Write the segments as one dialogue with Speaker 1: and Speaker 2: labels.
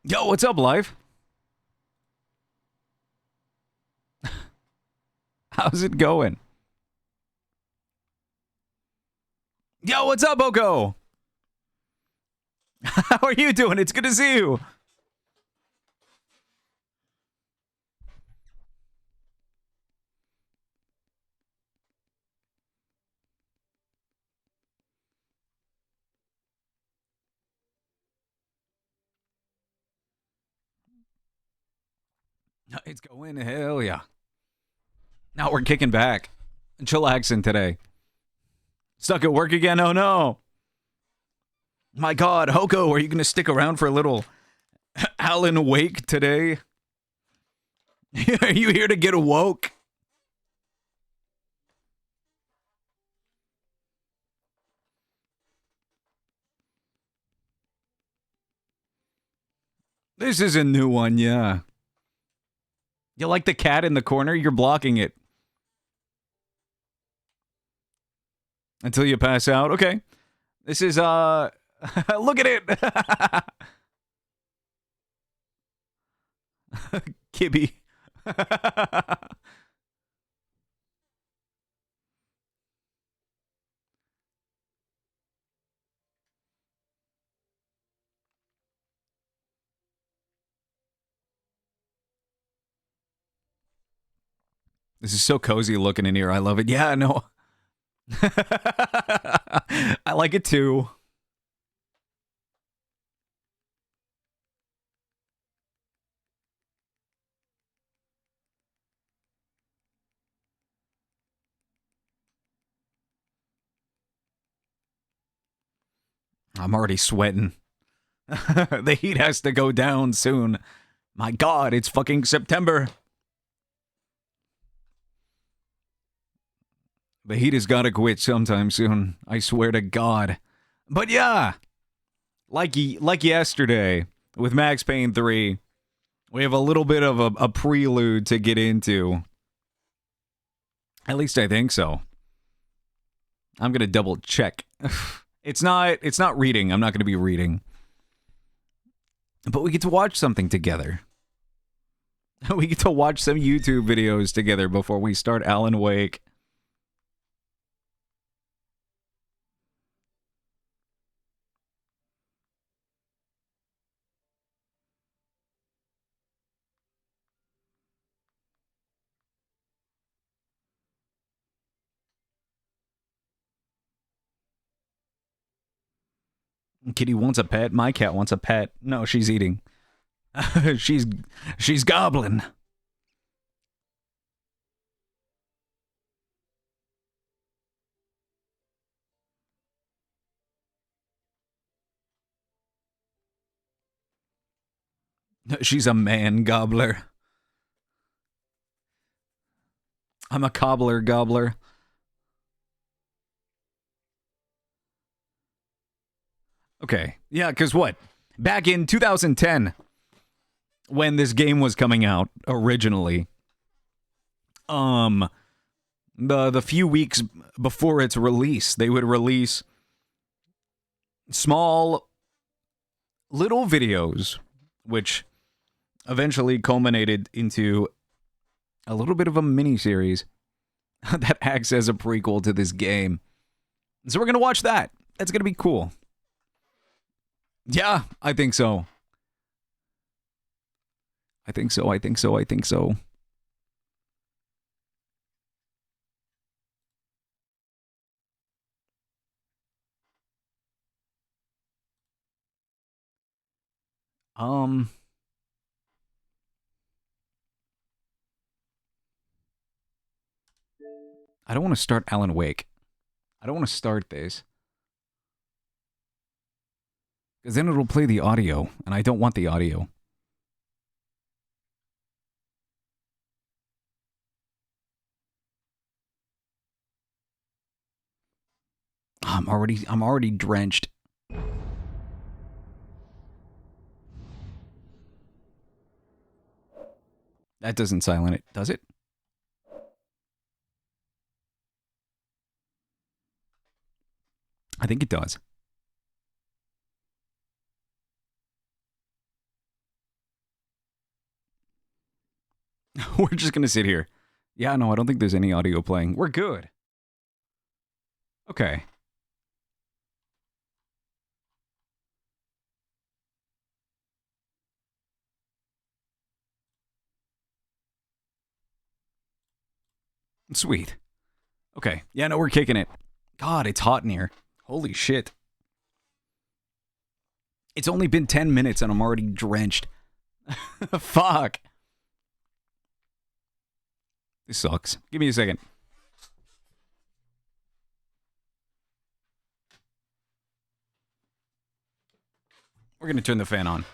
Speaker 1: Yo, what's up, life? How's it going? Yo, what's up, Oko? How are you doing? It's good to see you. It's going, hell yeah. Now we're kicking back. Chillaxing today. Stuck at work again? Oh no. My god, Hoko, are you gonna stick around for a little Alan Wake today? Are you here to get woke? This is a new one, yeah. You like the cat in the corner? You're blocking it. Until you pass out? Okay. This is, look at it! Kibby. This is so cozy looking in here. I love it. Yeah, no. I like it too. I'm already sweating. The heat has to go down soon. My god, it's fucking September. The heat has got to quit sometime soon. I swear to God. But yeah, like yesterday with Max Payne 3, we have a little bit of a prelude to get into. At least I think so. I'm gonna double check. It's not reading. I'm not gonna be reading. But we get to watch something together. We get to watch some YouTube videos together before we start Alan Wake. Kitty wants a pet. My cat wants a pet. No, she's eating. she's she's gobbling. She's a man gobbler. I'm a cobbler gobbler. Okay. Yeah, because what? Back in 2010, when this game was coming out originally, the few weeks before its release, they would release small little videos, which eventually culminated into a little bit of a mini series that acts as a prequel to this game. So we're gonna watch that. That's gonna be cool. Yeah, I think so. I think so. I think so. I think so. Um, I don't want to start Alan Wake. I don't want to start this. Because then it'll play the audio, and I don't want the audio. I'm already drenched. That doesn't silent it, does it? I think it does. We're just gonna sit here. Yeah, no, I don't think there's any audio playing. We're good. Okay. Sweet. Okay. Yeah, no, we're kicking it. God, it's hot in here. Holy shit. It's only been 10 minutes and I'm already drenched. Fuck. This sucks. Give me a second. We're going to turn the fan on.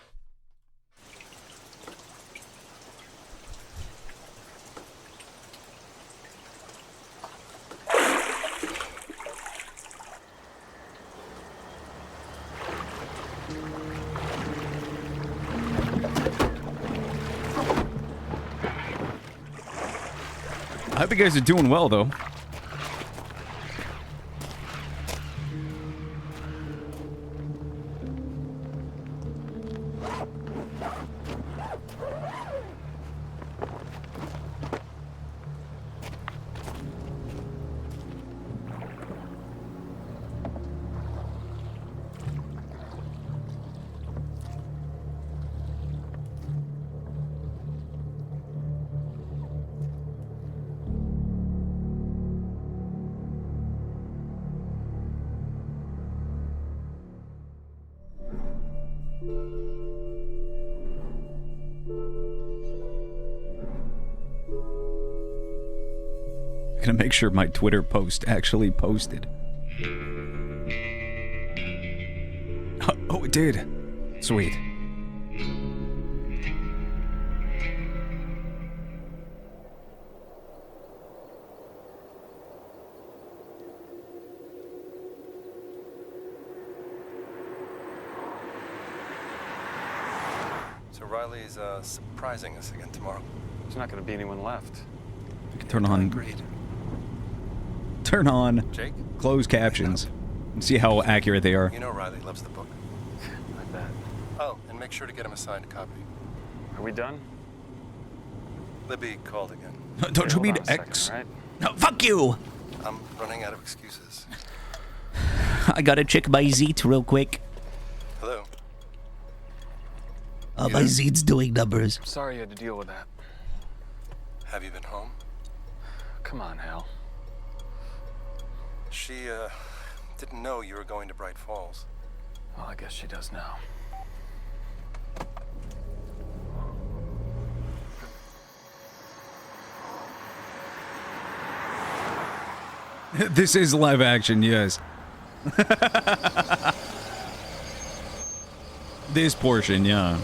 Speaker 1: I hope you guys are doing well, though. I'm gonna make sure my Twitter post actually posted. Oh, it did. Sweet.
Speaker 2: So Riley's surprising us again tomorrow.
Speaker 3: There's not going to be anyone left.
Speaker 1: I can turn on.
Speaker 2: Agreed.
Speaker 1: Turn on
Speaker 2: Jake?
Speaker 1: closed captions and see how accurate they are.
Speaker 2: You know Riley loves the book.
Speaker 3: I bet.
Speaker 2: Oh, and make sure to get him a signed copy.
Speaker 3: Are we done?
Speaker 2: Libby called again.
Speaker 1: Don't you
Speaker 3: Hold
Speaker 1: mean
Speaker 3: on a second,
Speaker 1: X?
Speaker 3: all right?
Speaker 1: No, fuck you!
Speaker 2: I'm running out of excuses.
Speaker 4: I gotta check my Zeet real quick.
Speaker 2: Hello?
Speaker 4: My Zeet's doing numbers.
Speaker 3: Sorry you had to deal with that.
Speaker 2: Have you been home?
Speaker 3: Come on, Hal.
Speaker 2: She, didn't know you were going to Bright Falls.
Speaker 3: Well, I guess she does now.
Speaker 1: This is live action, yes. This portion, yeah.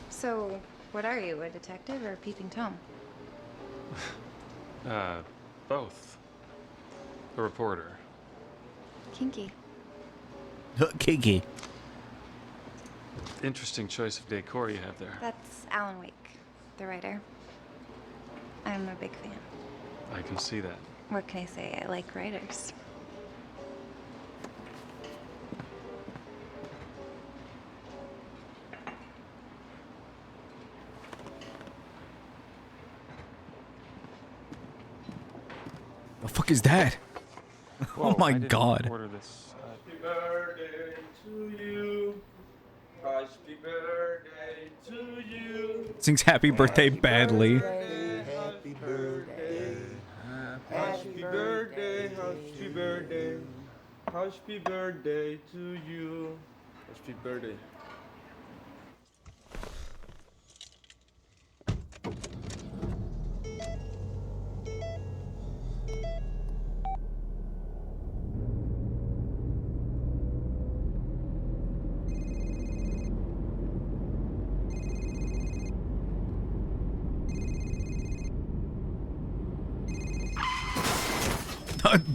Speaker 5: So, what are you, a detective or a peeping Tom?
Speaker 3: Both. A reporter.
Speaker 5: Kinky.
Speaker 4: Kinky.
Speaker 3: Interesting choice of decor you have there.
Speaker 5: That's Alan Wake, the writer. I'm a big fan.
Speaker 3: I can see that.
Speaker 5: What can I say? I like writers.
Speaker 1: The fuck is that?
Speaker 3: Whoa,
Speaker 1: Oh my
Speaker 3: I didn't
Speaker 1: God.
Speaker 3: Order this.
Speaker 6: Happy birthday to you. Happy birthday to you.
Speaker 1: Sings happy birthday badly.
Speaker 6: Happy birthday. Happy birthday. Happy birthday. Happy birthday to you. Happy birthday.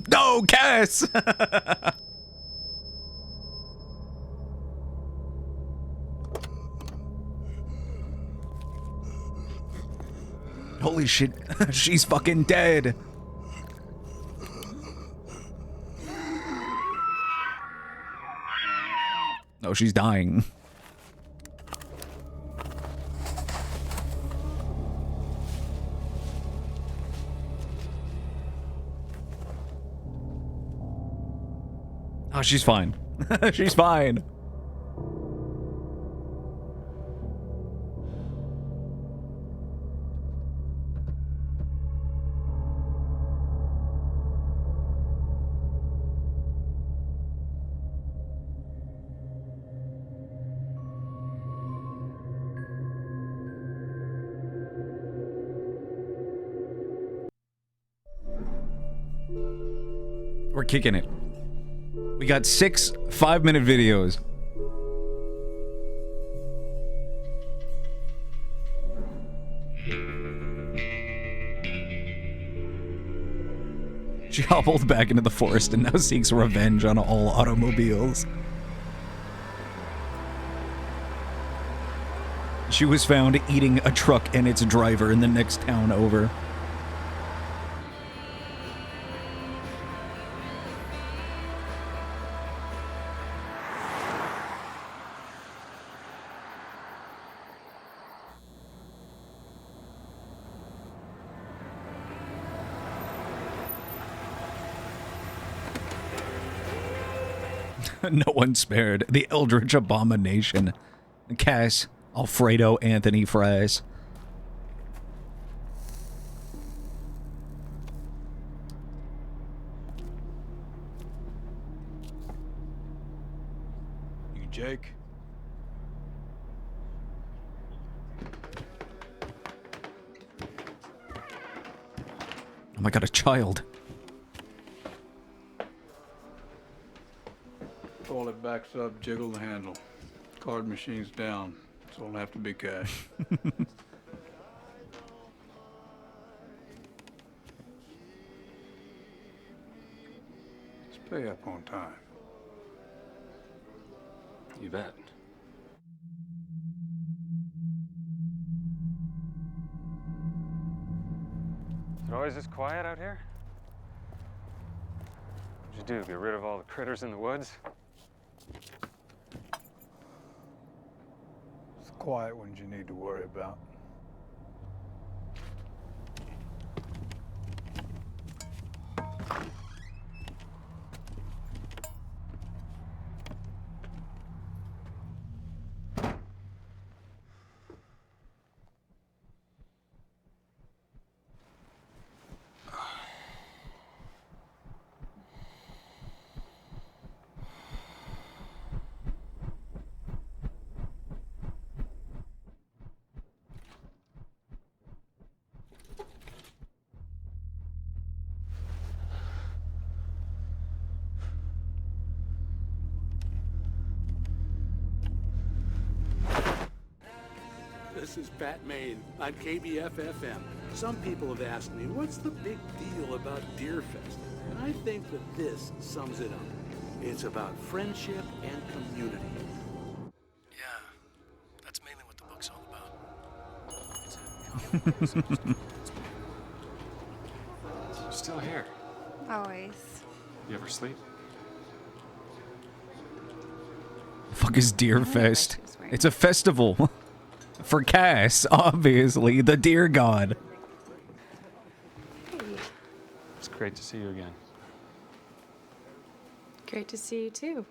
Speaker 1: No, Cass! Holy shit, she's fucking dead. Oh, she's dying. Oh, she's fine. She's fine. We're kicking it. We got 6 5-minute videos. She hobbled back into the forest and now seeks revenge on all automobiles. She was found eating a truck and its driver in the next town over. No one spared. The Eldritch Abomination. Cass, Alfredo, Anthony Fries.
Speaker 7: You Jake?
Speaker 1: Oh my god, a child.
Speaker 7: Toilet backs up, jiggle the handle. Card machine's down, so it'll have to be cash. Let's pay up on time.
Speaker 3: You bet. Is it always this quiet out here? What'd you do, get rid of all the critters in the woods?
Speaker 7: It's quiet ones you need to worry about.
Speaker 8: This is Pat Maine on KBF-FM. Some people have asked me, what's the big deal about Deerfest? And I think that this sums it up. It's about friendship and community.
Speaker 2: Yeah, that's mainly what the book's all about.
Speaker 3: You're still here.
Speaker 5: Always.
Speaker 3: You ever sleep?
Speaker 1: Fuck is Deerfest?
Speaker 5: Christmas wearing.
Speaker 1: It's a festival. For Cass, obviously, the deer god.
Speaker 3: It's great to see you again.
Speaker 9: Great to see you too.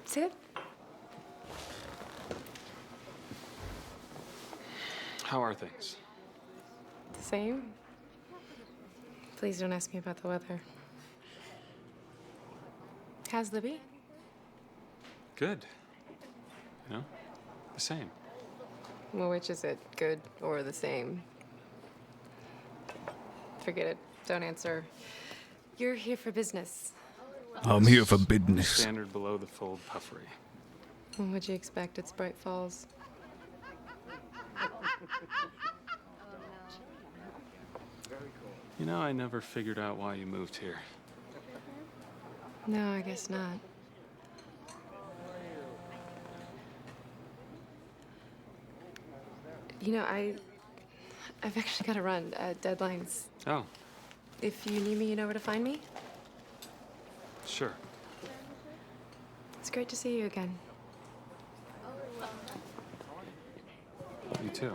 Speaker 9: Sit.
Speaker 3: How are things?
Speaker 9: The same. Please don't ask me about the weather. How's Libby?
Speaker 3: Good. You know, the same.
Speaker 9: Well, which is it, good or the same? Forget it. Don't answer. You're here for business.
Speaker 1: I'm here for business.
Speaker 3: Standard below the fold puffery.
Speaker 9: What'd you expect? It's Bright Falls.
Speaker 3: You know, I never figured out why you moved here.
Speaker 9: No, I guess not. You know, I've actually got to run. Deadlines.
Speaker 3: Oh,
Speaker 9: If you need me, you know where to find me.
Speaker 3: sure.
Speaker 9: It's great to see you again.
Speaker 3: You too.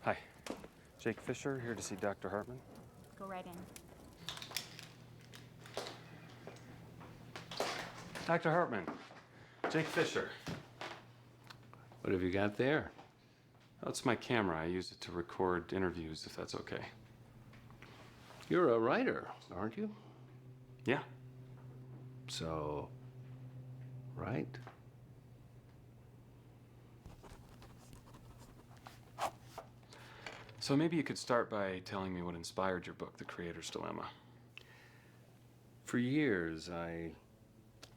Speaker 3: Hi. Jake Fisher, here to see Dr. Hartman.
Speaker 5: Go right in.
Speaker 3: Dr. Hartman, Jake Fisher.
Speaker 8: What have you got there?
Speaker 3: Oh, it's my camera. I use it to record interviews, if that's okay.
Speaker 8: You're a writer, aren't you?
Speaker 3: Yeah.
Speaker 8: So, right?
Speaker 3: So maybe you could start by telling me what inspired your book, The Creator's Dilemma.
Speaker 8: For years, I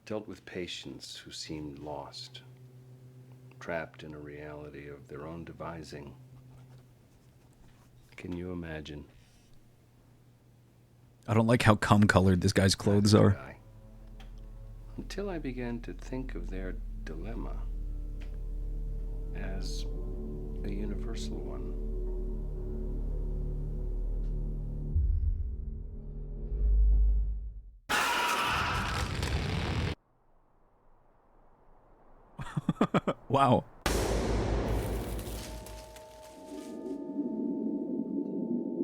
Speaker 8: dealt with patients who seemed lost, trapped in a reality of their own devising. Can you imagine?
Speaker 1: I don't like how cum-colored this guy's clothes
Speaker 8: That's the
Speaker 1: are.
Speaker 8: guy. Until I began to think of their dilemma as a universal one.
Speaker 1: Wow.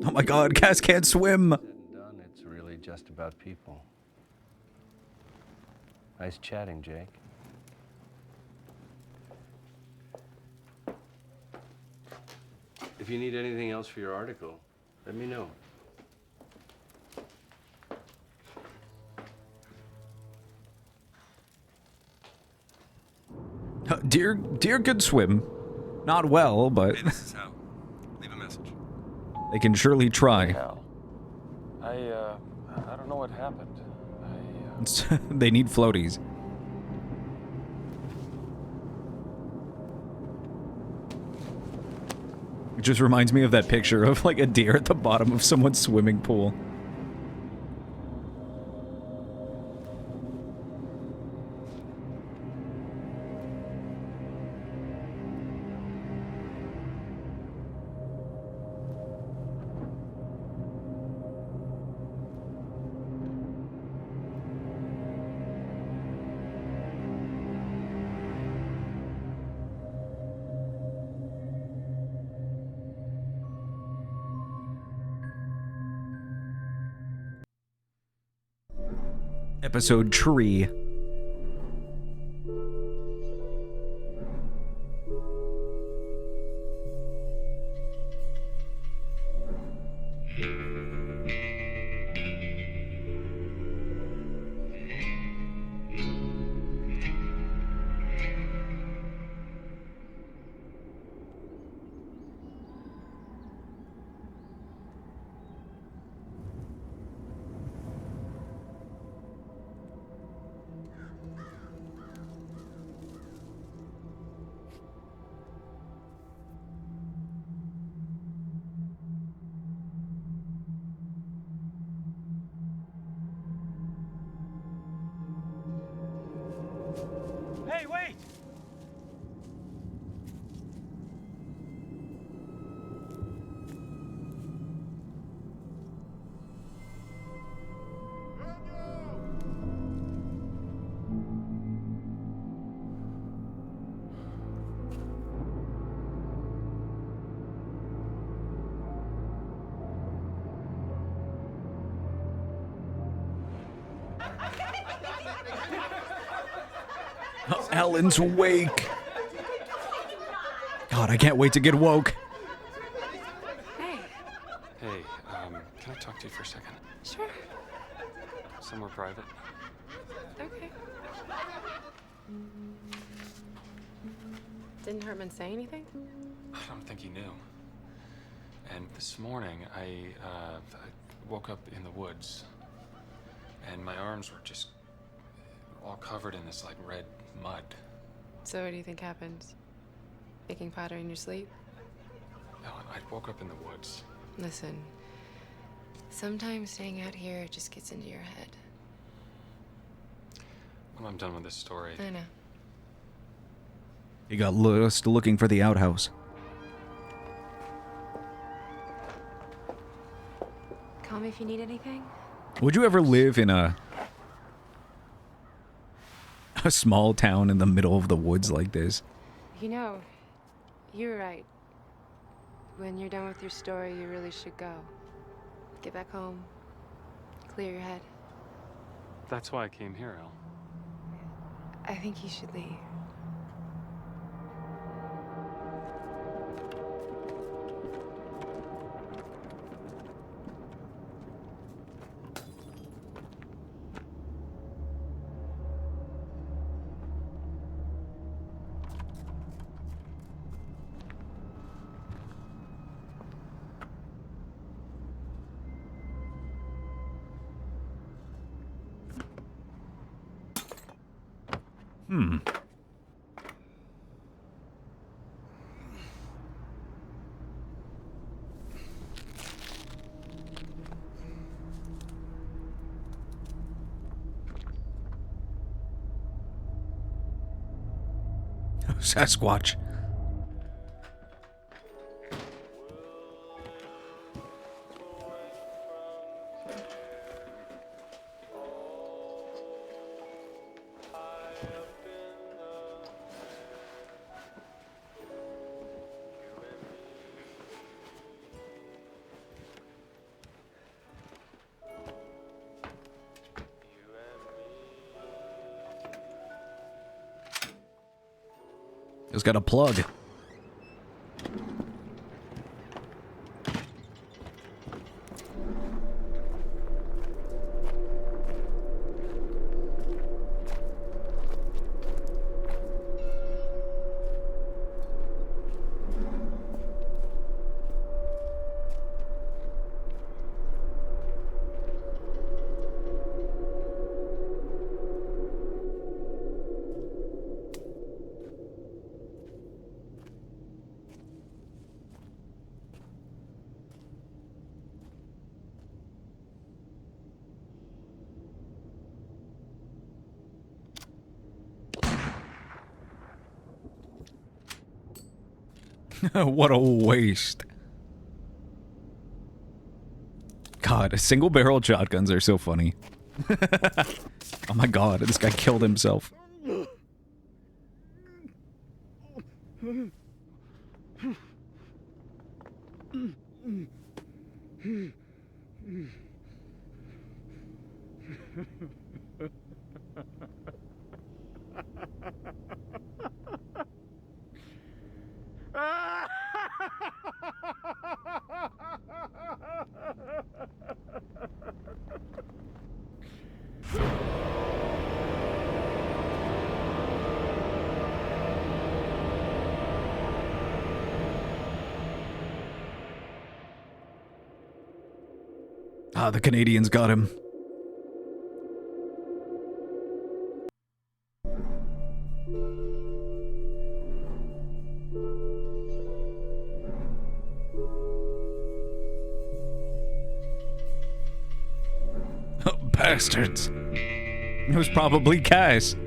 Speaker 1: Oh my god, Cass can't swim.
Speaker 8: Said and done, it's really just about people. Nice chatting, Jake. If you need anything else for your article, let me know.
Speaker 1: Deer could swim. Not well, but
Speaker 2: Hey, this is Hal. Leave a message.
Speaker 1: they can surely try.
Speaker 3: Hal. I don't know what happened.
Speaker 1: They need floaties. It just reminds me of that picture of like a deer at the bottom of someone's swimming pool. Episode Tree.
Speaker 6: Hey, wait!
Speaker 1: Alan's awake. God, I can't wait to get woke.
Speaker 9: Hey.
Speaker 3: Hey, can I talk to you for a second?
Speaker 9: Sure.
Speaker 3: Somewhere private?
Speaker 9: Okay. Didn't Hartman say anything?
Speaker 3: I don't think he knew. And this morning, I woke up in the woods, and my arms were just all covered in this, like, red mud.
Speaker 9: So what do you think happened? Making pottery in your sleep?
Speaker 3: No, I woke up in the woods.
Speaker 9: Listen, sometimes staying out here just gets into your head.
Speaker 3: I'm done with this story.
Speaker 9: I know.
Speaker 1: He got lost looking for the outhouse.
Speaker 9: Call me if you need anything.
Speaker 1: Would you ever live in a small town in the middle of the woods like this?
Speaker 9: You know, you're right. When you're done with your story, you really should go. Get back home. Clear your head.
Speaker 3: That's why I came here, El.
Speaker 9: I think you should leave.
Speaker 1: Sasquatch. It's got a plug. What a waste. God, single barrel shotguns are so funny. Oh my god, this guy killed himself. Ah, the Canadians got him. Oh, bastards. It was probably Cass.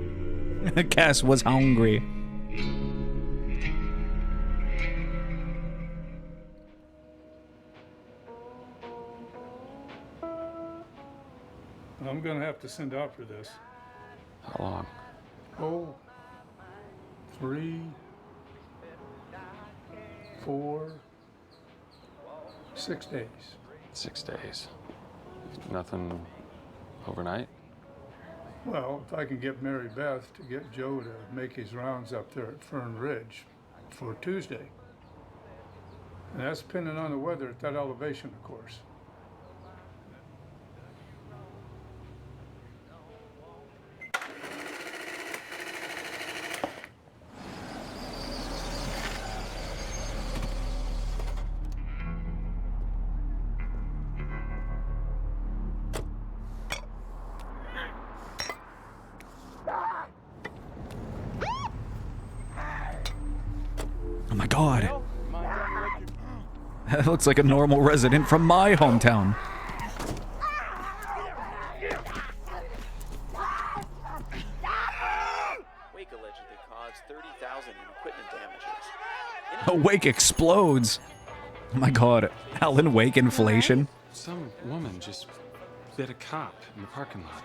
Speaker 1: Cass was hungry.
Speaker 7: I'm gonna have to send out for this.
Speaker 3: How long?
Speaker 7: Oh, 3, 4, 6 days.
Speaker 3: 6 days. Nothing overnight?
Speaker 7: Well, if I can get Mary Beth to get Joe to make his rounds up there at Fern Ridge for Tuesday. And that's depending on the weather at that elevation, of course.
Speaker 1: Oh my god. That looks like a normal resident from my hometown.
Speaker 10: $250,000 in equipment damages.
Speaker 1: Wake explodes. Oh my god. Alan Wake inflation.
Speaker 3: Some woman just bit a cop in the parking lot.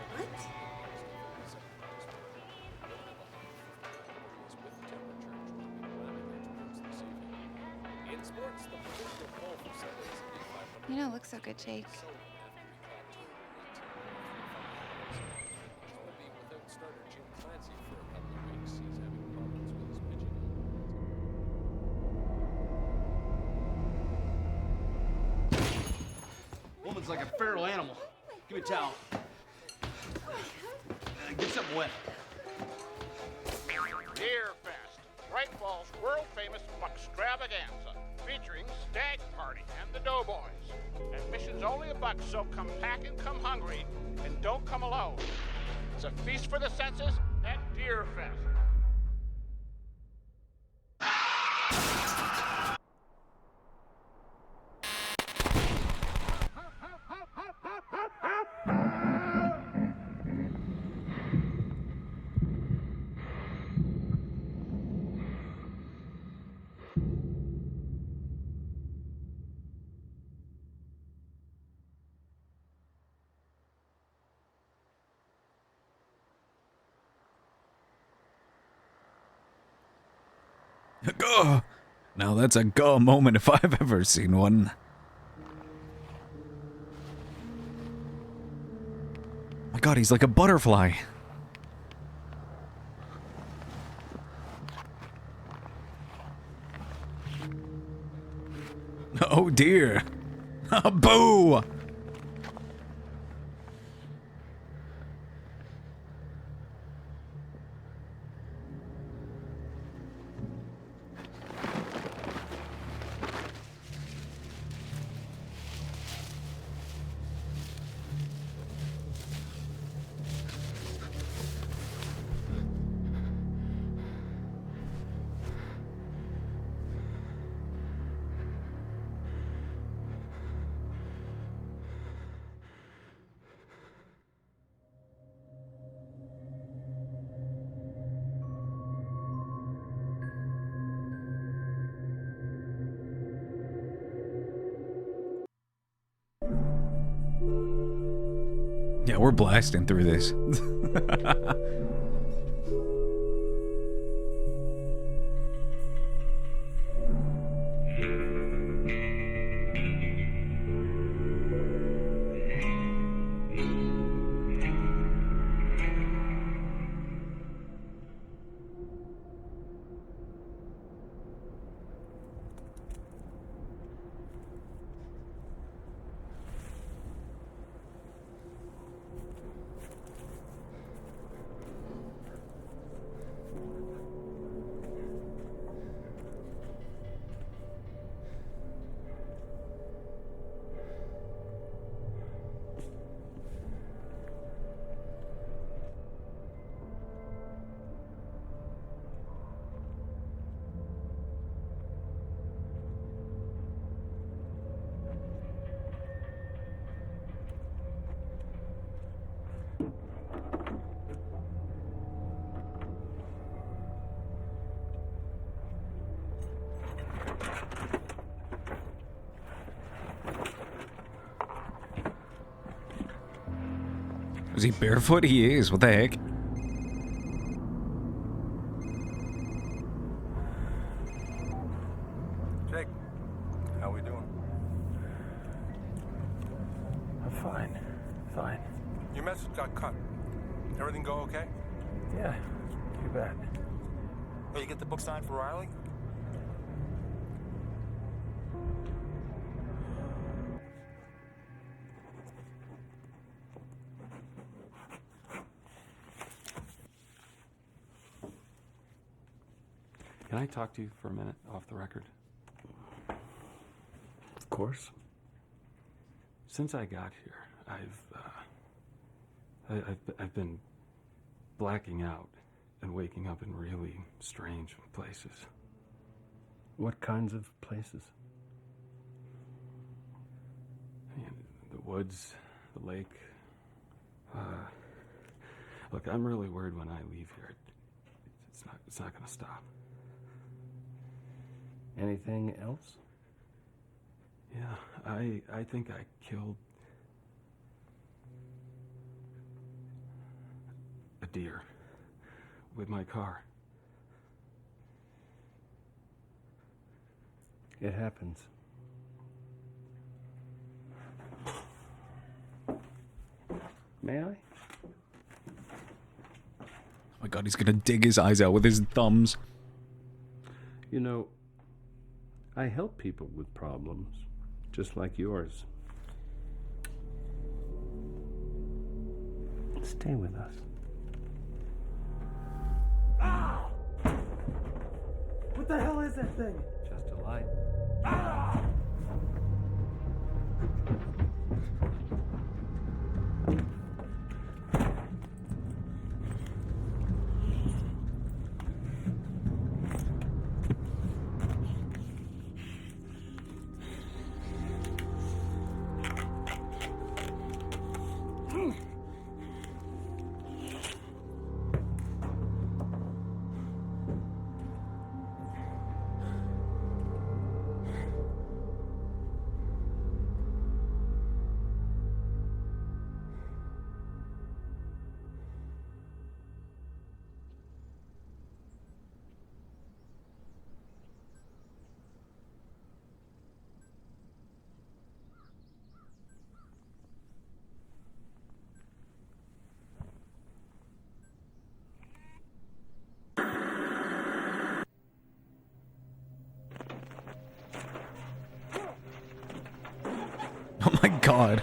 Speaker 5: You don't look so good, Jake.
Speaker 11: Woman's like a feral animal. Give me a towel. Get something wet.
Speaker 12: Deer Fest, Great Falls' world-famous buckstravaganza, featuring Stag Party and the Doughboys. Admission's only $1, so come pack and come hungry, and don't come alone. It's a feast for the senses at Deer Fest.
Speaker 1: Gah! Now that's a gah moment if I've ever seen one. My god, he's like a butterfly. Oh dear. Boo! Yeah, we're blasting through this. Is he barefoot? He is. What the heck?
Speaker 13: Jake, how we doing?
Speaker 2: I'm fine. Fine.
Speaker 13: Your message got cut. Everything go okay?
Speaker 2: Yeah, too bad.
Speaker 13: Oh, you get the book signed for Riley?
Speaker 3: Can I talk to you for a minute off the record?
Speaker 2: Of course.
Speaker 3: Since I got here, I've been blacking out and waking up in really strange places.
Speaker 2: What kinds of places?
Speaker 3: The woods, the lake. Look, I'm really worried when I leave here. It's not gonna stop.
Speaker 14: Anything else?
Speaker 3: Yeah, I think I killed a deer with my car.
Speaker 14: It happens. May I?
Speaker 1: Oh my god, he's gonna dig his eyes out with his thumbs.
Speaker 14: You know, I help people with problems, just like yours. Stay with us.
Speaker 6: What the hell is that thing?
Speaker 14: Just a light.
Speaker 1: Oh my god.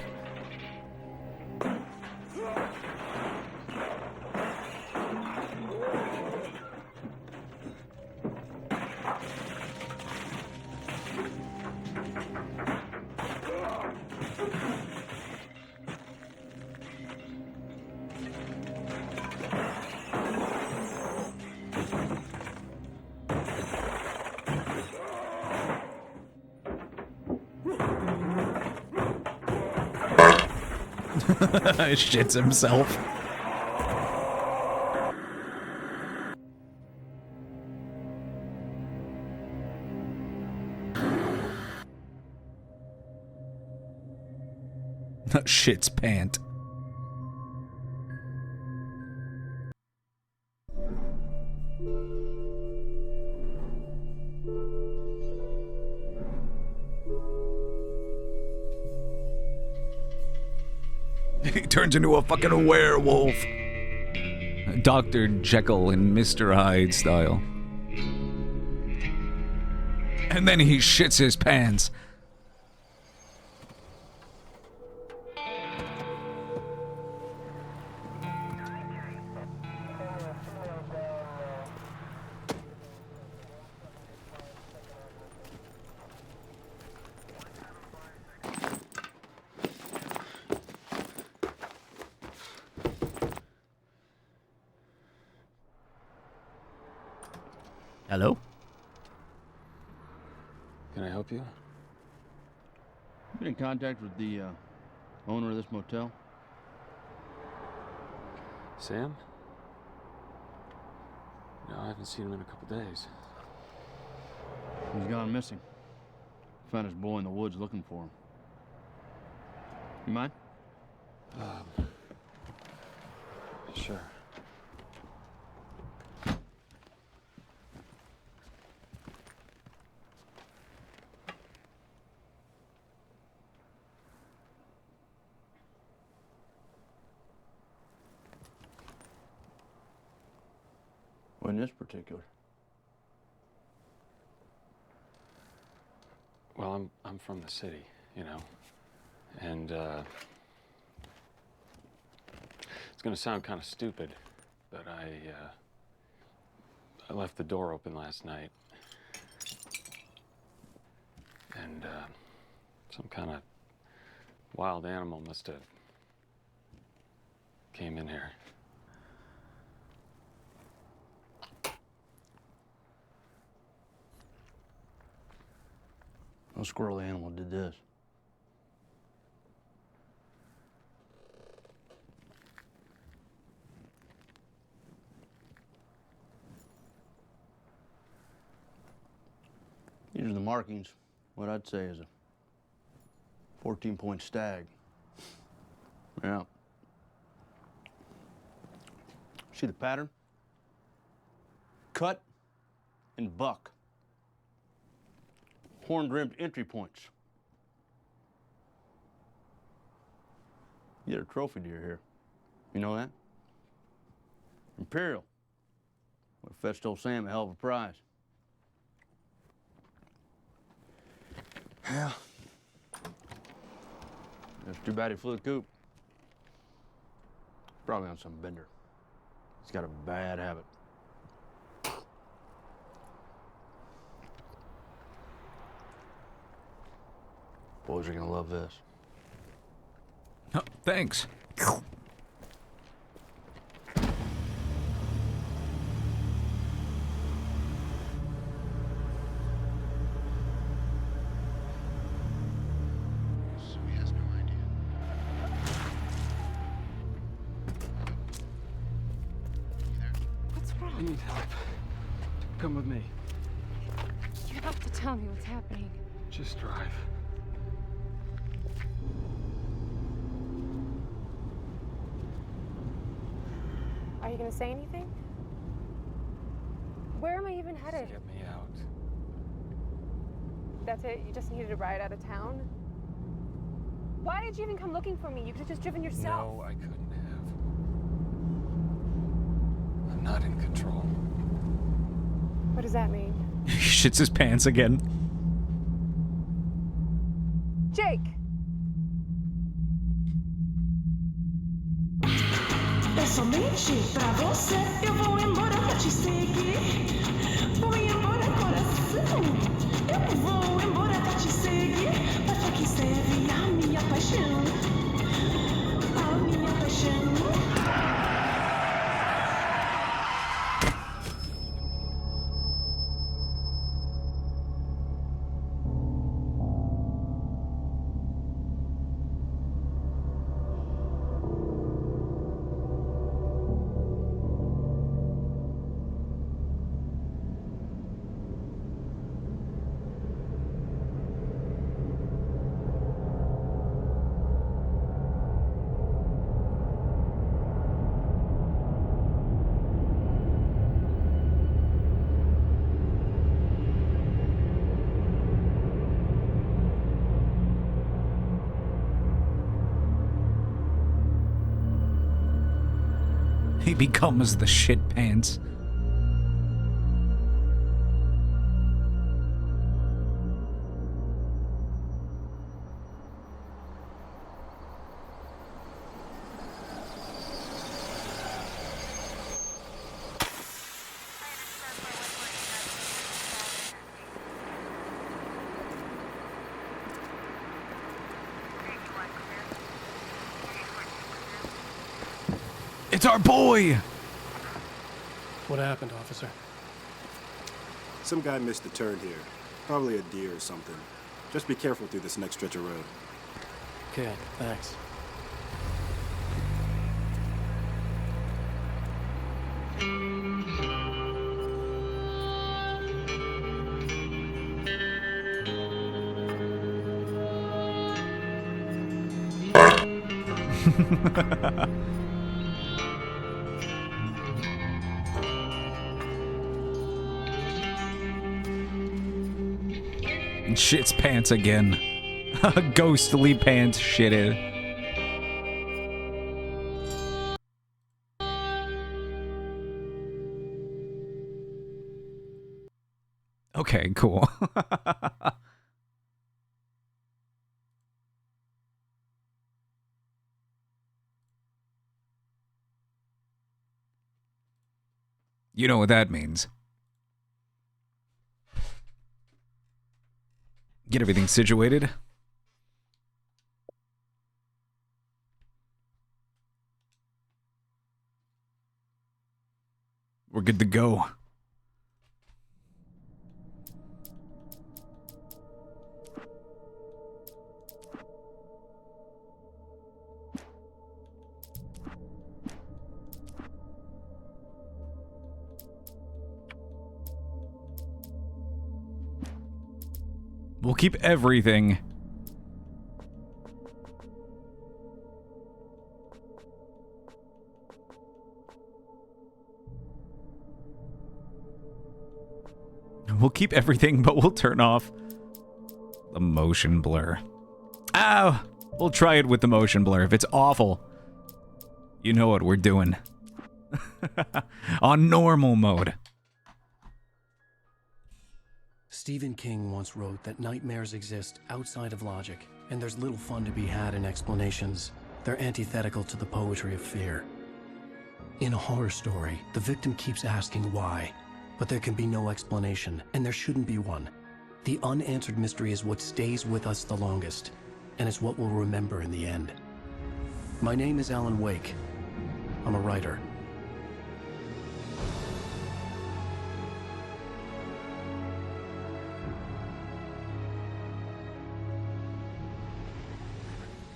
Speaker 1: Shits himself. Shit's pant. He turns into a fucking werewolf. Dr. Jekyll and Mr. Hyde style. And then he shits his pants.
Speaker 4: Hello?
Speaker 3: Can I help you?
Speaker 11: Been in contact with the owner of this motel?
Speaker 3: Sam? No, I haven't seen him in a couple days.
Speaker 11: He's gone missing. Found his boy in the woods looking for him. You mind?
Speaker 3: Sure.
Speaker 11: Well, in this particular.
Speaker 3: Well, I'm from the city, you know, and it's gonna sound kind of stupid, but I left the door open last night, and some kind of wild animal must have came in here.
Speaker 11: No squirrely animal did this. You Here's the markings. What I'd say is a 14-point stag. Yeah. See the pattern? Cut and buck. Horn-rimmed entry points. You get a trophy deer here. You know that? Imperial. Would have fetched old Sam a hell of a prize. Yeah. It's too bad he flew the coop. Probably on some bender. He's got a bad habit. Boys are gonna love this.
Speaker 1: Oh, thanks.
Speaker 9: What's
Speaker 3: I
Speaker 9: wrong?
Speaker 3: need help. Come with me.
Speaker 9: You have to tell me what's happening.
Speaker 3: Just drive.
Speaker 9: Are you gonna say anything? Where am I even headed?
Speaker 3: Get me out.
Speaker 9: That's it? You just needed a ride out of town? Why did you even come looking for me? You could have just driven yourself.
Speaker 3: No, I couldn't have. I'm not in control.
Speaker 9: What does that mean?
Speaker 1: He shits his pants again.
Speaker 9: Jake!
Speaker 15: É somente pra você. Eu vou embora pra te seguir. Vou embora, coração. Eu vou embora pra te seguir. Pra que serve a minha paixão? A minha paixão.
Speaker 1: He becomes the shit pants. It's our boy!
Speaker 2: What happened, officer?
Speaker 16: Some guy missed a turn here. Probably a deer or something. Just be careful through this next stretch of road.
Speaker 2: Okay, thanks.
Speaker 1: And shits pants again. Ghostly pants shitted. Okay, cool. You know what that means. Get everything situated. We're good to go. We'll keep everything. We'll keep everything, but we'll turn off the motion blur. Oh, we'll try it with the motion blur. If it's awful, you know what we're doing. On normal mode.
Speaker 2: Stephen King once wrote that nightmares exist outside of logic, and there's little fun to be had in explanations. They're antithetical to the poetry of fear. In a horror story, the victim keeps asking why, but there can be no explanation, and there shouldn't be one. The unanswered mystery is what stays with us the longest, and it's what we'll remember in the end. My name is Alan Wake. I'm a writer.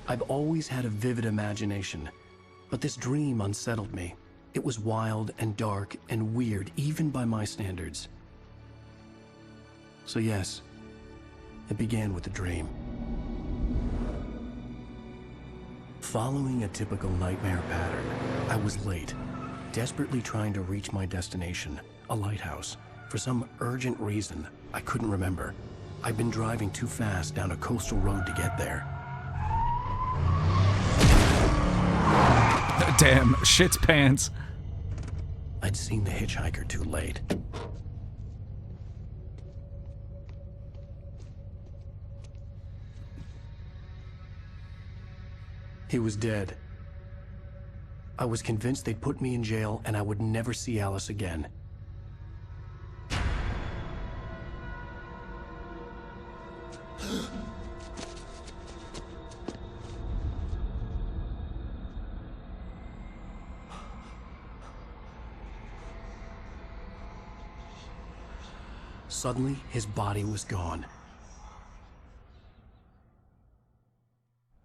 Speaker 2: I've always had a vivid imagination, but this dream unsettled me. It was wild and dark and weird, even by my standards. So yes, it began with a dream. Following a typical nightmare pattern, I was late, desperately trying to reach my destination, a lighthouse. For some urgent reason, I couldn't remember. I'd been driving too fast down a coastal road to get there.
Speaker 1: Damn, shit's pants.
Speaker 2: I'd seen the hitchhiker too late. He was dead. I was convinced they'd put me in jail and I would never see Alice again. Suddenly, his body was gone.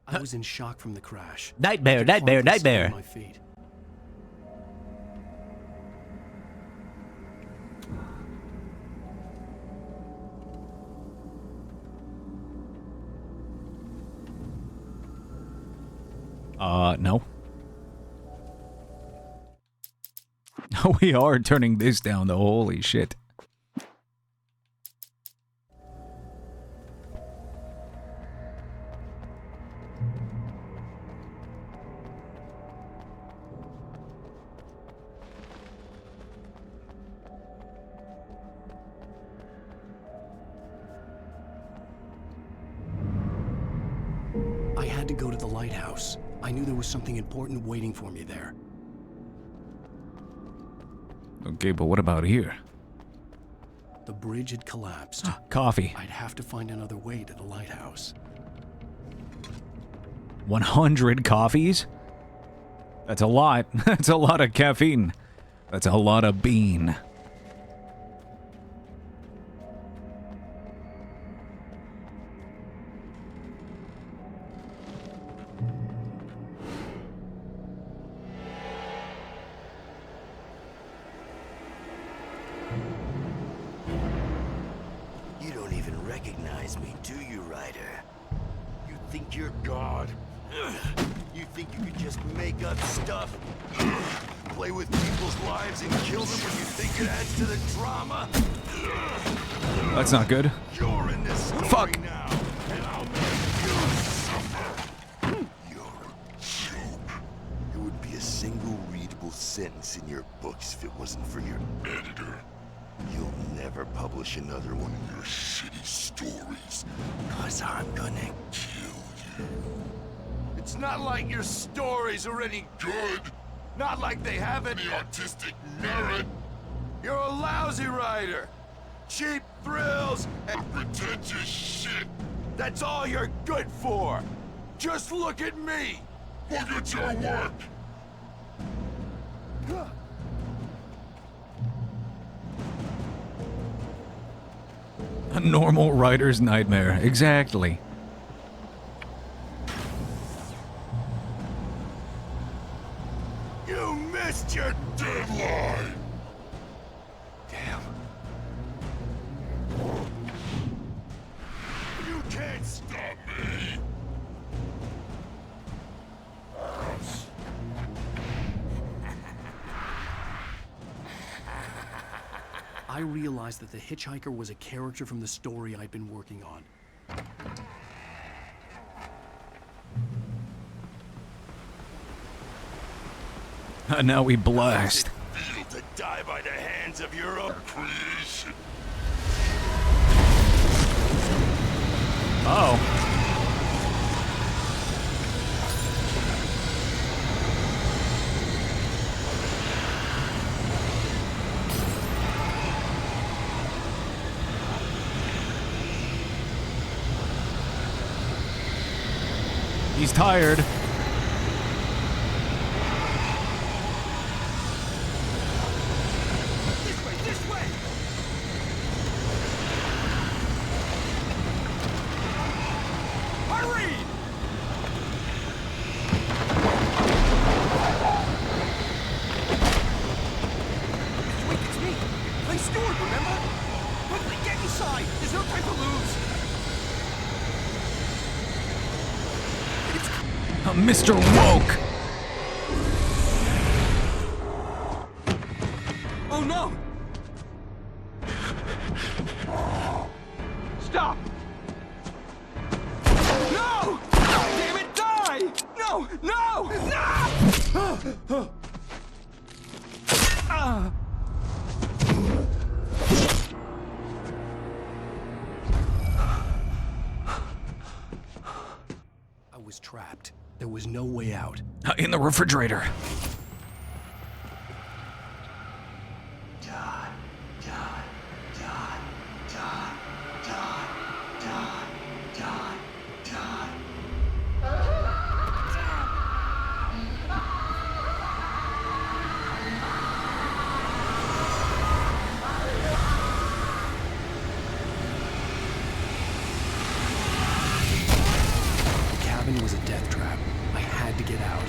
Speaker 2: I was in shock from the crash.
Speaker 4: Nightmare, nightmare, nightmare.
Speaker 2: My feet.
Speaker 1: No. We are turning this down, though. Holy shit.
Speaker 2: I had to go to the lighthouse. I knew there was something important waiting for me there.
Speaker 1: Okay, but what about here?
Speaker 2: The bridge had collapsed.
Speaker 1: Coffee.
Speaker 2: I'd have to find another way to the lighthouse.
Speaker 1: 100 coffees? That's a lot. That's a lot of caffeine. That's a lot of bean.
Speaker 17: You don't even recognize me, do you, Ryder? You think you're God? You think you could just make up stuff? Play with people's lives and kill them when you think it adds to the drama?
Speaker 1: That's not good.
Speaker 17: You're in this story
Speaker 1: Fuck.
Speaker 17: now, and I'll make you suffer. You're a joke. It would be a single readable sentence in your books if it wasn't for your editor. You'll never publish another one of your shitty stories, 'cause I'm gonna kill you. It's not like your stories are any good. Not like they have any artistic merit. You're a lousy writer. Cheap thrills and pretentious shit. That's all you're good for. Just look at me. Look at your work.
Speaker 1: A normal writer's nightmare. Exactly.
Speaker 17: You missed your deadline. Damn.
Speaker 2: I realized that the hitchhiker was a character from the story I'd been working on.
Speaker 1: Now we blast.
Speaker 17: Feel to die by the hands of your own creation.
Speaker 1: Oh. He's tired.
Speaker 15: This way! Hurry! Wait, it's me! Clay Stewart, remember? Quickly, get inside! There's no time to lose!
Speaker 1: Mr. Woke!
Speaker 15: Oh no! Stop! No! Damn it, die! No! No! No!
Speaker 2: I was trapped. There was no way out.
Speaker 1: In the refrigerator.
Speaker 2: The cabin was a death trap. I had to get out.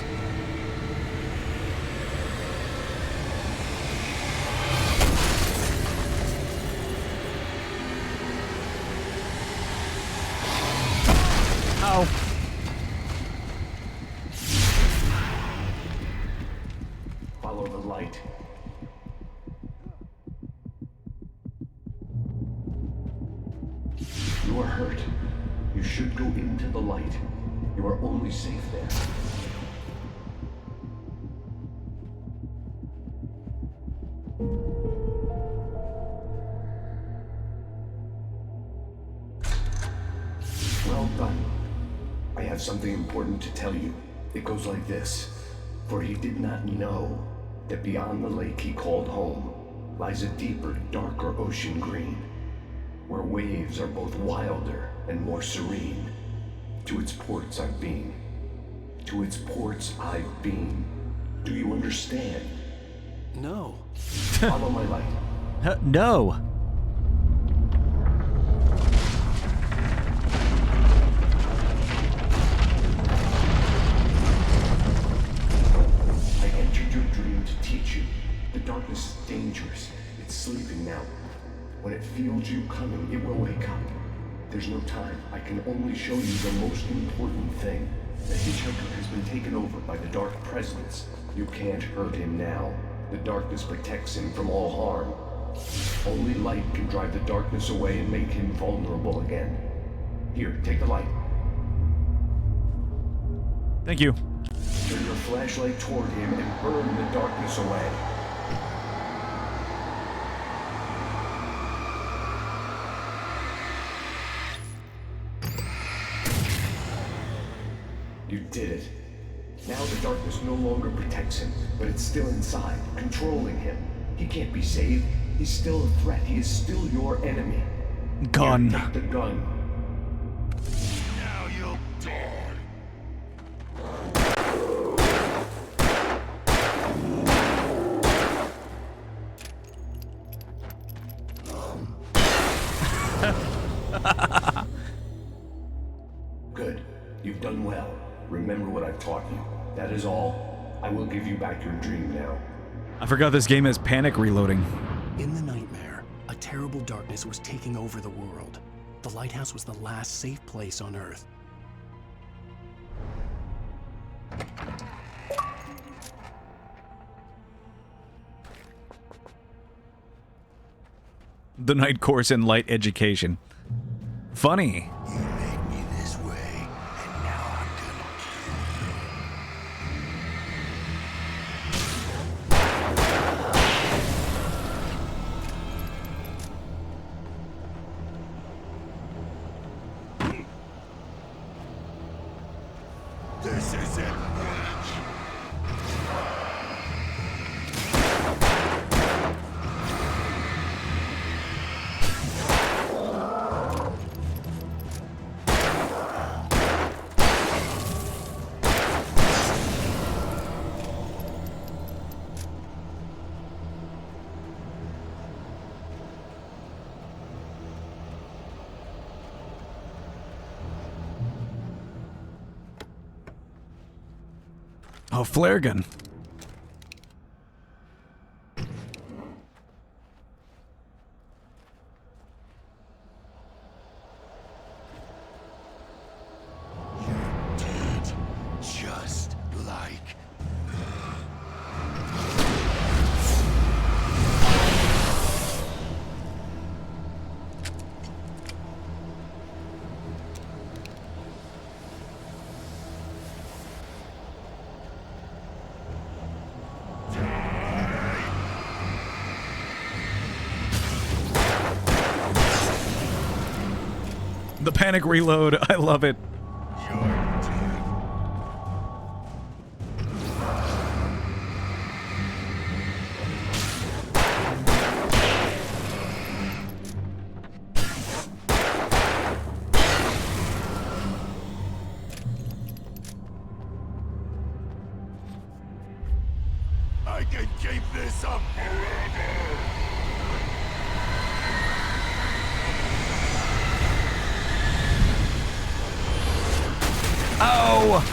Speaker 1: Ow.
Speaker 18: Follow the light. You are hurt. You should go into the light. You are only safe there. Well done. I have something important to tell you. It goes like this. For he did not know that beyond the lake he called home lies a deeper, darker ocean green, where waves are both wilder and more serene. To its ports I've been. To its ports I've been. Do you understand?
Speaker 2: No.
Speaker 18: Follow my light.
Speaker 1: No.
Speaker 18: I entered your dream to teach you. The darkness is dangerous. It's sleeping now. When it feels you coming, it will wake up. There's no time. I can only show you the most important thing. The hitchhiker has been taken over by the Dark Presence. You can't hurt him now. The darkness protects him from all harm. Only light can drive the darkness away and make him vulnerable again. Here, take the light.
Speaker 1: Thank you.
Speaker 18: Turn your flashlight toward him and burn the darkness away. You did it. Now the darkness no longer protects him, but it's still inside, controlling him. He can't be saved. He's still a threat. He is still your enemy.
Speaker 1: Gun.
Speaker 18: Here, take the gun.
Speaker 17: Now you'll die.
Speaker 18: Good. You've done well. Remember what I've taught you. That is all. I will give you back your dream now.
Speaker 1: I forgot this game has panic reloading.
Speaker 2: In the nightmare, a terrible darkness was taking over the world. The lighthouse was the last safe place on Earth.
Speaker 1: The night course in light education. Funny.
Speaker 17: You made me this way, and now I'm gonna kill you. This is it, Ridge.
Speaker 1: Oh, flare gun.
Speaker 17: Dead, just like
Speaker 1: The panic reload. I love it.
Speaker 17: I can keep this up forever.
Speaker 1: Oh!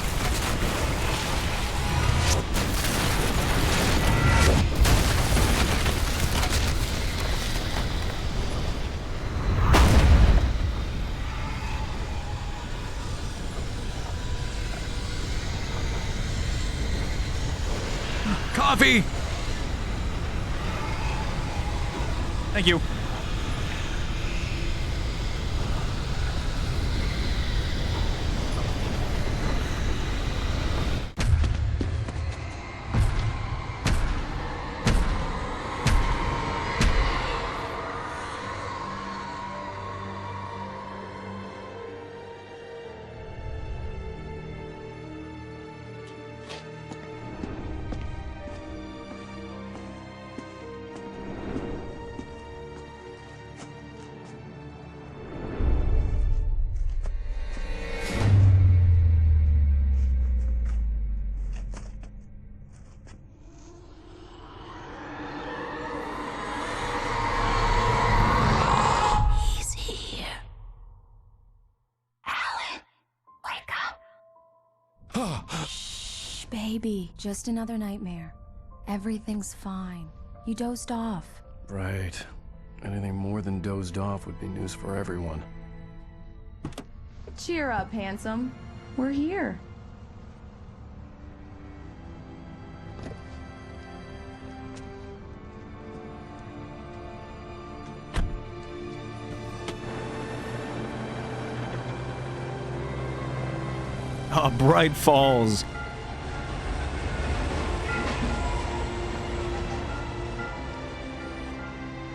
Speaker 1: Coffee! Thank you.
Speaker 15: He's here. Alan, wake up.
Speaker 19: Shh, baby. Just another nightmare. Everything's fine. You dozed off.
Speaker 2: Right. Anything more than dozed off would be news for everyone.
Speaker 20: Cheer up, handsome. We're here.
Speaker 1: Oh, Bright Falls.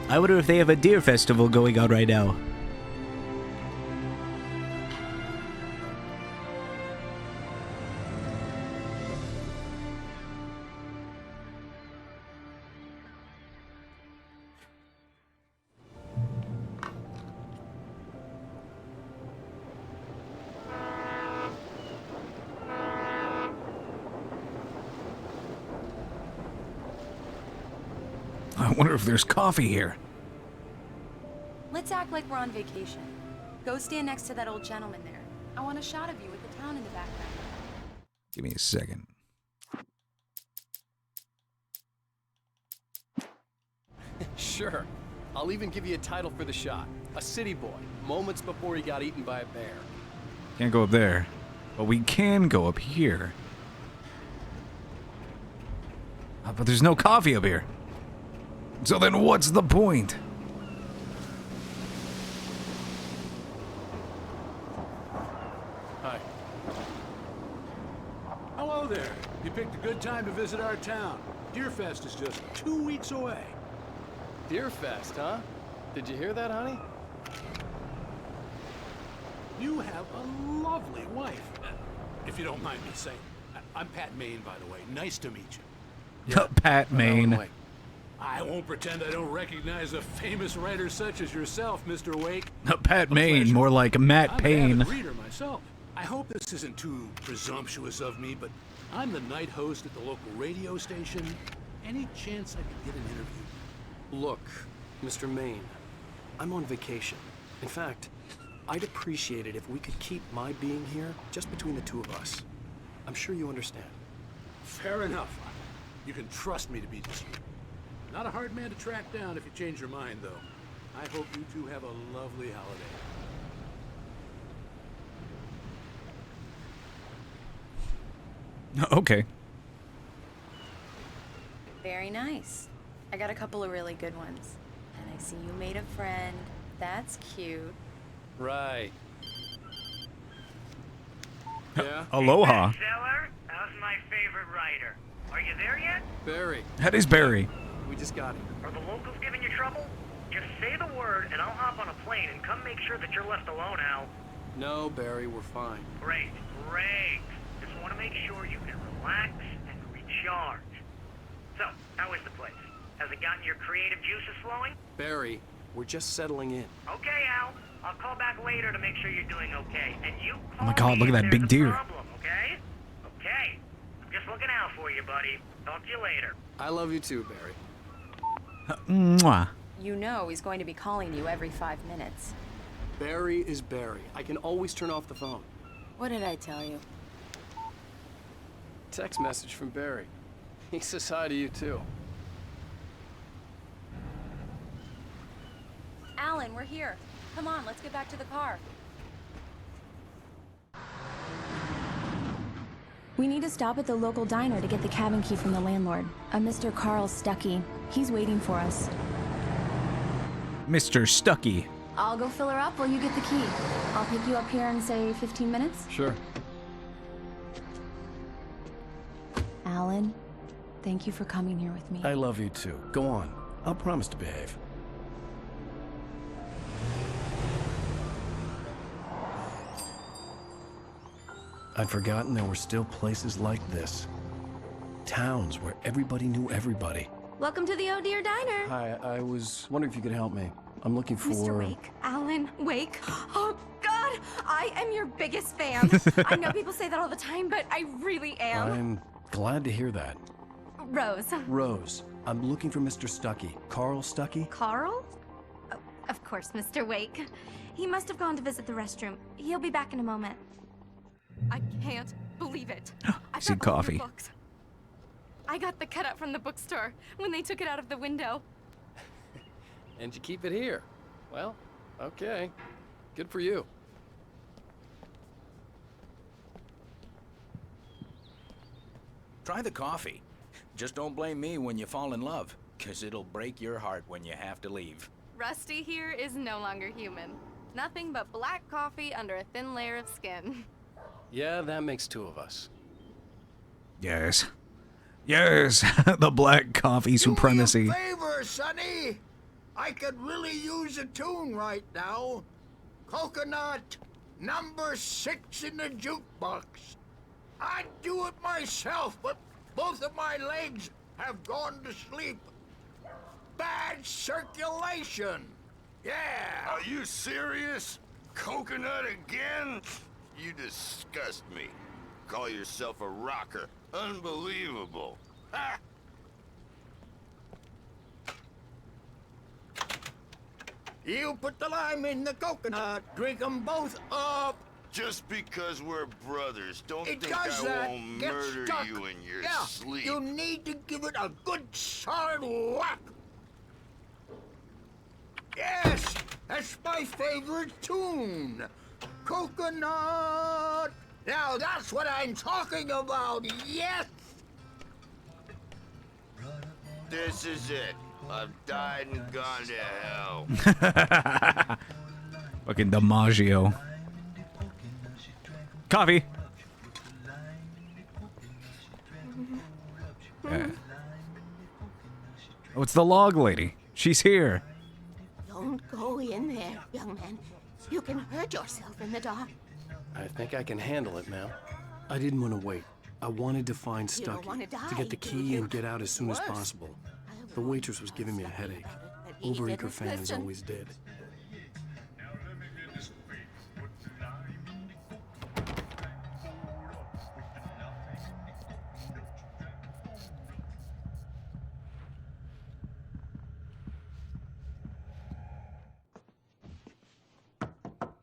Speaker 4: I wonder if they have a deer festival going on right now.
Speaker 1: I wonder if there's coffee here.
Speaker 19: Let's act like we're on vacation. Go stand next to that old gentleman there. I want a shot of you with the town in the background.
Speaker 1: Give me a second.
Speaker 21: Sure. I'll even give you a title for the shot. A city boy, moments before he got eaten by a bear.
Speaker 1: Can't go up there. But we can go up here. But there's no coffee up here. So then what's the point?
Speaker 8: time to visit our town. Deerfest is just 2 weeks away.
Speaker 21: Deerfest, huh? Did you hear that, honey?
Speaker 8: You have a lovely wife. If you don't mind me saying. I'm Pat Maine, by the way. Nice to meet you.
Speaker 1: Pat Maine.
Speaker 8: I won't pretend I don't recognize a famous writer such as yourself, Mr. Wake.
Speaker 1: Pat Maine, more like Matt
Speaker 8: I'm
Speaker 1: Payne.
Speaker 8: an avid reader myself. I hope this isn't too presumptuous of me, but I'm the night host at the local radio station. Any chance I could get an interview?
Speaker 2: Look, Mr. Maine, I'm on vacation. In fact, I'd appreciate it if we could keep my being here just between the two of us. I'm sure you understand.
Speaker 8: Fair enough. You can trust me to be discreet. Not a hard man to track down if you change your mind, though. I hope you two have a lovely holiday.
Speaker 1: Okay.
Speaker 19: Very nice. I got a couple of really good ones. And I see you made a friend. That's cute.
Speaker 21: Right. Yeah?
Speaker 1: Aloha.
Speaker 22: Zeller, how's my favorite writer? Are you there yet?
Speaker 21: Barry.
Speaker 1: That is Barry.
Speaker 21: We just got here.
Speaker 22: Are the locals giving you trouble? Just say the word and I'll hop on a plane and come make sure that you're left alone, Al.
Speaker 21: No, Barry, we're fine.
Speaker 22: Great, great. Just want to make sure you can relax and recharge. So, how is the place? Has it gotten your creative juices flowing?
Speaker 2: Barry, we're just settling in.
Speaker 22: Okay, Al. I'll call back later to make sure you're doing okay. And you
Speaker 1: Oh my God, look at that big deer.
Speaker 22: problem, okay? Okay. I'm just looking out for you, buddy. Talk to you later.
Speaker 21: I love you too, Barry.
Speaker 1: Mwah.
Speaker 19: You know he's going to be calling you every 5 minutes.
Speaker 2: Barry is Barry. I can always turn off the phone.
Speaker 19: What did I tell you?
Speaker 21: Text message from Barry. He says hi to you too.
Speaker 19: Alan, we're here. Come on, let's get back to the car.
Speaker 20: We need to stop at the local diner to get the cabin key from the landlord, a Mr. Carl Stuckey. He's waiting for us.
Speaker 1: Mr. Stuckey.
Speaker 20: I'll go fill her up while you get the key. I'll pick you up here in, say, 15 minutes.
Speaker 21: Sure.
Speaker 20: Alan, thank you for coming here with me.
Speaker 2: I love you too. Go on. I'll promise to behave. I'd forgotten there were still places like this. Towns where everybody knew everybody.
Speaker 23: Welcome to the Oh Dear Diner.
Speaker 2: Hi, I was wondering if you could help me. I'm looking for...
Speaker 23: Mr. Wake. Alan Wake. Oh, God! I am your biggest fan. I know people say that all the time, but I really am.
Speaker 2: I'm glad to hear that.
Speaker 23: Rose.
Speaker 2: Rose, I'm looking for Mr. Stuckey. Carl Stuckey?
Speaker 23: Carl? Oh, of course, Mr. Wake. He must have gone to visit the restroom. He'll be back in a moment. I can't believe it.
Speaker 1: I see coffee.
Speaker 23: Books. I got the cutout from the bookstore when they took it out of the window.
Speaker 21: And you keep it here. Well, okay. Good for you.
Speaker 24: Try the coffee. Just don't blame me when you fall in love, 'cause it'll break your heart when you have to leave.
Speaker 9: Rusty here is no longer human. Nothing but black coffee under a thin layer of skin.
Speaker 2: Yeah, that makes two of us.
Speaker 1: Yes. Yes. The black coffee supremacy.
Speaker 25: Do me a favor, Sonny. I could really use a tune right now. Coconut, number 6 in the jukebox. I'd do it myself, but both of my legs have gone to sleep. Bad circulation. Yeah.
Speaker 17: Are you serious? Coconut again? You disgust me. Call yourself a rocker. Unbelievable. Ha!
Speaker 25: You put the lime in the coconut. Drink them both up.
Speaker 17: Just because we're brothers, don't
Speaker 25: It
Speaker 17: think
Speaker 25: does
Speaker 17: I
Speaker 25: that.
Speaker 17: won't
Speaker 25: Get
Speaker 17: murder
Speaker 25: stuck.
Speaker 17: you in your
Speaker 25: Yeah,
Speaker 17: sleep.
Speaker 25: you need to give it a good solid whack. Yes, that's my favorite tune. Coconut. Now that's what I'm talking about. Yes.
Speaker 17: This is it. I've died and gone to hell.
Speaker 1: Fucking DiMaggio. Coffee. Oh, it's the log lady. She's here.
Speaker 5: Don't go in there, young man. You can hurt yourself in the dark.
Speaker 2: I think I can handle it, ma'am. I didn't want to wait. I wanted to find
Speaker 5: You don't
Speaker 2: Stucky,
Speaker 5: wanna die,
Speaker 2: to get the
Speaker 5: do
Speaker 2: key
Speaker 5: you?
Speaker 2: and get out as soon as
Speaker 5: Worse.
Speaker 2: possible. The waitress was giving me a headache. Overeager
Speaker 5: didn't
Speaker 2: fans
Speaker 5: listen.
Speaker 2: always did.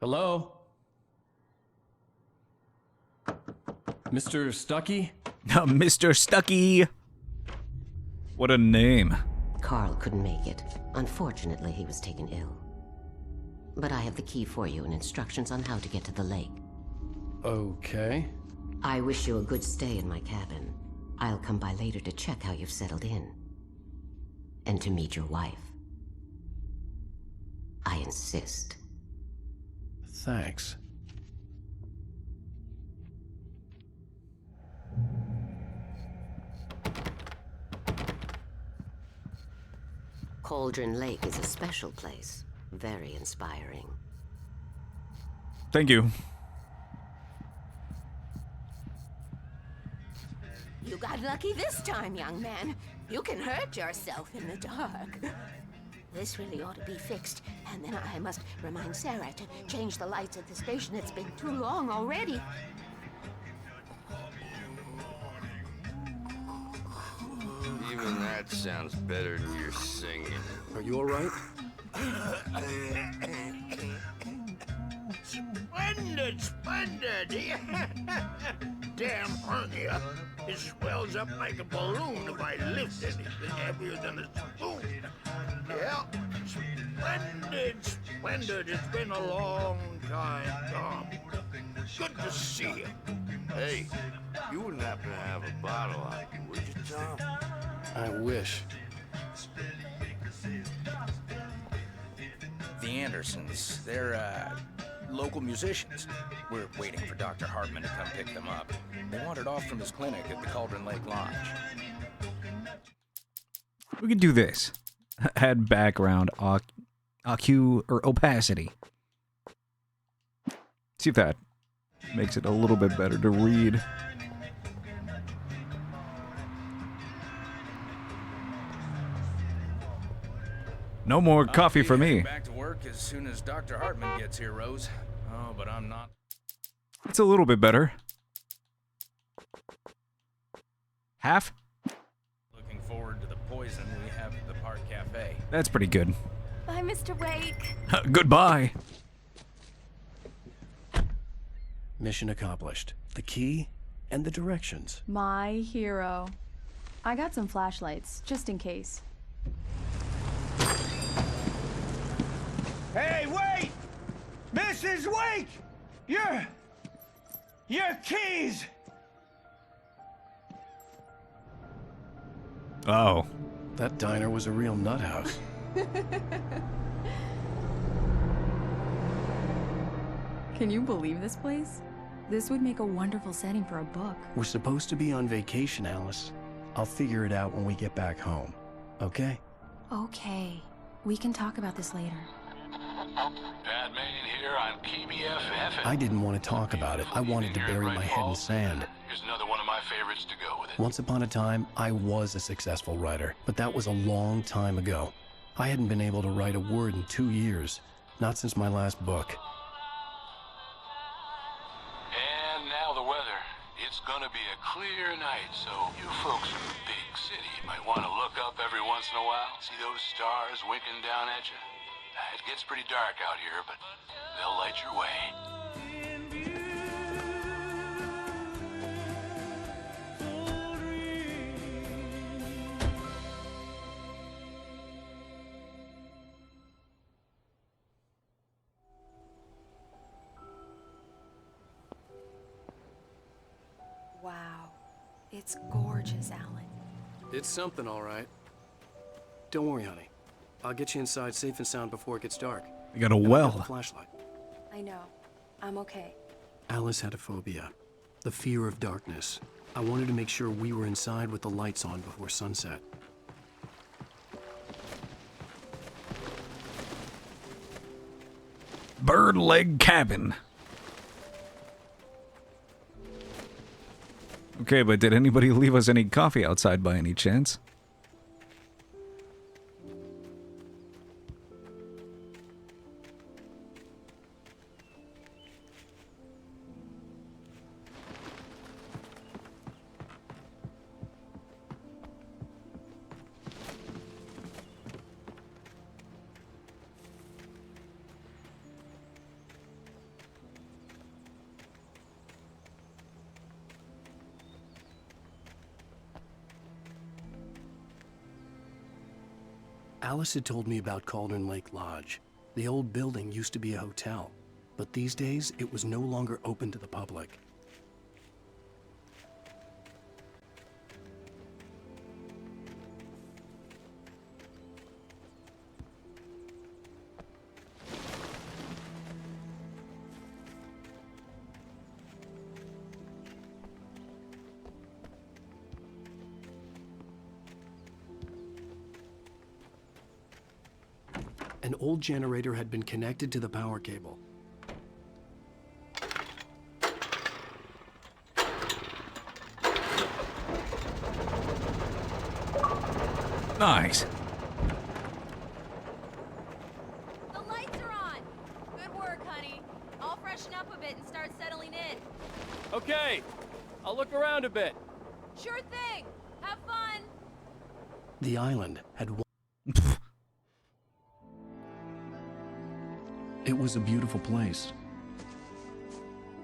Speaker 2: Hello? Mr. Stucky?
Speaker 1: Mr. Stucky. What a name.
Speaker 7: Carl couldn't make it. Unfortunately, he was taken ill. But I have the key for you and instructions on how to get to the lake.
Speaker 2: Okay.
Speaker 7: I wish you a good stay in my cabin. I'll come by later to check how you've settled in. And to meet your wife. I insist.
Speaker 2: Thanks.
Speaker 7: Cauldron Lake is a special place. Very inspiring.
Speaker 1: Thank you.
Speaker 5: You got lucky this time, young man. You can hurt yourself in the dark. This really ought to be fixed, and then I must remind Sarah to change the lights at the station. It's been too long already.
Speaker 17: Even that sounds better than your singing.
Speaker 2: Are you all right?
Speaker 25: Splendid, splendid! Damn hernia. It swells up like a balloon if I lift anything heavier than a spoon. Yeah, splendid, splendid. It's been a long time, Tom. Good to see you.
Speaker 17: Hey, you wouldn't happen to have a bottle on you, would you, Tom?
Speaker 2: I wish.
Speaker 24: The Andersons, they're, local musicians. We're waiting for Dr. Hartman to come pick them up. They wandered off from his clinic at the Cauldron Lake Lodge.
Speaker 1: We could do this. Add background, OQ, or opacity. See if that makes it a little bit better to read. No more coffee for me.
Speaker 24: Back to work as soon as Dr. Hartman gets here, Rose. Oh, but I'm not.
Speaker 1: It's a little bit better. Half?
Speaker 24: Looking forward to the poison we have at the Park Cafe.
Speaker 1: That's pretty good.
Speaker 23: Bye, Mr. Wake.
Speaker 1: Goodbye.
Speaker 2: Mission accomplished. The key and the directions.
Speaker 20: My hero. I got some flashlights, just in case.
Speaker 6: Hey, wait! Mrs. Wake! Your keys!
Speaker 1: Oh.
Speaker 2: That diner was a real nut house.
Speaker 20: Can you believe this place? This would make a wonderful setting for a book.
Speaker 2: We're supposed to be on vacation, Alice. I'll figure it out when we get back home. Okay?
Speaker 20: Okay. We can talk about this later.
Speaker 8: Bad man here on KBFF.
Speaker 2: I didn't want to talk about it. I wanted to bury my head in sand.
Speaker 8: Here's another one of my favorites to go with it.
Speaker 2: Once upon a time, I was a successful writer, but that was a long time ago. I hadn't been able to write a word in 2 years, not since my last book.
Speaker 8: And now the weather. It's gonna be a clear night, so you folks in the big city might want to look up every once in a while. See those stars winking down at you? It gets pretty dark out here, but they'll light your way.
Speaker 19: Wow. It's gorgeous, Alan.
Speaker 2: It's something, all right. Don't worry, honey. I'll get you inside safe and sound before it gets dark.
Speaker 1: I got a
Speaker 2: And I've
Speaker 1: well.
Speaker 2: got the flashlight.
Speaker 19: I know. I'm okay.
Speaker 2: Alice had a phobia. The fear of darkness. I wanted to make sure we were inside with the lights on before sunset.
Speaker 1: Bird Leg Cabin. Okay, but did anybody leave us any coffee outside by any chance?
Speaker 2: Alice had told me about Cauldron Lake Lodge. The old building used to be a hotel, but these days it was no longer open to the public. An old generator had been connected to the power cable.
Speaker 1: Nice.
Speaker 19: The lights are on. Good work, honey. I'll freshen up a bit and start settling in.
Speaker 21: Okay, I'll look around a bit.
Speaker 19: Sure thing. Have fun.
Speaker 2: The island had one. It was a beautiful place.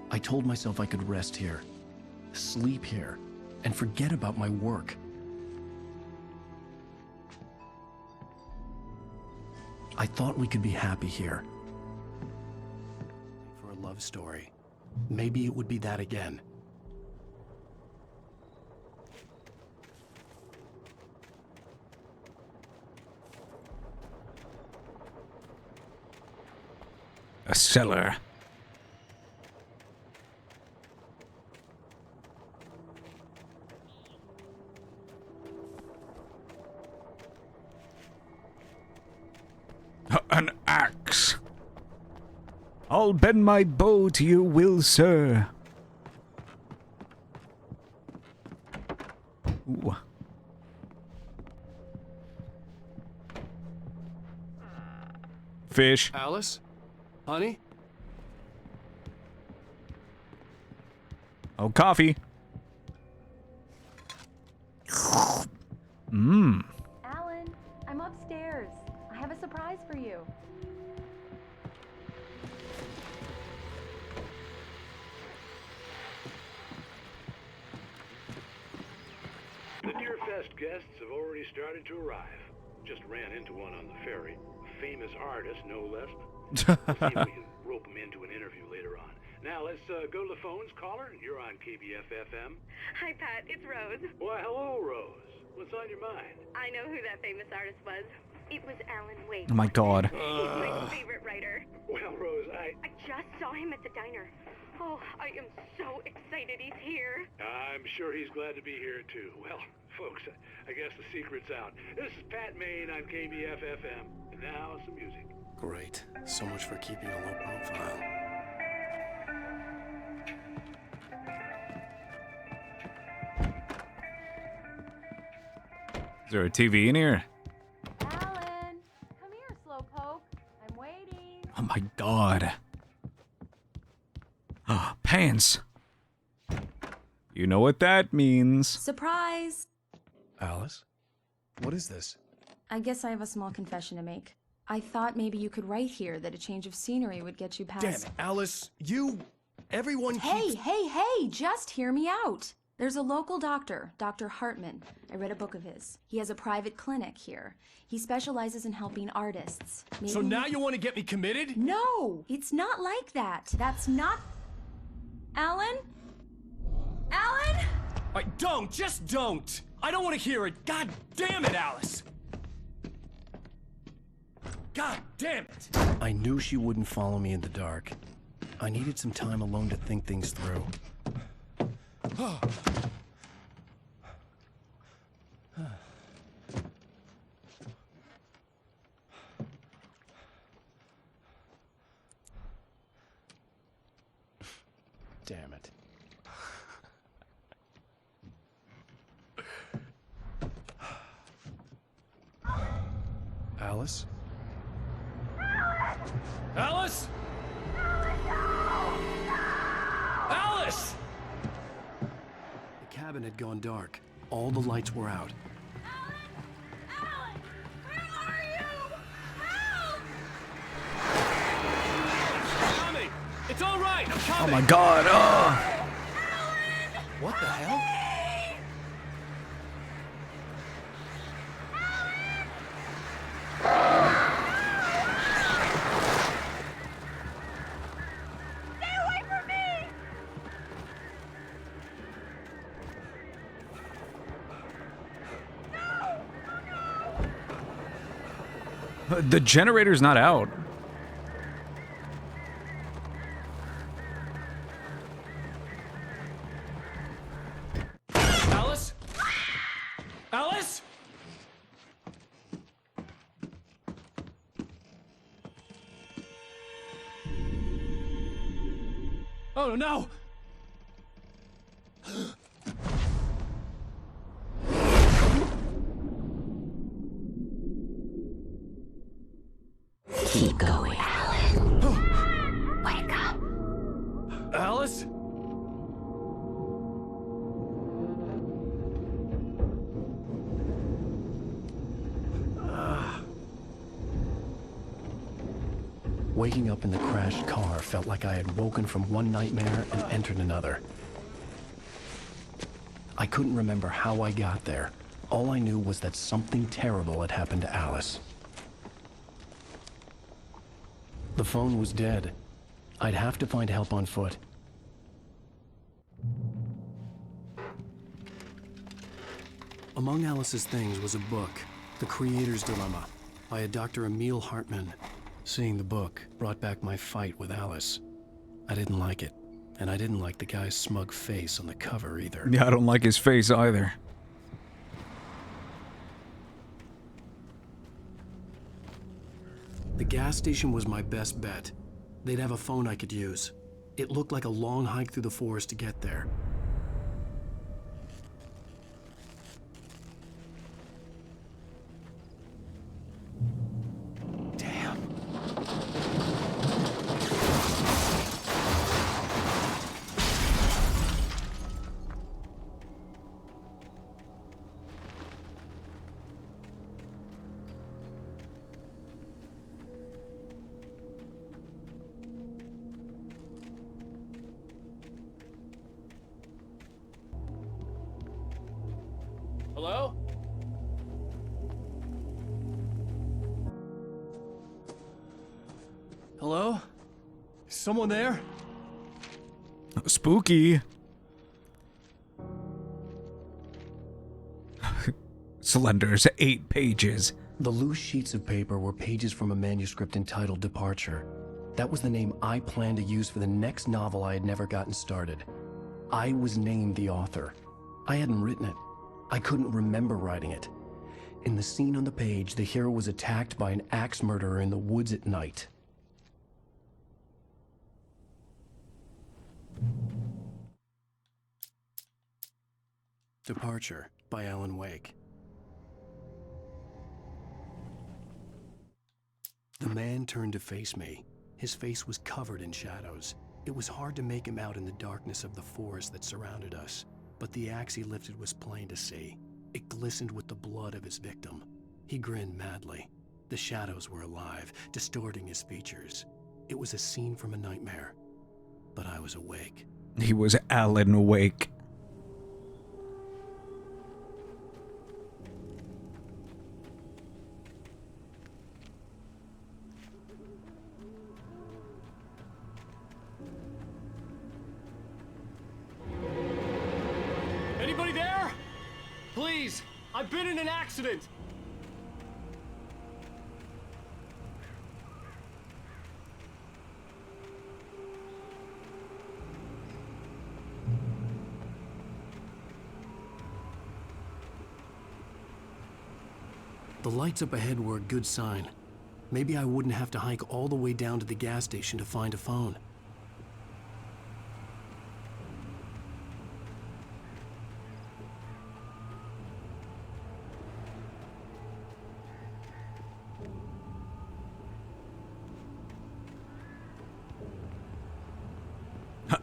Speaker 2: I told myself I could rest here, sleep here, and forget about my work. I thought we could be happy here. For a love story. Maybe it would be that again.
Speaker 1: A cellar. An axe. I'll bend my bow to your will, sir. Ooh. Fish.
Speaker 21: Alice? Honey?
Speaker 1: Oh, coffee. Mmm.
Speaker 23: Alan, I'm upstairs. I have a surprise for you.
Speaker 10: The Deerfest guests have already started to arrive. Just ran into one on the ferry. Famous artist, no less. We'll see if we can rope him into an interview later on. Now let's go to the phones. Caller, you're on KBF-FM.
Speaker 11: Hi, Pat. It's Rose.
Speaker 10: Why, hello, Rose. What's on your mind?
Speaker 11: I know who that famous artist was. It was Alan Wake.
Speaker 1: Oh my God.
Speaker 11: He's my favorite writer.
Speaker 10: Well, Rose, I
Speaker 11: just saw him at the diner. Oh, I am so excited he's here.
Speaker 10: I'm sure he's glad to be here, too. Well, folks, I guess the secret's out. This is Pat Maine on KBF-FM. And now, some music.
Speaker 2: Great. So much for keeping a low profile.
Speaker 1: Is there a TV in here?
Speaker 23: Alan, come here, Slowpoke. I'm waiting.
Speaker 1: Oh my God. Ah, pants. You know what that means.
Speaker 20: Surprise!
Speaker 2: Alice? What is this?
Speaker 20: I guess I have a small confession to make. I thought maybe you could write here that a change of scenery would get you past...
Speaker 2: Damn it, Alice. Everyone keeps...
Speaker 20: Hey, just hear me out. There's a local doctor, Dr. Hartman. I read a book of his. He has a private clinic here. He specializes in helping artists. Maybe...
Speaker 21: So now you want to get me committed?
Speaker 20: No, it's not like that. That's not... Alan? Alan?
Speaker 21: Just don't! I don't want to hear it! God damn it, Alice! God damn it!
Speaker 2: I knew she wouldn't follow me in the dark. I needed some time alone to think things through. Damn it. Alice?
Speaker 21: Alice? Alice!
Speaker 2: The cabin had gone dark. All the lights were out.
Speaker 21: Coming! It's all right! I'm
Speaker 1: Oh
Speaker 21: coming!
Speaker 1: my god, oh!
Speaker 21: What the hell?
Speaker 1: The generator's not out.
Speaker 21: Alice? Alice? Oh no!
Speaker 7: Keep going, Alan. Wake up.
Speaker 21: Alice?
Speaker 2: Waking up in the crashed car felt like I had woken from one nightmare and entered another. I couldn't remember how I got there. All I knew was that something terrible had happened to Alice. The phone was dead. I'd have to find help on foot. Among Alice's things was a book, The Creator's Dilemma, by a Dr. Emil Hartman. Seeing the book brought back my fight with Alice. I didn't like it, and I didn't like the guy's smug face on the cover either.
Speaker 1: Yeah, I don't like his face either.
Speaker 2: The gas station was my best bet. They'd have a phone I could use. It looked like a long hike through the forest to get there.
Speaker 21: Hello? Hello? Is someone there?
Speaker 1: Spooky. Slender's 8 pages.
Speaker 2: The loose sheets of paper were pages from a manuscript entitled Departure. That was the name I planned to use for the next novel I had never gotten started. I was named the author. I hadn't written it. I couldn't remember writing it. In the scene on the page, the hero was attacked by an axe murderer in the woods at night. Departure by Alan Wake. The man turned to face me. His face was covered in shadows. It was hard to make him out in the darkness of the forest that surrounded us, but the axe he lifted was plain to see. It glistened with the blood of his victim. He grinned madly. The shadows were alive, distorting his features. It was a scene from a nightmare, but I was awake.
Speaker 1: He was Alan Wake.
Speaker 21: Anybody there? Please, I've been in an accident.
Speaker 2: The lights up ahead were a good sign. Maybe I wouldn't have to hike all the way down to the gas station to find a phone.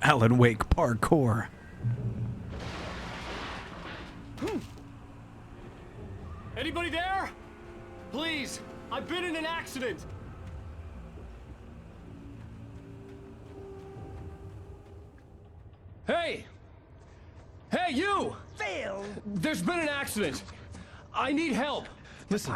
Speaker 1: Alan Wake parkour.
Speaker 3: Anybody there? Please, I've been in an accident. Hey! Hey, you!
Speaker 25: Phil!
Speaker 3: There's been an accident. I need help. Listen,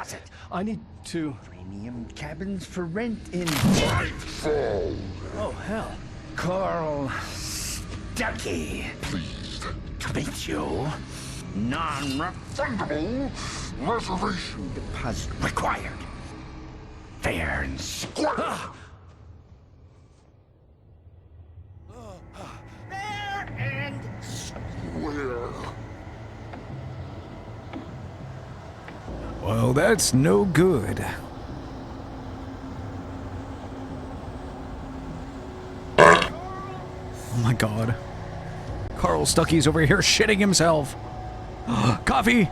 Speaker 3: I need to...
Speaker 25: Premium cabins for rent in...
Speaker 3: Nightfall! Oh, hell.
Speaker 25: Carl Stuckey.
Speaker 17: Pleased
Speaker 25: to meet you. Non-refundable reservation deposit required. Fair and square. Fair and square.
Speaker 1: Well, that's no good. Oh my god. Carl Stuckey's over here shitting himself. Coffee!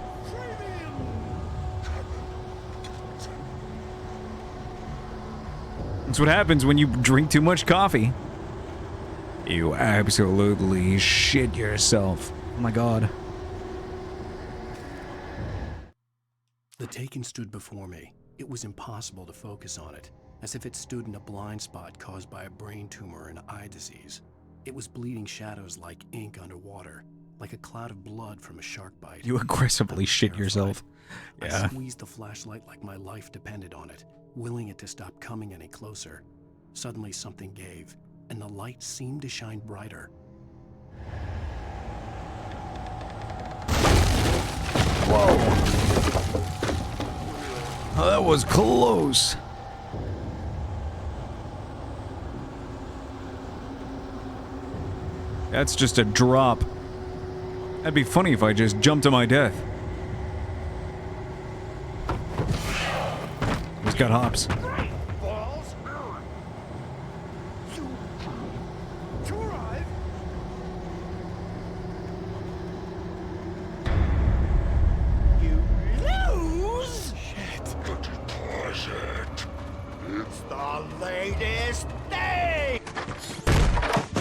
Speaker 1: That's what happens when you drink too much coffee. You absolutely shit yourself. Oh my god.
Speaker 2: The Taken stood before me. It was impossible to focus on it, as if it stood in a blind spot caused by a brain tumor and eye disease. It was bleeding shadows like ink underwater, like a cloud of blood from a shark bite.
Speaker 1: You aggressively shit yourself. Yeah.
Speaker 2: I squeezed the flashlight like my life depended on it, willing it to stop coming any closer. Suddenly something gave, and the light seemed to shine brighter.
Speaker 1: Oh, that was close. That's just a drop. That'd be funny if I just jumped to my death. He's got hops.
Speaker 25: To arrive. You lose. Shit. Deposit. It's the latest thing.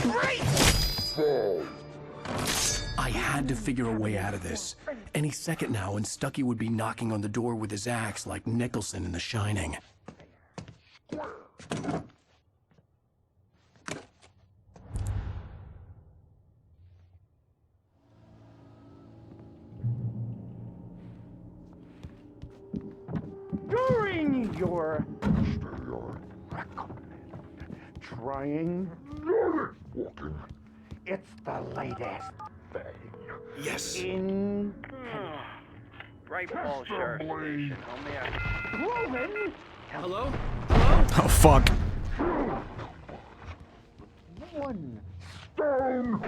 Speaker 25: Great.
Speaker 2: I had to figure a way out of this. Any second now, and Stuckey would be knocking on the door with his axe like Nicholson in The Shining.
Speaker 25: During your trying walking, it's the latest thing.
Speaker 2: Yes.
Speaker 25: In
Speaker 22: Right ball, Sheriff Station. Only a...
Speaker 25: proven.
Speaker 3: Hello?
Speaker 1: Oh, fuck.
Speaker 25: One stone.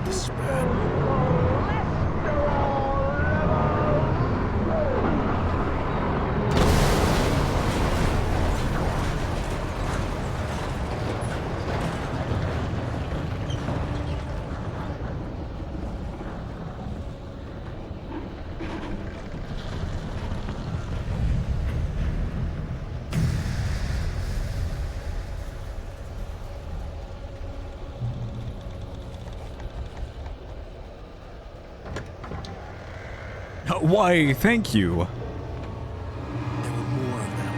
Speaker 2: This is bad.
Speaker 1: Why, thank you.
Speaker 2: There were more of them.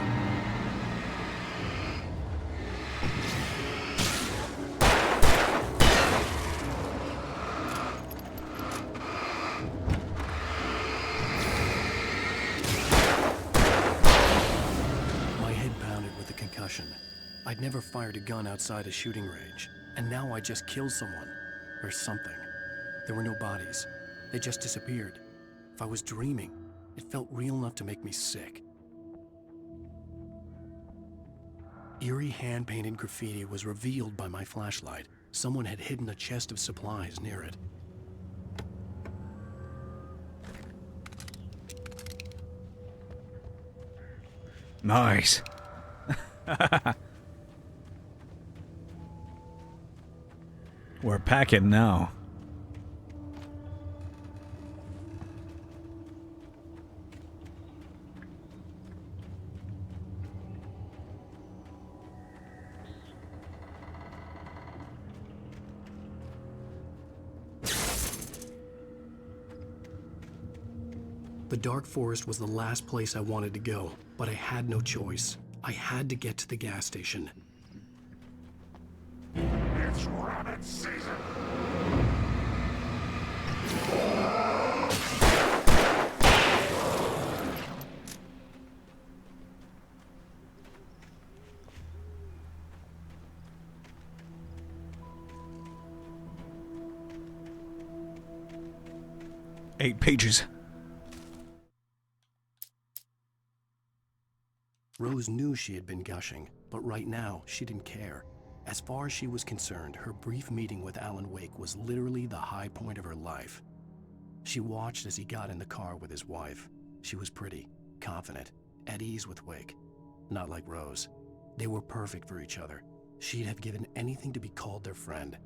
Speaker 2: My head pounded with the concussion. I'd never fired a gun outside a shooting range, and now I just killed someone. Or something. There were no bodies. They just disappeared. If I was dreaming, it felt real enough to make me sick. Eerie hand-painted graffiti was revealed by my flashlight. Someone had hidden a chest of supplies near it.
Speaker 1: Nice. We're packing now.
Speaker 2: The dark forest was the last place I wanted to go, but I had no choice. I had to get to the gas station.
Speaker 17: It's rabbit season!
Speaker 1: Eight pages.
Speaker 2: Rose knew she had been gushing, but right now she didn't care. As far as she was concerned, her brief meeting with Alan Wake was literally the high point of her life. She watched as he got in the car with his wife. She was pretty, confident, at ease with Wake. Not like Rose. They were perfect for each other. She'd have given anything to be called their friend.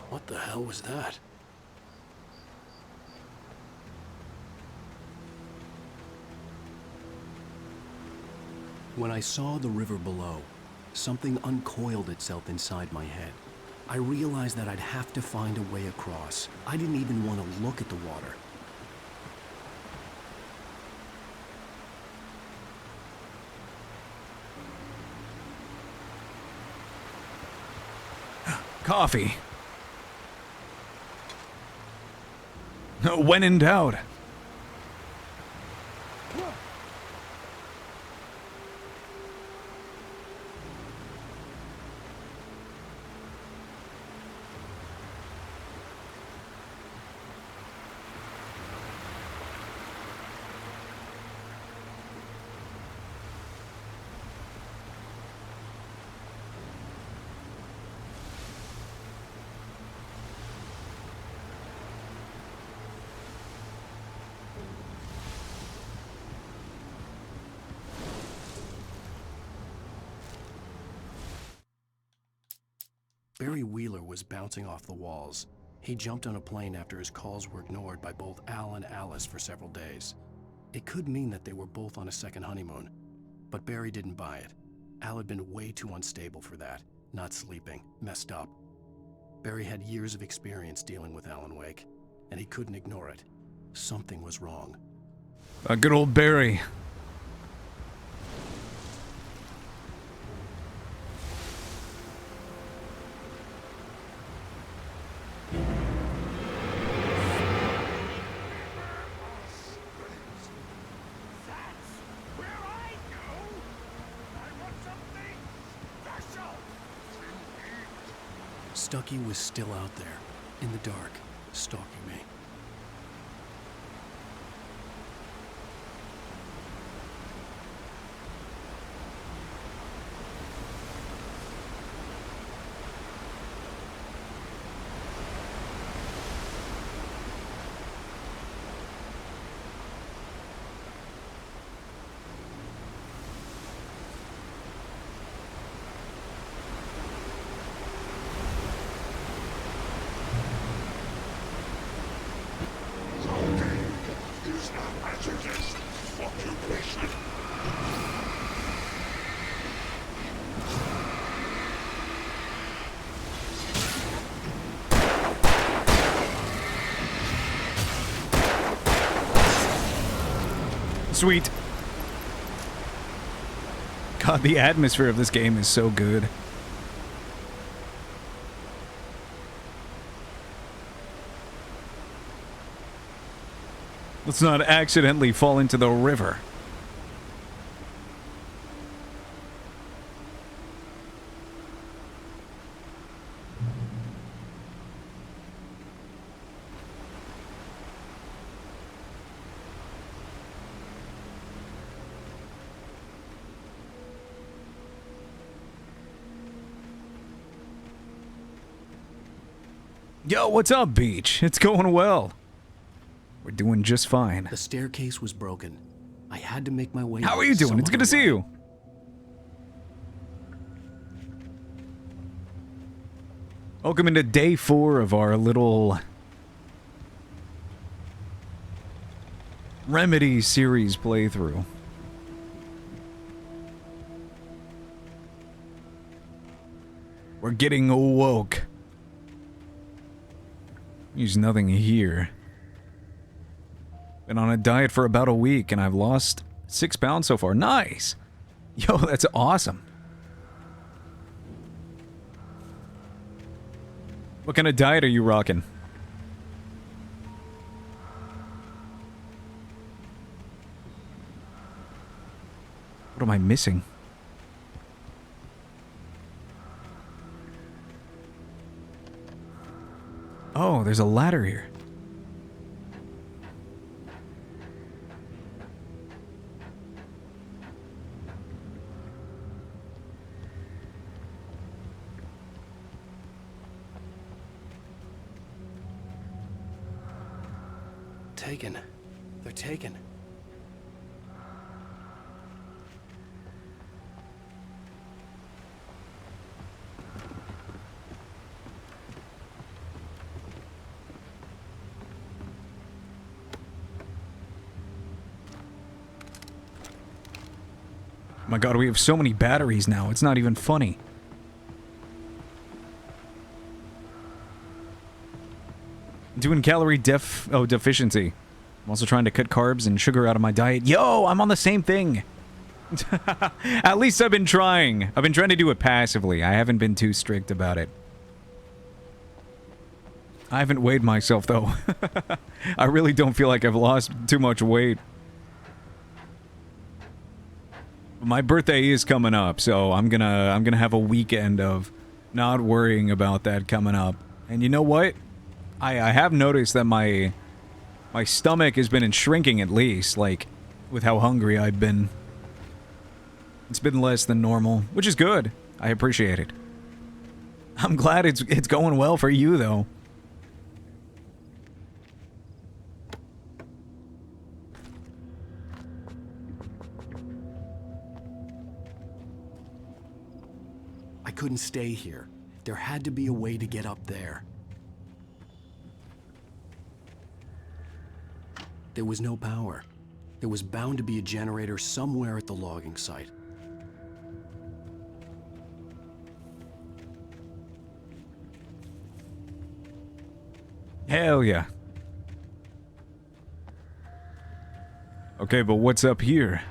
Speaker 2: What the hell was that? When I saw the river below, something uncoiled itself inside my head. I realized that I'd have to find a way across. I didn't even want to look at the water.
Speaker 1: Coffee. When in doubt.
Speaker 2: Barry Wheeler was bouncing off the walls. He jumped on a plane after his calls were ignored by both Al and Alice for several days. It could mean that they were both on a second honeymoon, but Barry didn't buy it. Al had been way too unstable for that, not sleeping, messed up. Barry had years of experience dealing with Alan Wake, and he couldn't ignore it. Something was wrong.
Speaker 1: Good old Barry.
Speaker 2: Stucky was still out there, in the dark, stalking me.
Speaker 1: Sweet. God, the atmosphere of this game is so good. Let's not accidentally fall into the river. Yo, what's up, Beach? It's going well. We're doing just fine.
Speaker 2: The staircase was broken. I had to make my way.
Speaker 1: How are you doing? It's good to see you. Welcome into day 4 of our little Remedy series playthrough. We're getting awoke. There's nothing here. Been on a diet for about a week and I've lost 6 pounds so far. Nice! Yo, that's awesome. What kind of diet are you rocking? What am I missing? Oh, there's a ladder here.
Speaker 2: Taken. They're taken.
Speaker 1: My god, we have so many batteries now, it's not even funny. Doing calorie deficiency. I'm also trying to cut carbs and sugar out of my diet. Yo, I'm on the same thing. At least I've been trying. I've been trying to do it passively. I haven't been too strict about it. I haven't weighed myself though. I really don't feel like I've lost too much weight. My birthday is coming up, so I'm gonna have a weekend of not worrying about that coming up. And you know what? I have noticed that my stomach has been shrinking at least, like, with how hungry I've been. It's been less than normal, which is good. I appreciate it. I'm glad it's going well for you, though.
Speaker 2: I couldn't stay here. There had to be a way to get up there. There was no power. There was bound to be a generator somewhere at the logging site.
Speaker 1: Hell yeah. Okay, but what's up here?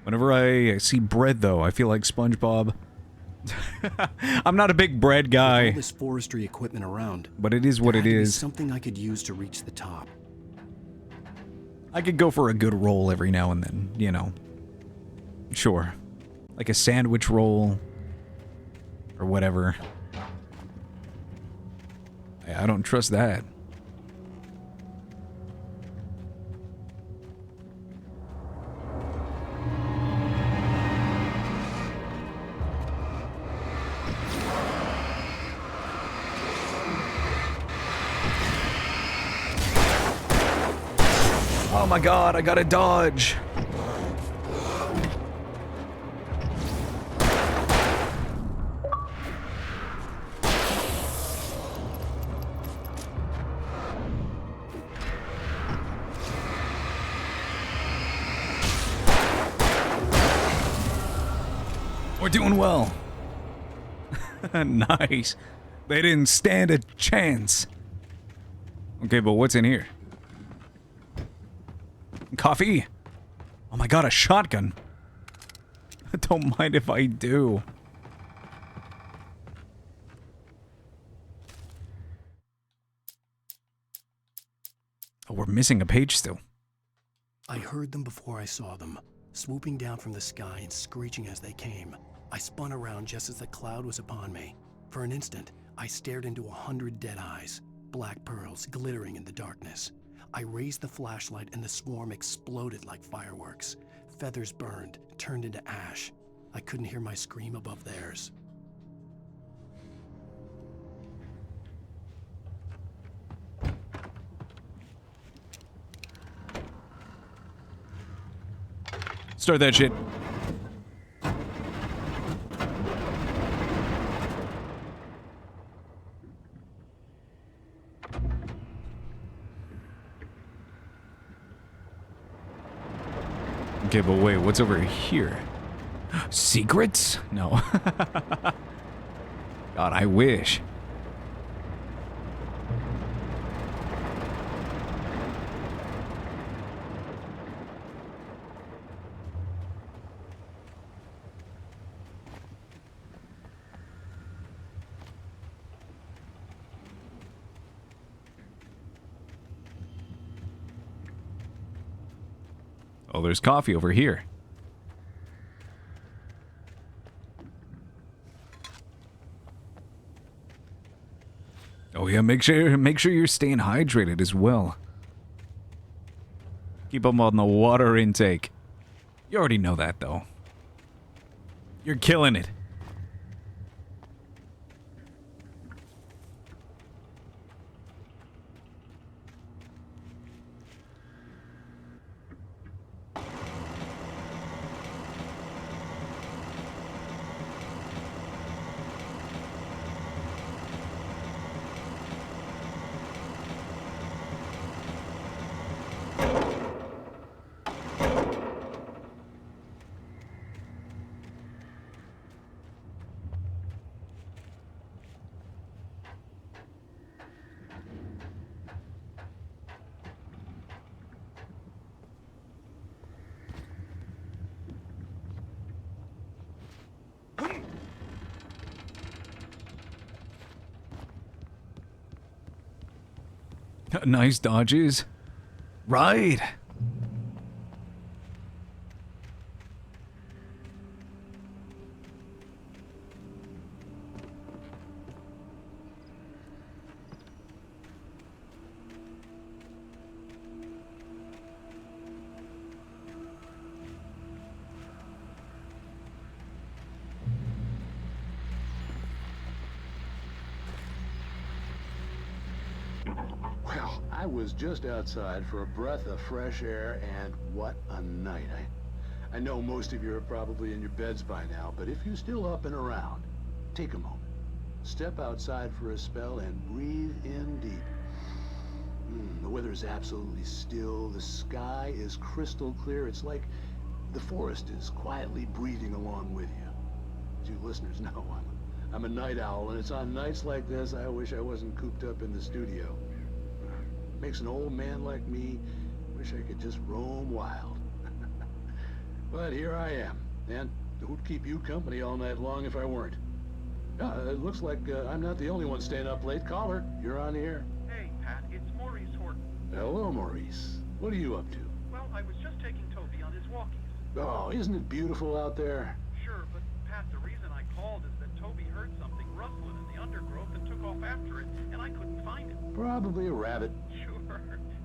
Speaker 1: Whenever I see bread, though, I feel like SpongeBob. I'm not a big bread guy.
Speaker 2: With all this forestry equipment around,
Speaker 1: but it is what it is.
Speaker 2: Something I could use to reach the top.
Speaker 1: I could go for a good roll every now and then, you know. Sure. Like a sandwich roll. Or whatever. I don't trust that. Oh my god, I gotta dodge. We're doing well. Nice. They didn't stand a chance. Okay, but what's in here? Coffee? Oh my god, a shotgun. Don't mind if I do. Oh, we're missing a page still.
Speaker 2: I heard them before I saw them, swooping down from the sky and screeching as they came. I spun around just as the cloud was upon me. For an instant, I stared into 100 dead eyes, black pearls glittering in the darkness. I raised the flashlight and the swarm exploded like fireworks. Feathers burned, turned into ash. I couldn't hear my scream above theirs.
Speaker 1: Start that shit. Okay, but wait, what's over here? Secrets? No. God, I wish. Oh, there's coffee over here. Oh yeah, make sure you're staying hydrated as well. Keep up on the water intake. You already know that though. You're killing it. Nice dodges. Right.
Speaker 10: Well, I was just outside for a breath of fresh air, and what a night. I know most of you are probably in your beds by now, but if you're still up and around, take a moment. Step outside for a spell and breathe in deep. The weather is absolutely still. The sky is crystal clear. It's like the forest is quietly breathing along with you. As you listeners know, I'm a night owl, and it's on nights like this I wish I wasn't cooped up in the studio. Makes an old man like me wish I could just roam wild. But here I am, and who'd keep you company all night long if I weren't? It looks like I'm not the only one staying up late. Caller, you're on the air.
Speaker 12: Hey, Pat, it's Maurice Horton.
Speaker 10: Hello, Maurice. What are you up to?
Speaker 12: Well, I was just taking Toby on his walkies.
Speaker 10: Oh, isn't it beautiful out there?
Speaker 12: Sure, but Pat, the reason I called is that Toby heard something rustling in the undergrowth and took off after it, and I couldn't find it.
Speaker 10: Probably a rabbit.
Speaker 12: Sure.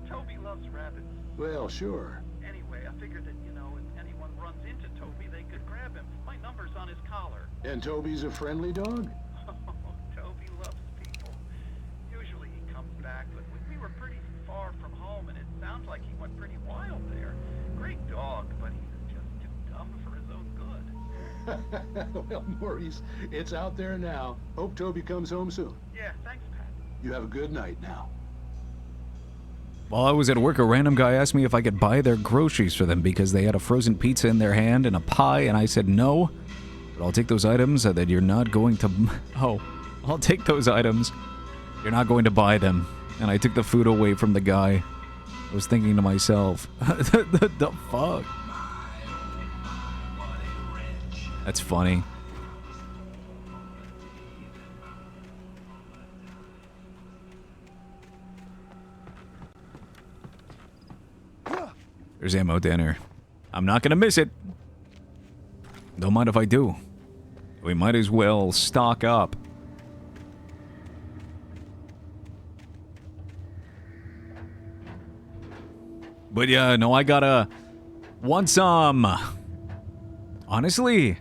Speaker 12: Toby loves rabbits.
Speaker 10: Well, sure.
Speaker 12: Anyway, I figured that, if anyone runs into Toby, they could grab him. My number's on his collar.
Speaker 10: And Toby's a friendly dog?
Speaker 12: Oh, Toby loves people. Usually he comes back, but we were pretty far from home, and it sounds like he went pretty wild there. Great dog, but he's just too dumb for his own good.
Speaker 10: Well, Maurice, it's out there now. Hope Toby comes home soon.
Speaker 12: Yeah, thanks, Pat.
Speaker 10: You have a good night now.
Speaker 1: While I was at work, a random guy asked me if I could buy their groceries for them because they had a frozen pizza in their hand and a pie, and I said no. But I'll take those items that you're not going to... Oh, I'll take those items. You're not going to buy them. And I took the food away from the guy. I was thinking to myself, the fuck? That's funny. There's ammo dinner. I'm not gonna miss it. Don't mind if I do. We might as well stock up. But yeah, no, I gotta want some. Honestly,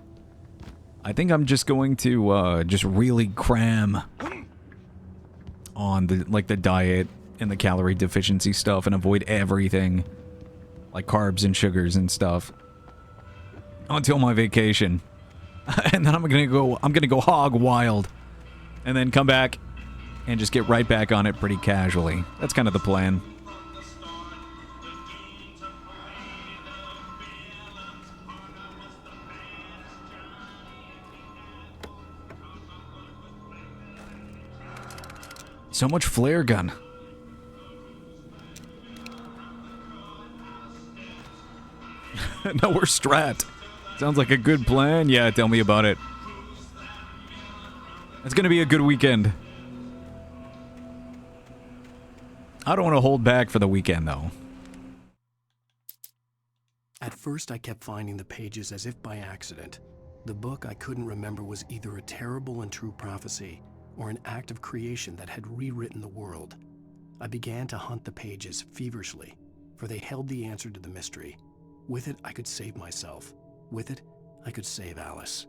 Speaker 1: I think I'm just going to just really cram on the diet and the calorie deficiency stuff and avoid everything. Like carbs and sugars and stuff. until my vacation. And then I'm gonna go hog wild. And then come back and just get right back on it pretty casually. That's kind of the plan. So much flare gun. No, we're strapped. Sounds like a good plan. Yeah, tell me about it. It's gonna be a good weekend. I don't want to hold back for the weekend, though.
Speaker 2: At first, I kept finding the pages as if by accident. The book I couldn't remember was either a terrible and true prophecy or an act of creation that had rewritten the world. I began to hunt the pages feverishly, for they held the answer to the mystery. With it, I could save myself. With it, I could save Alice.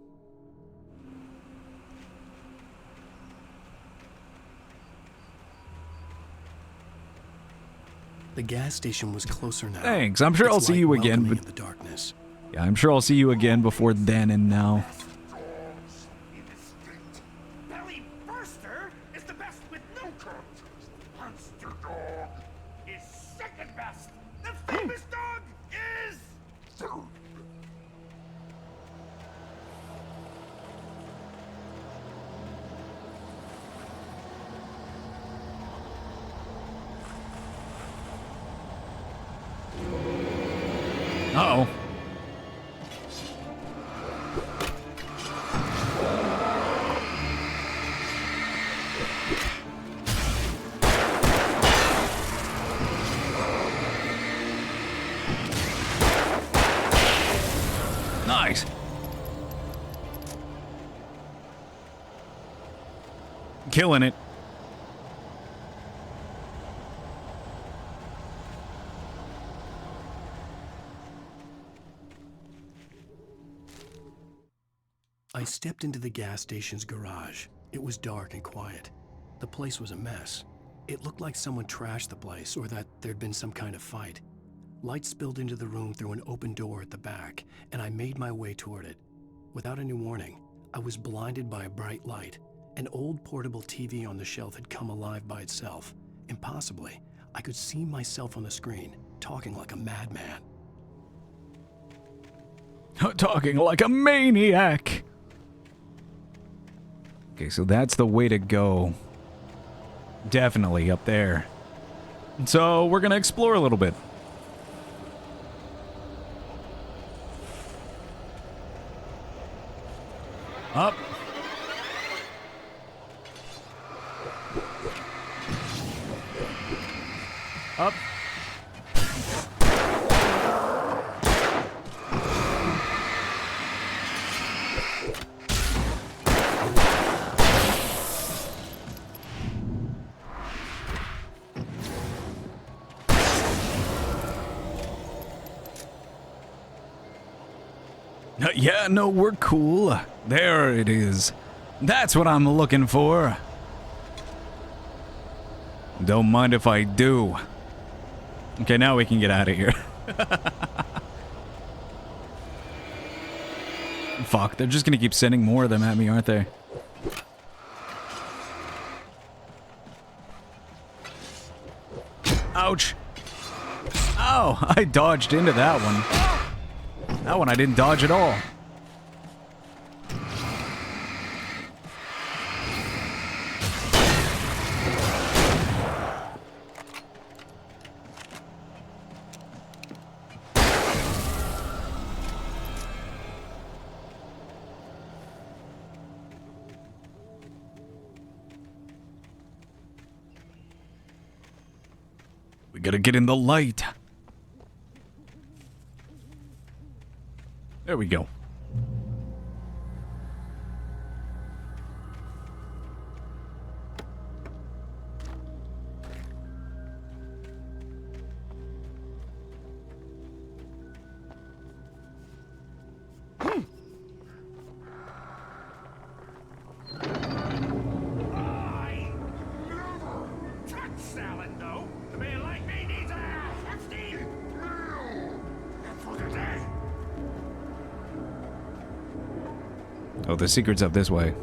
Speaker 2: The gas station was closer now.
Speaker 1: Thanks. I'm sure I'll see you again. But
Speaker 2: the darkness.
Speaker 1: Yeah, I'm sure I'll see you again before then and now.
Speaker 6: Belly Burster is the best with no coat. Monster Dog is second best. The famous dog is third.
Speaker 1: Uh-oh. Nice. Killing it.
Speaker 2: I stepped into the gas station's garage. It was dark and quiet. The place was a mess. It looked like someone trashed the place or that there'd been some kind of fight. Light spilled into the room through an open door at the back, and I made my way toward it. Without any warning, I was blinded by a bright light. An old portable TV on the shelf had come alive by itself. Impossibly, I could see myself on the screen, talking like a madman.
Speaker 1: Talking like a maniac. Okay, so that's the way to go. Definitely up there. So we're gonna explore a little bit. Up. Up. Yeah, no, we're cool. There it is. That's what I'm looking for. Don't mind if I do. Okay, now we can get out of here. Fuck, they're just gonna keep sending more of them at me, aren't they? Ouch. Oh, I dodged into that one. That one I didn't dodge at all. We gotta get in the light. There we go.
Speaker 6: Salad, though. A man like me needs a half, Steve. For the day.
Speaker 1: Oh, the secret's up this way.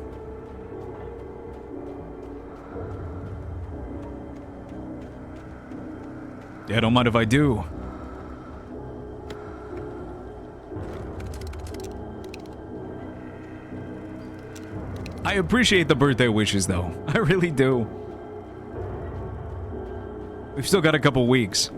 Speaker 1: Yeah, don't mind if I do. I appreciate the birthday wishes, though. I really do. We've still got a couple weeks.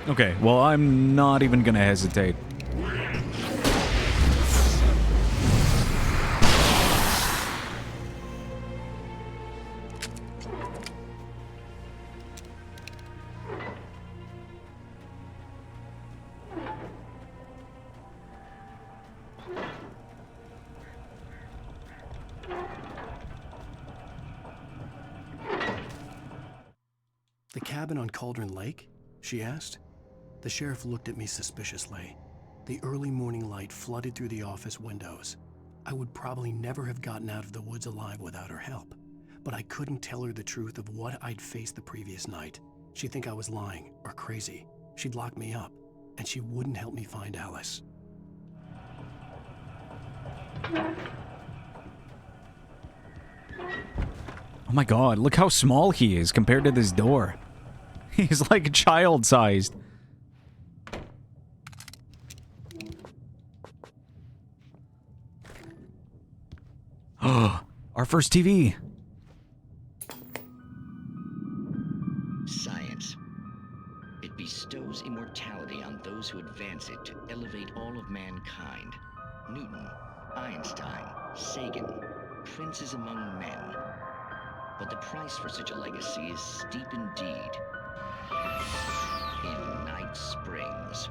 Speaker 1: Okay, well, I'm not even gonna hesitate.
Speaker 2: The cabin on Cauldron Lake? She asked. The sheriff looked at me suspiciously. The early morning light flooded through the office windows. I would probably never have gotten out of the woods alive without her help, but I couldn't tell her the truth of what I'd faced the previous night. She'd think I was lying or crazy. She'd lock me up, and she wouldn't help me find Alice.
Speaker 1: Oh my god, look how small he is compared to this door. He's like child-sized. Oh, our first TV.
Speaker 13: Science. It bestows immortality on those who advance it to elevate all of mankind. Newton, Einstein, Sagan, princes among men. But the price for such a legacy is steep indeed. In Night Springs.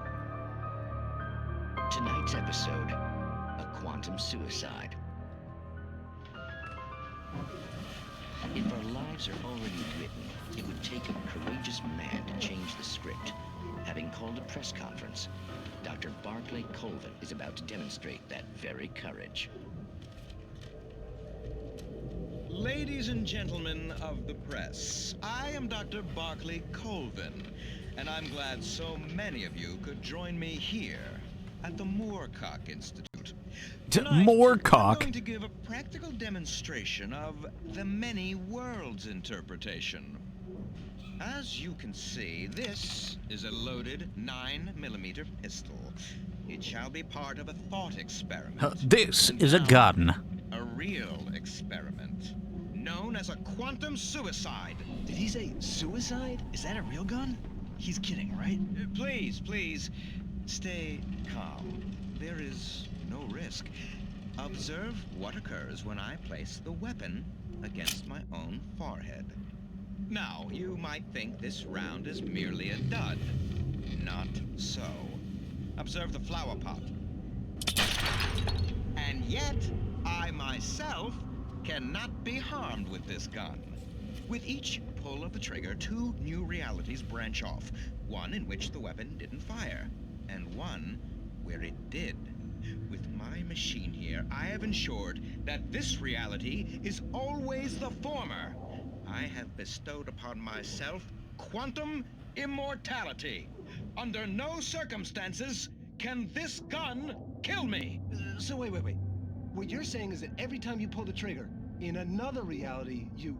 Speaker 13: Tonight's episode, a quantum suicide. If our lives are already written, it would take a courageous man to change the script. Having called a press conference, Dr. Barclay Colvin is about to demonstrate that very courage.
Speaker 14: Ladies and gentlemen of the press, I am Dr. Barclay Colvin, and I'm glad so many of you could join me here at the Moorcock Institute.
Speaker 1: Moorcock?
Speaker 14: I'm going to give a practical demonstration of the many worlds interpretation. As you can see, this is a loaded 9mm pistol. It shall be part of a thought experiment.
Speaker 4: This is a gun.
Speaker 14: A real experiment, known as a quantum suicide.
Speaker 15: Did he say suicide? Is that a real gun? He's kidding, right?
Speaker 14: Please, stay calm. There is no risk. Observe what occurs when I place the weapon against my own forehead. Now, you might think this round is merely a dud. Not so. Observe the flower pot. And yet, I myself cannot be harmed with this gun. With each pull of the trigger, two new realities branch off. One in which the weapon didn't fire, and one where it did. With my machine here, I have ensured that this reality is always the former. I have bestowed upon myself quantum immortality. Under no circumstances can this gun kill me.
Speaker 15: So wait. What you're saying is that every time you pull the trigger, in another reality, you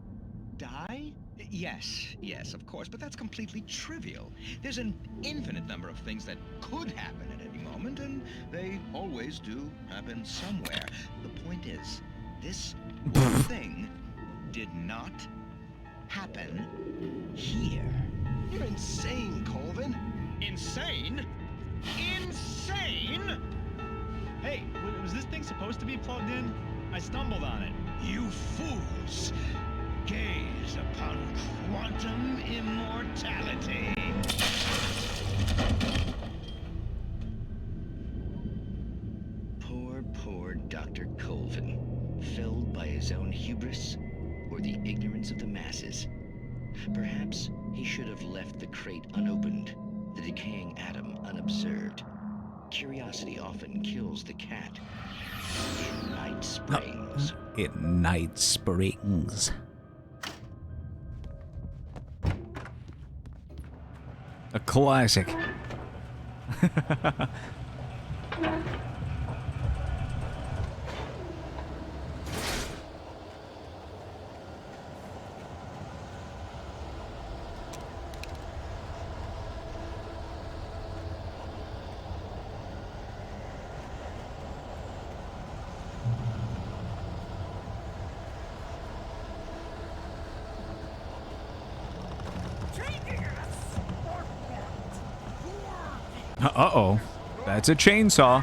Speaker 15: die?
Speaker 14: Yes, of course, but that's completely trivial. There's an infinite number of things that could happen at any moment, and they always do happen somewhere. The point is, this one thing did not happen here.
Speaker 15: You're insane, Colvin.
Speaker 14: Insane? Insane?
Speaker 16: Hey, was this thing supposed to be plugged in? I stumbled on it.
Speaker 14: You fools! Gaze upon quantum immortality.
Speaker 13: Poor Dr. Colvin, felled by his own hubris or the ignorance of the masses? Perhaps he should have left the crate unopened, the decaying atom unobserved. Curiosity often kills the cat. In Night Springs.
Speaker 1: In Night Springs. A classic. Uh-oh. That's a chainsaw.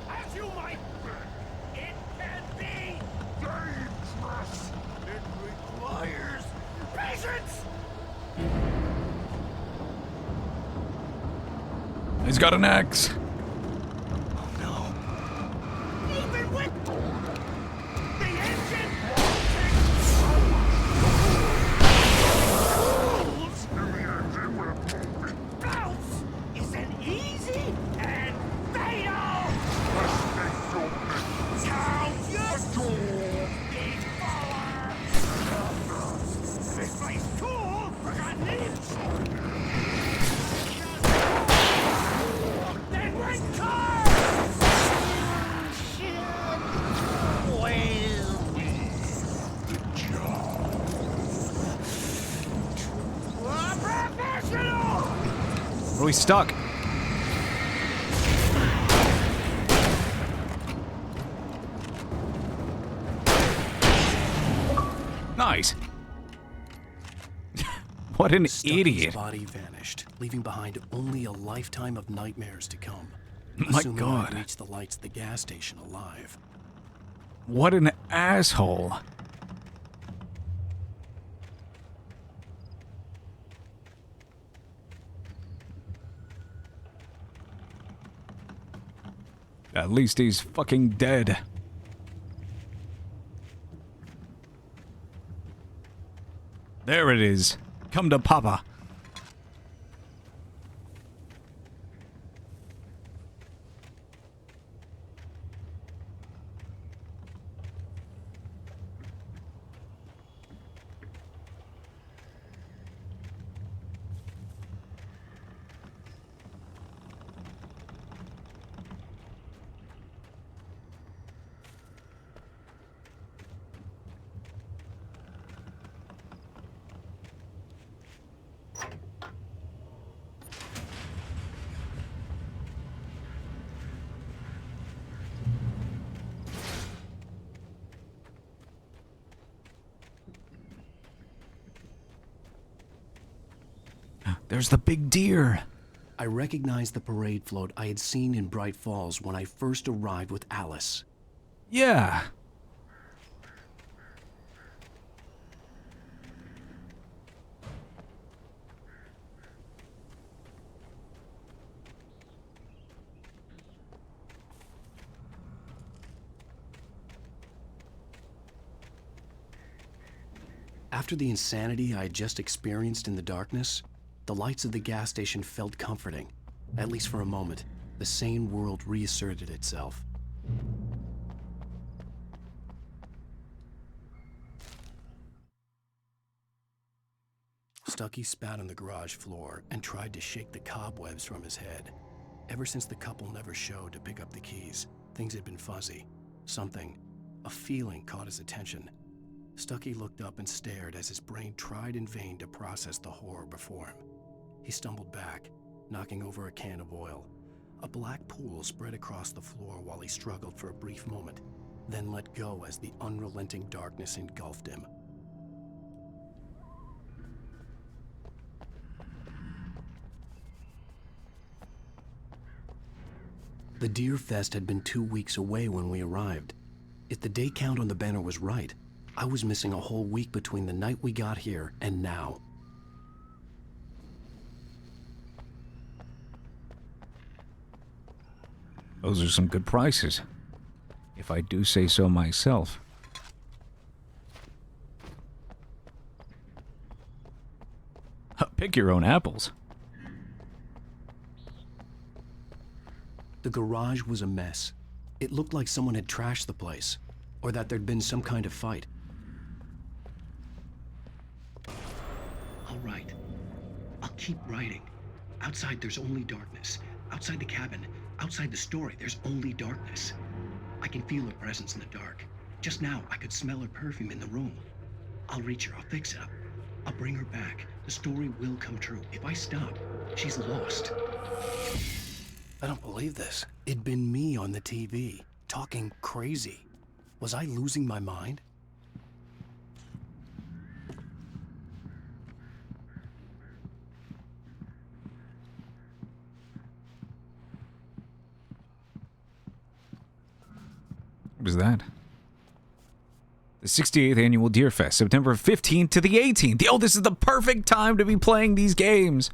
Speaker 6: As you might think, it can be dangerous. It requires patience.
Speaker 1: He's got an axe.
Speaker 6: Even with the engine bounce isn't easy and fatal. Now just big power. This place cool. Forgotten it. Then rent car. Professional.
Speaker 1: Are we stuck? Nice. What an idiot.
Speaker 2: His body vanished, leaving behind only a lifetime of nightmares to come.
Speaker 1: My
Speaker 2: Assuming
Speaker 1: God.
Speaker 2: I reached the lights at the gas station alive.
Speaker 1: What an asshole. At least he's fucking dead. There it is. Come to Papa. There's the big deer.
Speaker 2: I recognized the parade float I had seen in Bright Falls when I first arrived with Alice.
Speaker 1: Yeah.
Speaker 2: After the insanity I had just experienced in the darkness, the lights of the gas station felt comforting. At least for a moment, the sane world reasserted itself. Stucky spat on the garage floor and tried to shake the cobwebs from his head. Ever since the couple never showed to pick up the keys, things had been fuzzy. Something, a feeling caught his attention. Stucky looked up and stared as his brain tried in vain to process the horror before him. He stumbled back, knocking over a can of oil. A black pool spread across the floor while he struggled for a brief moment, then let go as the unrelenting darkness engulfed him. The Deer Fest had been 2 weeks away when we arrived. If the day count on the banner was right, I was missing a whole week between the night we got here and now.
Speaker 1: Those are some good prices. if I do say so myself. Pick your own apples.
Speaker 2: The garage was a mess. It looked like someone had trashed the place, or that there'd been some kind of fight.
Speaker 5: All right. I'll keep writing. Outside, there's only darkness. Outside the cabin, outside the story, there's only darkness. I can feel her presence in the dark. Just now, I could smell her perfume in the room. I'll reach her. I'll fix it up. I'll bring her back. The story will come true. If I stop, she's lost.
Speaker 2: I don't believe this. It'd been me on the TV, talking crazy. Was I losing my mind?
Speaker 1: What is that? The 68th Annual Deer Fest, September 15th to the 18th. Yo, this is the perfect time to be playing these games.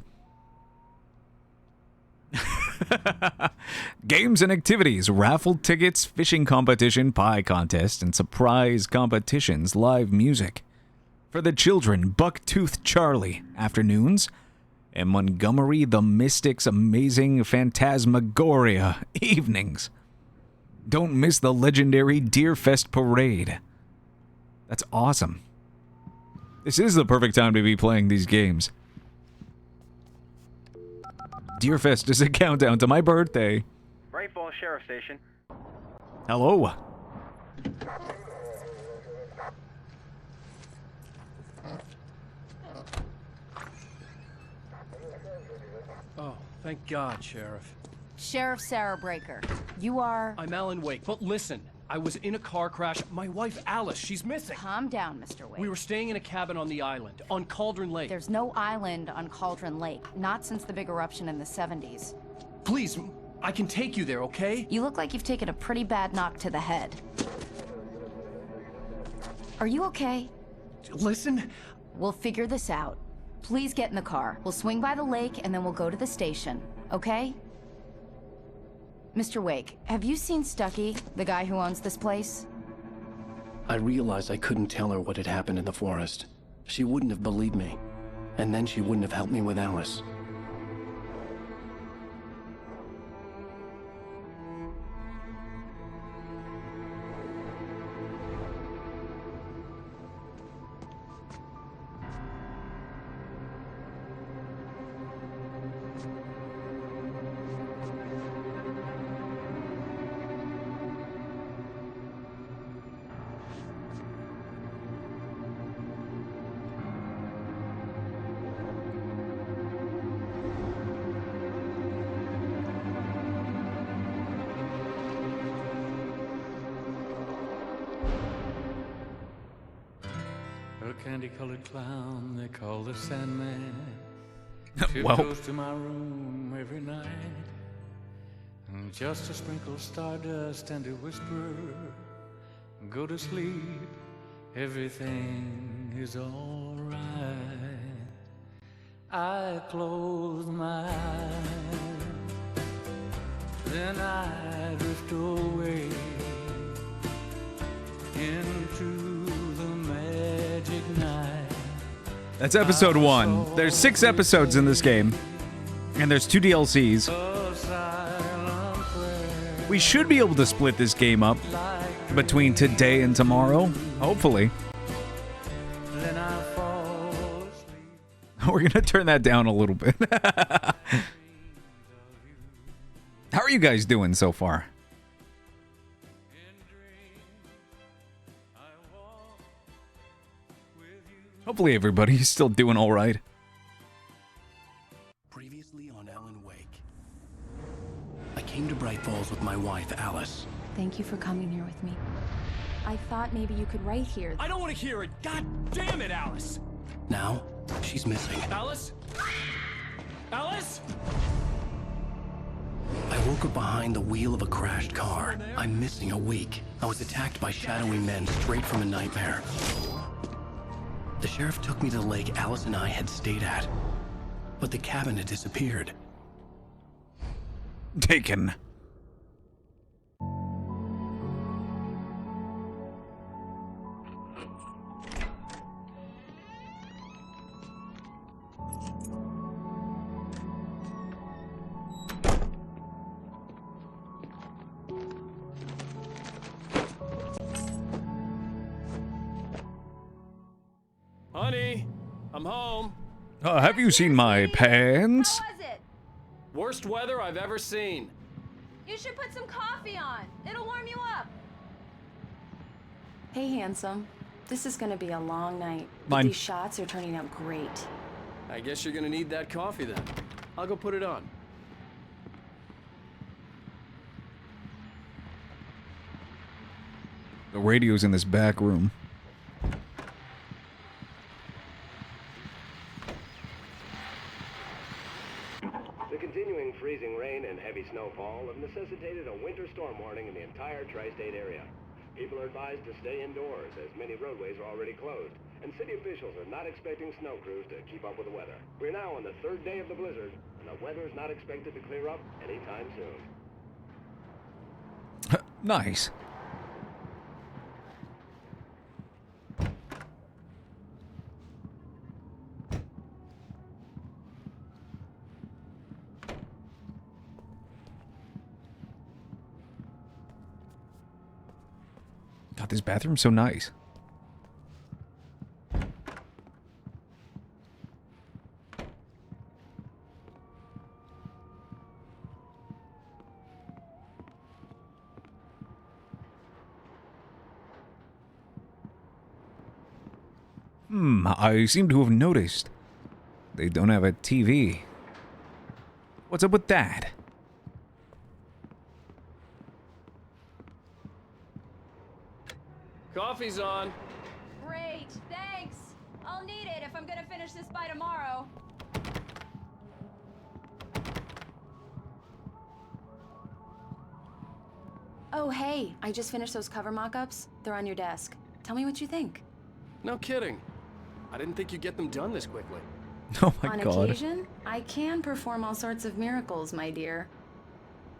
Speaker 1: Games and activities, raffle tickets, fishing competition, pie contest, and surprise competitions, live music. For the children, Bucktooth Charlie, afternoons, and Montgomery the Mystic's Amazing Phantasmagoria, evenings. Don't miss the legendary Deerfest Parade. That's awesome. This is the perfect time to be playing these games. Deerfest is a countdown to my birthday.
Speaker 8: Bright Falls Sheriff Station.
Speaker 1: Hello.
Speaker 21: Oh, thank God, Sheriff.
Speaker 9: Sheriff Sarah Breaker. You are...
Speaker 21: I'm Alan Wake, but listen. I was in a car crash. My wife, Alice, she's missing.
Speaker 9: Calm down, Mr. Wake.
Speaker 21: We were staying in a cabin on the island, on Cauldron Lake.
Speaker 9: There's no island on Cauldron Lake, not since the big eruption in the 70s.
Speaker 21: Please, I can take you there, okay?
Speaker 9: You look like you've taken a pretty bad knock to the head. Are you okay?
Speaker 21: Listen.
Speaker 9: We'll figure this out. Please get in the car. We'll swing by the lake and then we'll go to the station, okay? Mr. Wake, have you seen Stucky, the guy who owns this place?
Speaker 2: I realized I couldn't tell her what had happened in the forest. She wouldn't have believed me. And then she wouldn't have helped me with Alice.
Speaker 18: Candy-colored clown they call the Sandman.
Speaker 1: Well.
Speaker 18: Goes to my room every night, and just to sprinkle stardust and to whisper, "Go to sleep, everything is all right." I close my eyes, then I drift away into
Speaker 1: That's episode 1. There's 6 episodes in this game, and there's 2 DLCs. We should be able to split this game up between today and tomorrow, hopefully. We're gonna turn that down a little bit. How are you guys doing so far? Hopefully everybody's still doing all right.
Speaker 2: Previously on Alan Wake. I came to Bright Falls with my wife, Alice.
Speaker 20: Thank you for coming here with me. I thought maybe you could write here.
Speaker 21: I don't want to hear it. God damn it, Alice.
Speaker 2: Now, she's missing.
Speaker 21: Alice? Alice?
Speaker 2: I woke up behind the wheel of a crashed car. I'm missing a week. I was attacked by shadowy men straight from a nightmare. The sheriff took me to the lake Alice and I had stayed at, but the cabin had disappeared.
Speaker 1: Taken.
Speaker 21: Honey, I'm home.
Speaker 1: Have you seen my pants?
Speaker 20: How was it?
Speaker 21: Worst weather I've ever seen.
Speaker 20: You should put some coffee on. It'll warm you up. Hey, handsome. This is gonna be a long night. But
Speaker 1: Mine.
Speaker 20: these shots are turning out great.
Speaker 21: I guess you're gonna need that coffee then. I'll go put it on.
Speaker 1: The radio's in this back room.
Speaker 10: The continuing freezing rain and heavy snowfall have necessitated a winter storm warning in the entire tri-state area. People are advised to stay indoors as many roadways are already closed, and city officials are not expecting snow crews to keep up with the weather. We're now on the third day of the blizzard, and the weather is not expected to clear up anytime soon.
Speaker 1: Nice. God, this bathroom's so nice. I seem to have noticed they don't have a TV. What's up with that?
Speaker 21: Coffee's on.
Speaker 20: Great, thanks. I'll need it if I'm gonna finish this by tomorrow. Oh, hey, I just finished those cover mock-ups. They're on your desk. Tell me what you think.
Speaker 21: No kidding. I didn't think you'd get them done this quickly.
Speaker 1: Oh my
Speaker 20: On
Speaker 1: God.
Speaker 20: occasion, I can perform all sorts of miracles, my dear.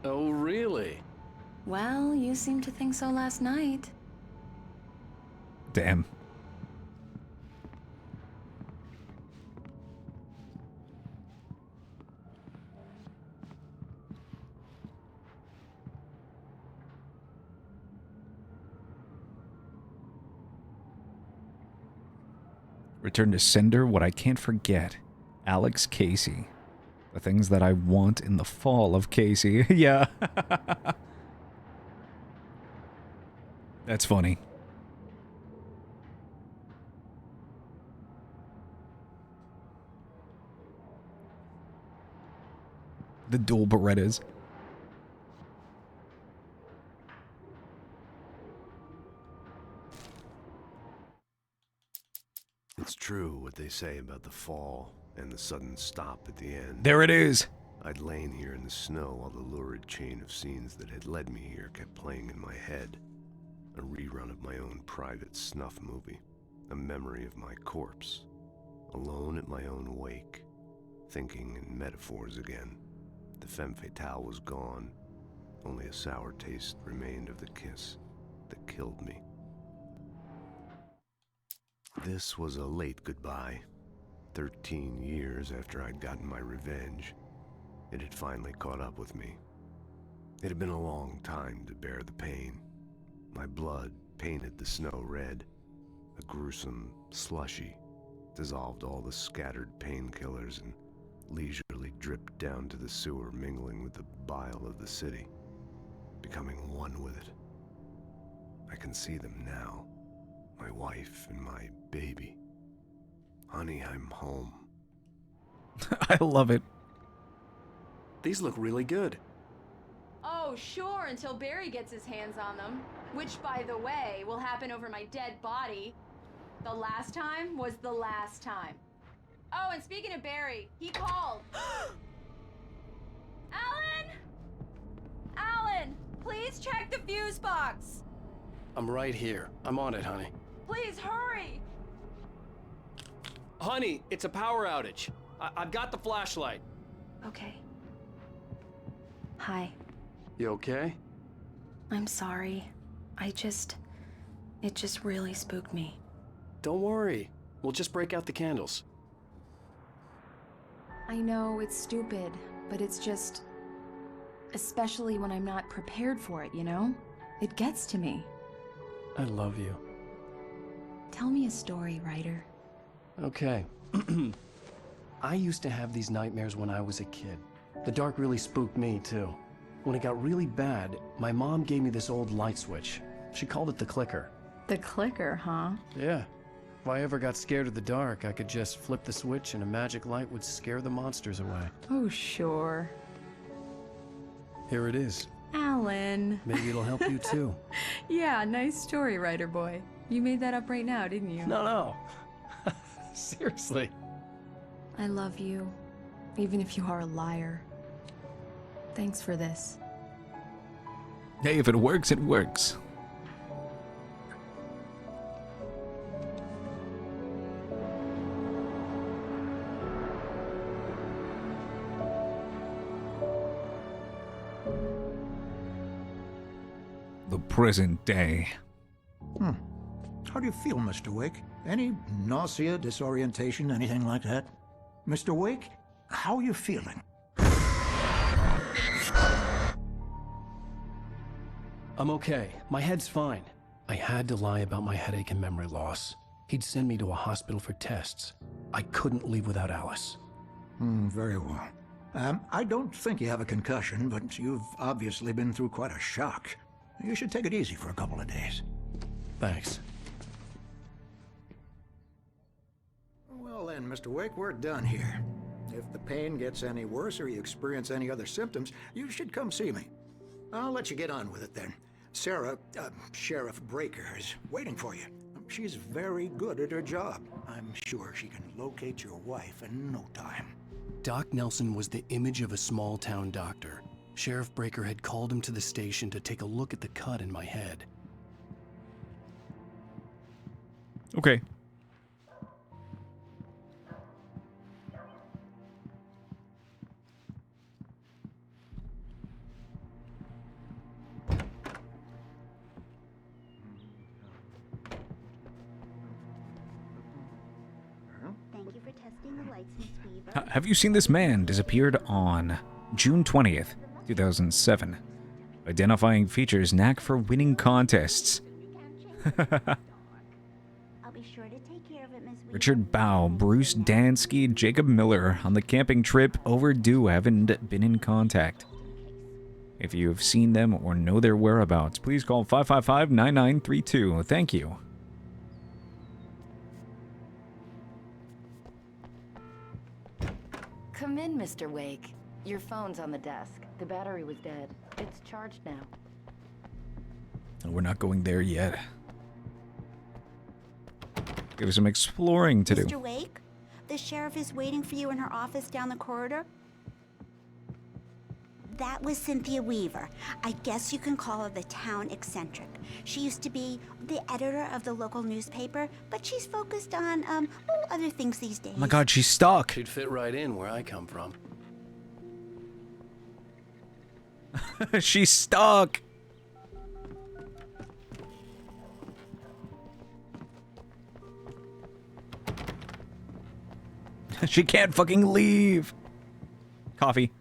Speaker 21: Oh, really?
Speaker 20: Well, you seemed to think so last night.
Speaker 1: Damn. Return to sender, what I can't forget. Alex Casey. The things that I want in the fall of Casey. Yeah. That's funny. The dual Berettas.
Speaker 17: It's true what they say about the fall and the sudden stop at the end.
Speaker 1: There it is.
Speaker 17: I'd lain here in the snow while the lurid chain of scenes that had led me here kept playing in my head. A rerun of my own private snuff movie. A memory of my corpse. Alone at my own wake. Thinking in metaphors again. The femme fatale was gone. Only a sour taste remained of the kiss that killed me. This was a late goodbye. 13 years after I'd gotten my revenge, it had finally caught up with me. It had been a long time to bear the pain. My blood painted the snow red. A gruesome slushy dissolved all the scattered painkillers and leisurely dripped down to the sewer, mingling with the bile of the city, becoming one with it. I can see them now. My wife and my baby. Honey, I'm home.
Speaker 1: I love it.
Speaker 21: These look really good.
Speaker 20: Oh, sure, until Barry gets his hands on them. Which, by the way, will happen over my dead body. The last time was the last time. Oh, and speaking of Barry, he called. Alan! Alan, please check the fuse box.
Speaker 21: I'm right here. I'm on it, honey.
Speaker 20: Please hurry.
Speaker 21: Honey, it's a power outage. I've got the flashlight.
Speaker 20: Okay. Hi.
Speaker 21: You okay?
Speaker 20: I'm sorry. It just really spooked me.
Speaker 21: Don't worry. We'll just break out the candles.
Speaker 20: I know it's stupid, but it's just... Especially when I'm not prepared for it, you know? It gets to me.
Speaker 21: I love you.
Speaker 20: Tell me a story, writer.
Speaker 2: Okay. I used to have these nightmares when I was a kid. The dark really spooked me, too. When it got really bad, my mom gave me this old light switch. She called it the clicker.
Speaker 20: The clicker, huh?
Speaker 2: Yeah. If I ever got scared of the dark, I could just flip the switch and a magic light would scare the monsters away.
Speaker 20: Oh, sure.
Speaker 2: Here it is.
Speaker 20: Alan.
Speaker 2: Maybe it'll help you, too.
Speaker 20: Yeah, nice story, writer boy. You made that up right now, didn't you?
Speaker 2: No. Seriously.
Speaker 20: I love you, even if you are a liar. Thanks for this.
Speaker 1: Hey, if it works, it works. The present day.
Speaker 7: How do you feel, Mr. Wake? Any nausea, disorientation, anything like that? Mr. Wake, how are you feeling?
Speaker 2: I'm okay. My head's fine. I had to lie about my headache and memory loss. He'd send me to a hospital for tests. I couldn't leave without Alice.
Speaker 7: Very well. I don't think you have a concussion, but you've obviously been through quite a shock. You should take it easy for a couple of days.
Speaker 2: Thanks.
Speaker 7: Well then, Mr. Wake, we're done here. If the pain gets any worse or you experience any other symptoms, you should come see me. I'll let you get on with it then. Sarah, Sheriff Breaker, is waiting for you. She's very good at her job. I'm sure she can locate your wife in no time.
Speaker 2: Doc Nelson was the image of a small-town doctor. Sheriff Breaker had called him to the station to take a look at the cut in my head.
Speaker 1: Okay.
Speaker 11: Thank you for testing the lights, Miss Weaver.
Speaker 1: Have you seen this man? Disappeared on June 20th, 2007. Identifying features, knack for winning contests.
Speaker 11: I'll be sure to take care of it, Miss Weaver.
Speaker 1: Richard Bow, Bruce Dansky, Jacob Miller on the camping trip overdue, haven't been in contact. If you have seen them or know their whereabouts, please call 555-9932. Thank you.
Speaker 9: Come in, Mr. Wake. Your phone's on the desk. The battery was dead. It's charged now.
Speaker 1: We're not going there yet. Give us some exploring to do.
Speaker 11: Mr. Wake, the sheriff is waiting for you in her office down the corridor. That was Cynthia Weaver. I guess you can call her the town eccentric. She used to be the editor of the local newspaper, but she's focused on, other things these days.
Speaker 1: Oh my god, she's stuck.
Speaker 2: She'd fit right in where I come from.
Speaker 1: She's stuck. She can't fucking leave. Coffee.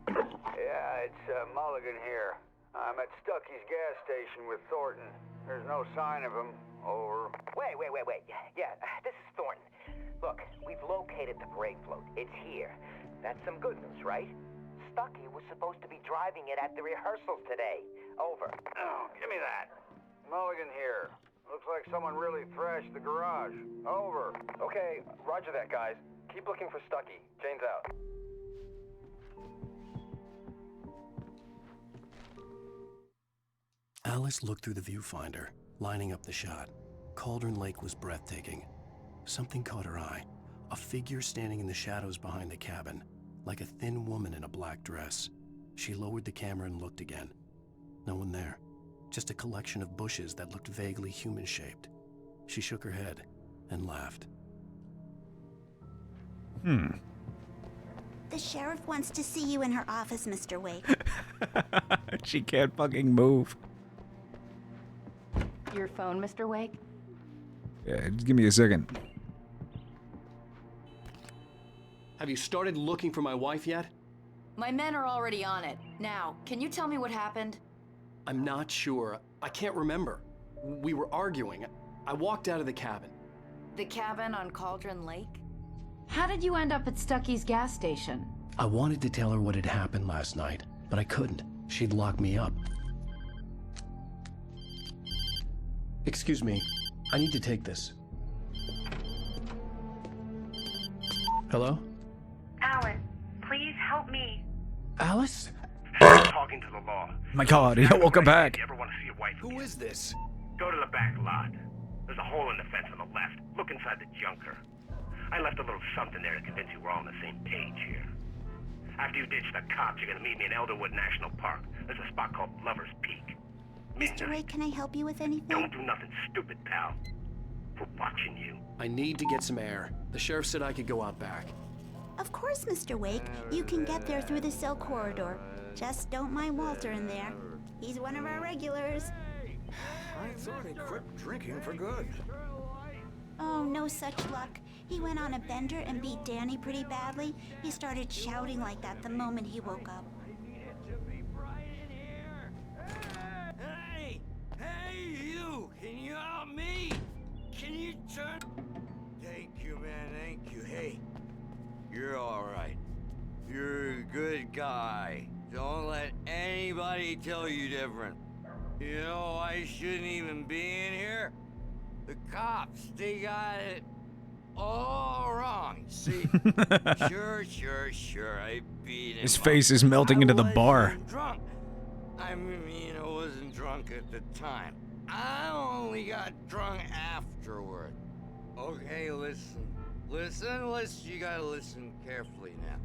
Speaker 19: Yeah, it's Mulligan here. I'm at Stucky's gas station with Thornton. There's no sign of him. Over.
Speaker 23: Wait. Yeah, this is Thornton. Look, we've located the brake float. It's here. That's some good news, right? Stucky was supposed to be driving it at the rehearsals today. Over.
Speaker 19: Oh, give me that. Mulligan here. Looks like someone really thrashed the garage. Over.
Speaker 23: Okay, roger that, guys. Keep looking for Stucky. Jane's out.
Speaker 2: Alice looked through the viewfinder, lining up the shot. Cauldron Lake was breathtaking. Something caught her eye. A figure standing in the shadows behind the cabin, like a thin woman in a black dress. She lowered the camera and looked again. No one there. Just a collection of bushes that looked vaguely human-shaped. She shook her head and laughed.
Speaker 11: The sheriff wants to see you in her office, Mr. Wake.
Speaker 1: She can't fucking move.
Speaker 9: Your phone, Mr. Wake?
Speaker 1: Yeah, just give me a second.
Speaker 2: Have you started looking for my wife yet?
Speaker 9: My men are already on it. Now, can you tell me what happened?
Speaker 2: I'm not sure. I can't remember. We were arguing. I walked out of the cabin.
Speaker 9: The cabin on Cauldron Lake? How did you end up at Stucky's gas station?
Speaker 2: I wanted to tell her what had happened last night, but I couldn't. She'd lock me up. Excuse me. I need to take this. Hello?
Speaker 3: Alan, please help me.
Speaker 2: Alice?
Speaker 6: I'm talking to the law.
Speaker 1: My God, yeah, welcome back.
Speaker 6: You ever want to see your wife again?
Speaker 2: Who is this?
Speaker 6: Go to the back lot. There's a hole in the fence on the left. Look inside the junker. I left a little something there to convince you we're all on the same page here. After you ditch the cops, you're gonna meet me in Elderwood National Park. There's a spot called Lover's Peak.
Speaker 11: Mr. Wake, can I help you with anything?
Speaker 6: Don't do nothing stupid, pal. We're watching you.
Speaker 2: I need to get some air. The sheriff said I could go out back.
Speaker 11: Of course, Mr. Wake. You can get there through the cell corridor. Just don't mind Walter in there. He's one of our regulars.
Speaker 7: I thought he quit drinking for good.
Speaker 11: Oh, no such luck. He went on a bender and beat Danny pretty badly. He started shouting like that the moment he woke up.
Speaker 12: Hey, you! Can you help me? Can you turn? Thank you, man. Thank you. Hey, you're all right. You're a good guy. Don't let anybody tell you different. You know, I shouldn't even be in here. The cops, they got it all wrong. See? Sure. I beat him.
Speaker 1: His face is melting into the bar.
Speaker 12: wasn't drunk. I mean, I wasn't drunk at the time. I only got drunk afterward. Okay, listen. You gotta listen carefully now.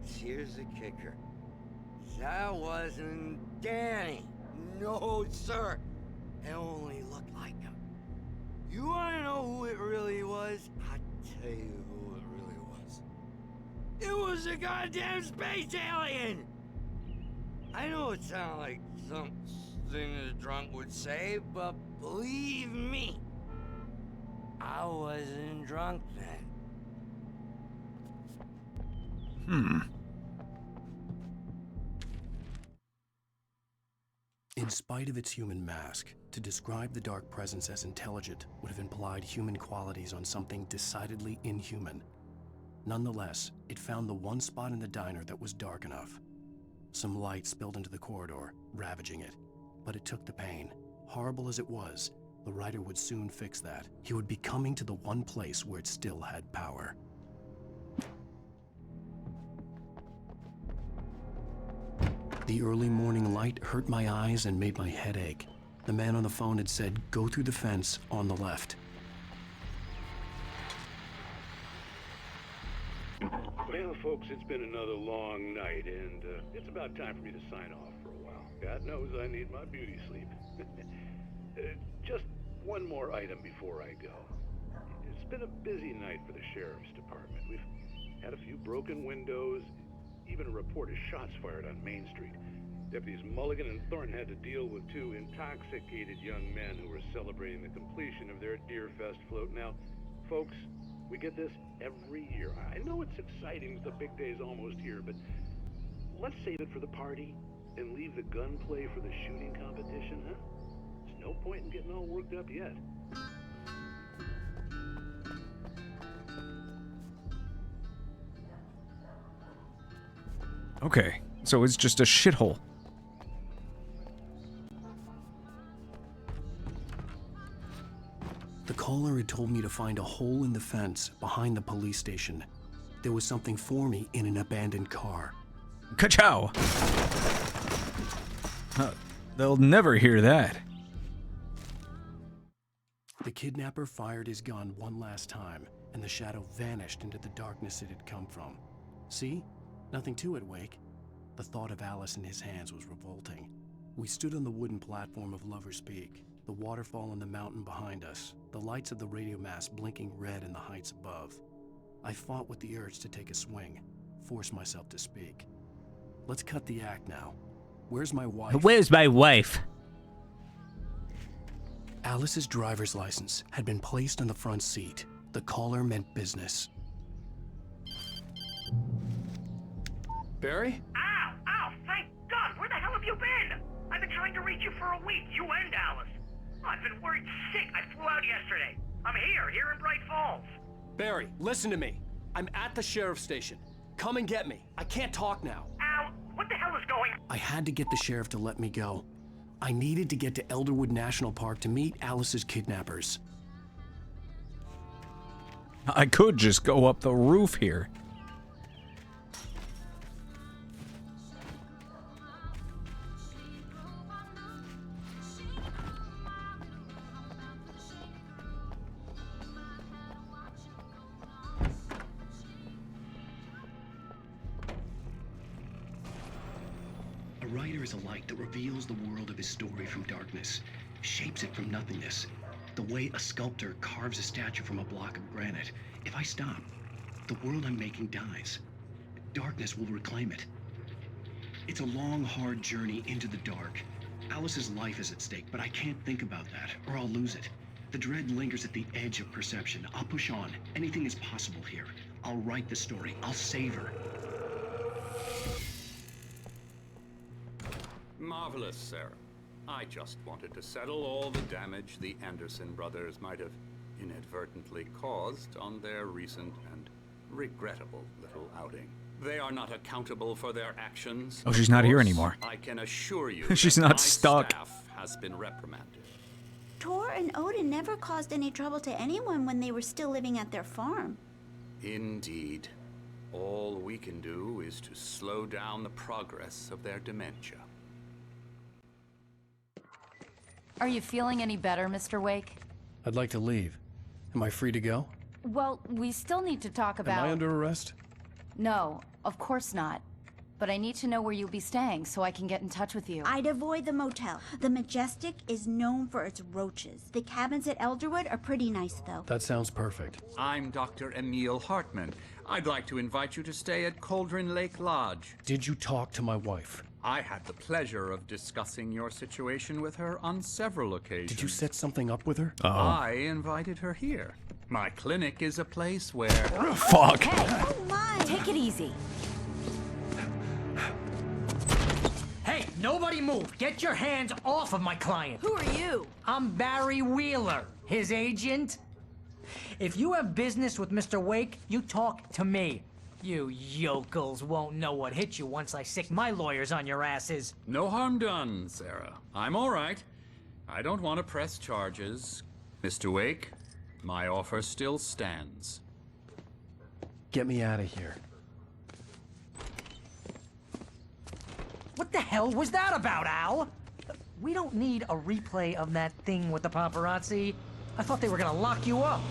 Speaker 12: Here's the kicker. That wasn't Danny. No, sir. It only looked like him. You wanna know who it really was? I'll tell you who it really was. It was a goddamn space alien! I know it sounds like something a drunk would say, but believe me, I wasn't drunk then.
Speaker 2: In spite of its human mask, to describe the dark presence as intelligent would have implied human qualities on something decidedly inhuman. Nonetheless, it found the one spot in the diner that was dark enough. Some light spilled into the corridor, ravaging it. But it took the pain. Horrible as it was, the writer would soon fix that. He would be coming to the one place where it still had power. The early morning light hurt my eyes and made my head ache. The man on the phone had said, go through the fence on the left.
Speaker 10: Well, folks, it's been another long night, and it's about time for me to sign off for a while. God knows I need my beauty sleep. Just one more item before I go. It's been a busy night for the sheriff's department. We've had a few broken windows, even a report of shots fired on Main Street. Deputies Mulligan and Thornton had to deal with two intoxicated young men who were celebrating the completion of their Deerfest float. Now, folks, we get this every year. I know it's exciting, the big day's almost here, but let's save it for the party and leave the gunplay for the shooting competition, huh? There's no point in getting all worked up yet.
Speaker 1: Okay, so it's just a shithole.
Speaker 2: The caller had told me to find a hole in the fence behind the police station. There was something for me in an abandoned car.
Speaker 1: Ka-chow! They'll never hear that.
Speaker 2: The kidnapper fired his gun one last time, and the shadow vanished into the darkness it had come from. See? Nothing to it, Wake. The thought of Alice in his hands was revolting. We stood on the wooden platform of Lover's Peak, the waterfall on the mountain behind us, the lights of the radio mast blinking red in the heights above. I fought with the urge to take a swing, force myself to speak. Let's cut the act now. Where's my wife?
Speaker 4: Where's my wife?
Speaker 2: Alice's driver's license had been placed on the front seat. The caller meant business. Barry?
Speaker 6: have you been? I've been trying to reach you for a week, you and Alice. I've been worried sick. I flew out yesterday. I'm here in Bright Falls.
Speaker 21: Barry, listen to me. I'm at the sheriff's station. Come and get me. I can't talk now.
Speaker 6: Al, what the hell is going on?
Speaker 2: I had to get the sheriff to let me go. I needed to get to Elderwood National Park to meet Alice's kidnappers.
Speaker 1: I could just go up the roof here.
Speaker 5: A writer is a light that reveals the world of his story from darkness, shapes it from nothingness. The way a sculptor carves a statue from a block of granite. If I stop, the world I'm making dies. Darkness will reclaim it. It's a long, hard journey into the dark. Alice's life is at stake, but I can't think about that, or I'll lose it. The dread lingers at the edge of perception. I'll push on. Anything is possible here. I'll write the story. I'll save her.
Speaker 15: Marvelous, Sarah. I just wanted to settle all the damage the Anderson brothers might have inadvertently caused on their recent and regrettable little outing. They are not accountable for their actions.
Speaker 1: Oh, she's not here anymore.
Speaker 15: I can assure you
Speaker 1: She's
Speaker 15: that
Speaker 1: not
Speaker 15: my
Speaker 1: stuck.
Speaker 15: Staff has been reprimanded.
Speaker 11: Tor and Odin never caused any trouble to anyone when they were still living at their farm.
Speaker 15: Indeed. All we can do is to slow down the progress of their dementia.
Speaker 9: Are you feeling any better, Mr. Wake?
Speaker 2: I'd like to leave. Am I free to go?
Speaker 9: Well, we still need to talk about...
Speaker 2: Am I under arrest?
Speaker 9: No, of course not. But I need to know where you'll be staying so I can get in touch with you.
Speaker 11: I'd avoid the motel. The Majestic is known for its roaches. The cabins at Elderwood are pretty nice, though.
Speaker 2: That sounds perfect.
Speaker 15: I'm Dr. Emil Hartman. I'd like to invite you to stay at Cauldron Lake Lodge.
Speaker 2: Did you talk to my wife?
Speaker 15: I had the pleasure of discussing your situation with her on several occasions.
Speaker 2: Did you set something up with her?
Speaker 15: I invited her here. My clinic is a place where...
Speaker 1: Fuck.
Speaker 9: Hey, oh my. Take it easy.
Speaker 16: Hey, nobody move. Get your hands off of my client.
Speaker 22: Who are you?
Speaker 16: I'm Barry Wheeler, his agent. If you have business with Mr. Wake, you talk to me. You yokels won't know what hit you once I sick my lawyers on your asses.
Speaker 15: No harm done, Sarah. I'm all right. I don't want to press charges. Mr. Wake, my offer still stands.
Speaker 2: Get me out of here.
Speaker 16: What the hell was that about, Al? We don't need a replay of that thing with the paparazzi. I thought they were gonna lock you up.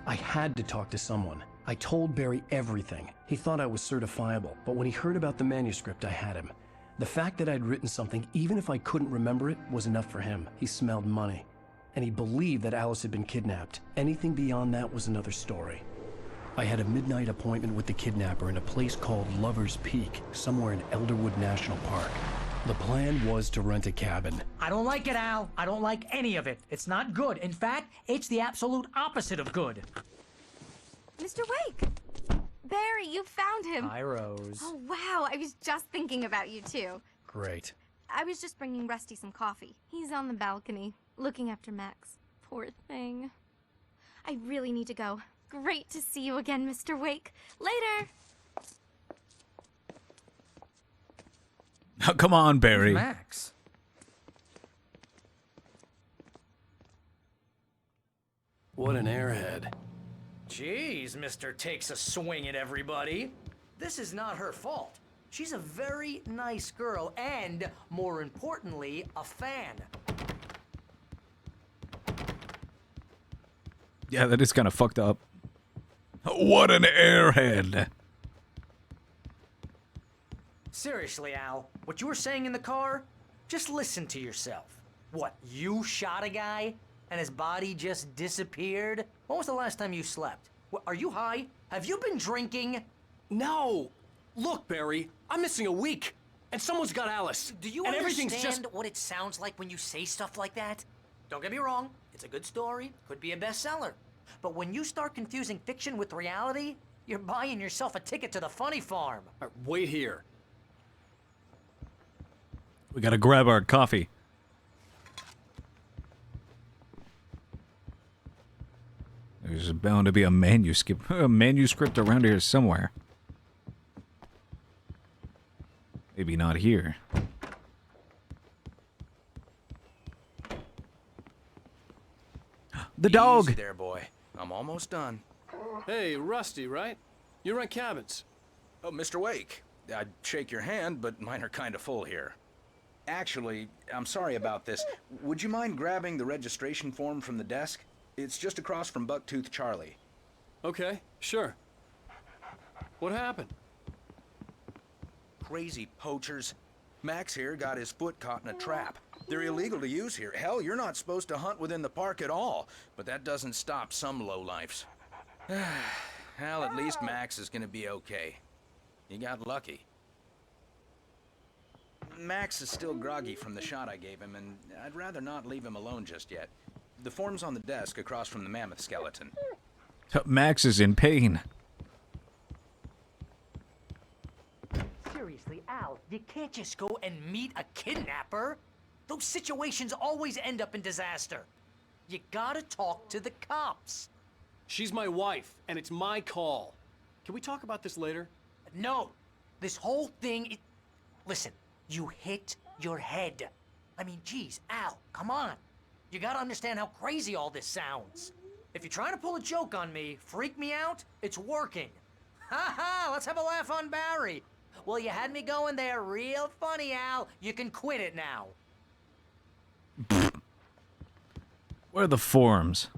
Speaker 2: I had to talk to someone. I told Barry everything. He thought I was certifiable, but when he heard about the manuscript, I had him. The fact that I'd written something, even if I couldn't remember it, was enough for him. He smelled money. And he believed that Alice had been kidnapped. Anything beyond that was another story. I had a midnight appointment with the kidnapper in a place called Lover's Peak, somewhere in Elderwood National Park. The plan was to rent a cabin.
Speaker 16: I don't like it, Al. I don't like any of it. It's not good. In fact, it's the absolute opposite of good.
Speaker 22: Mr. Wake! Barry, you found him.
Speaker 2: Hi, Rose.
Speaker 22: Oh, wow. I was just thinking about you, too.
Speaker 2: Great.
Speaker 22: I was just bringing Rusty some coffee. He's on the balcony, looking after Max. Poor thing. I really need to go. Great to see you again, Mr. Wake. Later!
Speaker 1: Oh, come on, Barry.
Speaker 16: Max.
Speaker 2: What an airhead.
Speaker 16: Jeez, Mr. Takes a swing at everybody. This is not her fault. She's a very nice girl and, more importantly, a fan.
Speaker 1: Yeah, that is kind of fucked up. What an airhead.
Speaker 16: Seriously, Al, what you were saying in the car, just listen to yourself. What, you shot a guy and his body just disappeared? When was the last time you slept? What, are you high? Have you been drinking?
Speaker 21: No! Look, Barry, I'm missing a week, and someone's got Alice.
Speaker 16: Do you
Speaker 21: and
Speaker 16: understand
Speaker 21: everything's just...
Speaker 16: what it sounds like when you say stuff like that? Don't get me wrong, it's a good story, could be a bestseller. But when you start confusing fiction with reality, you're buying yourself a ticket to the funny farm.
Speaker 21: Wait here.
Speaker 1: We gotta grab our coffee. There's bound to be a manuscript around here somewhere. Maybe not here. The dog!
Speaker 8: Easy there, boy. I'm almost done.
Speaker 21: Hey, Rusty, right? You run cabins.
Speaker 8: Oh, Mr. Wake. I'd shake your hand, but mine are kind of full here. Actually, I'm sorry about this. Would you mind grabbing the registration form from the desk? It's just across from Bucktooth Charlie.
Speaker 21: Okay, sure. What happened?
Speaker 8: Crazy poachers. Max here got his foot caught in a trap. They're illegal to use here. Hell, you're not supposed to hunt within the park at all. But that doesn't stop some lowlifes. Well, at least Max is gonna be okay. He got lucky. Max is still groggy from the shot I gave him, and I'd rather not leave him alone just yet. The form's on the desk across from the mammoth skeleton.
Speaker 1: Max is in pain.
Speaker 16: Seriously, Al, you can't just go and meet a kidnapper. Those situations always end up in disaster. You gotta talk to the cops.
Speaker 21: She's my wife, and it's my call. Can we talk about this later?
Speaker 16: No. This whole thing... Listen, you hit your head. I mean, geez, Al, come on. You gotta understand how crazy all this sounds. If you're trying to pull a joke on me, freak me out, it's working. Ha ha, let's have a laugh on Barry. Well, you had me going there real funny, Al. You can quit it now.
Speaker 1: Where are the forms?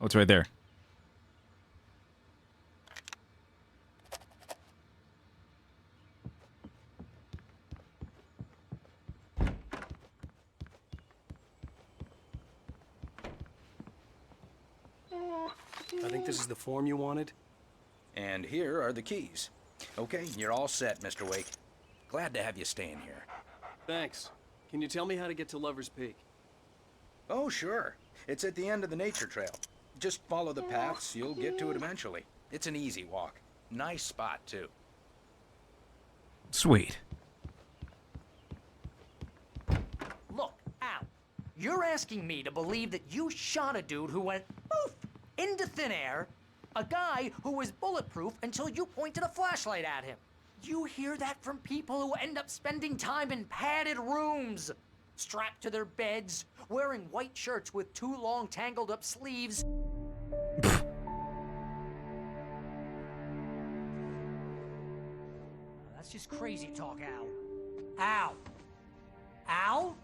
Speaker 1: Oh, it's right there.
Speaker 21: I think this is the form you wanted.
Speaker 8: And here are the keys. Okay, you're all set, Mr. Wake. Glad to have you staying here.
Speaker 21: Thanks. Can you tell me how to get to Lover's Peak?
Speaker 8: Oh, sure. It's at the end of the nature trail. Just follow the paths, you'll get to it eventually. It's an easy walk. Nice spot, too.
Speaker 1: Sweet.
Speaker 16: Look, Al, you're asking me to believe that you shot a dude who went poof into thin air, a guy who was bulletproof until you pointed a flashlight at him. You hear that from people who end up spending time in padded rooms, strapped to their beds, wearing white shirts with too long tangled up sleeves. That's just crazy talk, Al. Al? Al?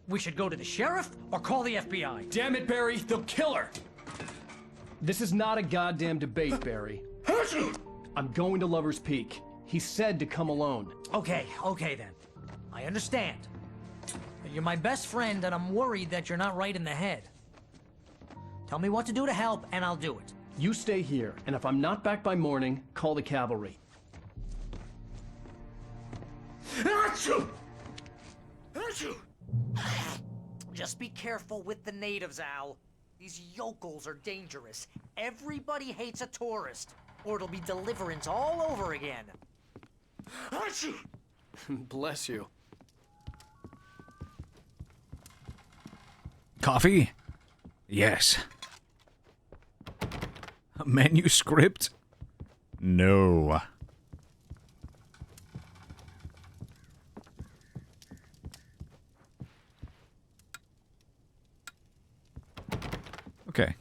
Speaker 16: We should go to the sheriff or call the FBI.
Speaker 21: Damn it, Barry, they'll kill her! This is not a goddamn debate, Barry. I'm going to Lover's Peak. He said to come alone.
Speaker 16: Okay then. I understand. You're my best friend, and I'm worried that you're not right in the head. Tell me what to do to help, and I'll do it.
Speaker 21: You stay here, and if I'm not back by morning, call the cavalry.
Speaker 16: Achoo! Achoo! Just be careful with the natives, Al. These yokels are dangerous. Everybody hates a tourist, or it'll be Deliverance all over again. Achoo!
Speaker 21: Bless you.
Speaker 1: Coffee? Yes. A manuscript? No. Okay.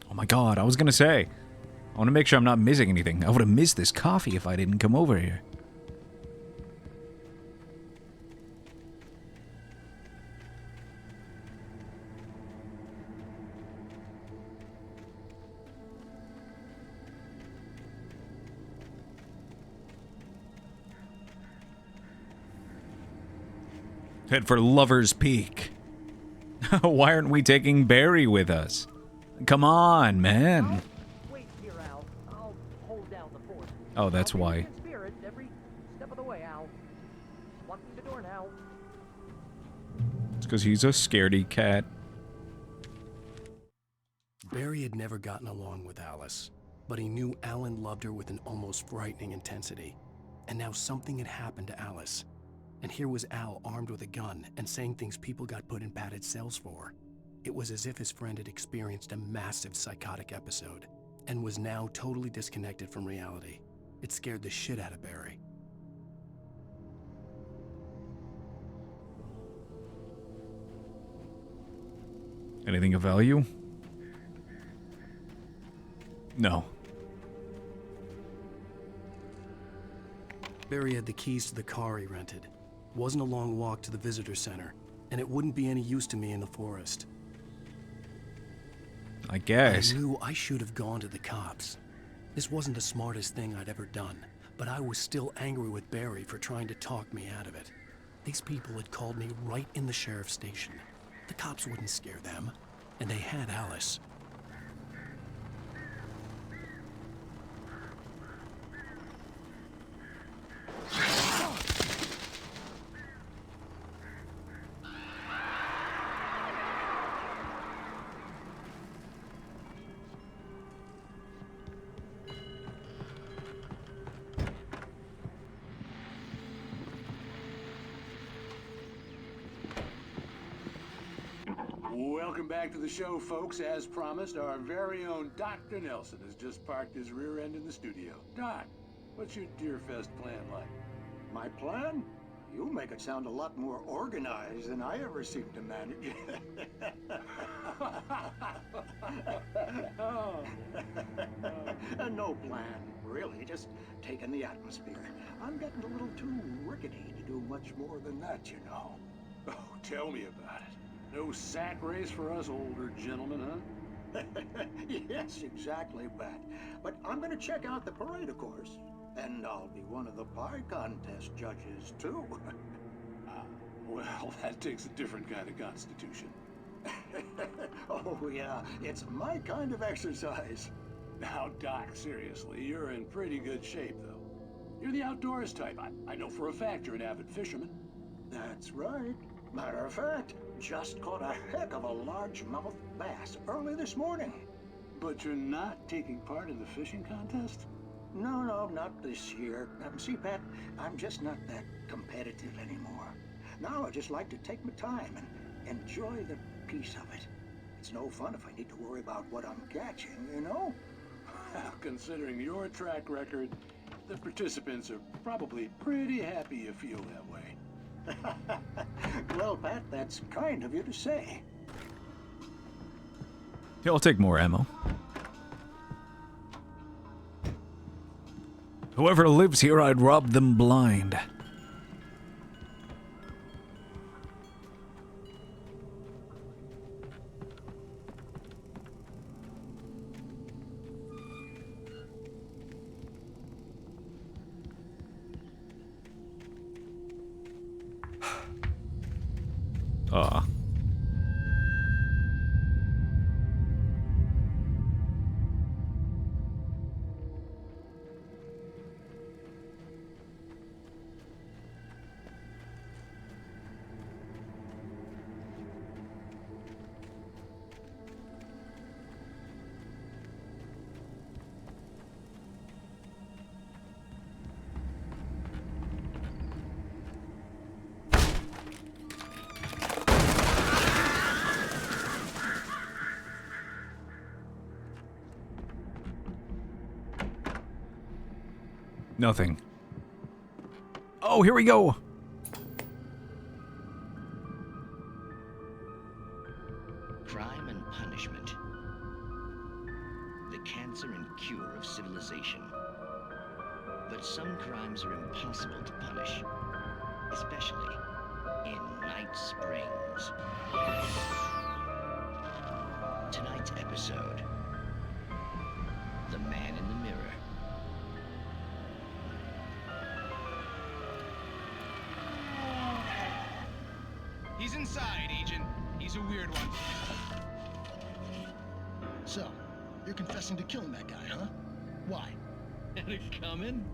Speaker 1: Oh my god, I was gonna say, I want to make sure I'm not missing anything. I would have missed this coffee if I didn't come over here. Head for Lover's Peak. Why aren't we taking Barry with us? Come on, man.
Speaker 16: Wait here, Al. I'll hold down the fort.
Speaker 1: Oh, that's why.
Speaker 16: In spirit every step of the way, Al. Locking the door now.
Speaker 1: It's because he's a scaredy cat.
Speaker 2: Barry had never gotten along with Alice, but he knew Alan loved her with an almost frightening intensity. And now something had happened to Alice. And here was Al armed with a gun and saying things people got put in padded cells for. It was as if his friend had experienced a massive psychotic episode and was now totally disconnected from reality. It scared the shit out of Barry.
Speaker 1: Anything of value? No.
Speaker 2: Barry had the keys to the car he rented. Wasn't a long walk to the visitor center, and it wouldn't be any use to me in the forest.
Speaker 1: I guess.
Speaker 2: I knew I should have gone to the cops. This wasn't the smartest thing I'd ever done, but I was still angry with Barry for trying to talk me out of it. These people had called me right in the sheriff's station. The cops wouldn't scare them, and they had Alice.
Speaker 10: Welcome back to the show, folks. As promised, our very own Dr. Nelson has just parked his rear end in the studio. Doc, what's your Deerfest plan like?
Speaker 7: My plan? You make it sound a lot more organized than I ever seem to manage. No plan, really. Just taking the atmosphere. I'm getting a little too rickety to do much more than that, you know.
Speaker 10: Oh, tell me about it. No sack race for us older gentlemen, huh?
Speaker 7: Yes, exactly, Pat. But I'm going to check out the parade, of course. And I'll be one of the pie contest judges, too.
Speaker 10: Well, that takes a different kind of constitution.
Speaker 7: Oh, yeah. It's my kind of exercise.
Speaker 10: Now, Doc, seriously, you're in pretty good shape, though. You're the outdoors type. I know for a fact you're an avid fisherman.
Speaker 7: That's right. Matter of fact, just caught a heck of a largemouth bass early this morning.
Speaker 10: But you're not taking part in the fishing contest?
Speaker 7: No, not this year. See, Pat, I'm just not that competitive anymore. Now I just like to take my time and enjoy the piece of it. It's no fun if I need to worry about what I'm catching, you know?
Speaker 10: Considering your track record, the participants are probably pretty happy you feel that way.
Speaker 7: Well, Pat, that's kind of you to say.
Speaker 1: Yeah, I'll take more ammo. Whoever lives here, I'd rob them blind. Ah. Nothing. Oh, here we go.
Speaker 13: Crime and punishment. The cancer and cure of civilization. But some crimes are impossible to punish, especially in Night Springs. Tonight's episode, The Man in the Mirror.
Speaker 14: inside, Agent. He's a weird one.
Speaker 17: So, you're confessing to killing that guy, huh? Why?
Speaker 18: Had it coming?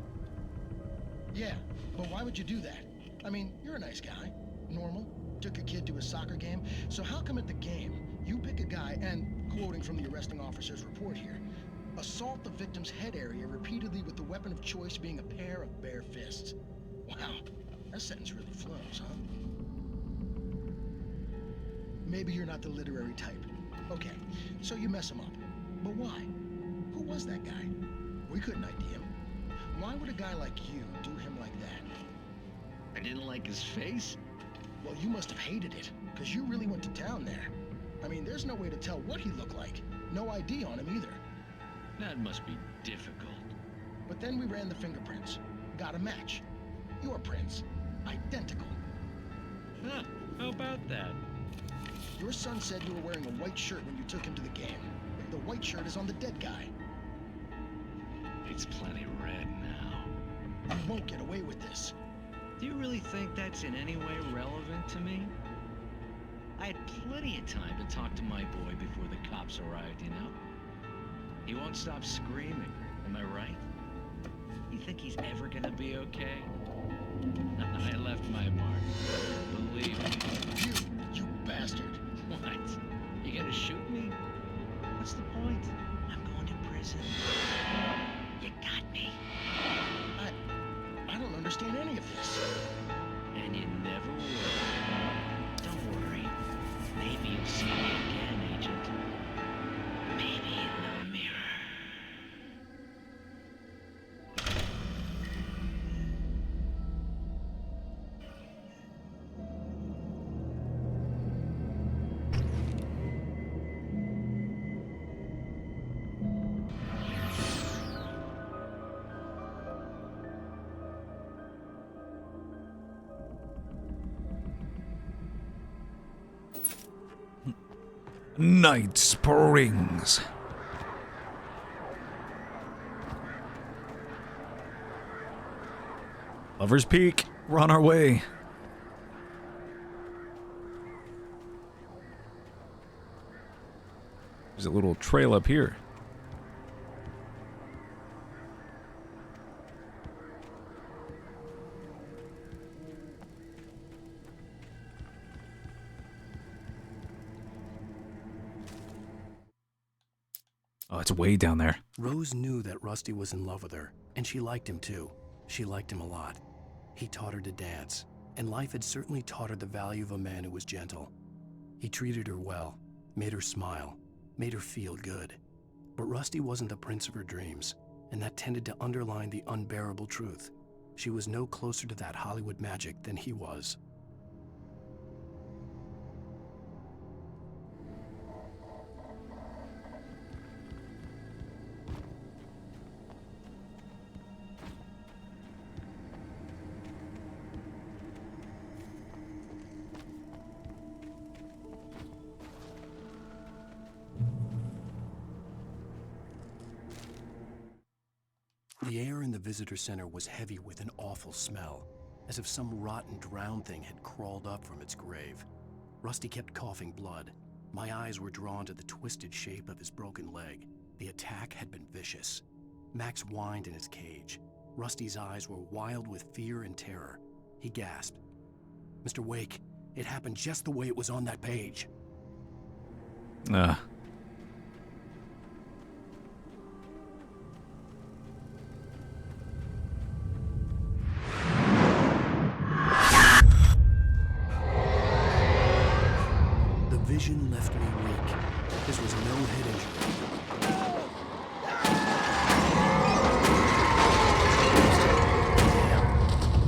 Speaker 17: Yeah, but why would you do that? I mean, you're a nice guy. Normal. Took a kid to a soccer game. So how come at the game, you pick a guy and, quoting from the arresting officer's report here, assault the victim's head area repeatedly with the weapon of choice being a pair of bare fists? Wow, that sentence really flows, huh? Maybe you're not the literary type. Okay, so you mess him up. But why? Who was that guy? We couldn't ID him. Why would a guy like you do him like that?
Speaker 18: I didn't like his face?
Speaker 17: Well, you must have hated it, because you really went to town there. I mean, there's no way to tell what he looked like. No ID on him either.
Speaker 18: That must be difficult.
Speaker 17: But then we ran the fingerprints. Got a match. Your prints. Identical.
Speaker 18: Huh, how about that?
Speaker 17: Your son said you were wearing a white shirt when you took him to the game. The white shirt is on the dead guy.
Speaker 18: It's plenty red now.
Speaker 17: You won't get away with this.
Speaker 18: Do you really think that's in any way relevant to me? I had plenty of time to talk to my boy before the cops arrived, you know? He won't stop screaming, am I right? You think he's ever gonna be okay? I left my mark. Believe me.
Speaker 17: You bastard.
Speaker 18: What? You gonna shoot me? What's the point? I'm going to prison. You got me.
Speaker 17: I don't understand any of this.
Speaker 18: And you never will. Don't worry. Maybe you'll see me again, Agent. Maybe in the mirror.
Speaker 1: Night Springs. Lover's Peak. We're on our way. There's a little trail up here. Oh, it's way down there.
Speaker 2: Rose knew that Rusty was in love with her, and she liked him too. She liked him a lot. He taught her to dance, and life had certainly taught her the value of a man who was gentle. He treated her well, made her smile, made her feel good. But Rusty wasn't the prince of her dreams, and that tended to underline the unbearable truth. She was no closer to that Hollywood magic than he was. The air in the visitor center was heavy with an awful smell, as if some rotten drowned thing had crawled up from its grave. Rusty kept coughing blood. My eyes were drawn to the twisted shape of his broken leg. The attack had been vicious. Max whined in his cage. Rusty's eyes were wild with fear and terror. He gasped. "Mr. Wake, it happened just the way it was on that page." The vision left me weak. This was no head injury.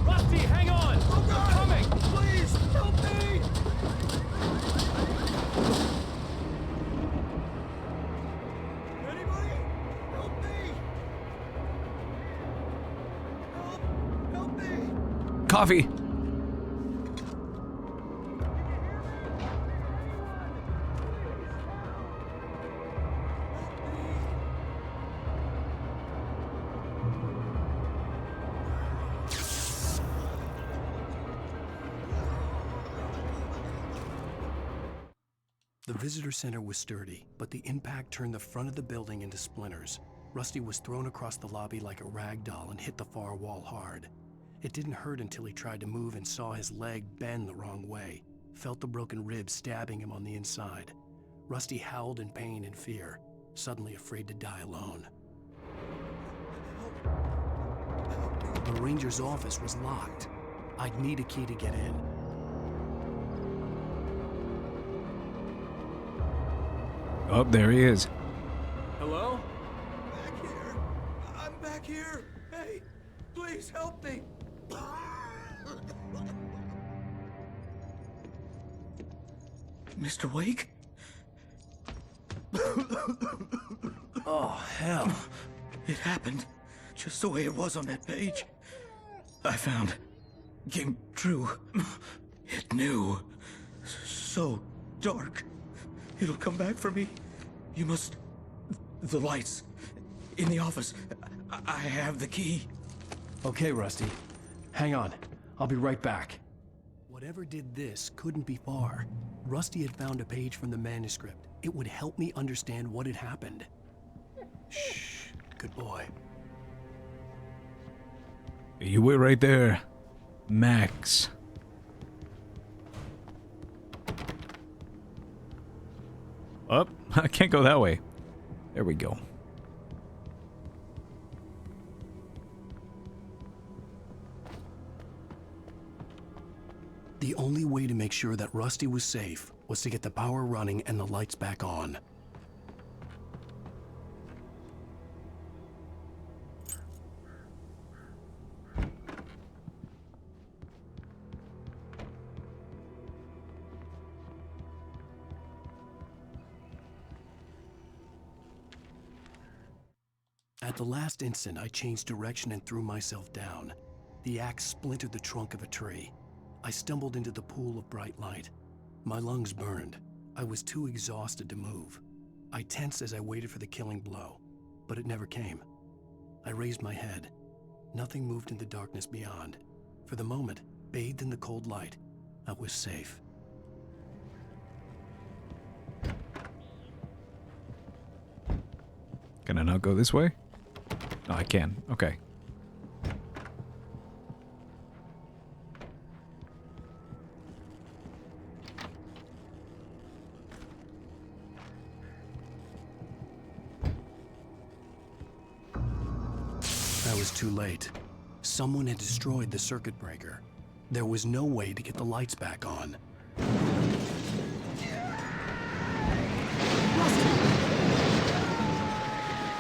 Speaker 21: Rusty, hang on! I'm coming! Please, help me!
Speaker 12: Anybody? Help me! Help me!
Speaker 1: Coffee.
Speaker 2: The visitor center was sturdy, but the impact turned the front of the building into splinters. Rusty was thrown across the lobby like a rag doll and hit the far wall hard. It didn't hurt until he tried to move and saw his leg bend the wrong way, felt the broken rib stabbing him on the inside. Rusty howled in pain and fear, suddenly afraid to die alone. The ranger's office was locked. I'd need a key to get in.
Speaker 1: Oh, there he is.
Speaker 19: Hello?
Speaker 8: Back here. I'm back here. Hey, please help me.
Speaker 19: Mr. Wake?
Speaker 2: Oh, hell.
Speaker 19: It happened just the way it was on that page. I found. Came true. It knew. So dark. It'll come back for me. You must... The lights. In the office. I have the key.
Speaker 2: Okay, Rusty. Hang on. I'll be right back. Whatever did this couldn't be far. Rusty had found a page from the manuscript. It would help me understand what had happened. Shh. Good boy.
Speaker 1: You wait right there, Max. Up. I can't go that way. There we go.
Speaker 2: The only way to make sure that Rusty was safe was to get the power running and the lights back on. At the last instant, I changed direction and threw myself down. The axe splintered the trunk of a tree. I stumbled into the pool of bright light. My lungs burned. I was too exhausted to move. I tensed as I waited for the killing blow, but it never came. I raised my head. Nothing moved in the darkness beyond. For the moment, bathed in the cold light, I was safe.
Speaker 1: Can I not go this way? No, I can. Okay.
Speaker 2: I was too late. Someone had destroyed the circuit breaker. There was no way to get the lights back on.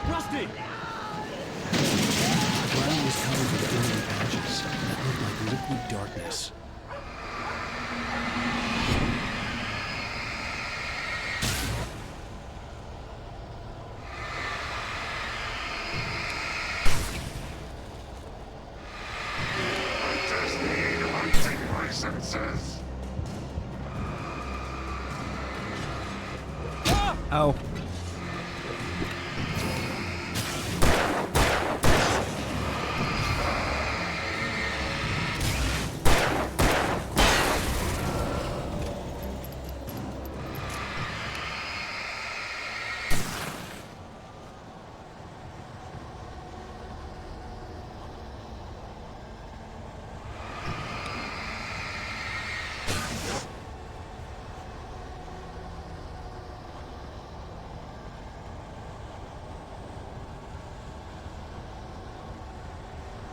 Speaker 19: Rusty!
Speaker 2: The ground was covered with glowing patches that looked like liquid darkness.
Speaker 1: Ow.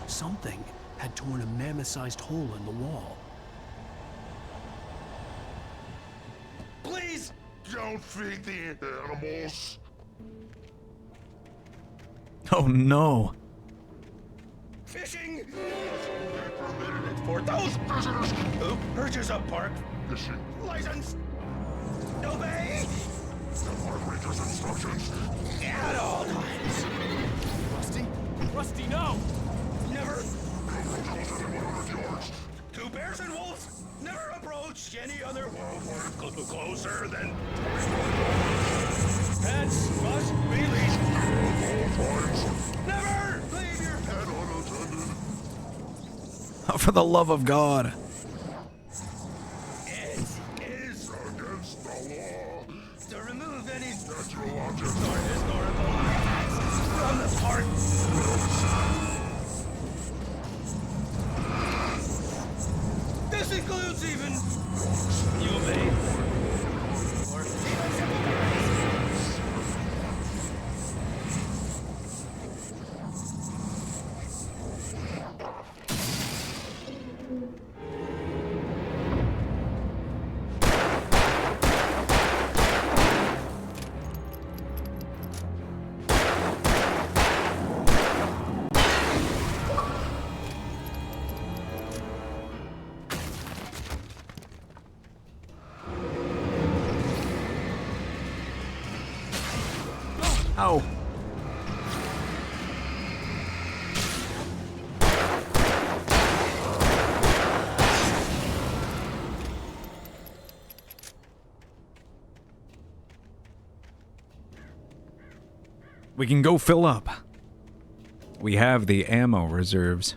Speaker 2: Something had torn a mammoth-sized hole in the wall.
Speaker 20: Please don't feed the animals.
Speaker 1: Oh no.
Speaker 8: Fishing! For those visitors who purchase a park
Speaker 20: fishing
Speaker 8: license. Obey
Speaker 20: the park ranger's instructions
Speaker 8: at all times.
Speaker 19: Rusty? Rusty, no!
Speaker 8: Never. Two bears and wolves never approach any other wildlife closer than. Pets must be leashed. Never leave your pet unattended.
Speaker 1: Oh, for the love of God.
Speaker 8: It is
Speaker 20: against the law door!
Speaker 12: This includes even you, babe.
Speaker 1: Ow. We can go fill up. We have the ammo reserves.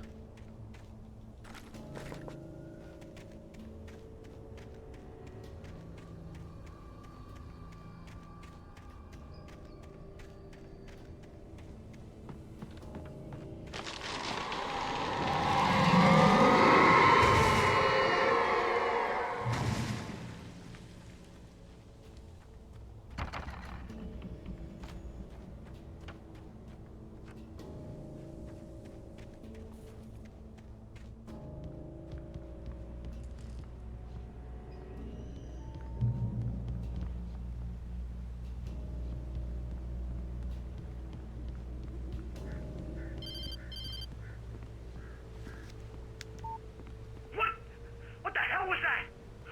Speaker 6: What the hell was that?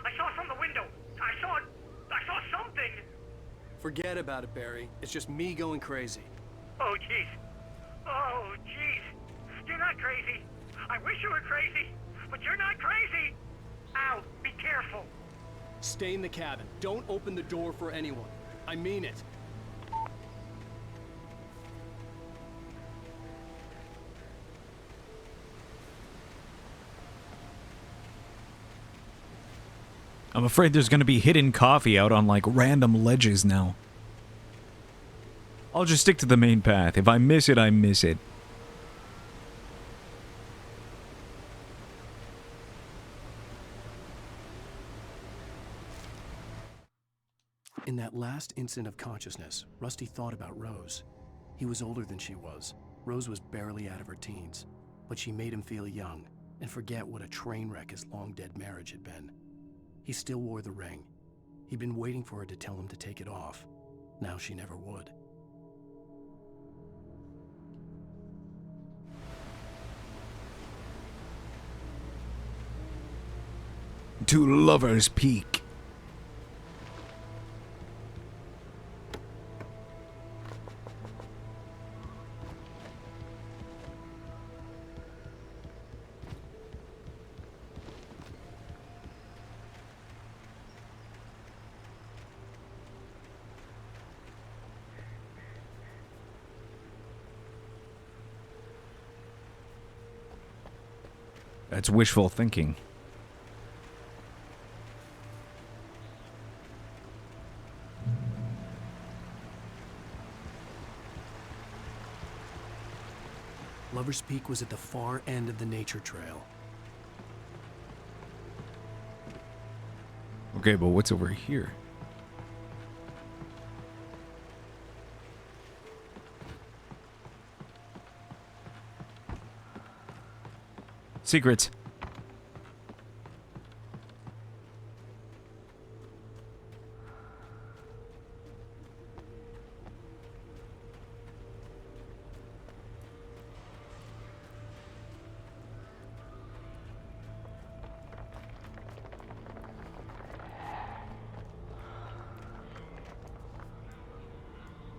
Speaker 6: I saw from the window. I saw something.
Speaker 2: Forget about it, Barry. It's just me going crazy.
Speaker 6: Oh, jeez. Oh, jeez. You're not crazy. I wish you were crazy, but you're not crazy. Ow, be careful.
Speaker 21: Stay in the cabin. Don't open the door for anyone. I mean it.
Speaker 1: I'm afraid there's gonna be hidden coffee out on like random ledges now. I'll just stick to the main path. If I miss it, I miss it.
Speaker 2: In that last instant of consciousness, Rusty thought about Rose. He was older than she was. Rose was barely out of her teens, but she made him feel young and forget what a train wreck his long-dead marriage had been. He still wore the ring. He'd been waiting for her to tell him to take it off. Now she never would.
Speaker 1: To Lover's Peak. That's wishful thinking.
Speaker 2: Lover's Peak was at the far end of the nature trail.
Speaker 1: Okay, but what's over here? Secrets.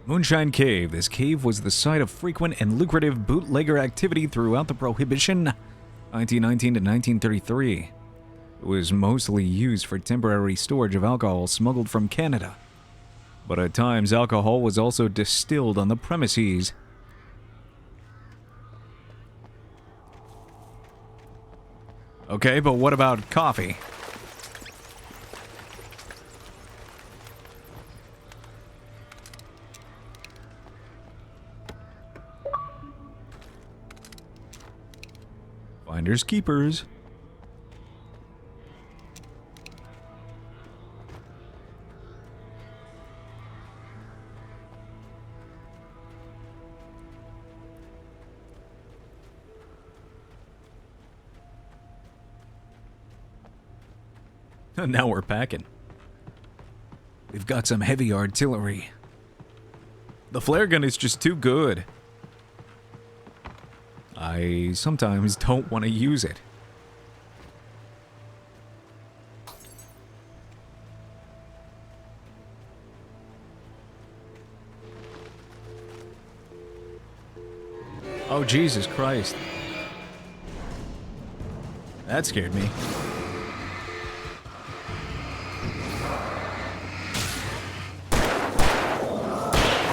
Speaker 1: Moonshine Cave. This cave was the site of frequent and lucrative bootlegger activity throughout the Prohibition, 1919 to 1933. It was mostly used for temporary storage of alcohol smuggled from Canada. But at times, alcohol was also distilled on the premises. Okay, but what about coffee? Finders keepers. Now we're packing. We've got some heavy artillery. The flare gun is just too good. I sometimes don't want to use it. Oh, Jesus Christ. That scared me.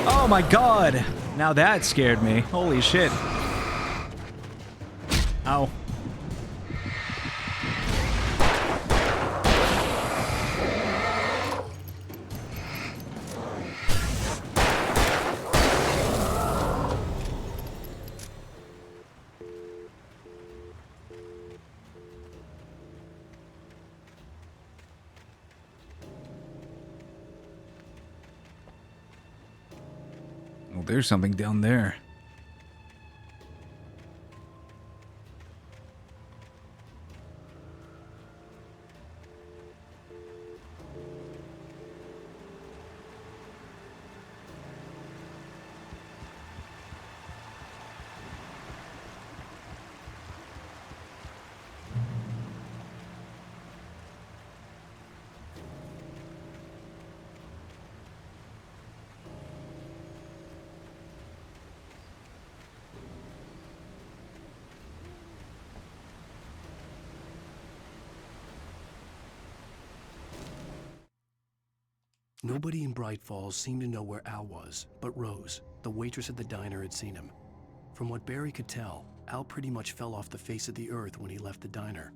Speaker 1: Oh my god! Now that scared me. Holy shit. Ow. Well, there's something down there.
Speaker 2: Nobody in Bright Falls seemed to know where Al was, but Rose, the waitress at the diner, had seen him. From what Barry could tell, Al pretty much fell off the face of the earth when he left the diner.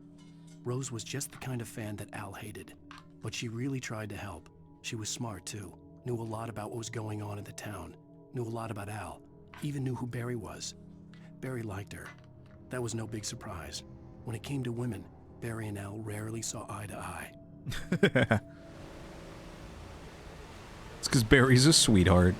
Speaker 2: Rose was just the kind of fan that Al hated, but she really tried to help. She was smart too, knew a lot about what was going on in the town, knew a lot about Al, even knew who Barry was. Barry liked her. That was no big surprise. When it came to women, Barry and Al rarely saw eye to eye.
Speaker 1: It's because Barry's a sweetheart.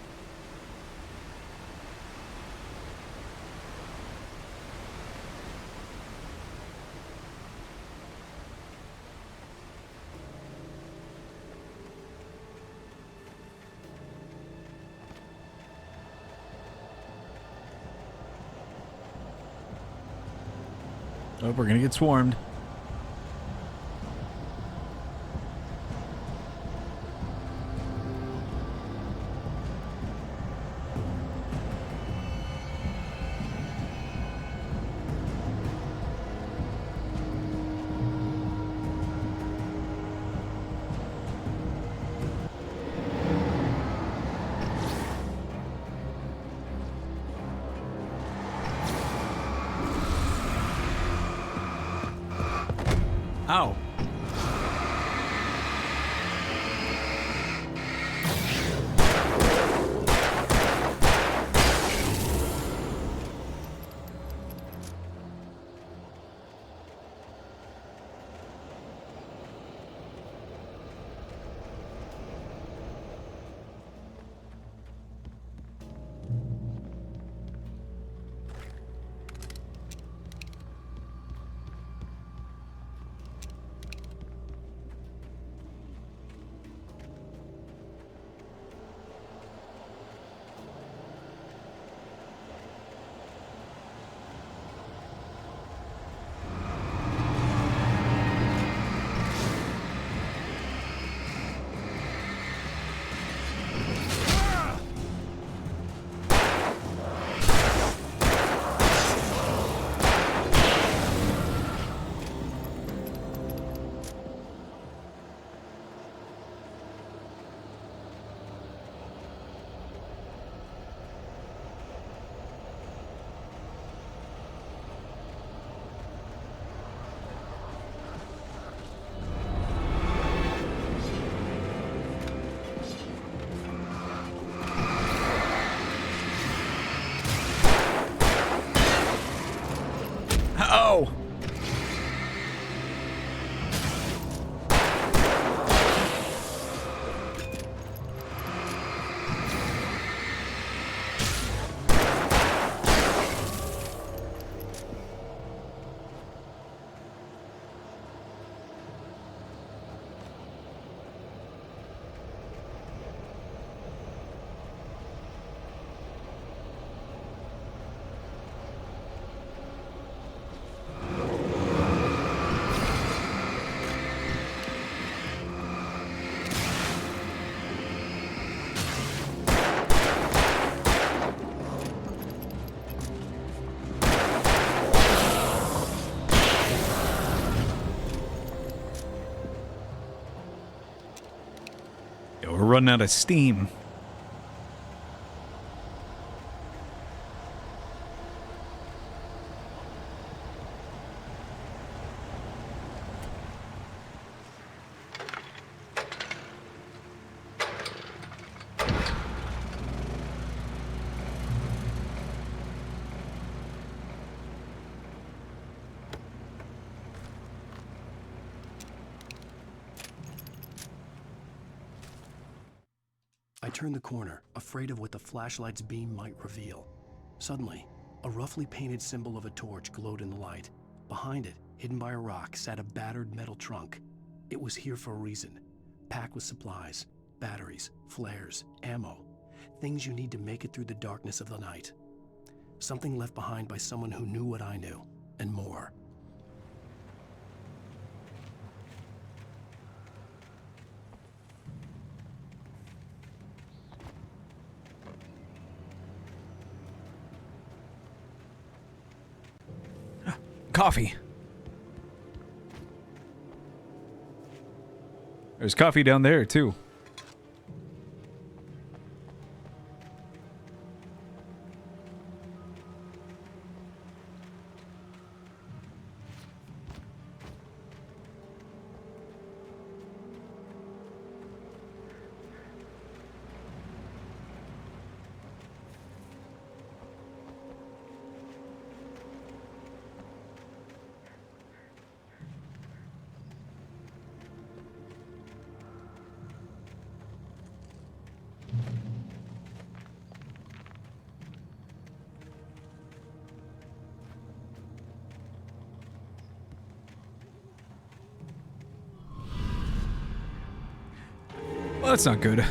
Speaker 1: Oh, we're gonna get swarmed. Ow. Oh! running out of steam.
Speaker 2: I turned the corner, afraid of what the flashlight's beam might reveal. Suddenly, a roughly painted symbol of a torch glowed in the light. Behind it, hidden by a rock, sat a battered metal trunk. It was here for a reason, packed with supplies, batteries, flares, ammo, things you need to make it through the darkness of the night. Something left behind by someone who knew what I knew, and more.
Speaker 1: Coffee. There's coffee down there, too. Well, that's not good.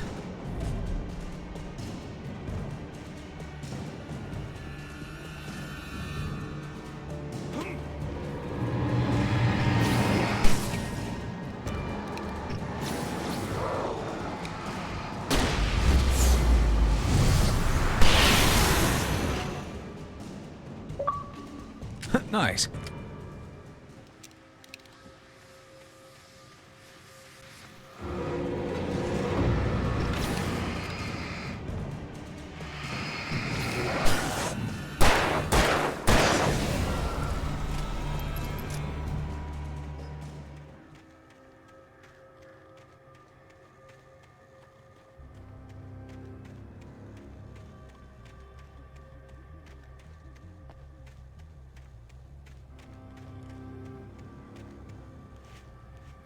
Speaker 1: Nice.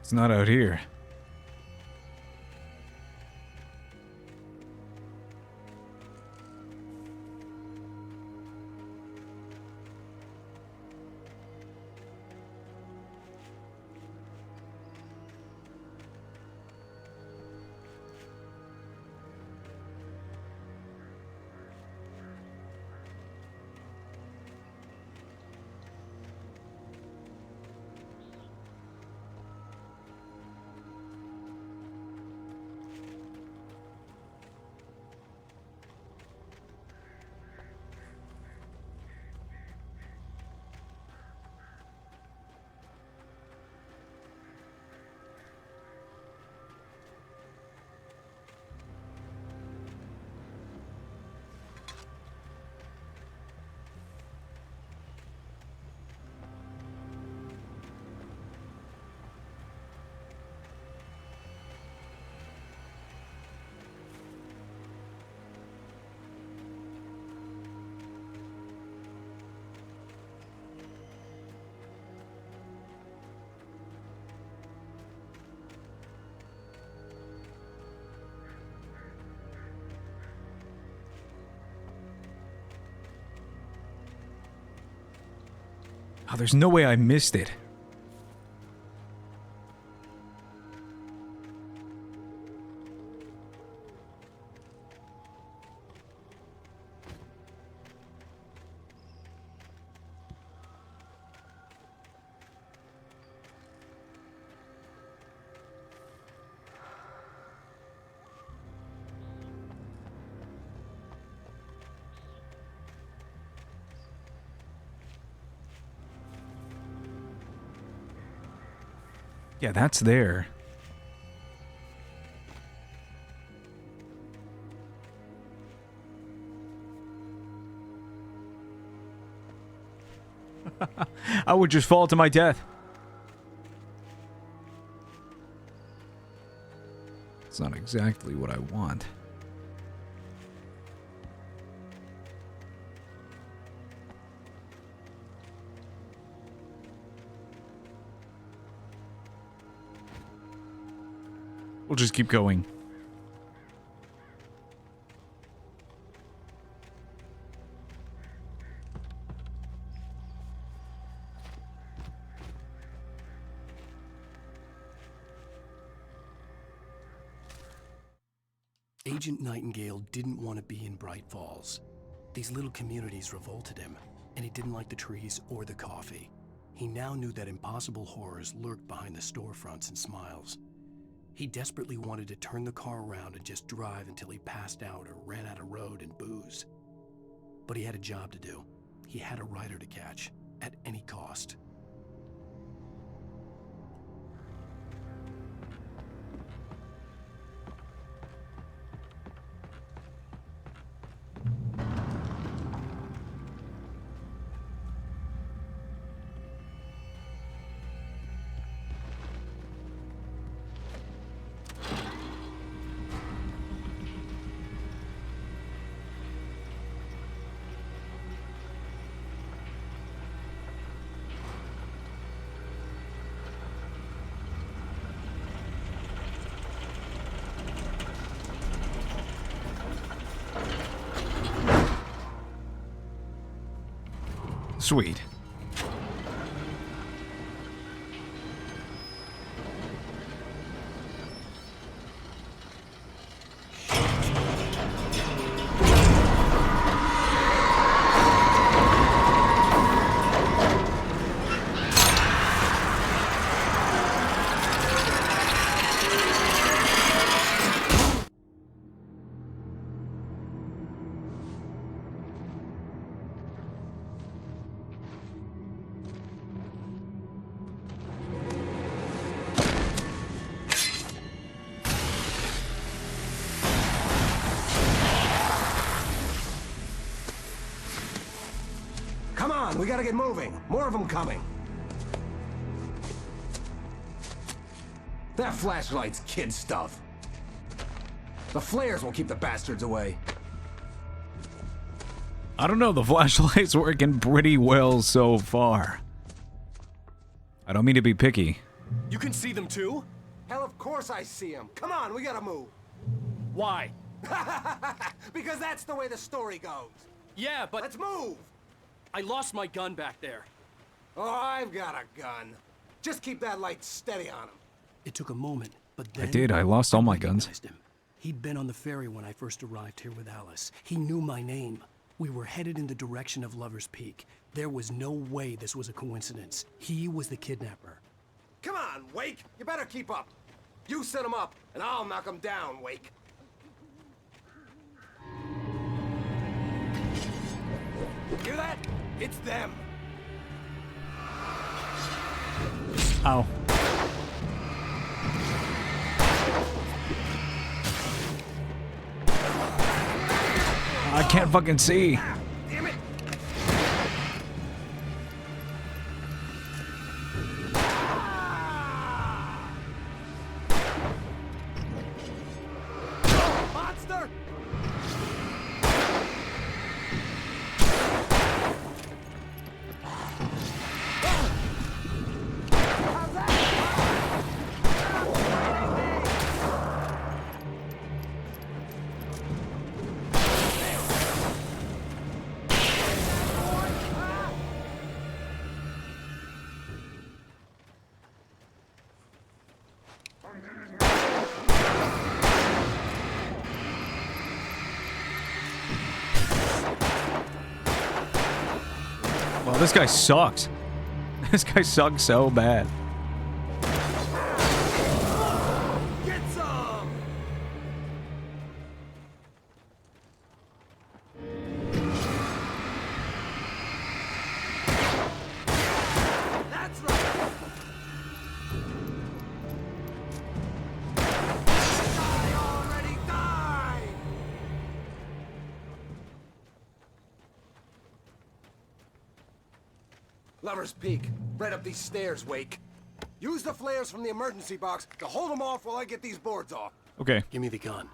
Speaker 1: It's not out here. Oh, there's no way I missed it. Yeah, that's there. I would just fall to my death. It's not exactly what I want. We'll just keep going.
Speaker 2: Agent Nightingale didn't want to be in Bright Falls. These little communities revolted him, and he didn't like the trees or the coffee. He now knew that impossible horrors lurked behind the storefronts and smiles. He desperately wanted to turn the car around and just drive until he passed out or ran out of road and booze. But he had a job to do. He had a rider to catch, at any cost.
Speaker 1: Sweet.
Speaker 3: Come on, we gotta get moving. More of them coming. That flashlight's kid stuff. The flares will keep the bastards away.
Speaker 1: I don't know, the flashlight's working pretty well so far. I don't mean to be picky.
Speaker 3: You can see them too? Hell, of course I see them. Come on, we gotta move.
Speaker 21: Why?
Speaker 3: Because that's the way the story goes.
Speaker 21: Yeah, but...
Speaker 3: Let's move!
Speaker 21: I lost my gun back there.
Speaker 3: Oh, I've got a gun. Just keep that light steady on him.
Speaker 2: It took a moment, but then...
Speaker 1: I did. I lost all my guns.
Speaker 2: Him. He'd been on the ferry when I first arrived here with Alice. He knew my name. We were headed in the direction of Lover's Peak. There was no way this was a coincidence. He was the kidnapper.
Speaker 3: Come on, Wake! You better keep up. You set him up, and I'll knock him down, Wake. Hear that? It's them.
Speaker 1: Ow. I can't fucking see.
Speaker 3: Damn it! Monster!
Speaker 1: Well, this guy sucks. This guy sucks so bad.
Speaker 3: Get some! That's right! Die already, die! Lover's Peak. Right up these stairs, Wake. Use the flares from the emergency box to hold them off while I get these boards off.
Speaker 1: Okay.
Speaker 2: Give me the gun.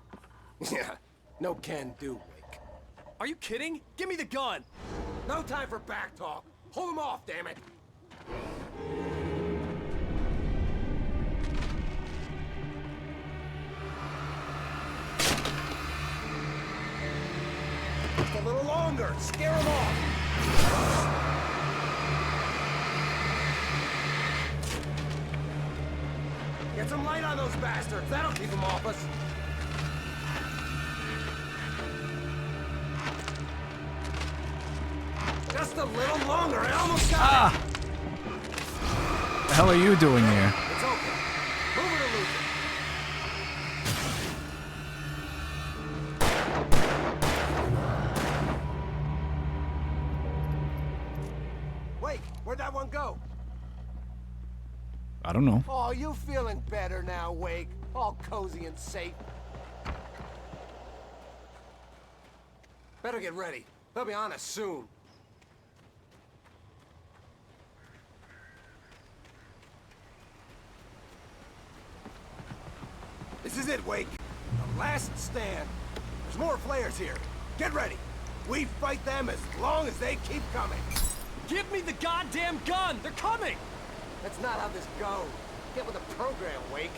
Speaker 3: Yeah, no can do, Wake.
Speaker 4: Are you kidding? Give me the gun!
Speaker 3: No time for back talk. Hold them off, damn it. Just a little longer. Scare them off. Get some light on those bastards. That'll keep them off us. Just a little longer. I almost got it.
Speaker 1: The hell are you doing here?
Speaker 3: It's okay. Move it or lose it. Wait, where'd that one go?
Speaker 1: I don't know.
Speaker 3: Oh, you feeling better now, Wake? All cozy and safe. Better get ready. They'll be on us soon. This is it, Wake. The last stand. There's more flares here. Get ready. We fight them as long as they keep coming.
Speaker 4: Give me the goddamn gun! They're coming!
Speaker 3: That's not how this goes. Get with the program, Wake.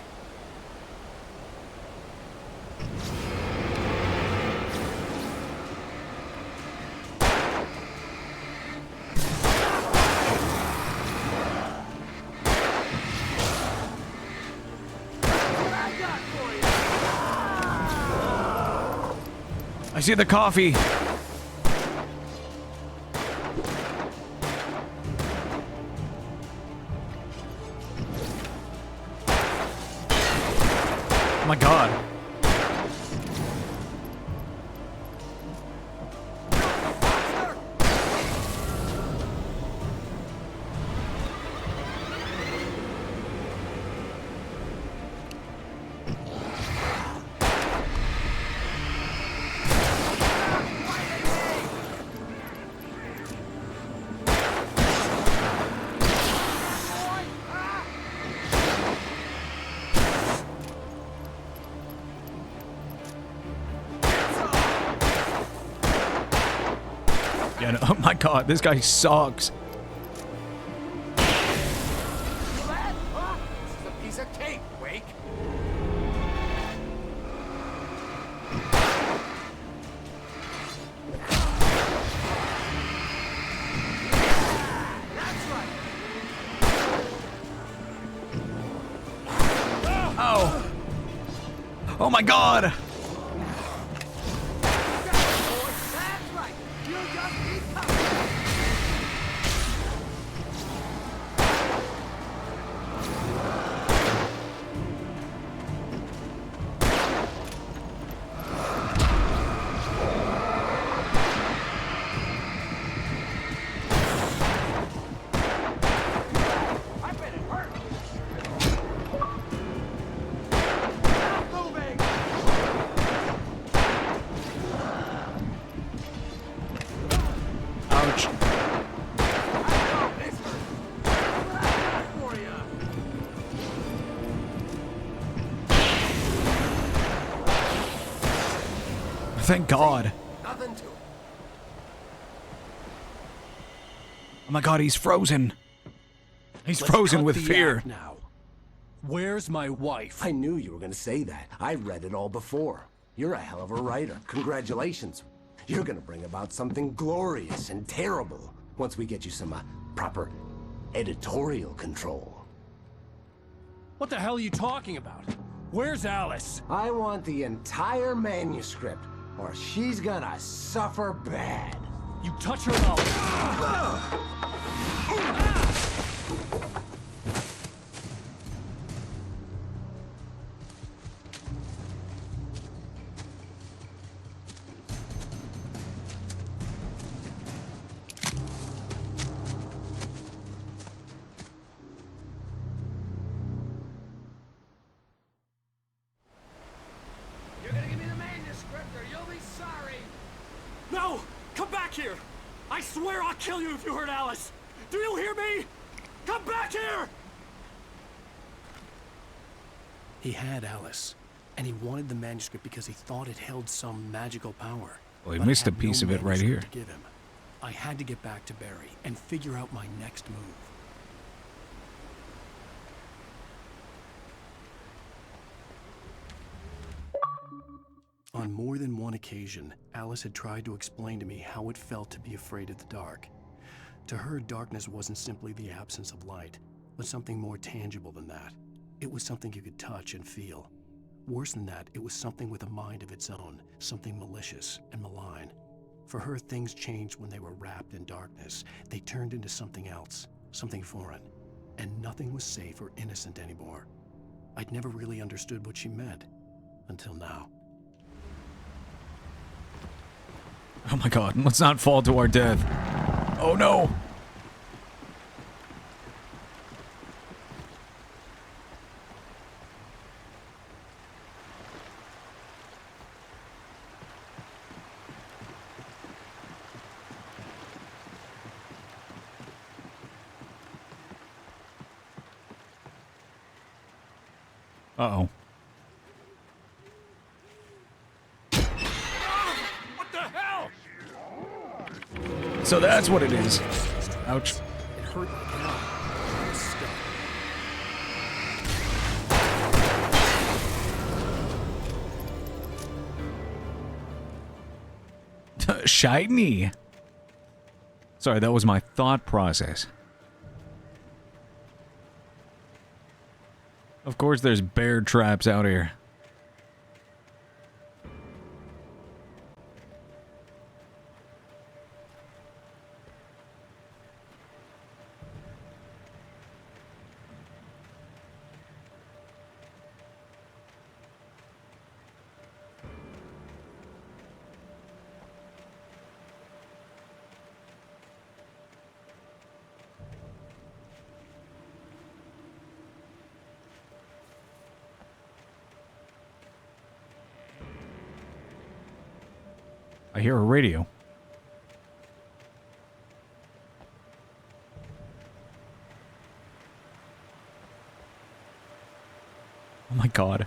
Speaker 1: I see the coffee. Oh my god. Yeah, no, oh my god, this guy sucks.
Speaker 3: This is a piece of cake, Wake.
Speaker 1: Oh. Oh my god. Ouch. Thank God.
Speaker 3: Nothing to it.
Speaker 1: Oh my god, he's frozen. He's
Speaker 2: Let's
Speaker 1: frozen
Speaker 2: cut
Speaker 1: with
Speaker 2: the
Speaker 1: fear.
Speaker 2: act now. Where's my wife?
Speaker 5: I knew you were gonna say that. I read it all before. You're a hell of a writer. Congratulations. You're gonna bring about something glorious and terrible once we get you some proper editorial control.
Speaker 21: What the hell are you talking about? Where's Alice?
Speaker 5: I want the entire manuscript, or she's gonna suffer bad.
Speaker 21: You touch her mouth.
Speaker 4: You're gonna give me the manuscript or you'll be sorry! No! Come back here! I swear I'll kill you if you hurt Alice!
Speaker 3: Do you hear me? Come back here!
Speaker 2: He had Alice, and he wanted the manuscript because he thought it held some magical power.
Speaker 1: Well, he
Speaker 2: But I
Speaker 1: missed a
Speaker 2: had
Speaker 1: piece
Speaker 2: no
Speaker 1: of it right
Speaker 2: manuscript
Speaker 1: here.
Speaker 2: to give him. I had to get back to Barry and figure out my next move. On more than one occasion, Alice had tried to explain to me how it felt to be afraid of the dark. To her, darkness wasn't simply the absence of light, but something more tangible than that. It was something you could touch and feel. Worse than that, it was something with a mind of its own, something malicious and malign. For her, things changed when they were wrapped in darkness. They turned into something else, something foreign, and nothing was safe or innocent anymore. I'd never really understood what she meant, until now.
Speaker 1: Oh my god, let's not fall to our death. Oh no! Uh-oh.
Speaker 3: What the hell?
Speaker 1: So that's what it is. Ouch.
Speaker 2: It hurt like hell. I was stuck.
Speaker 1: Shiny. Sorry, that was my thought process. Of course there's bear traps out here. I hear a radio. Oh my god.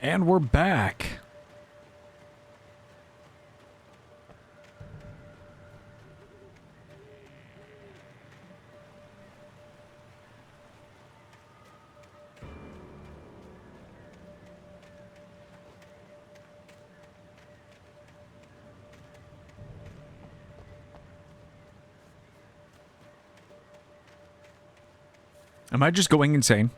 Speaker 1: And we're back. Am I just going insane?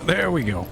Speaker 1: There we go.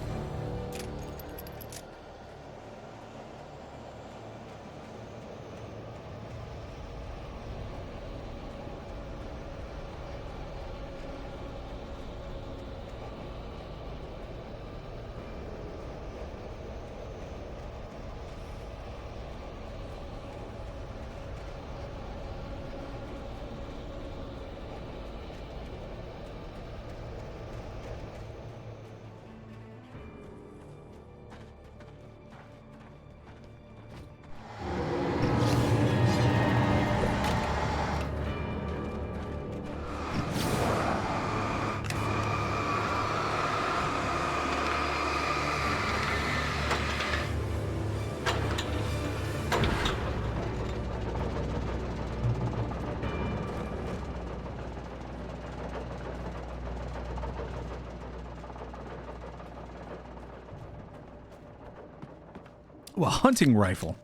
Speaker 1: Well, hunting rifle.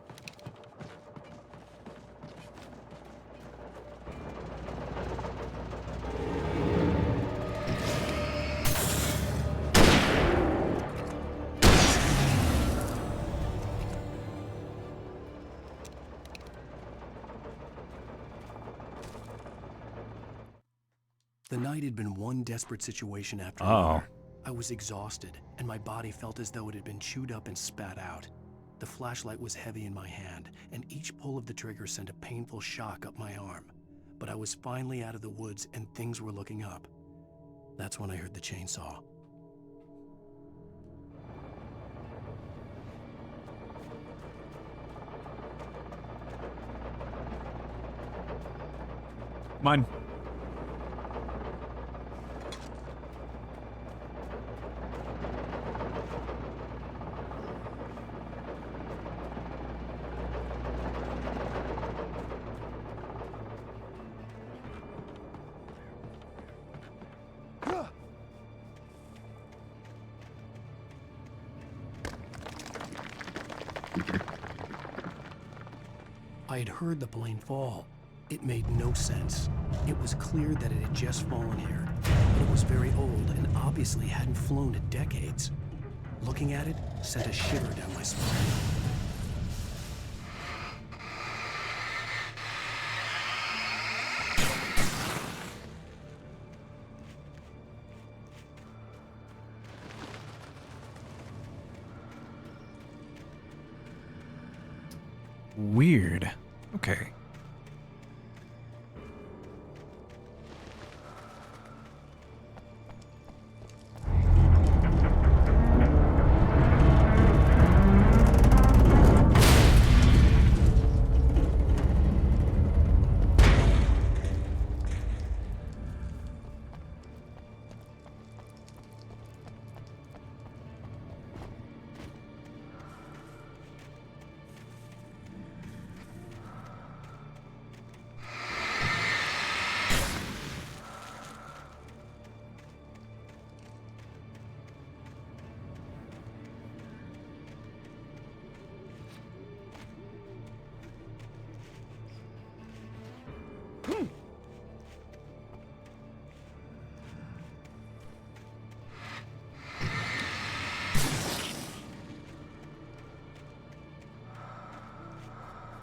Speaker 2: The night had been one desperate situation after
Speaker 1: Oh.
Speaker 2: another. I was exhausted, and my body felt as though it had been chewed up and spat out. The flashlight was heavy in my hand, and each pull of the trigger sent a painful shock up my arm. But I was finally out of the woods, and things were looking up. That's when I heard the chainsaw.
Speaker 1: Mine.
Speaker 2: I had heard the plane fall. It made no sense. It was clear that it had just fallen here, but it was very old and obviously hadn't flown in decades. Looking at it sent a shiver down my spine.
Speaker 1: Weird. Okay.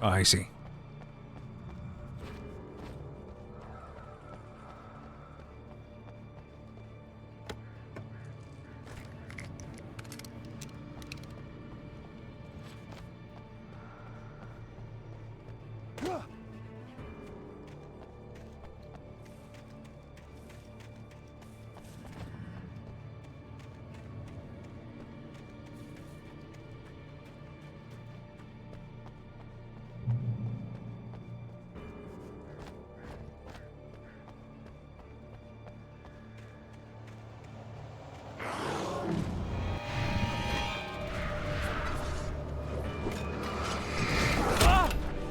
Speaker 1: Oh, I see.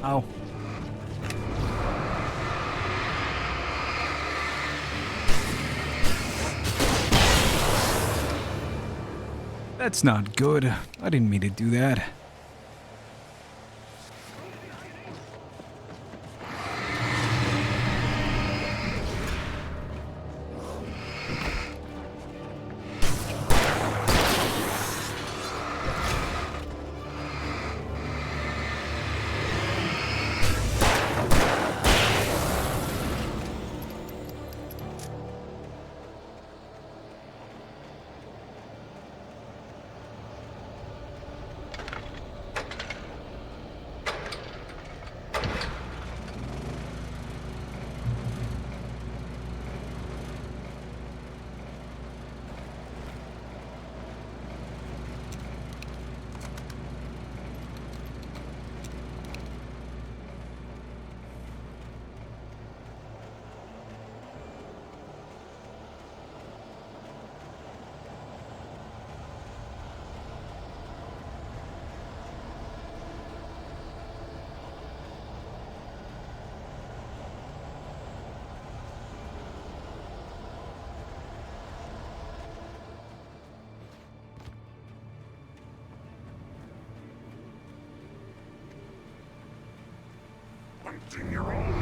Speaker 1: Ow. That's not good. I didn't mean to do that.
Speaker 20: Hunting your own.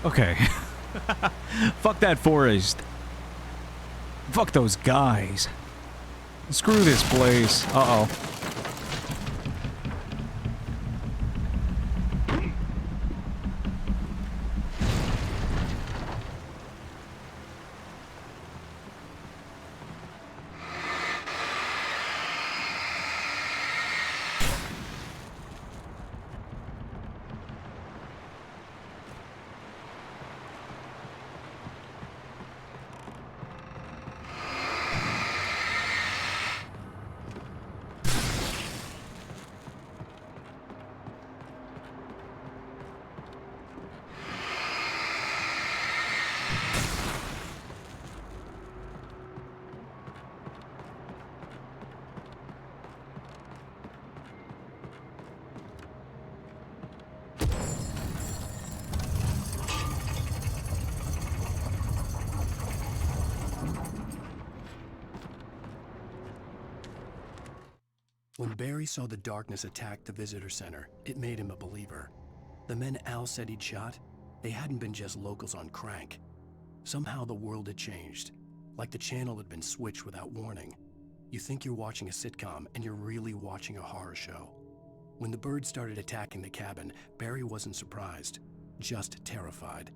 Speaker 1: Okay. Fuck that forest. Fuck those guys. Screw this place. Uh-oh.
Speaker 2: When Barry saw the darkness attack the visitor center, it made him a believer. The men Al said he'd shot, they hadn't been just locals on crank. Somehow the world had changed, like the channel had been switched without warning. You think you're watching a sitcom, and you're really watching a horror show. When the birds started attacking the cabin, Barry wasn't surprised, just terrified.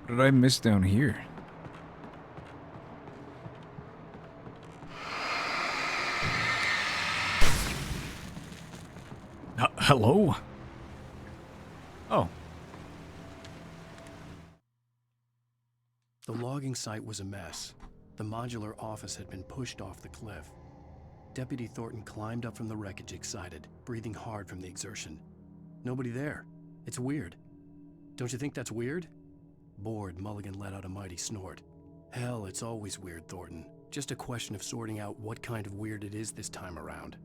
Speaker 1: What did I miss down here? Hello? Oh.
Speaker 2: The logging site was a mess. The modular office had been pushed off the cliff. Deputy Thornton climbed up from the wreckage excited, breathing hard from the exertion. Nobody there. It's weird. Don't you think that's weird? Bored, Mulligan let out a mighty snort. Hell, it's always weird, Thornton. Just a question of sorting out what kind of weird it is this time around.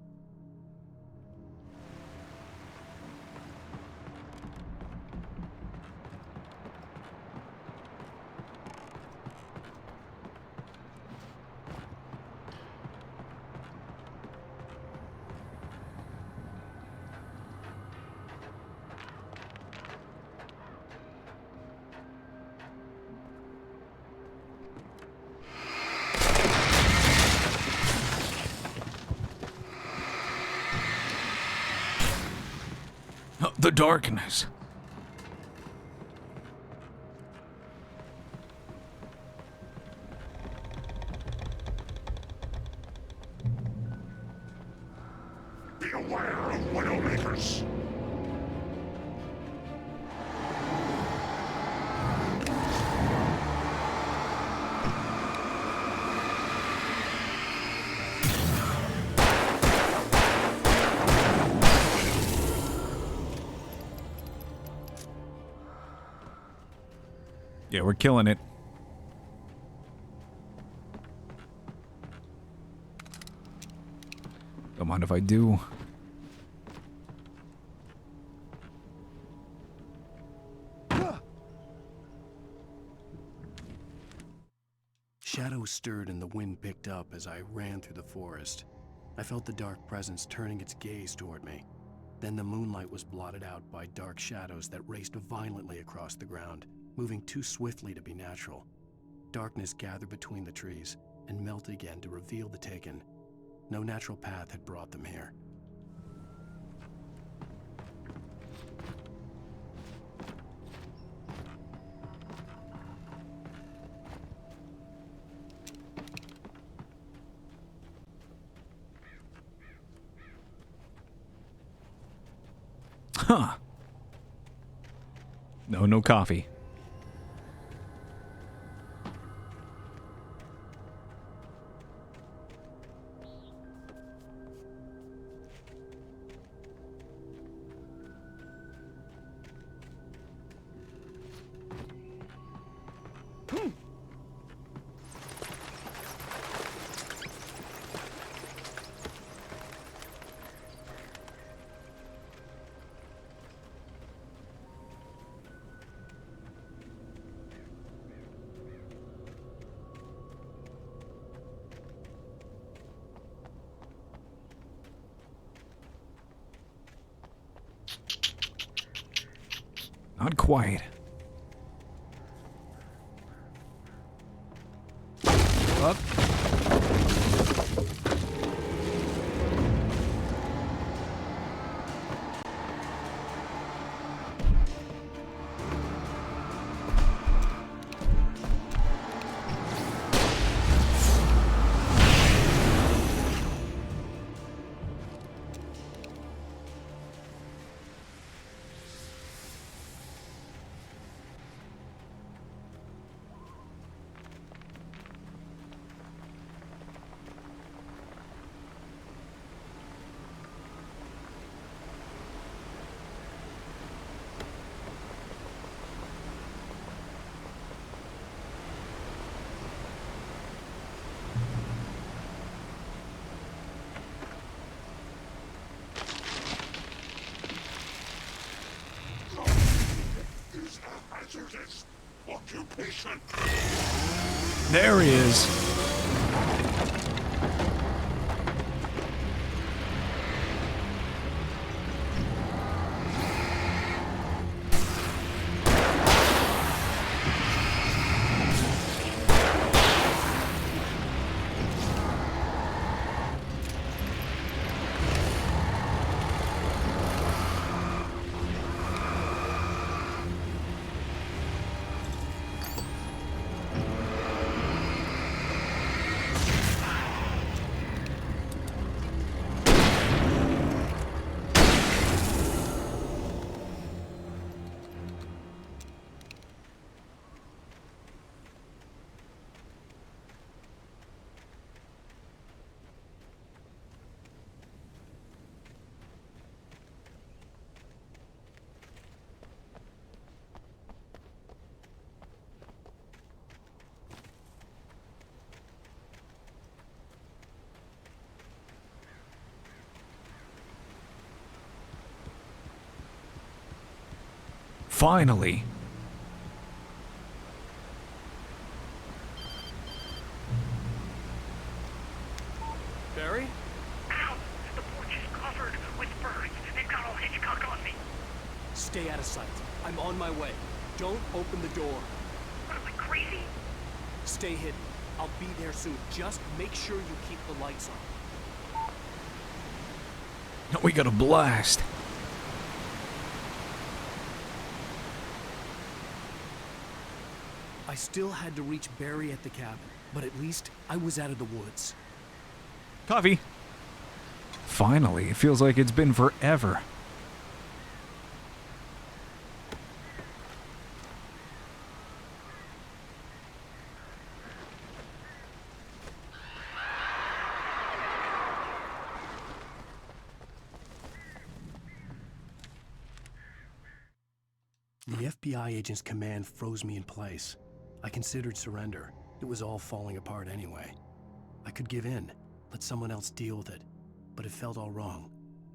Speaker 1: The darkness.
Speaker 20: Be aware of Widowmakers.
Speaker 1: Yeah, we're killing it. Don't mind if I do.
Speaker 2: Shadows stirred and the wind picked up as I ran through the forest. I felt the dark presence turning its gaze toward me. Then the moonlight was blotted out by dark shadows that raced violently across the ground, moving too swiftly to be natural. Darkness gathered between the trees and melted again to reveal the Taken. No natural path had brought them here.
Speaker 1: Huh. No coffee. Not quite. Up.
Speaker 20: Occupation.
Speaker 1: There he is. Finally.
Speaker 9: Barry?
Speaker 6: Ow! The porch is covered with birds. They've got all Hitchcock on me.
Speaker 9: Stay out of sight. I'm on my way. Don't open the door.
Speaker 6: What am I, crazy?
Speaker 9: Stay hidden. I'll be there soon. Just make sure you keep the lights on.
Speaker 1: We got a blast.
Speaker 9: I still had to reach Barry at the cabin, but at least I was out of the woods.
Speaker 1: Coffee. Finally, it feels like it's been forever.
Speaker 2: The FBI agent's command froze me in place. I considered surrender. It was all falling apart anyway. I could give in, let someone else deal with it, but it felt all wrong.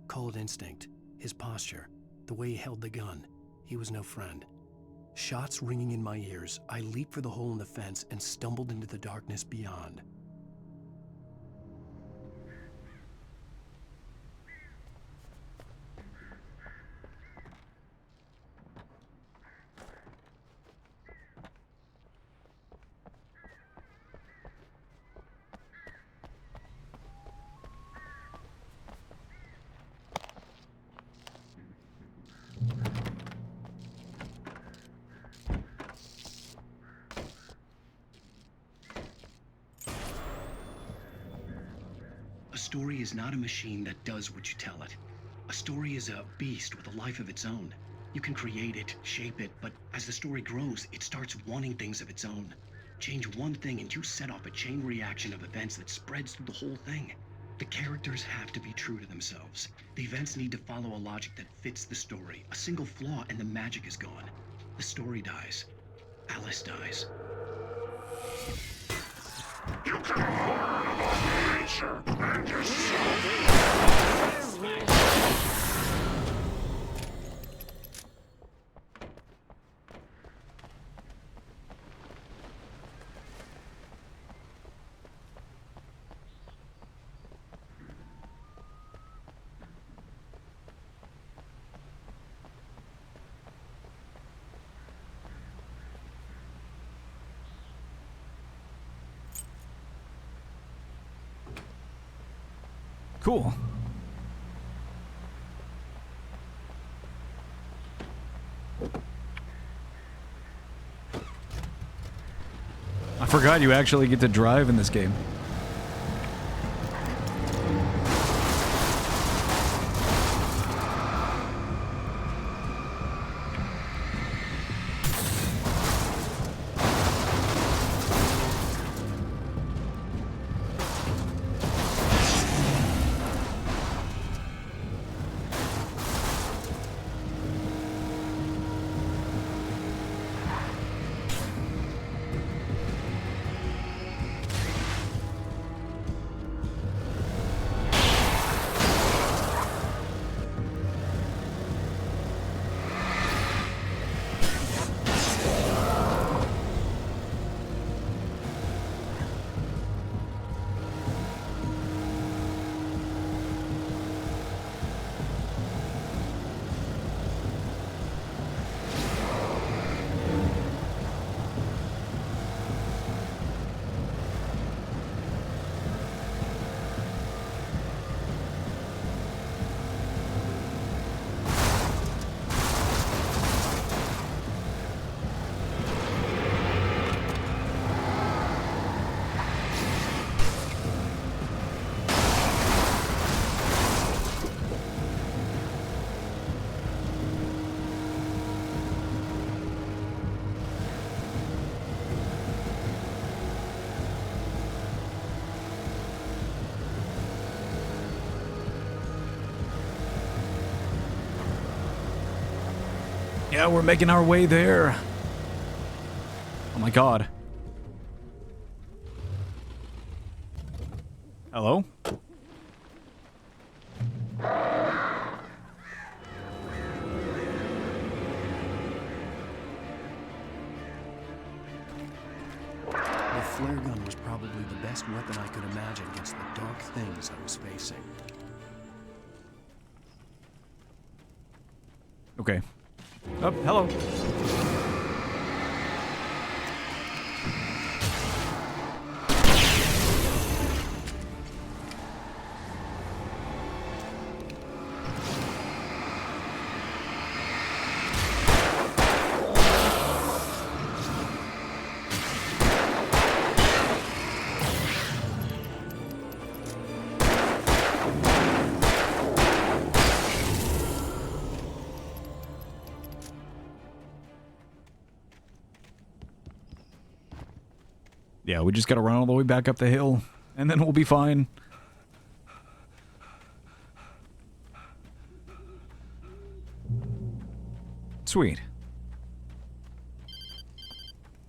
Speaker 2: Call it instinct, his posture, the way he held the gun. He was no friend. Shots ringing in my ears, I leaped for the hole in the fence and stumbled into the darkness beyond. A story is not a machine that does what you tell it. A
Speaker 11: A story is a beast with a life of its own. You can create it, shape it, but as the story grows, it starts wanting things of its own. Change one thing and you set off a chain reaction of events that spreads through the whole thing. The characters have to be true to themselves. The events need to follow a logic that fits the story. A single flaw and the magic is gone. The story dies. Alice dies.
Speaker 20: You can learn about nature and yourself.
Speaker 1: Cool. I forgot you actually get to drive in this game. Yeah, we're making our way there. Oh my god. Hello?
Speaker 2: The flare gun was probably the best weapon I could imagine against the dark things I was facing.
Speaker 1: Okay. Oh, hello. Yeah, we just gotta run all the way back up the hill, and then we'll be fine. Sweet.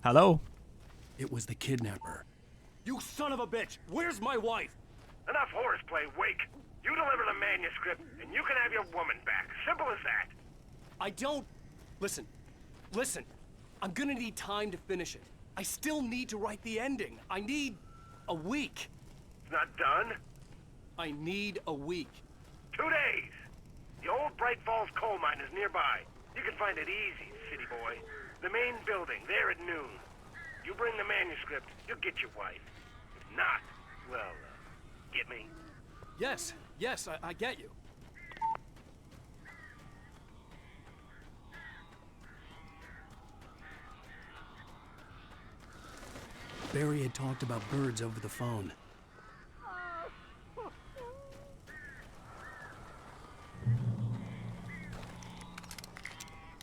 Speaker 1: Hello?
Speaker 2: It was the kidnapper.
Speaker 9: You son of a bitch! Where's my wife?
Speaker 6: Enough horseplay, Wake. You deliver the manuscript, and you can have your woman back. Simple as that.
Speaker 9: I don't... Listen. I'm gonna need time to finish it. I still need to write the ending. I need a week.
Speaker 6: It's not done?
Speaker 9: I need a week.
Speaker 6: 2 days. The old Bright Falls coal mine is nearby. You can find it easy, city boy. The main building, there at noon. You bring the manuscript, you'll get your wife. If not, well, get me?
Speaker 9: Yes, I get you.
Speaker 2: Barry had talked about birds over the phone.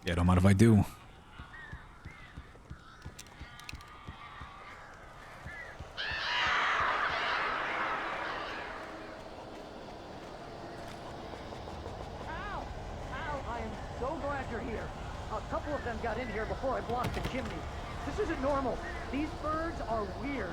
Speaker 1: Yeah, don't mind if I do.
Speaker 15: Al, I am so glad you're here. A couple of them got in here before I blocked the chimney. This isn't normal. These birds are weird.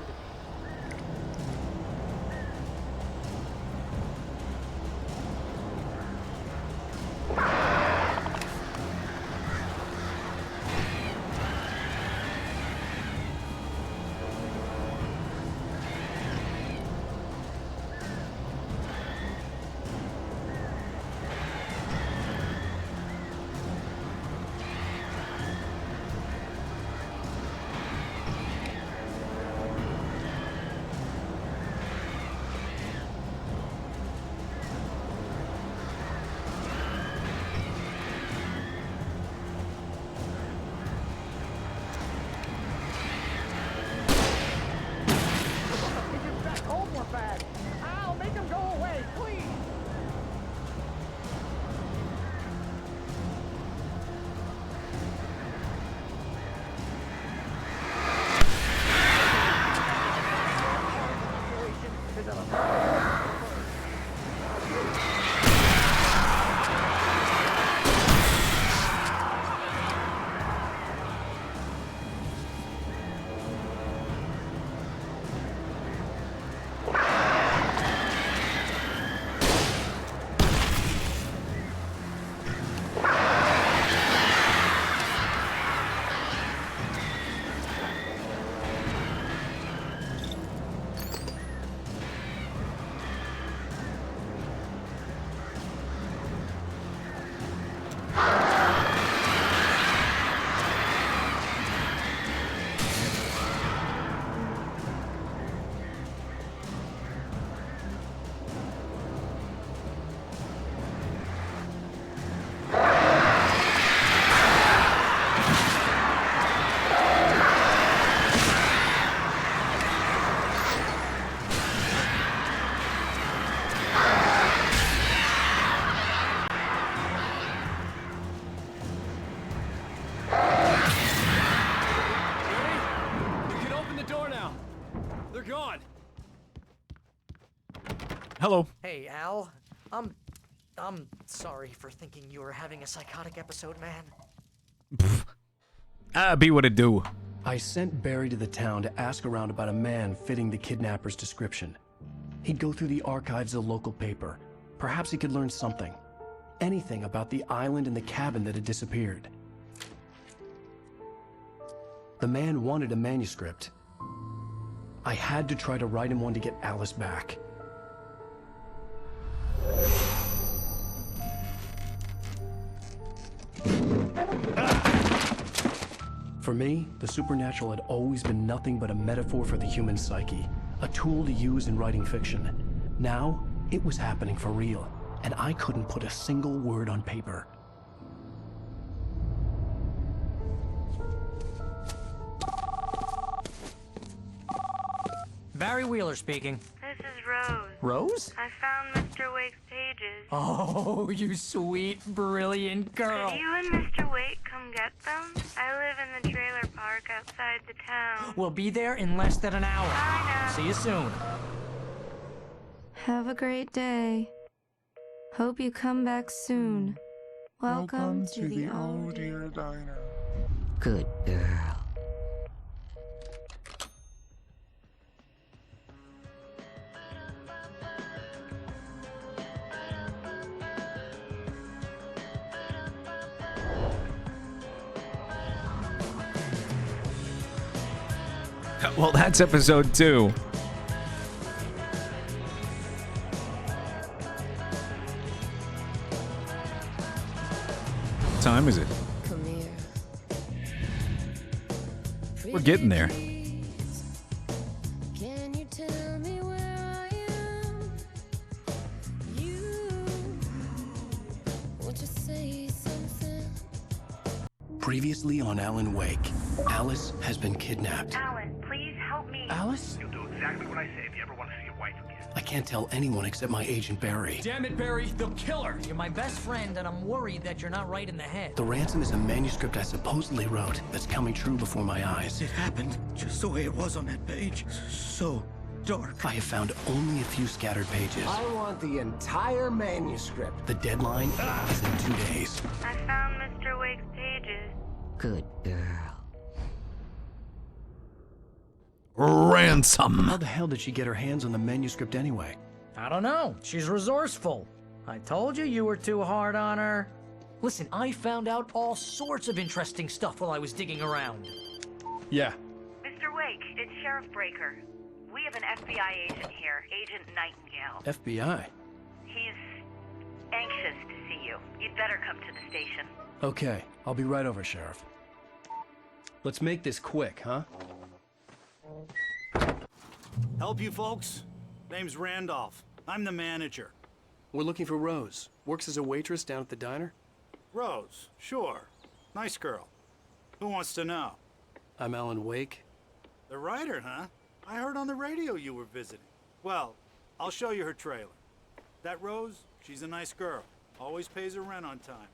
Speaker 1: Hello.
Speaker 16: Hey, Al. I'm sorry for thinking you were having a psychotic episode, man.
Speaker 1: Be what it do.
Speaker 2: I sent Barry to the town to ask around about a man fitting the kidnapper's description. He'd go through the archives of the local paper. Perhaps he could learn something. Anything about the island and the cabin that had disappeared. The man wanted a manuscript. I had to try to write him one to get Alice back. For me, the supernatural had always been nothing but a metaphor for the human psyche, a tool to use in writing fiction. Now, it was happening for real, and I couldn't put a single word on paper.
Speaker 16: Barry Wheeler speaking.
Speaker 22: This is Rose.
Speaker 16: Rose?
Speaker 22: I found Mr. Wake's pages.
Speaker 16: Oh, you sweet, brilliant girl.
Speaker 22: Could you and Mr. Wake come get them? I live in the trailer park outside the town.
Speaker 16: We'll be there in less than an hour.
Speaker 22: I know.
Speaker 16: See you soon.
Speaker 23: Have a great day. Hope you come back soon. Welcome to the Oh Dear
Speaker 20: Diner.
Speaker 13: Good girl.
Speaker 1: Well, that's episode 2. What time is it?
Speaker 23: Come here.
Speaker 1: We're getting there.
Speaker 23: Can you tell me where I am? You won't you say something?
Speaker 2: Previously on Alan Wake, Alice has been kidnapped.
Speaker 22: Alan, please help me.
Speaker 2: Alice Alice?
Speaker 6: You'll do exactly what I say if you ever want to see your wife again.
Speaker 2: I can't tell anyone except my agent Barry.
Speaker 21: Damn it, Barry, they'll kill her!
Speaker 16: You're my best friend, and I'm worried that you're not right in the head.
Speaker 2: The ransom is a manuscript I supposedly wrote that's coming true before my eyes.
Speaker 19: It happened just the way it was on that page. So dark.
Speaker 2: I have found only a few scattered pages.
Speaker 5: I want the entire manuscript.
Speaker 2: The deadline is in 2 days.
Speaker 22: I found Mr. Wake's pages.
Speaker 13: Good girl.
Speaker 1: Ransom.
Speaker 2: How the hell did she get her hands on the manuscript anyway?
Speaker 16: I don't know. She's resourceful. I told you you were too hard on her. Listen, I found out all sorts of interesting stuff while I was digging around.
Speaker 21: Yeah.
Speaker 7: Mr. Wake, it's Sheriff Breaker. We have an FBI agent here, Agent Nightingale.
Speaker 2: FBI?
Speaker 7: He's anxious to see you. You'd better come to the station.
Speaker 2: Okay, I'll be right over, Sheriff.
Speaker 21: Let's make this quick, huh?
Speaker 10: Help you folks? Name's Randolph. I'm the manager.
Speaker 9: We're looking for Rose. Works as a waitress down at the diner.
Speaker 10: Rose, sure. Nice girl. Who wants to know?
Speaker 9: I'm Alan Wake.
Speaker 10: The writer, huh? I heard on the radio you were visiting. Well, I'll show you her trailer. That Rose, she's a nice girl. Always pays her rent on time.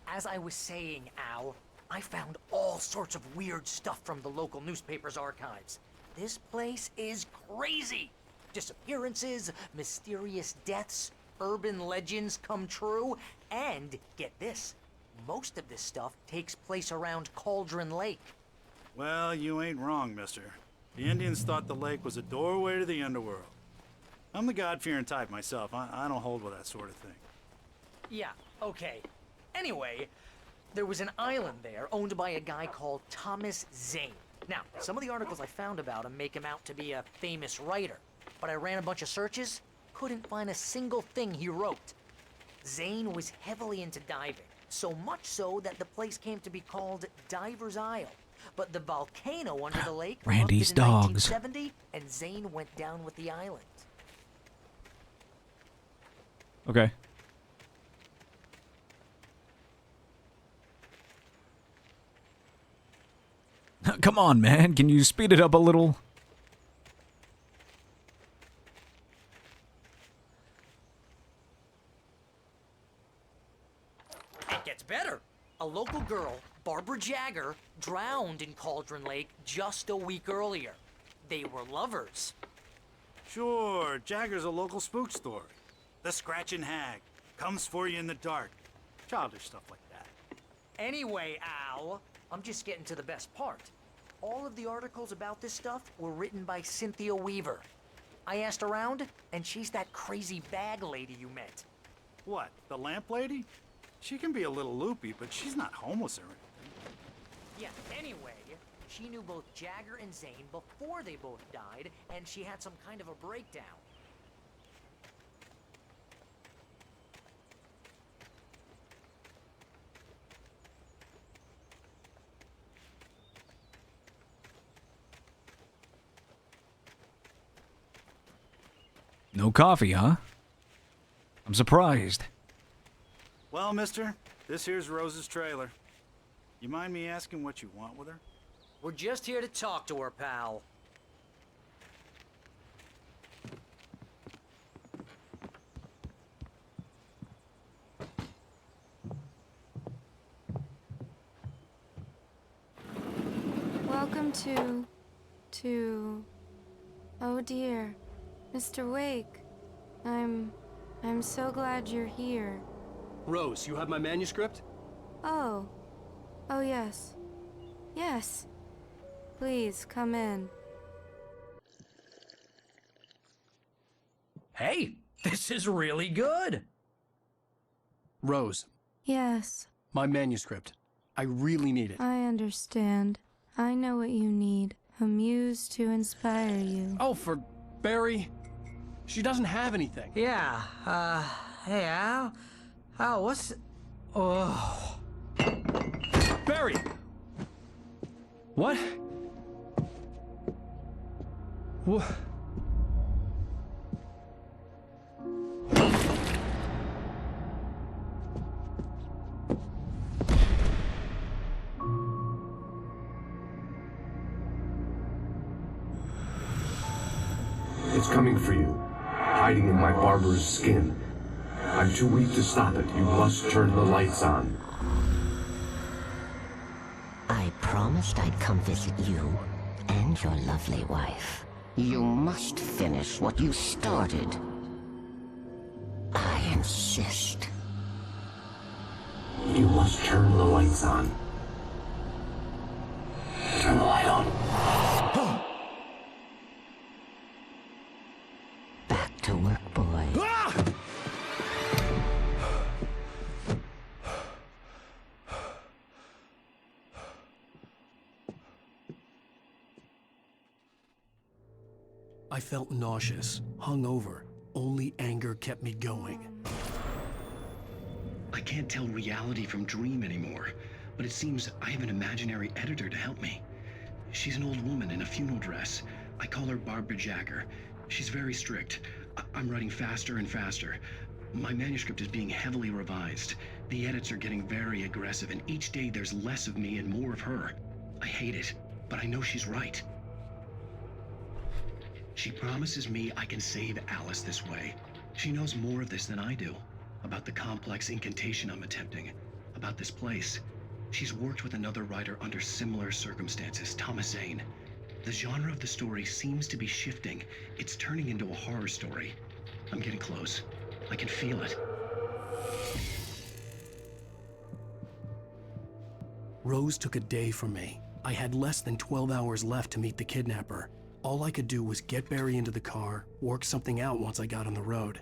Speaker 16: As I was saying, Al, I found all sorts of weird stuff from the local newspaper's archives. This place is crazy. Disappearances, mysterious deaths, urban legends come true, and get this, most of this stuff takes place around Cauldron Lake.
Speaker 10: Well, you ain't wrong, mister. The Indians thought the lake was a doorway to the underworld. I'm the God-fearing type myself. I don't hold with that sort of thing.
Speaker 16: Yeah, okay. Anyway, there was an island there owned by a guy called Thomas Zane. Now, some of the articles I found about him make him out to be a famous writer, but I ran a bunch of searches, couldn't find a single thing he wrote. Zane was heavily into diving, so much so that the place came to be called Diver's Isle. But the volcano under the lake
Speaker 1: Randy's
Speaker 16: erupted in
Speaker 1: dogs.
Speaker 16: 1970, and Zane went down with the island.
Speaker 1: Okay. Come on, man. Can you speed it up a little?
Speaker 16: It gets better. A local girl, Barbara Jagger, drowned in Cauldron Lake just a week earlier. They were lovers.
Speaker 10: Sure, Jagger's a local spook story. The Scratching Hag. Comes for you in the dark. Childish stuff like that.
Speaker 16: Anyway, Al, I'm just getting to the best part. All of the articles about this stuff were written by Cynthia Weaver. I asked around, and she's that crazy bag lady you met.
Speaker 10: What, the lamp lady? She can be a little loopy, but she's not homeless or anything.
Speaker 16: Yeah, anyway, she knew both Jagger and Zane before they both died, and she had some kind of a breakdown.
Speaker 1: No coffee, huh? I'm surprised.
Speaker 10: Well, mister, this here's Rose's trailer. You mind me asking what you want with her?
Speaker 16: We're just here to talk to her, pal.
Speaker 23: Welcome to... Oh dear. Mr. Wake. I'm so glad you're here.
Speaker 9: Rose, you have my manuscript?
Speaker 23: Oh. Oh, yes. Yes. Please, come in.
Speaker 9: Hey, this is really good. Rose,
Speaker 23: Yes,
Speaker 9: my manuscript. I really need it.
Speaker 23: I understand. I know what you need. A muse to inspire you.
Speaker 9: Oh, for Barry. She doesn't have anything.
Speaker 16: Yeah, hey, Al? Al, what's... Oh...
Speaker 9: Barry! What? What?
Speaker 5: It's coming for you, hiding in my barber's skin. I'm too weak to stop it. You must turn the lights on.
Speaker 13: I promised I'd come visit you and your lovely wife. You must finish what you started. I insist.
Speaker 5: You must turn the lights on. Turn the light on.
Speaker 13: Back to work, boy.
Speaker 2: I felt nauseous, hungover. Only anger kept me going.
Speaker 11: I can't tell reality from dream anymore, but it seems I have an imaginary editor to help me. She's an old woman in a funeral dress. I call her Barbara Jagger. She's very strict. I'm writing faster and faster. My manuscript is being heavily revised. The edits are getting very aggressive, and each day there's less of me and more of her. I hate it, but I know she's right. She promises me I can save Alice this way. She knows more of this than I do. About the complex incantation I'm attempting. About this place. She's worked with another writer under similar circumstances, Thomas Zane. The genre of the story seems to be shifting. It's turning into a horror story. I'm getting close. I can feel it.
Speaker 2: Rose took a day from me. I had less than 12 hours left to meet the kidnapper. All I could do was get Barry into the car, work something out once I got on the road.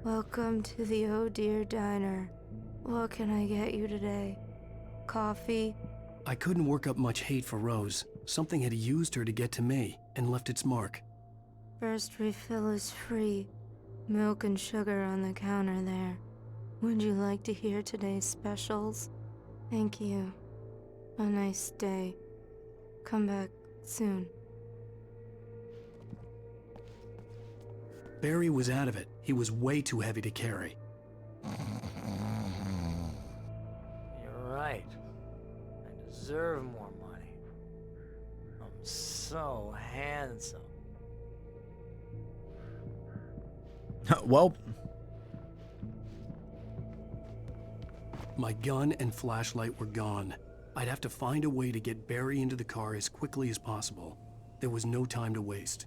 Speaker 23: Welcome to the Oh Dear Diner. What can I get you today? Coffee?
Speaker 2: I couldn't work up much hate for Rose. Something had used her to get to me and left its mark.
Speaker 23: First refill is free. Milk and sugar on the counter there. Would you like to hear today's specials? Thank you. A nice day. Come back soon.
Speaker 2: Barry was out of it. He was way too heavy to carry.
Speaker 16: You're right. I deserve more money. I'm so handsome.
Speaker 1: Well,
Speaker 2: my gun and flashlight were gone. I'd have to find a way to get Barry into the car as quickly as possible. There was no time to waste.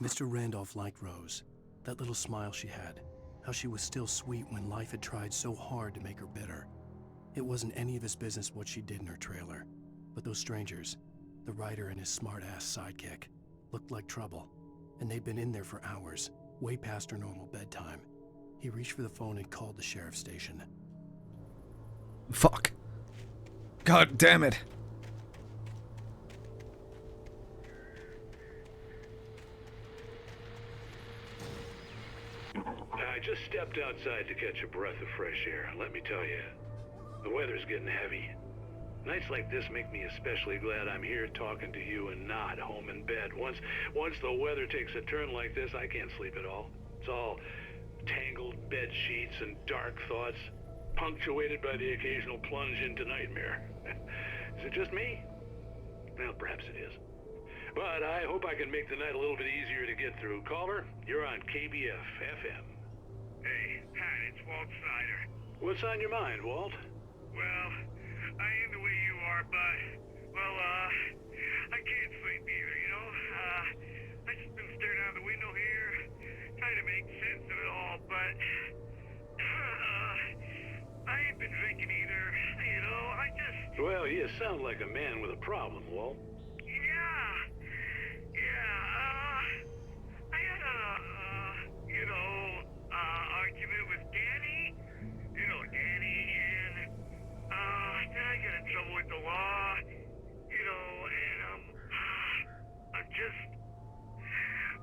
Speaker 2: Mr. Randolph liked Rose. That little smile she had. How she was still sweet when life had tried so hard to make her bitter. It wasn't any of his business what she did in her trailer. But those strangers, the writer and his smart-ass sidekick, looked like trouble. And they'd been in there for hours, way past her normal bedtime. He reached for the phone and called the sheriff's station.
Speaker 1: fuck. God damn it.
Speaker 14: I just stepped outside to catch a breath of fresh air. Let me tell you, the weather's getting heavy. Nights like this make me especially glad I'm here talking to you and not home in bed. Once the weather takes a turn like this, I can't sleep at all. It's all tangled bed sheets and dark thoughts, punctuated by the occasional plunge into nightmare. Is it just me? Well, perhaps it is. But I hope I can make the night a little bit easier to get through. Caller, you're on KBF FM.
Speaker 6: Hey, Pat, it's Walt Snyder.
Speaker 14: What's on your mind, Walt?
Speaker 6: Well, I ain't the way you are, but, I can't sleep either, you know? I just been staring out the window here, trying to make sense of it all, but, I ain't been drinking either, you know?
Speaker 14: Well, you sound like a man with a problem, Walt.
Speaker 6: I had argument with Danny. You know Danny, and, then I got in trouble with the law, you know, and, I'm just,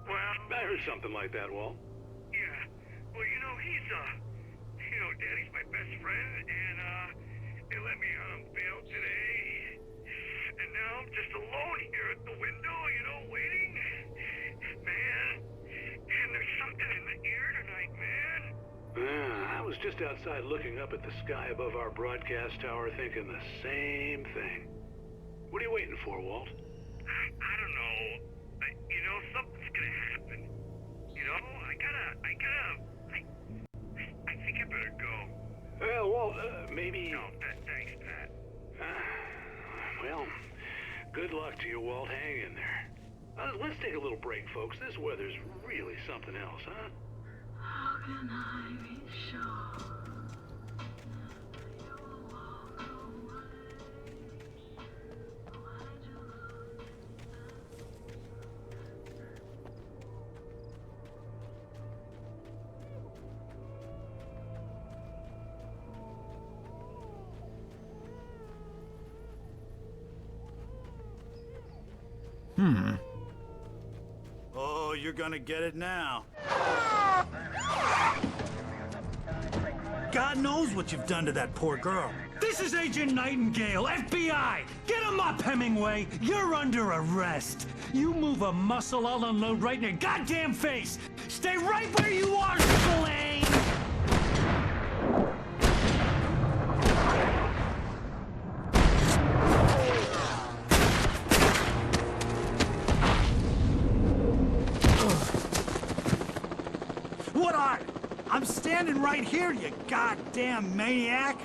Speaker 6: well...
Speaker 14: I heard something like that, Walt.
Speaker 6: Yeah, well, you know, Danny's my best friend, and, they let me out on bail today, and now I'm just alone here at the window, you know, waiting. Man, and there's something in the air tonight, man.
Speaker 14: I was just outside looking up at the sky above our broadcast tower thinking the same thing. What are you waiting for, Walt?
Speaker 6: I don't know. You know, something's gonna happen. You know, I think I better go.
Speaker 14: Well, Walt, maybe...
Speaker 6: No, thanks, Pat.
Speaker 14: Well, good luck to you, Walt. Hang in there. Let's take a little break, folks. This weather's really something else, huh?
Speaker 20: How can I be sure?
Speaker 10: Oh, you're gonna get it now. God knows what you've done to that poor girl.
Speaker 8: This is Agent Nightingale, FBI! Get him up, Hemingway! You're under arrest! You move a muscle, I'll unload right in your goddamn face! Stay right where you are, Spillane!
Speaker 10: What are? I'm standing right here, you goddamn maniac!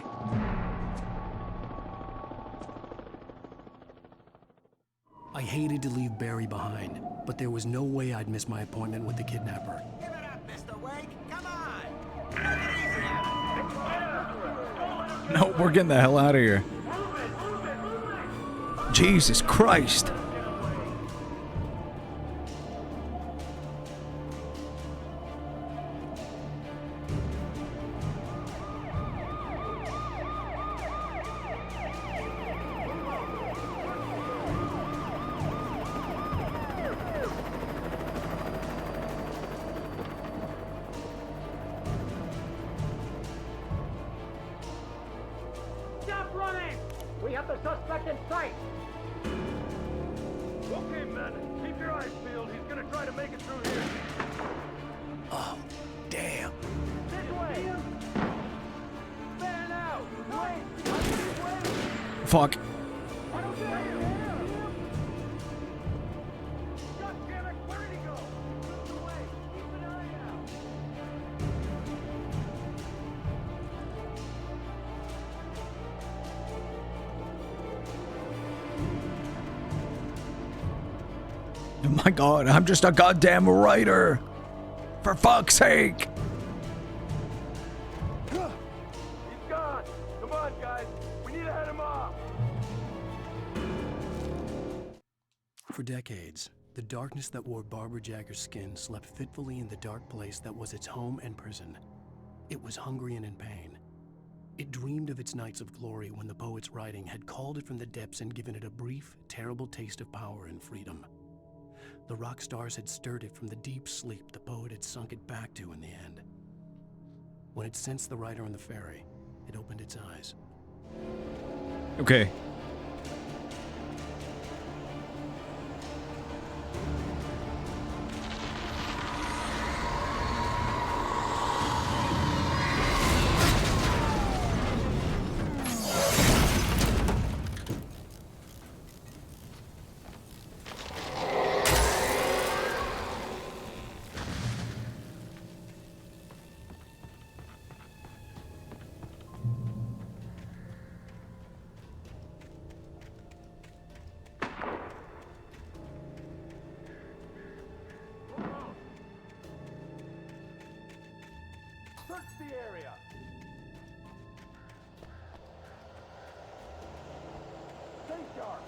Speaker 2: I hated to leave Barry behind, but there was no way I'd miss my appointment with the kidnapper.
Speaker 3: Give it up, Mr. Wake. Come on.
Speaker 1: No, we're getting the hell out of here. Jesus Christ.
Speaker 15: Stop running! We have the suspect in sight!
Speaker 4: Okay, men, keep your eyes peeled. He's gonna try to make it through here.
Speaker 2: Oh, damn.
Speaker 15: This way!
Speaker 4: Fan out!
Speaker 15: Wait!
Speaker 1: Fuck.
Speaker 15: I don't see him! God damn it! Where did he go? Move away! Keep an eye out!
Speaker 1: Oh my god, I'm just a goddamn writer. For fuck's sake.
Speaker 4: He's gone! Come on, guys! We need to head him off!
Speaker 2: For decades, the darkness that wore Barbara Jagger's skin slept fitfully in the dark place that was its home and prison. It was hungry and in pain. It dreamed of its nights of glory when the poet's writing had called it from the depths and given it a brief, terrible taste of power and freedom. The rock stars had stirred it from the deep sleep the poet had sunk it back to in the end. When it sensed the writer on the ferry, it opened its eyes.
Speaker 1: Okay.
Speaker 4: Search the area! Stay sharp!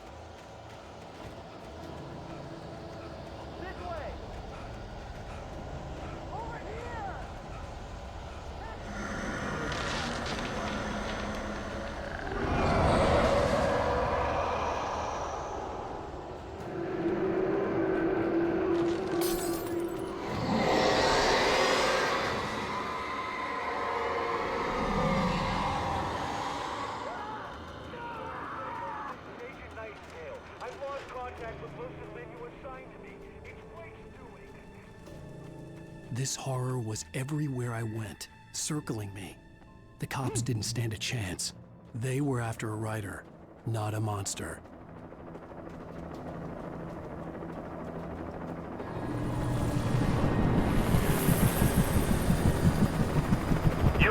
Speaker 4: This way! Over here! Agent Nightingale, I've lost contact with Lucius and you assigned to me. It's Wake's doing.
Speaker 2: This horror was everywhere I went, circling me. The cops didn't stand a chance. They were after a writer, not a monster.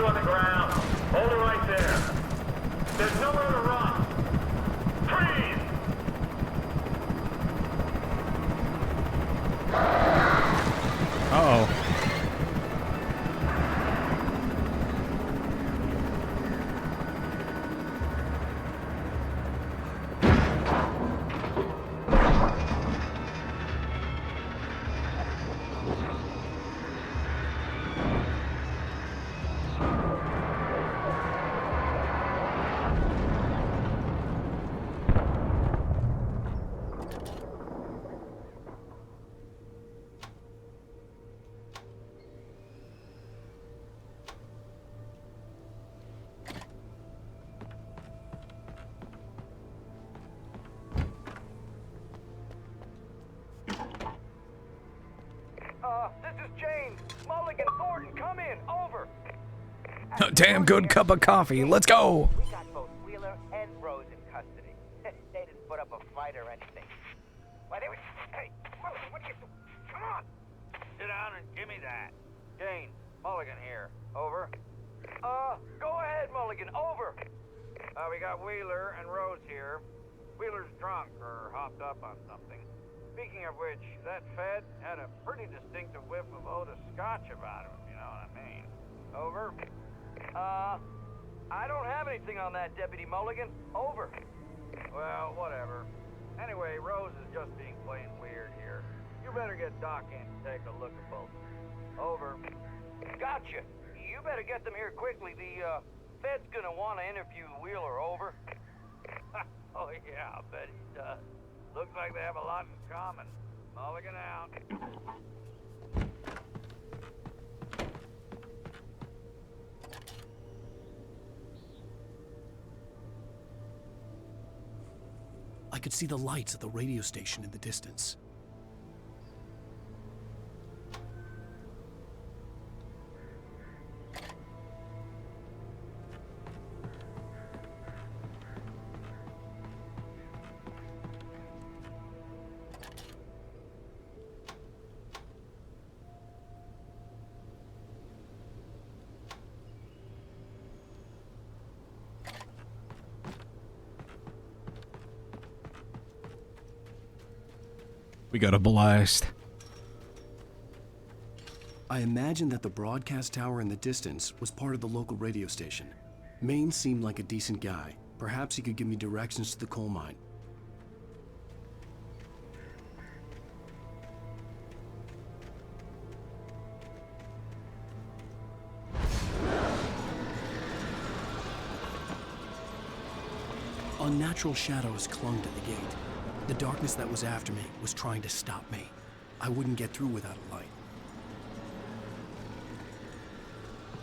Speaker 4: on the ground. Hold it right there. There's nowhere to run. Freeze!
Speaker 1: Uh-oh.
Speaker 4: This is James. Mulligan, Thornton, come in. Over.
Speaker 1: A damn good cup of coffee. Let's go.
Speaker 12: We got both Wheeler and Rose in custody. They didn't put up a fight or anything. Why, they were... Hey, Mulligan, what are you doing? Come on.
Speaker 4: Sit down and give me that. Jane, Mulligan here. Over. Go ahead, Mulligan. Over. We got Wheeler and Rose here. Wheeler's drunk or hopped up on something. Speaking of which, that Fed had a pretty distinctive whiff of Otis Scotch about him, if you know what I mean. Over. I don't have anything on that, Deputy Mulligan. Over. Well, whatever. Anyway, Rose is just being plain weird here. You better get Doc in to take a look at both. Over. Gotcha. You better get them here quickly. The, Fed's gonna want to interview Wheeler. Over. Oh, yeah, I'll bet he does. Looks like they have a lot in common. Mulligan out.
Speaker 2: I could see the lights of the radio station in the distance.
Speaker 1: We got a blast.
Speaker 2: I imagined that the broadcast tower in the distance was part of the local radio station. Maine seemed like a decent guy. Perhaps he could give me directions to the coal mine. Unnatural shadows clung to the gate. The darkness that was after me was trying to stop me. I wouldn't get through without a light.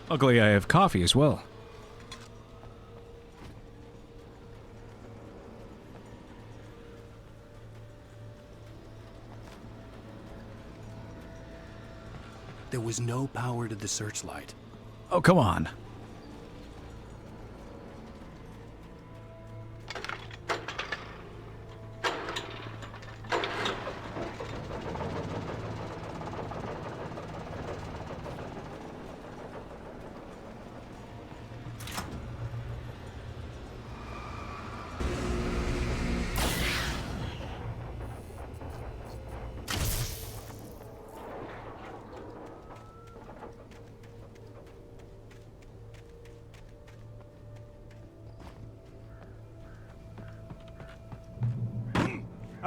Speaker 1: Luckily, I have coffee as well.
Speaker 2: There was no power to the searchlight.
Speaker 1: Oh, come on.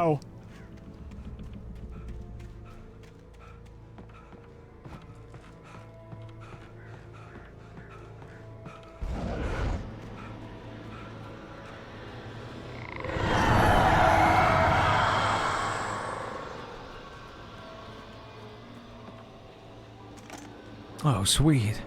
Speaker 1: Oh. Oh, sweet.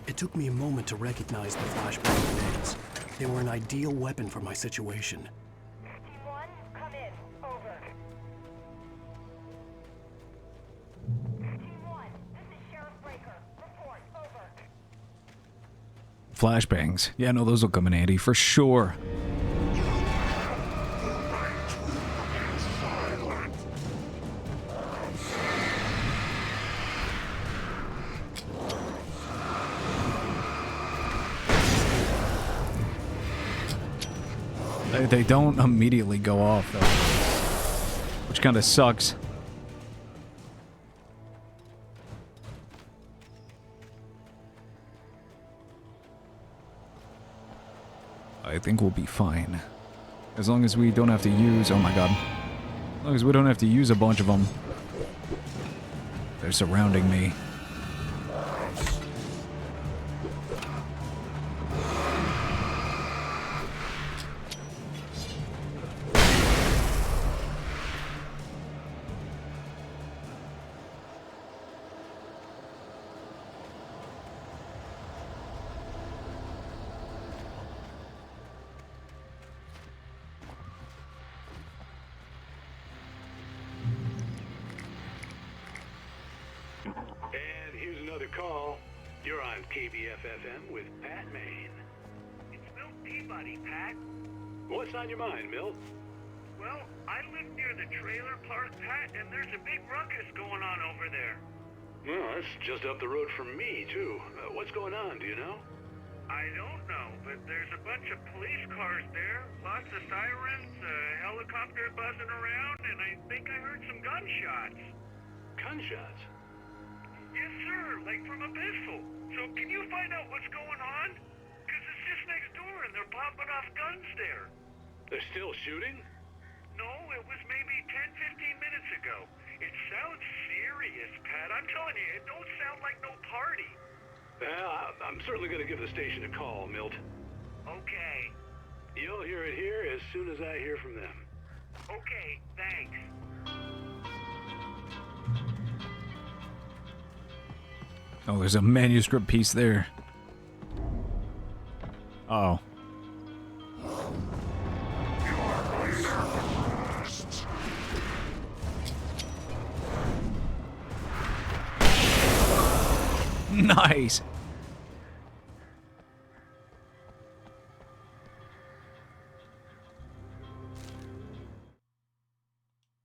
Speaker 2: It took me a moment to recognize the flashbang grenades. They were an ideal weapon for my situation.
Speaker 12: Team 1, come in. Over.
Speaker 1: Flashbangs. Yeah, no, those will come in handy for sure. They don't immediately go off, though, which kind of sucks. I think we'll be fine. As long as we don't have to use... Oh my god. As long as we don't have to use a bunch of them. They're surrounding me.
Speaker 14: And here's another call. You're on KBF-FM with Pat Maine.
Speaker 6: It's Milt Peabody, Pat.
Speaker 14: What's on your mind, Milt?
Speaker 6: Well, I live near the trailer park, Pat, and there's a big ruckus going on over there.
Speaker 14: Well, that's just up the road from me, too. What's going on, do you know?
Speaker 6: I don't know, but there's a bunch of police cars there, lots of sirens, a helicopter buzzing around, and I think I heard some gunshots.
Speaker 14: Gunshots?
Speaker 6: Yes, sir, like from a pistol. So can you find out what's going on? Because it's just next door and they're popping off guns there.
Speaker 14: They're still shooting?
Speaker 6: No, it was maybe 10, 15 minutes ago. It sounds serious, Pat. I'm telling you, it don't sound like no party.
Speaker 14: Well, I'm certainly going to give the station a call, Milt.
Speaker 6: Okay.
Speaker 14: You'll hear it here as soon as I hear from them.
Speaker 6: Okay, thanks.
Speaker 1: Oh, there's a manuscript piece there. Uh-oh. Nice.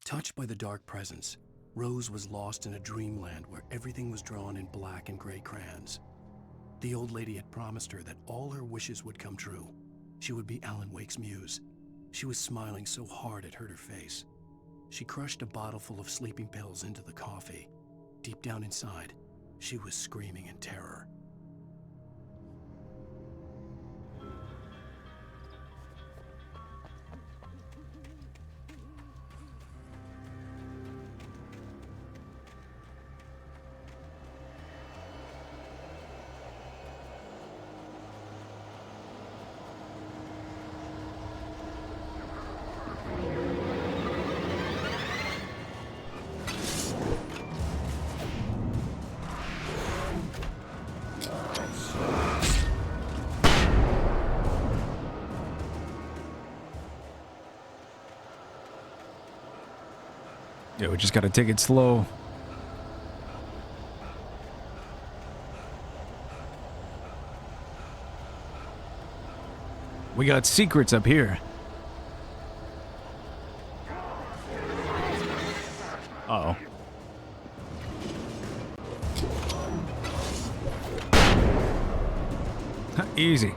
Speaker 2: Touched by the dark presence, Rose was lost in a dreamland where everything was drawn in black and gray crayons. The old lady had promised her that all her wishes would come true. She would be Alan Wake's muse. She was smiling so hard it hurt her face. She crushed a bottle full of sleeping pills into the coffee. Deep down inside, she was screaming in terror.
Speaker 1: Yeah, we just gotta take it slow. We got secrets up here. Uh-oh. Easy.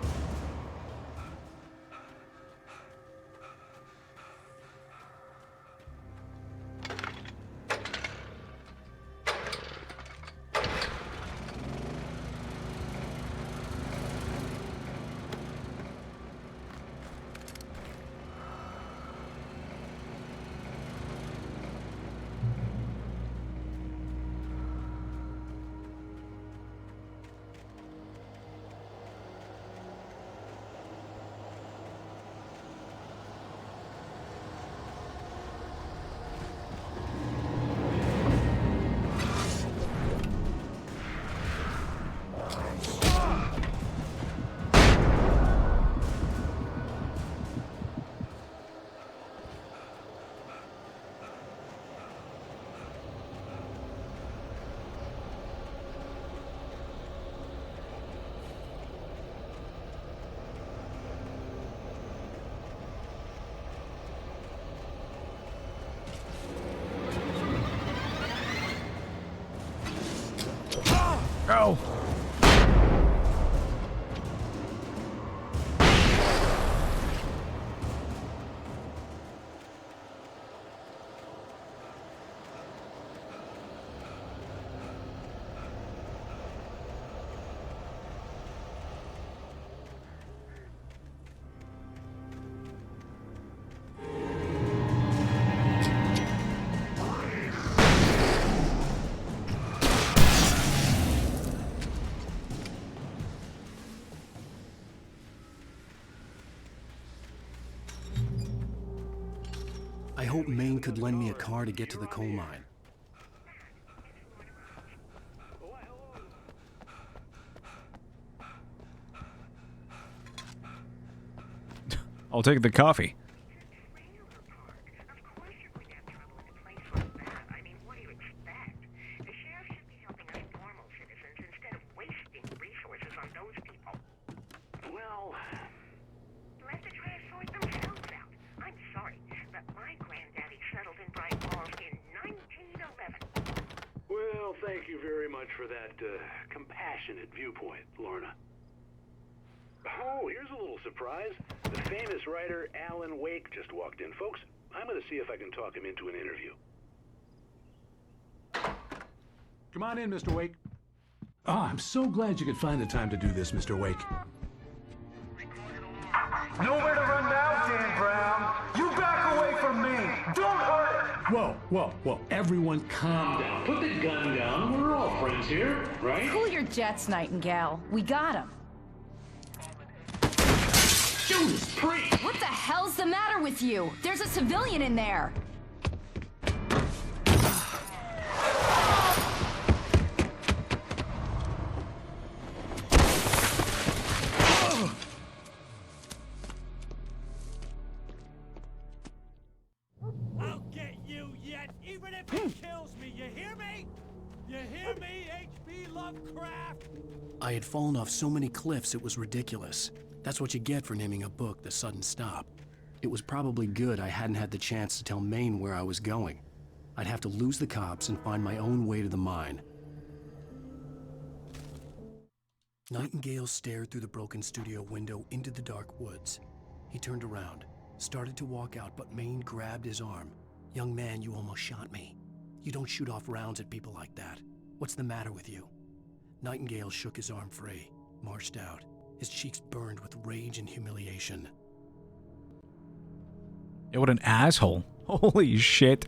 Speaker 2: hope Maine could lend me a car to get to the coal mine.
Speaker 1: I'll take the coffee.
Speaker 6: Well, let the trash sort themselves out. I'm sorry, but my granddaddy settled in Bright Falls in 1911.
Speaker 14: Well, thank you very much for that compassionate viewpoint, Lorna. Oh, here's a little surprise. The famous writer Alan Wake just walked in. Folks, I'm going to see if I can talk him into an interview.
Speaker 17: Come on in, Mr. Wake. Oh, I'm so glad you could find the time to do this, Mr. Wake.
Speaker 8: Nowhere to run now, Dan Brown. You back away from me. Don't hurt it.
Speaker 17: Whoa, whoa, whoa. Everyone calm down.
Speaker 14: Put the gun down. We're all friends here, right?
Speaker 18: Cool your jets, Nightingale. We got him.
Speaker 14: Judas Priest!
Speaker 18: What the hell's the matter with you? There's a civilian in there.
Speaker 8: I'll get you yet, even if it kills me. You hear me? You hear me, H.P. Lovecraft?
Speaker 2: I had fallen off so many cliffs it was ridiculous. That's what you get for naming a book The Sudden Stop. It was probably good I hadn't had the chance to tell Maine where I was going. I'd have to lose the cops and find my own way to the mine. Nightingale stared through the broken studio window into the dark woods. He turned around, started to walk out, but Maine grabbed his arm. "Young man, you almost shot me. You don't shoot off rounds at people like that. What's the matter with you?" Nightingale shook his arm free, marched out. His cheeks burned with rage and humiliation.
Speaker 1: Yeah, what an asshole. Holy shit.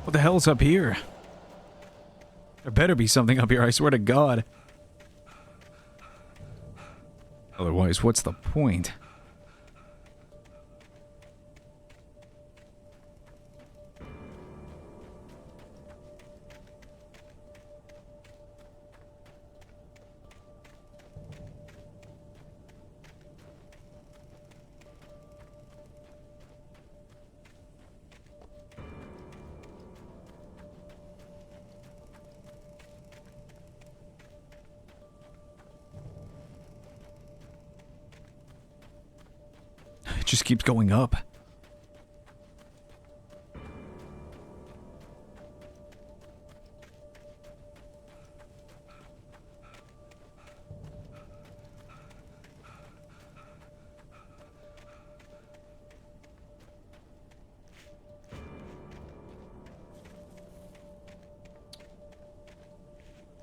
Speaker 1: What the hell's up here? There better be something up here, I swear to God. Otherwise, what's the point? It just keeps going up.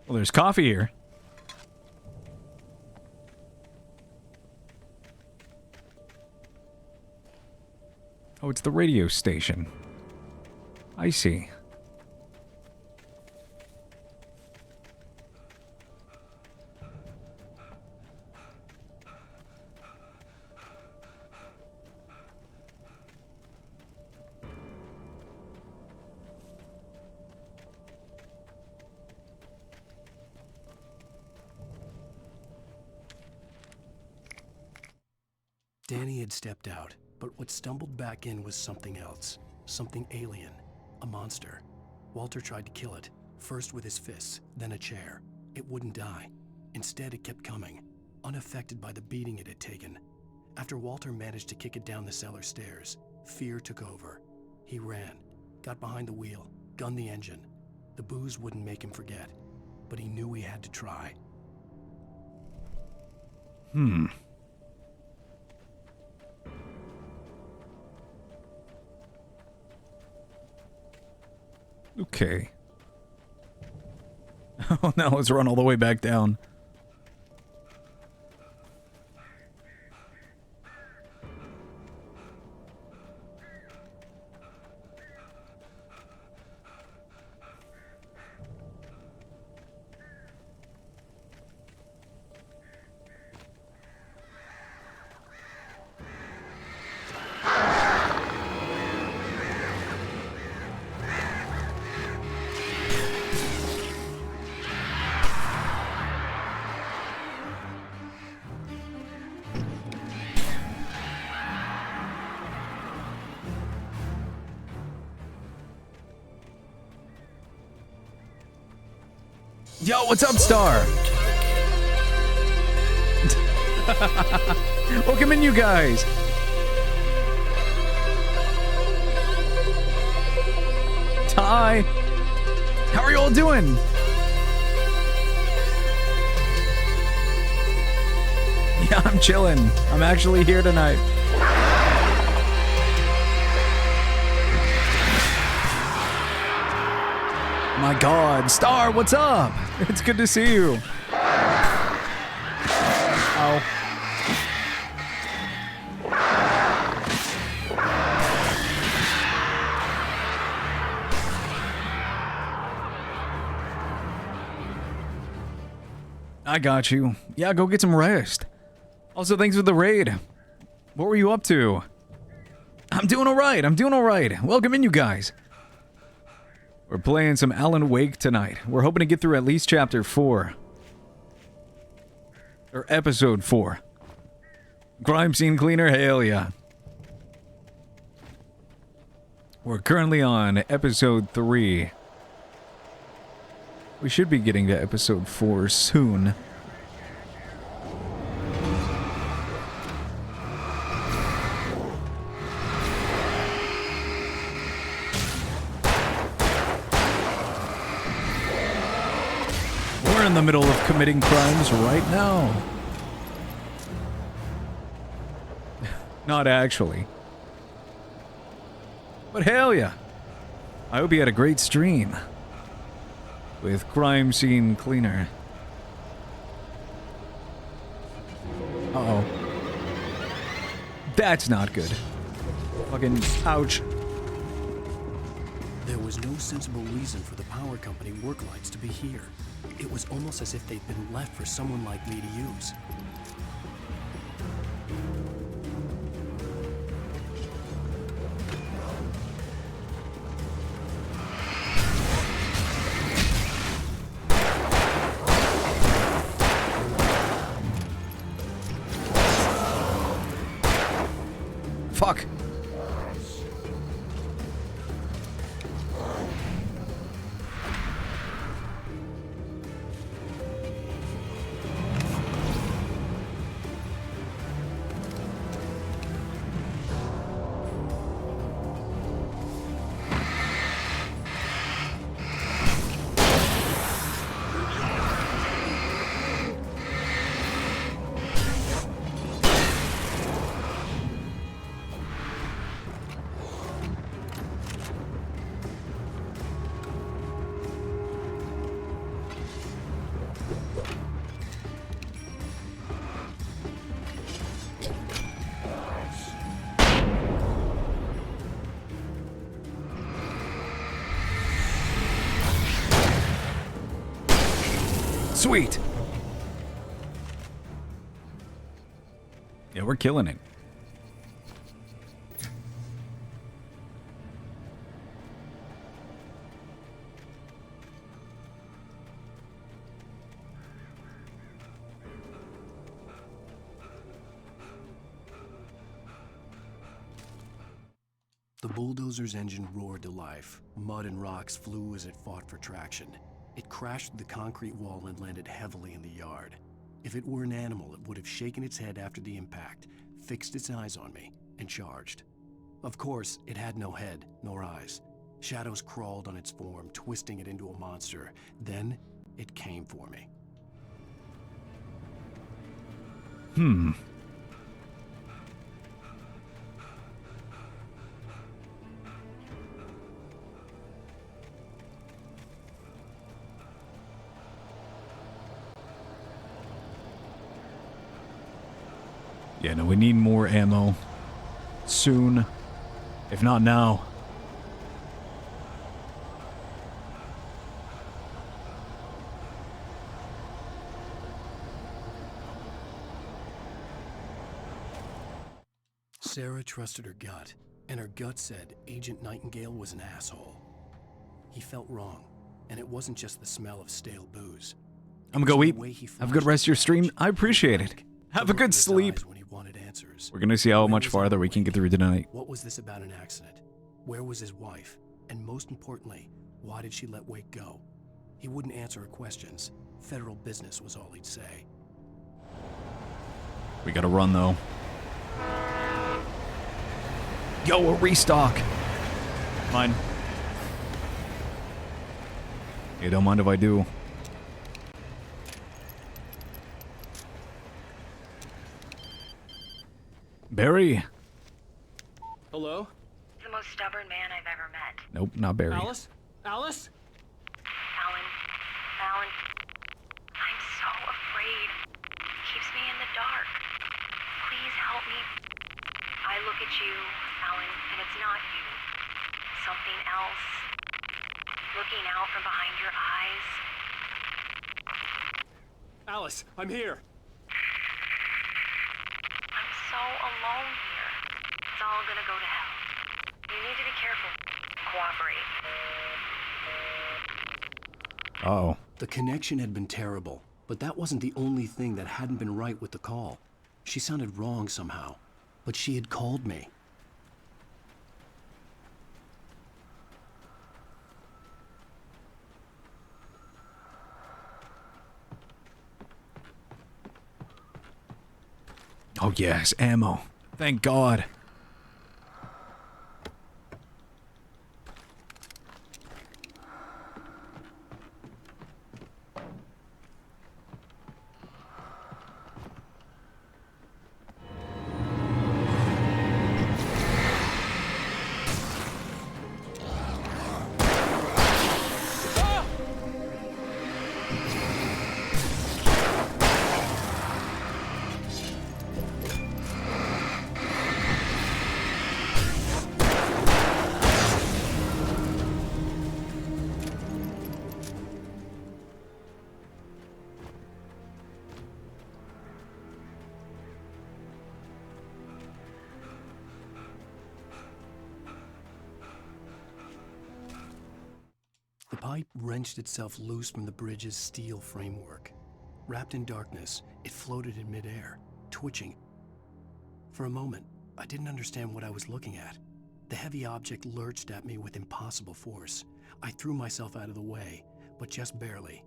Speaker 1: Well, there's coffee here. Oh, it's the radio station. I see.
Speaker 2: Danny had stepped out, but what stumbled back in was something else. Something alien. A monster. Walter tried to kill it, first with his fists, then a chair. It wouldn't die. Instead, it kept coming, unaffected by the beating it had taken. After Walter managed to kick it down the cellar stairs, fear took over. He ran, got behind the wheel, gunned the engine. The booze wouldn't make him forget, but he knew he had to try.
Speaker 1: Okay. Oh, now let's run all the way back down. Yo, what's up, Star? Welcome in, you guys. Ty, how are you all doing? Yeah, I'm chilling. I'm actually here tonight. My God, Star, what's up? It's good to see you. Ow. I got you. Yeah, go get some rest. Also, thanks for the raid. What were you up to? I'm doing alright. Welcome in, you guys. We're playing some Alan Wake tonight. We're hoping to get through at least chapter 4. Or episode 4. Crime scene cleaner, hell yeah. We're currently on episode 3. We should be getting to episode 4 soon. In the middle of committing crimes right now. Not actually. But hell yeah. I hope you had a great stream with Crime Scene Cleaner. Uh-oh. That's not good. Fucking ouch.
Speaker 2: There was no sensible reason for the power company work lights to be here. It was almost as if they'd been left for someone like me to use.
Speaker 1: Fuck. Sweet. Yeah, we're killing it.
Speaker 2: The bulldozer's engine roared to life. Mud and rocks flew as it fought for traction. It crashed through the concrete wall and landed heavily in the yard. If it were an animal, it would have shaken its head after the impact, fixed its eyes on me, and charged. Of course, it had no head, nor eyes. Shadows crawled on its form, twisting it into a monster. Then, it came for me.
Speaker 1: Yeah, no, we need more ammo. Soon. If not now.
Speaker 2: Sarah trusted her gut, and her gut said Agent Nightingale was an asshole. He felt wrong, and it wasn't just the smell of stale booze.
Speaker 1: I'm gonna go eat. Have a good rest of your stream. I appreciate it. Have a good sleep.
Speaker 2: When he wanted answers.
Speaker 1: We're gonna see how much farther we can get through tonight.
Speaker 2: What was this about an accident? Where was his wife? And most importantly, why did she let Wake go? He wouldn't answer her questions. Federal business was all he'd say.
Speaker 1: We gotta run though. Yo, a restock. Mine. Hey, don't mind if I do. Barry.
Speaker 9: Hello?
Speaker 7: The most stubborn man I've ever met.
Speaker 1: Nope, not Barry.
Speaker 9: Alice? Alice?
Speaker 7: Alan, I'm so afraid. It keeps me in the dark. Please help me. I look at you, Alan, and it's not you. Something else. Looking out from behind your eyes.
Speaker 9: Alice, I'm here.
Speaker 7: I'm so alone here. It's all gonna go to hell. You need to be careful. Cooperate.
Speaker 1: Uh-oh.
Speaker 2: The connection had been terrible, but that wasn't the only thing that hadn't been right with the call. She sounded wrong somehow, but she had called me.
Speaker 1: Oh yes, ammo. Thank God.
Speaker 2: The pipe wrenched itself loose from the bridge's steel framework. Wrapped in darkness, it floated in midair, twitching. For a moment, I didn't understand what I was looking at. The heavy object lurched at me with impossible force. I threw myself out of the way, but just barely.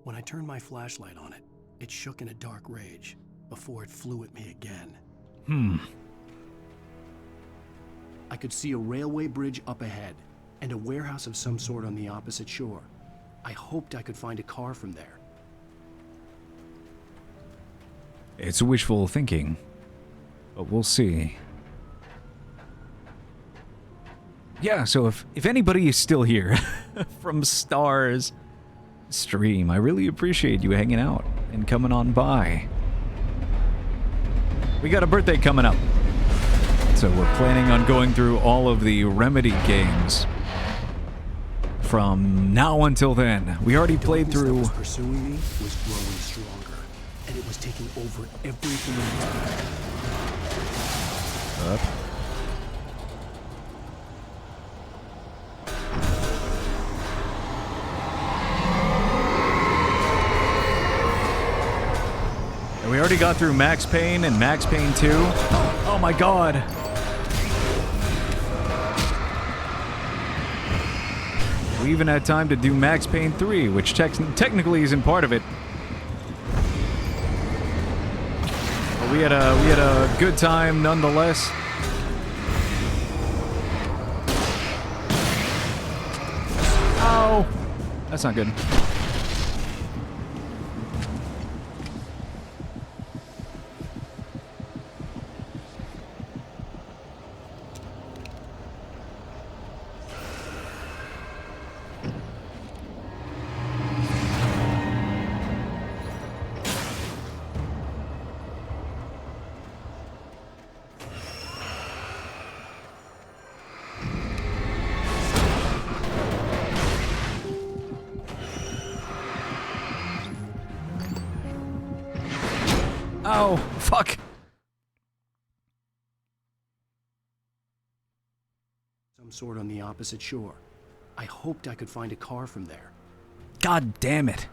Speaker 2: When I turned my flashlight on it, it shook in a dark rage before it flew at me again. I could see a railway bridge up ahead and a warehouse of some sort on the opposite shore. I hoped I could find a car from there.
Speaker 1: It's wishful thinking, but we'll see. Yeah, so if anybody is still here from Star's stream, I really appreciate you hanging out and coming on by. We got a birthday coming up, so we're planning on going through all of the Remedy games from now until then. We already played
Speaker 2: Darkness that
Speaker 1: through.
Speaker 2: was pursuing me was growing stronger, and it was taking over everything in its path.
Speaker 1: Up. And we already got through Max Payne and Max Payne 2. Oh my god. We even had time to do Max Payne 3, which technically isn't part of it. But we had a good time nonetheless. Oh, that's not good. Oh, fuck.
Speaker 2: Some sort on the opposite shore. I hoped I could find a car from there.
Speaker 1: God damn it.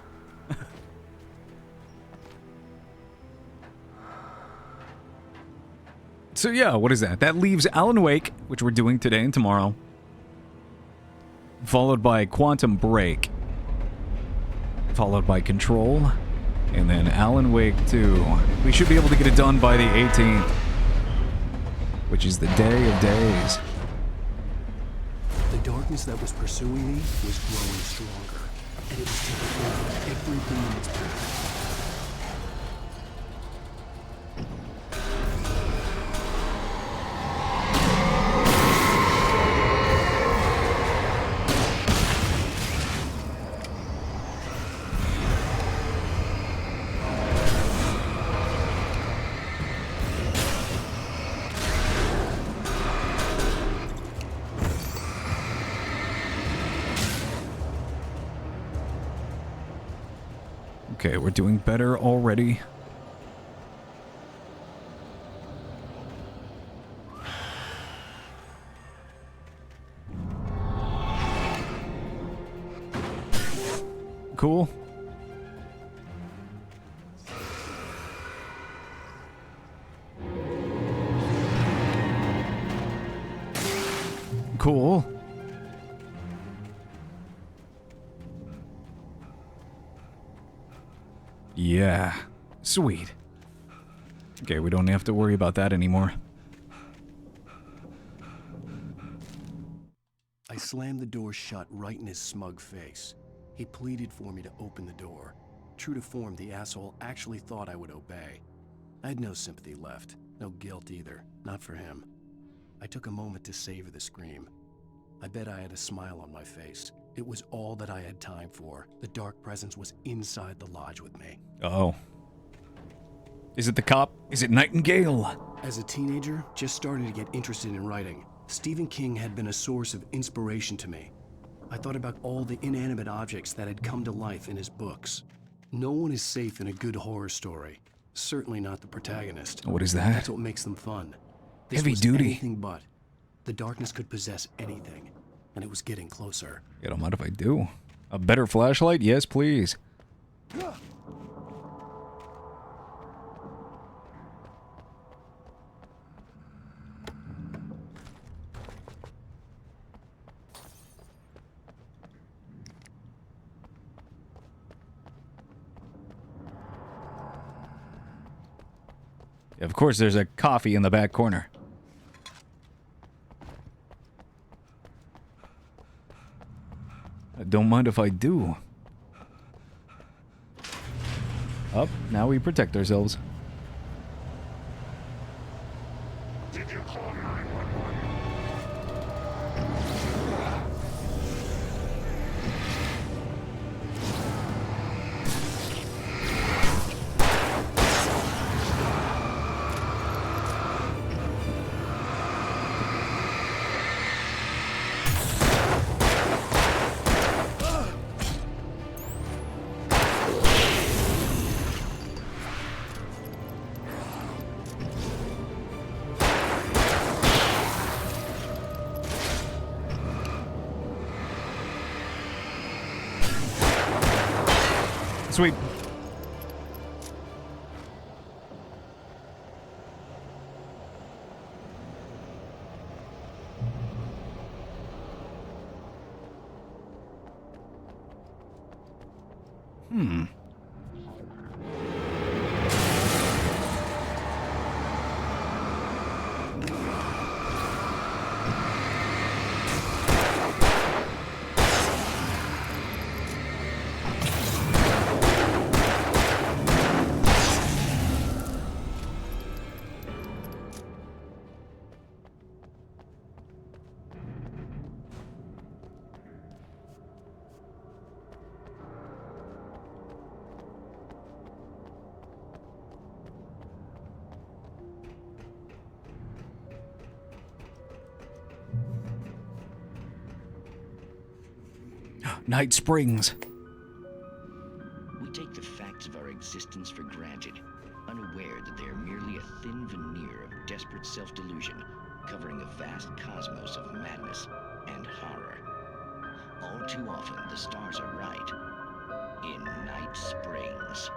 Speaker 1: So yeah, what is that? That leaves Alan Wake, which we're doing today and tomorrow, followed by Quantum Break, followed by Control, and then Alan Wake 2. We should be able to get it done by the 18th, which is the day of days.
Speaker 2: The darkness that was pursuing me was growing stronger, and it was taking over everything in its path.
Speaker 1: Okay, we're doing better already. Cool. Cool. Yeah, sweet. Okay, we don't have to worry about that anymore.
Speaker 2: I slammed the door shut right in his smug face. He pleaded for me to open the door. True to form, the asshole actually thought I would obey. I had no sympathy left, no guilt either, not for him. I took a moment to savor the scream. I bet I had a smile on my face. It was all that I had time for. The dark presence was inside the lodge with me.
Speaker 1: Oh. Is it the cop? Is it Nightingale?
Speaker 2: As a teenager, just starting to get interested in writing, Stephen King had been a source of inspiration to me. I thought about all the inanimate objects that had come to life in his books. No one is safe in a good horror story. Certainly not the protagonist.
Speaker 1: What is that?
Speaker 2: That's what makes them fun. This
Speaker 1: Heavy
Speaker 2: was
Speaker 1: duty.
Speaker 2: anything but. The darkness could possess anything, and it was getting closer.
Speaker 1: You don't mind if I do? A better flashlight? Yes, please. Of course, there's a coffee in the back corner. I don't mind if I do. Up, now we protect ourselves.
Speaker 20: Did you call 911?
Speaker 1: Sweet. Night Springs.
Speaker 19: We take the facts of our existence for granted, unaware that they are merely a thin veneer of desperate self-delusion, covering a vast cosmos of madness and horror. All too often, the stars are right. In Night Springs.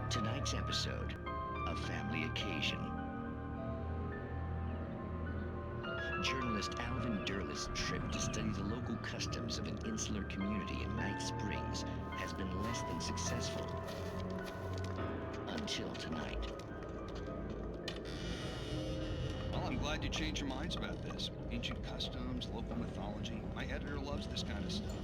Speaker 19: Tonight's episode, A Family Occasion. Journalist Alvin Derleth's trip to study the local customs of an insular community in Night Springs has been less than successful. Until tonight.
Speaker 21: Well, I'm glad you changed your minds about this. Ancient customs, local mythology. My editor loves this kind of stuff.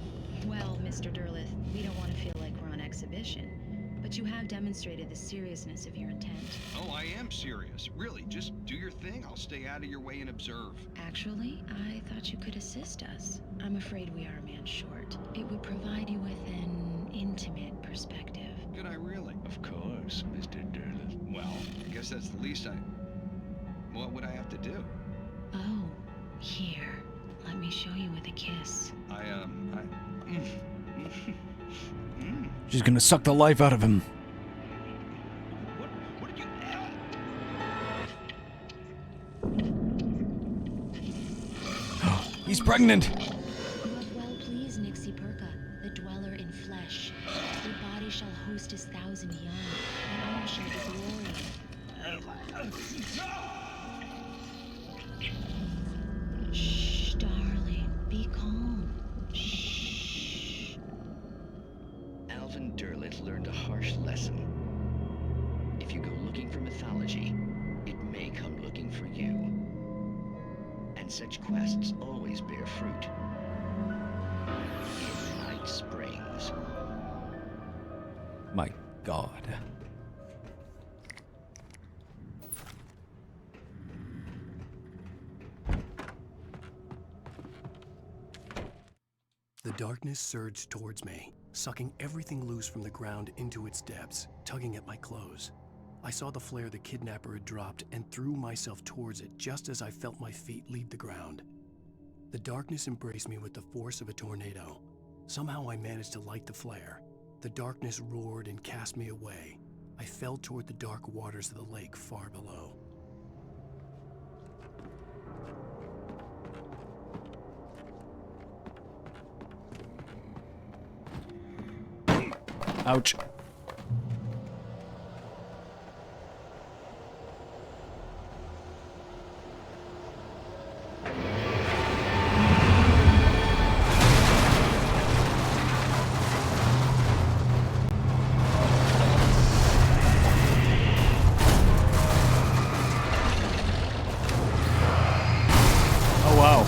Speaker 22: Well, Mr. Derleth, we don't want to feel like we're on exhibition, but you have demonstrated the seriousness of your intent.
Speaker 21: Oh, I am serious. Really, just do your thing. I'll stay out of your way and observe.
Speaker 22: Actually, I thought you could assist us. I'm afraid we are a man short. It would provide you with an intimate perspective.
Speaker 21: Could I really?
Speaker 19: Of course, Mr. Derleth.
Speaker 21: Well, I guess that's the least what would I have to do?
Speaker 22: Oh, here. Let me show you with a kiss.
Speaker 1: She's gonna suck the life out of him.
Speaker 21: What did you...
Speaker 1: He's pregnant.
Speaker 22: You have well pleased Nixie Perka, the dweller in flesh. Your body shall host his 1,000 young, and all shall be glory. Shh, darling, be calm. Shh.
Speaker 19: Alvin Derleth learned a harsh lesson. If you go looking for mythology, it may come looking for you. And such quests always bear fruit. In Night Springs.
Speaker 1: My God.
Speaker 2: The darkness surged towards me, sucking everything loose from the ground into its depths, tugging at my clothes. I saw the flare the kidnapper had dropped and threw myself towards it just as I felt my feet leave the ground. The darkness embraced me with the force of a tornado. Somehow I managed to light the flare. The darkness roared and cast me away. I fell toward the dark waters of the lake far below.
Speaker 1: Ouch. Oh, wow.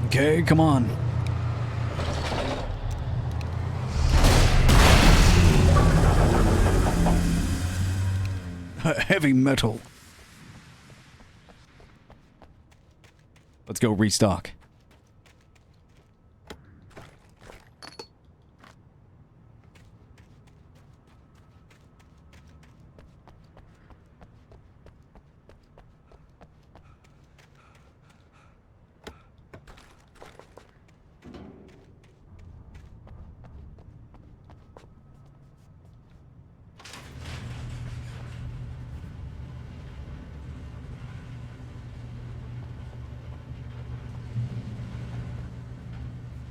Speaker 1: Okay, come on. Heavy metal. Let's go restock.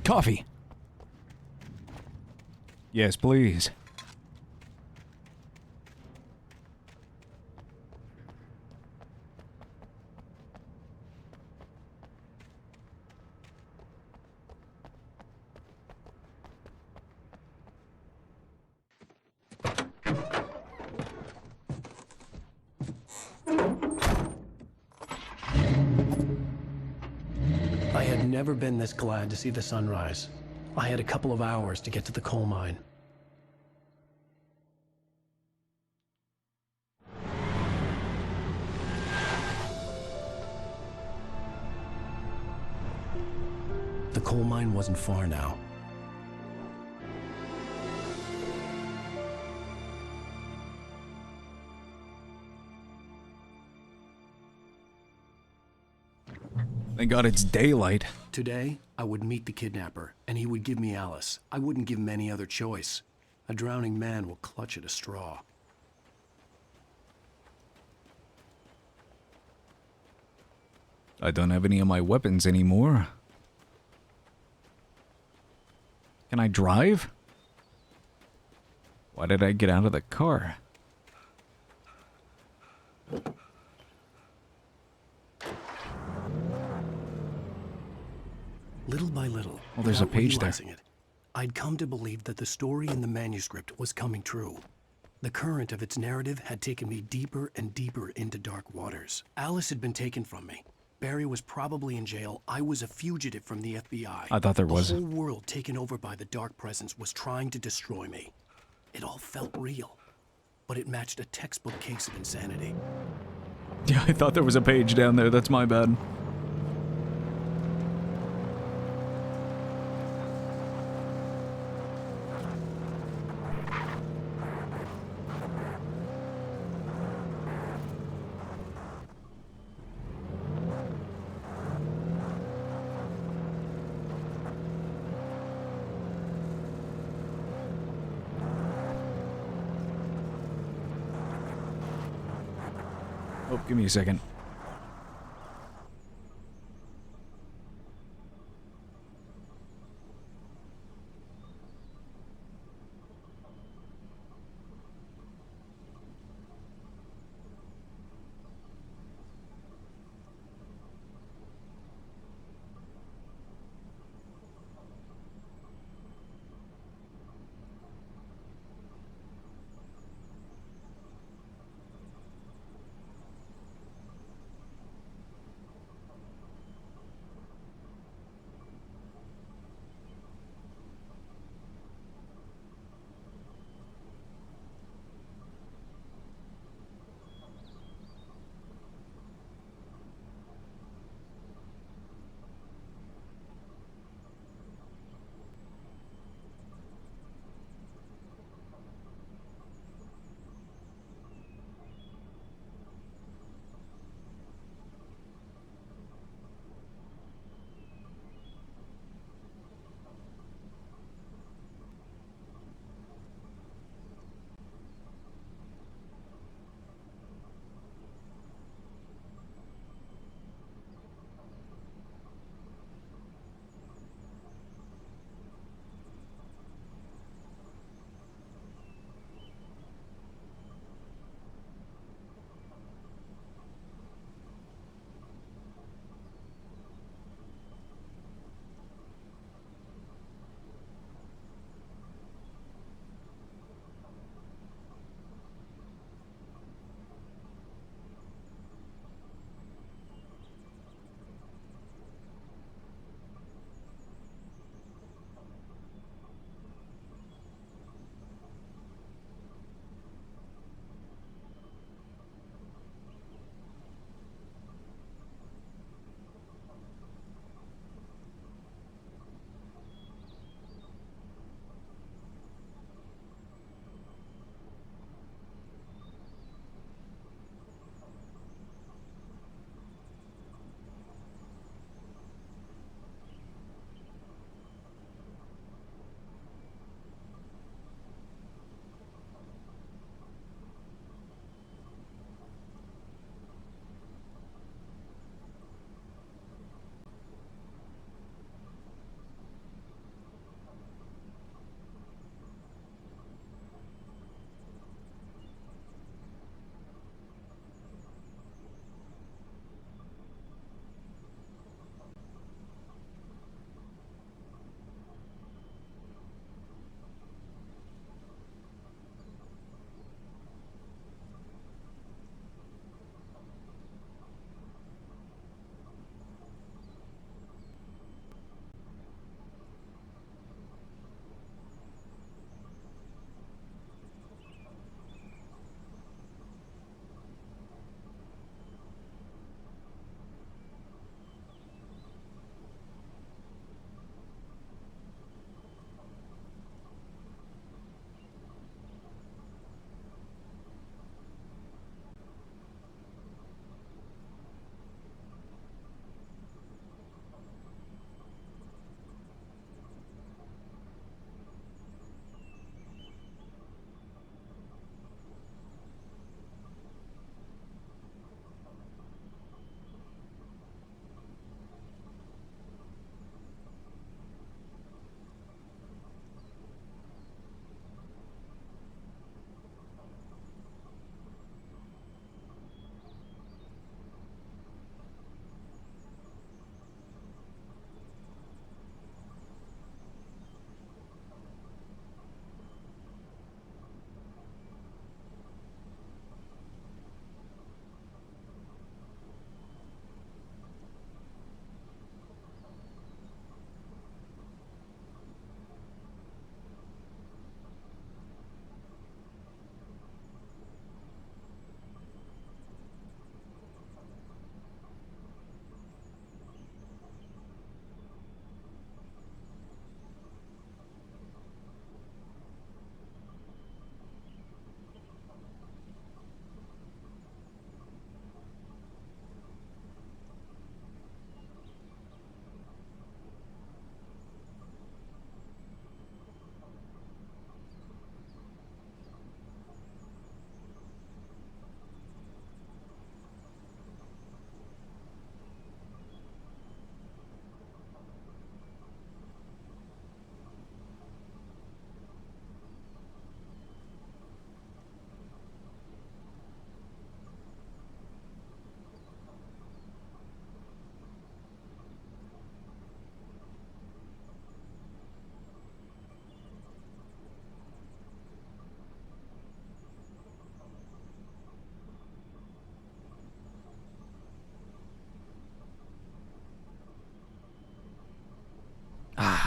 Speaker 1: Coffee. Yes, please.
Speaker 2: I had never been this glad to see the sunrise. I had a couple of hours to get to the coal mine. The coal mine wasn't far now.
Speaker 1: Thank God it's daylight.
Speaker 2: Today, I would meet the kidnapper, and he would give me Alice. I wouldn't give him any other choice. A drowning man will clutch at a straw.
Speaker 1: I don't have any of my weapons anymore. Can I drive? Why did I get out of the car?
Speaker 2: Little by little,
Speaker 1: Oh, there's a
Speaker 2: without
Speaker 1: page there.
Speaker 2: realizing it, I'd come to believe that the story in the manuscript was coming true. The current of its narrative had taken me deeper and deeper into dark waters. Alice had been taken from me. Barry was probably in jail. I was a fugitive from the FBI.
Speaker 1: I thought there was.
Speaker 2: The whole world taken over by the dark presence was trying to destroy me. It all felt real, but it matched a textbook case of insanity.
Speaker 1: Yeah, I thought there was a page down there. That's my bad. Oh, give me a second.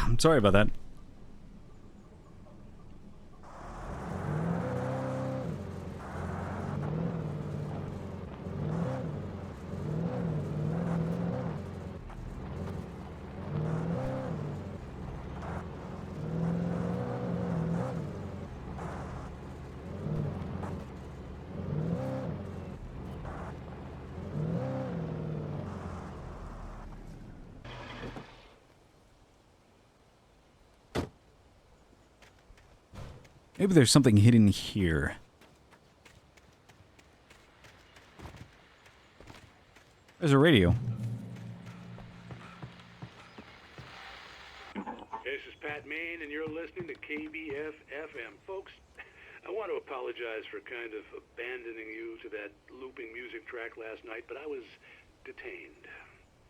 Speaker 1: I'm sorry about that. Maybe there's something hidden here. There's a radio.
Speaker 14: This is Pat Main, and you're listening to KBF FM. Folks, I want to apologize for kind of abandoning you to that looping music track last night, but I was detained.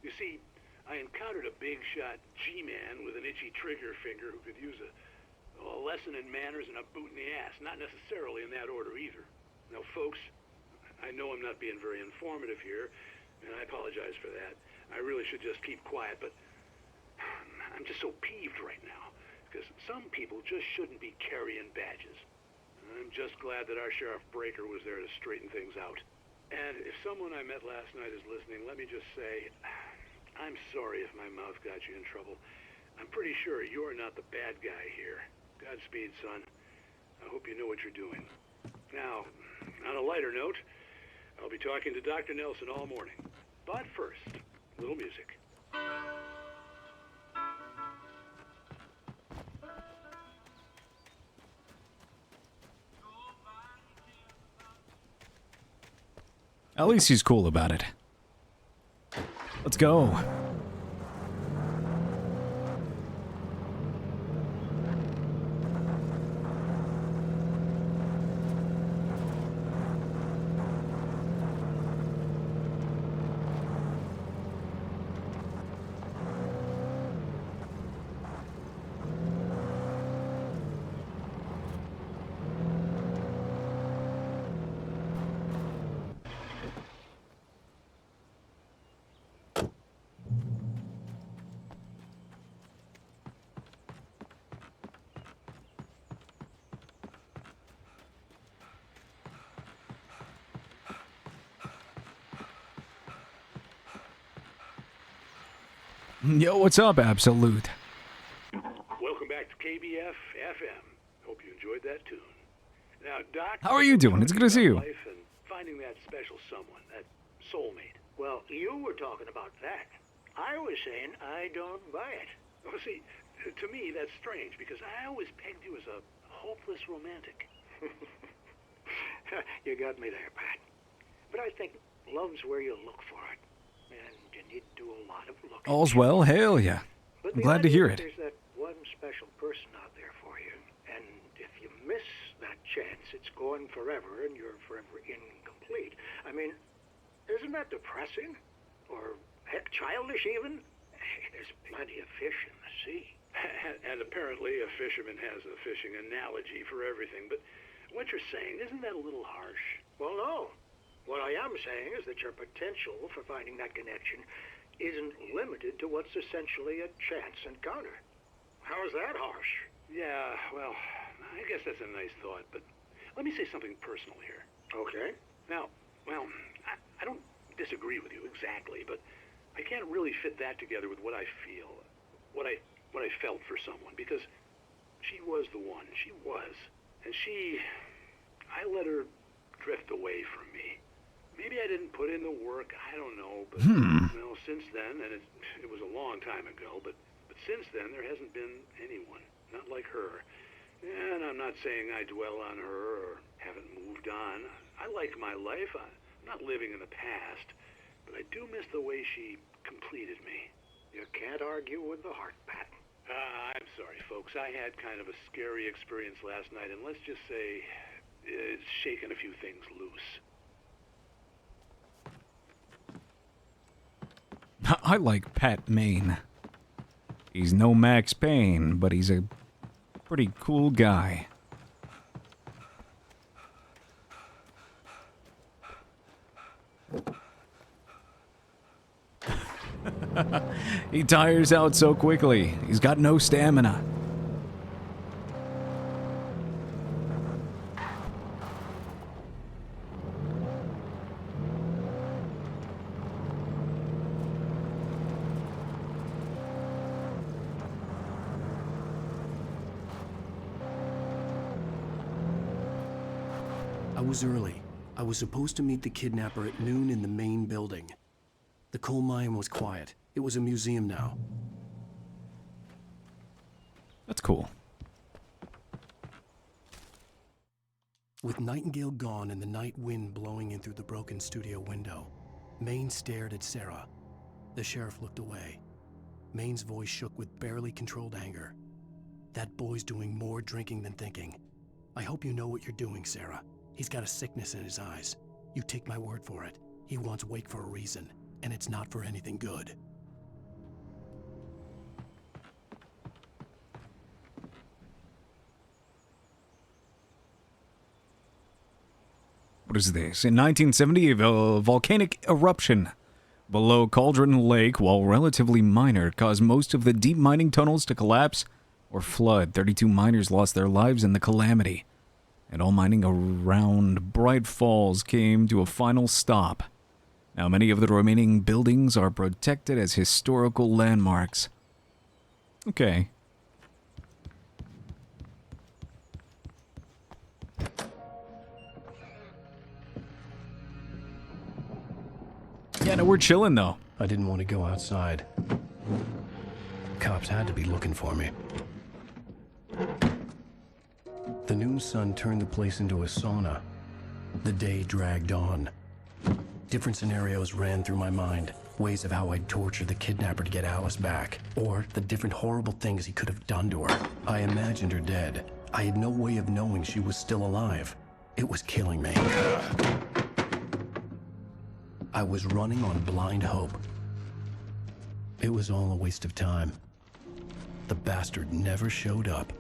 Speaker 14: You see, I encountered a big shot G-man with an itchy trigger finger who could use a lesson in manners and a boot in the ass. Not necessarily in that order either. Now, folks, I know I'm not being very informative here, and I apologize for that. I really should just keep quiet, but I'm just so peeved right now, because some people just shouldn't be carrying badges. I'm just glad that our Sheriff Breaker was there to straighten things out. And if someone I met last night is listening, let me just say, I'm sorry if my mouth got you in trouble. I'm pretty sure you're not the bad guy here. Godspeed, son. I hope you know what you're doing. Now, on a lighter note, I'll be talking to Dr. Nelson all morning. But first, a little music.
Speaker 1: At least he's cool about it. Let's go. Yo, what's up, Absolute?
Speaker 14: Welcome back to KBF FM. Hope you enjoyed that tune. Now, Doc,
Speaker 1: How are you doing? It's good to see you.
Speaker 14: life and finding that special someone, that soulmate.
Speaker 5: Well, you were talking about that. I was saying I don't buy it.
Speaker 14: Well, see, to me that's strange because I always pegged you as a hopeless romantic.
Speaker 5: You got me there, Pat. But I think love's where you look for it. And you need to do a lot of looking.
Speaker 1: All's well? Hell yeah.
Speaker 5: But
Speaker 1: I'm
Speaker 5: the
Speaker 1: glad to
Speaker 5: idea
Speaker 1: hear
Speaker 5: is
Speaker 1: it.
Speaker 5: There's that one special person out there for you. And if you miss that chance, it's gone forever and you're forever incomplete. I mean, isn't that depressing? Or, heck, childish even? There's plenty of fish in the sea.
Speaker 14: And apparently a fisherman has a fishing analogy for everything. But what you're saying, isn't that a little harsh?
Speaker 5: Well, no. What I am saying is that your potential for finding that connection isn't limited to what's essentially a chance encounter. How is that harsh?
Speaker 14: Yeah, well, I guess that's a nice thought, but let me say something personal here.
Speaker 5: Okay.
Speaker 14: Now, well, I don't disagree with you exactly, but I can't really fit that together with what I feel, what I felt for someone, because she was the one. She was. And I let her drift away from me. Maybe I didn't put in the work, I don't know, but well, since then, and it was a long time ago, but since then there hasn't been anyone, not like her. And I'm not saying I dwell on her or haven't moved on. I like my life. I'm not living in the past, but I do miss the way she completed me.
Speaker 5: You can't argue with the heart, Pat.
Speaker 14: I'm sorry, folks. I had kind of a scary experience last night, and let's just say it's shaken a few things loose.
Speaker 1: I like Pat Main. He's no Max Payne, but he's a pretty cool guy. He tires out so quickly. He's got no stamina.
Speaker 2: I was early. I was supposed to meet the kidnapper at noon in the main building. The coal mine was quiet. It was a museum now.
Speaker 1: That's cool.
Speaker 2: With Nightingale gone and the night wind blowing in through the broken studio window, Maine stared at Sarah. The sheriff looked away. Maine's voice shook with barely controlled anger. That boy's doing more drinking than thinking. I hope you know what you're doing, Sarah. He's got a sickness in his eyes. You take my word for it. He wants Wake for a reason, and it's not for anything good.
Speaker 1: What is this? In 1970, a volcanic eruption below Cauldron Lake, while relatively minor, caused most of the deep mining tunnels to collapse or flood. 32 miners lost their lives in the calamity, and all mining around Bright Falls came to a final stop. Now, many of the remaining buildings are protected as historical landmarks. Okay. Yeah, no, we're chilling, though.
Speaker 2: I didn't want to go outside. Cops had to be looking for me. The noon sun turned the place into a sauna. The day dragged on. Different scenarios ran through my mind. Ways of how I'd torture the kidnapper to get Alice back. Or the different horrible things he could have done to her. I imagined her dead. I had no way of knowing she was still alive. It was killing me. I was running on blind hope. It was all a waste of time. The bastard never showed up.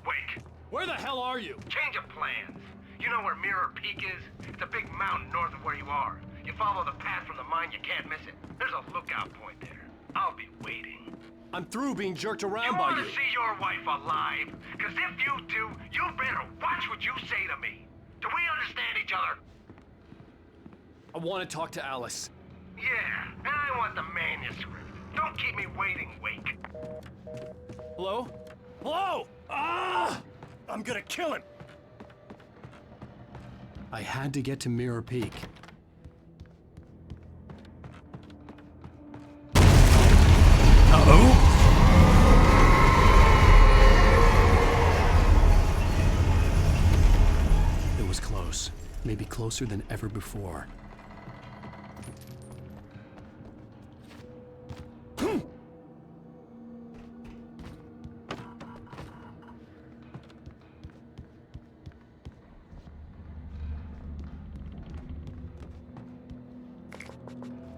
Speaker 6: Wake!
Speaker 9: Where the hell are you?
Speaker 6: Change of plans. You know where Mirror Peak is? It's a big mountain north of where you are. You follow the path from the mine, you can't miss it. There's a lookout point there. I'll be waiting.
Speaker 9: I'm through being jerked around
Speaker 6: You
Speaker 9: by
Speaker 6: want
Speaker 9: you.
Speaker 6: to see your wife alive? Because if you do, you better watch what you say to me. Do we understand each other?
Speaker 9: I want to talk to Alice.
Speaker 6: Yeah, and I want the manuscript. Don't keep me waiting, Wake.
Speaker 9: Hello? Hello? Ah! I'm gonna kill him.
Speaker 2: I had to get to Mirror Peak. It was close. Maybe closer than ever before.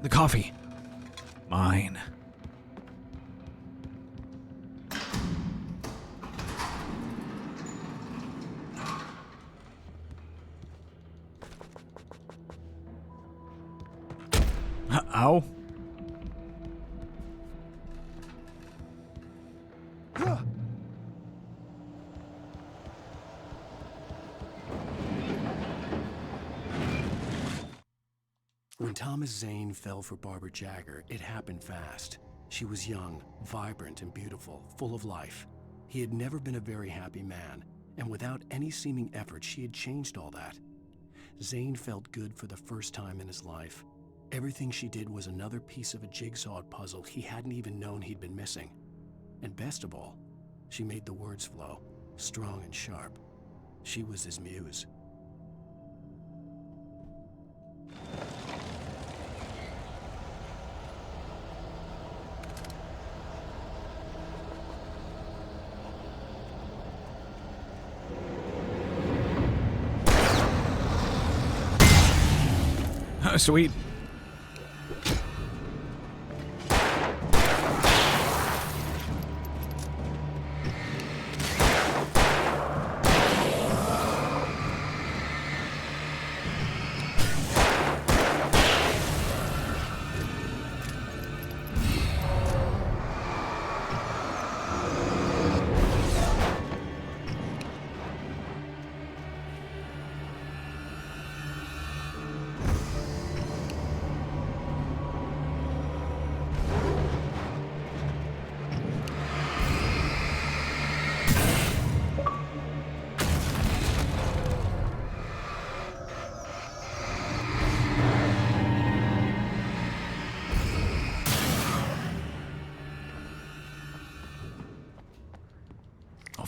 Speaker 1: The coffee. Mine. Ow.
Speaker 2: When Thomas Zane fell for Barbara Jagger, it happened fast. She was young, vibrant, and beautiful, full of life. He had never been a very happy man, and without any seeming effort, she had changed all that. Zane felt good for the first time in his life. Everything she did was another piece of a jigsaw puzzle he hadn't even known he'd been missing. And best of all, she made the words flow, strong and sharp. She was his muse.
Speaker 1: Sweet.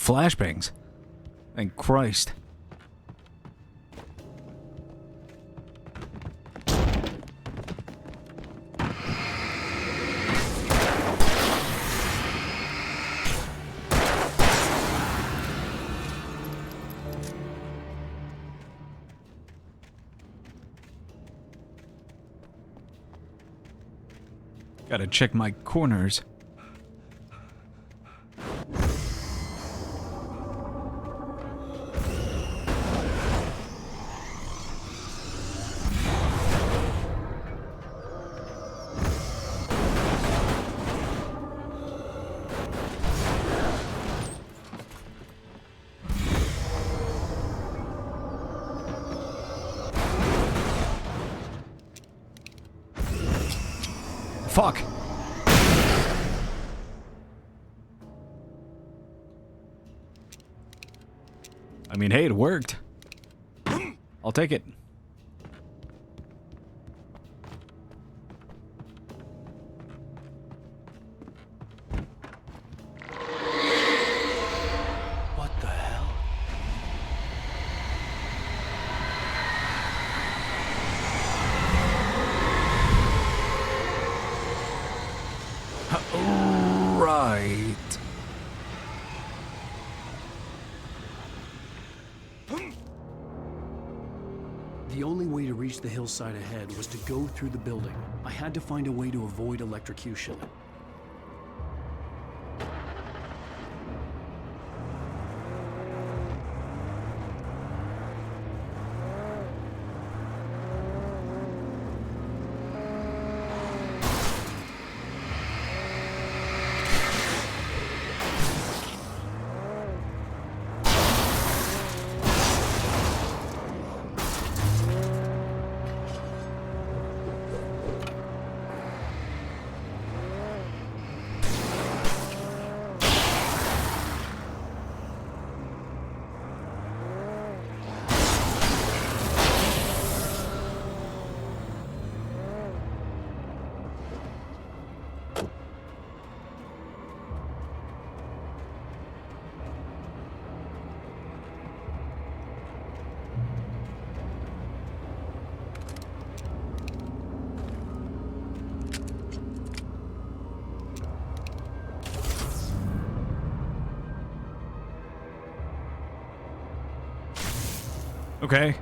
Speaker 1: flashbangs. Thank Christ. Gotta check my corners. Fuck. I mean, hey, it worked. I'll take it.
Speaker 2: What the hell?
Speaker 1: Right.
Speaker 2: The only way to reach the hillside ahead was to go through the building. I had to find a way to avoid electrocution.
Speaker 1: Okay.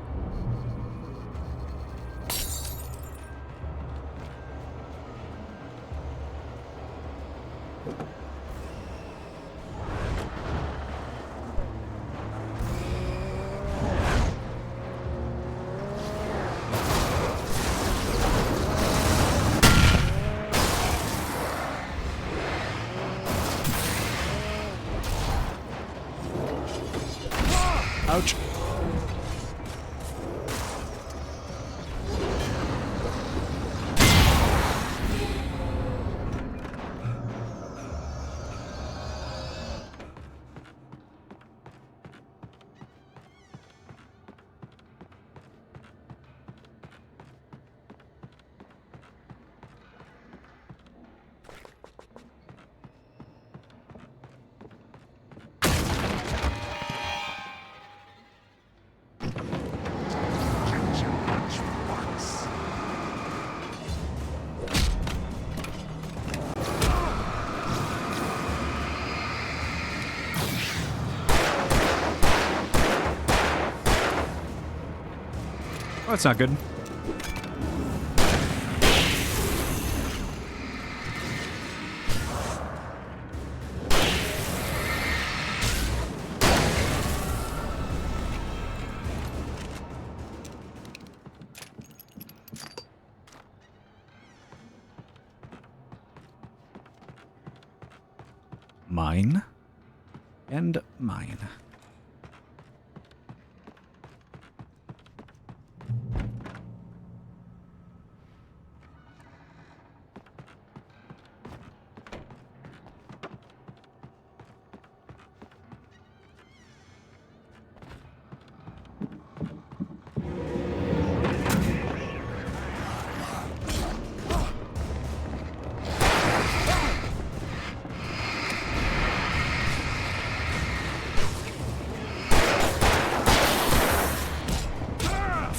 Speaker 1: Ouch. Oh, that's not good. Mine and mine.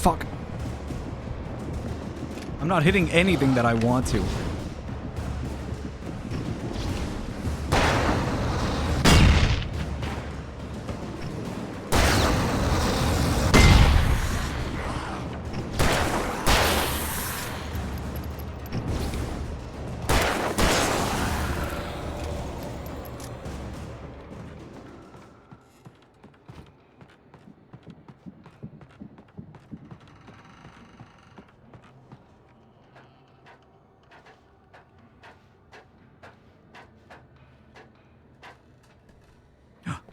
Speaker 1: fuck. I'm not hitting anything that I want to.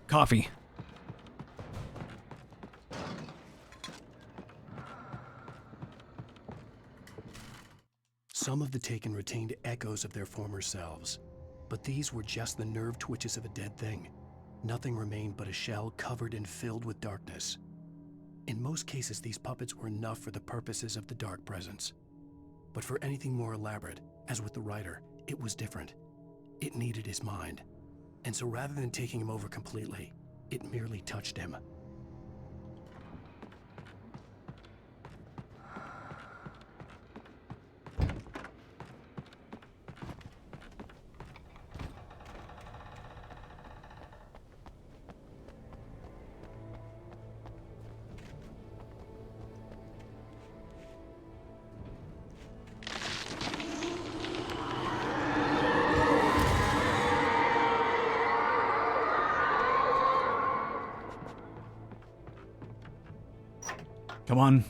Speaker 1: Coffee.
Speaker 2: Some of the Taken retained echoes of their former selves, but these were just the nerve twitches of a dead thing. Nothing remained but a shell covered and filled with darkness. In most cases, these puppets were enough for the purposes of the Dark Presence. But for anything more elaborate, as with the writer, it was different. It needed his mind. And so rather than taking him over completely, it merely touched him.
Speaker 1: Come on.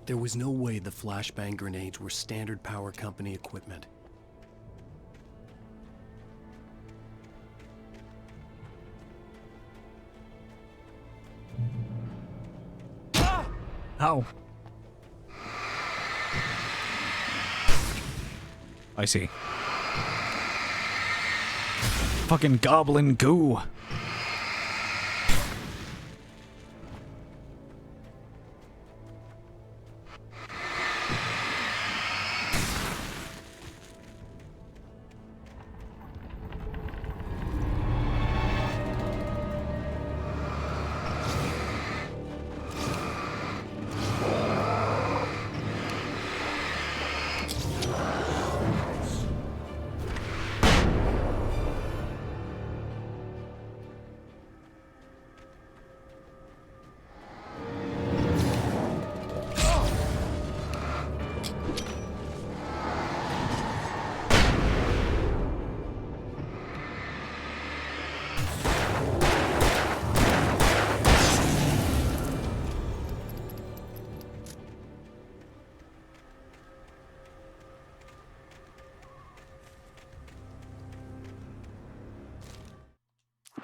Speaker 2: There was no way the flashbang grenades were Standard Power Company equipment.
Speaker 1: Ow. I see. Fucking goblin goo.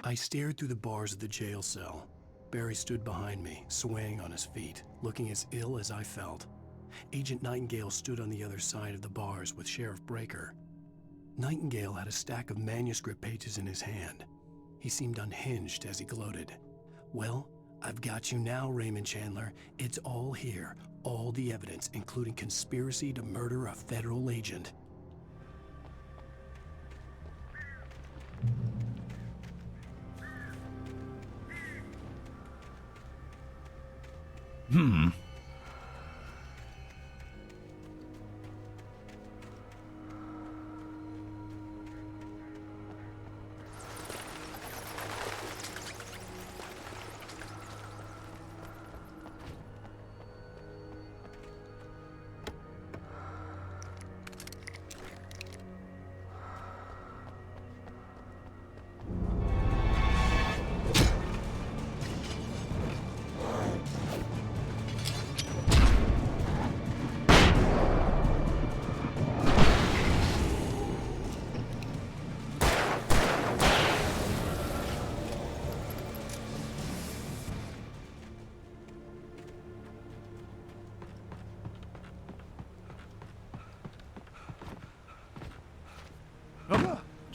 Speaker 1: I stared through the bars of the jail cell. Barry stood behind me, swaying on his feet, looking as ill as I felt. Agent Nightingale stood on the other side of the bars with Sheriff Breaker. Nightingale had a stack of manuscript pages in his hand. He seemed unhinged as he gloated. Well, I've got you now, Raymond Chandler. It's all here. All the evidence, including conspiracy to murder a federal agent.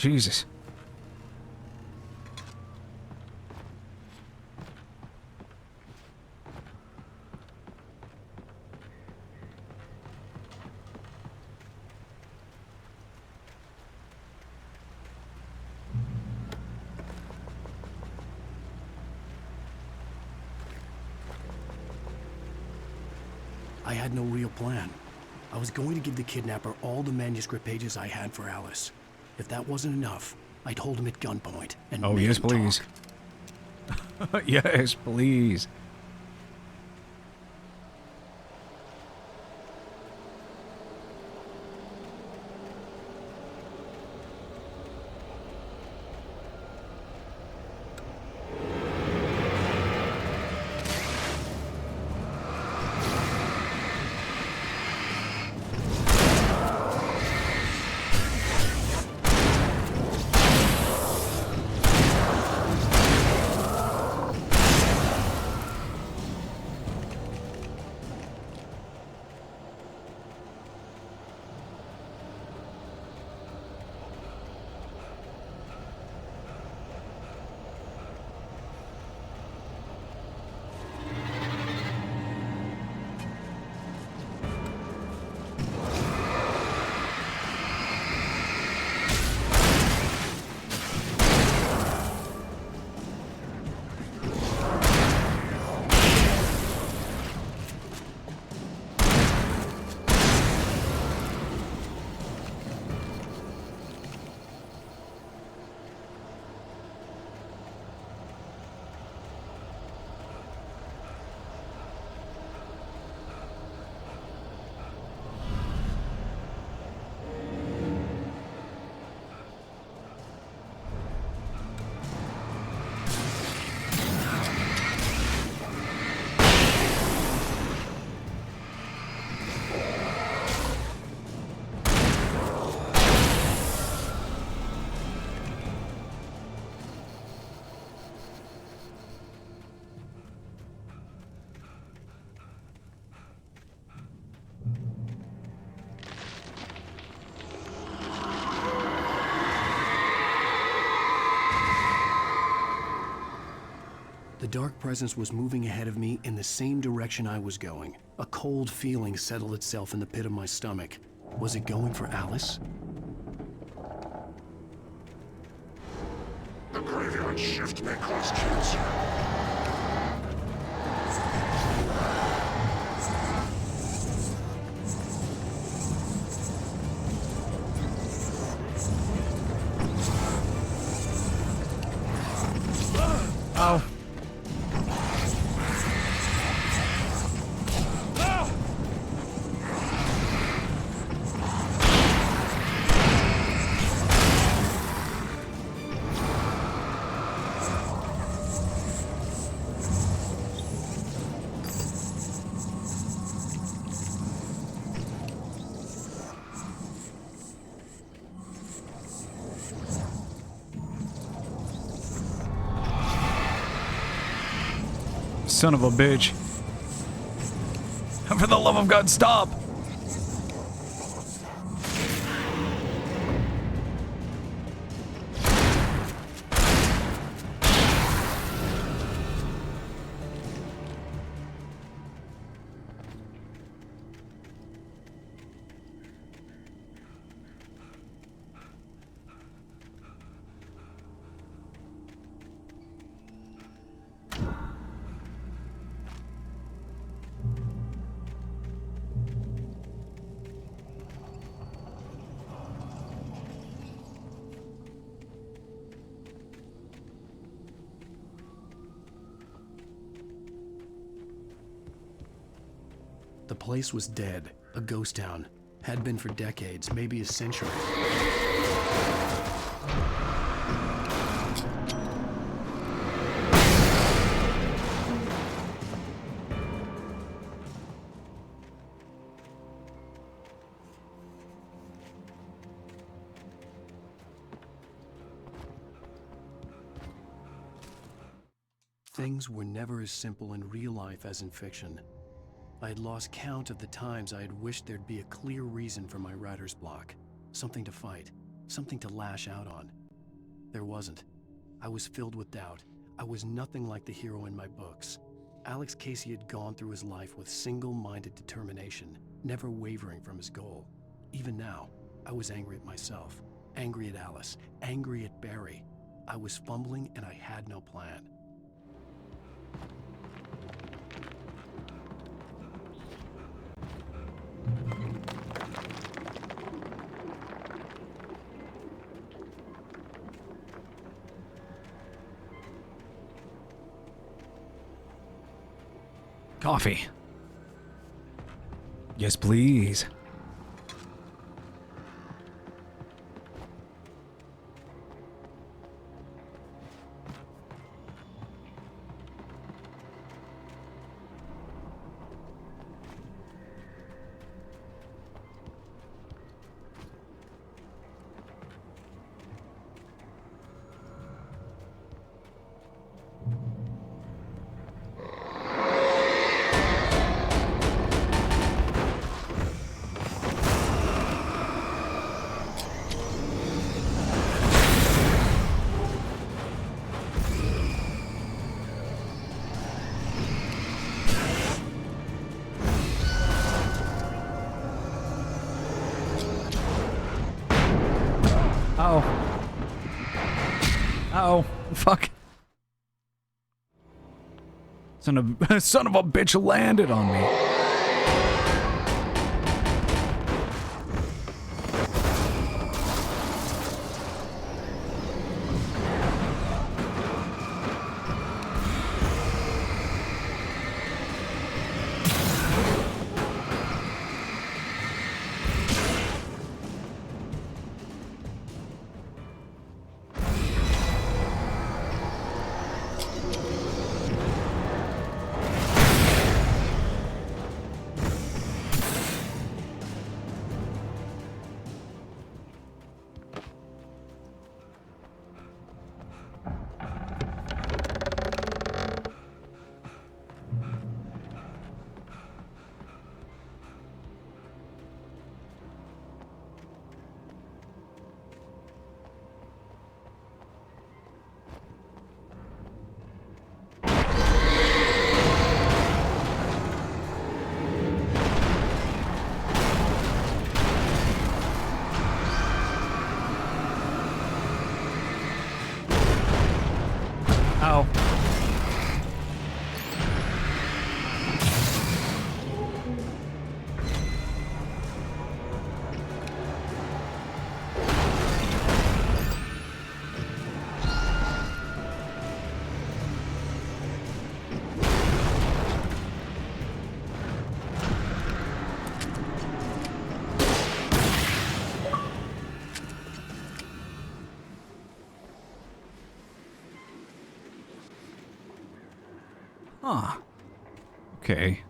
Speaker 1: Jesus.
Speaker 2: I had no real plan. I was going to give the kidnapper all the manuscript pages I had for Alice. If that wasn't enough, I'd hold him at gunpoint and
Speaker 1: Oh,
Speaker 2: make
Speaker 1: yes,
Speaker 2: him
Speaker 1: please. Yes, please.
Speaker 2: The dark presence was moving ahead of me in the same direction I was going. A cold feeling settled itself in the pit of my stomach. Was it going for Alice?
Speaker 20: The graveyard shift may cause cancer.
Speaker 1: Oh. Son of a bitch. For the love of God, stop!
Speaker 2: The place was dead, a ghost town. Had been for decades, maybe a century. Things were never as simple in real life as in fiction. I had lost count of the times I had wished there'd be a clear reason for my writer's block. Something to fight, something to lash out on. There wasn't. I was filled with doubt. I was nothing like the hero in my books. Alex Casey had gone through his life with single-minded determination, never wavering from his goal. Even now, I was angry at myself, angry at Alice, angry at Barry. I was fumbling and I had no plan.
Speaker 1: Coffee. Yes, please. Oh, fuck. Son of a bitch landed on me. Ow. Huh. Okay.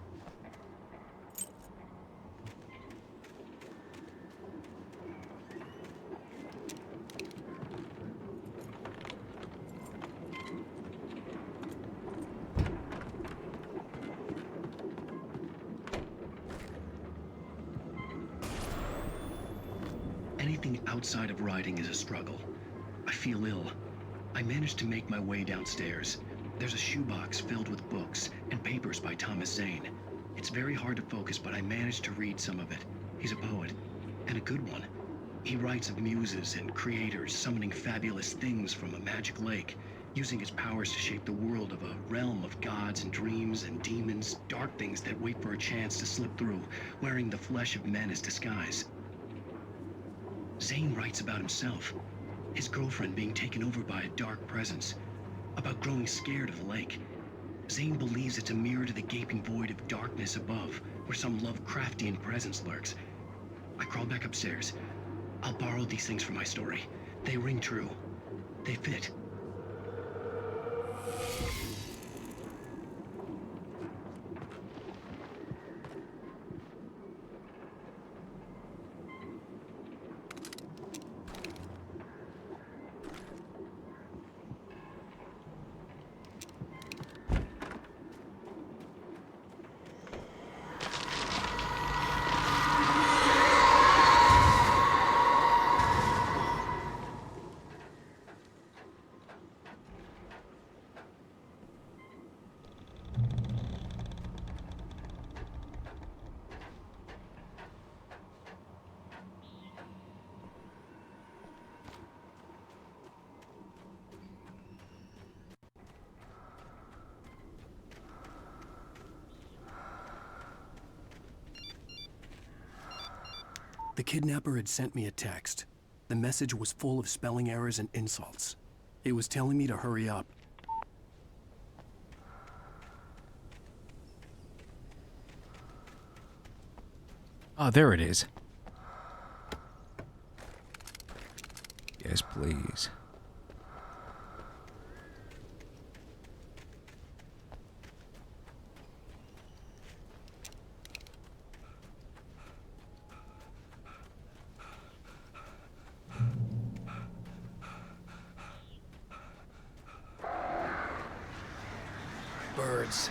Speaker 11: Anything outside of riding is a struggle. I feel ill. I managed to make my way downstairs. There's a shoebox filled with books and papers by Thomas Zane. It's very hard to focus, but I managed to read some of it. He's a poet, and a good one. He writes of muses and creators summoning fabulous things from a magic lake, using his powers to shape the world of a realm of gods and dreams and demons, dark things that wait for a chance to slip through, wearing the flesh of men as disguise. Zane writes about himself, his girlfriend being taken over by a dark presence, about growing scared of the lake. Zane believes it's a mirror to the gaping void of darkness above, where some Lovecraftian presence lurks. I crawl back upstairs. I'll borrow these things for my story. They ring true. They fit.
Speaker 2: The kidnapper had sent me a text. The message was full of spelling errors and insults. It was telling me to hurry up.
Speaker 1: Oh, there it is. Yes, please.
Speaker 2: Birds.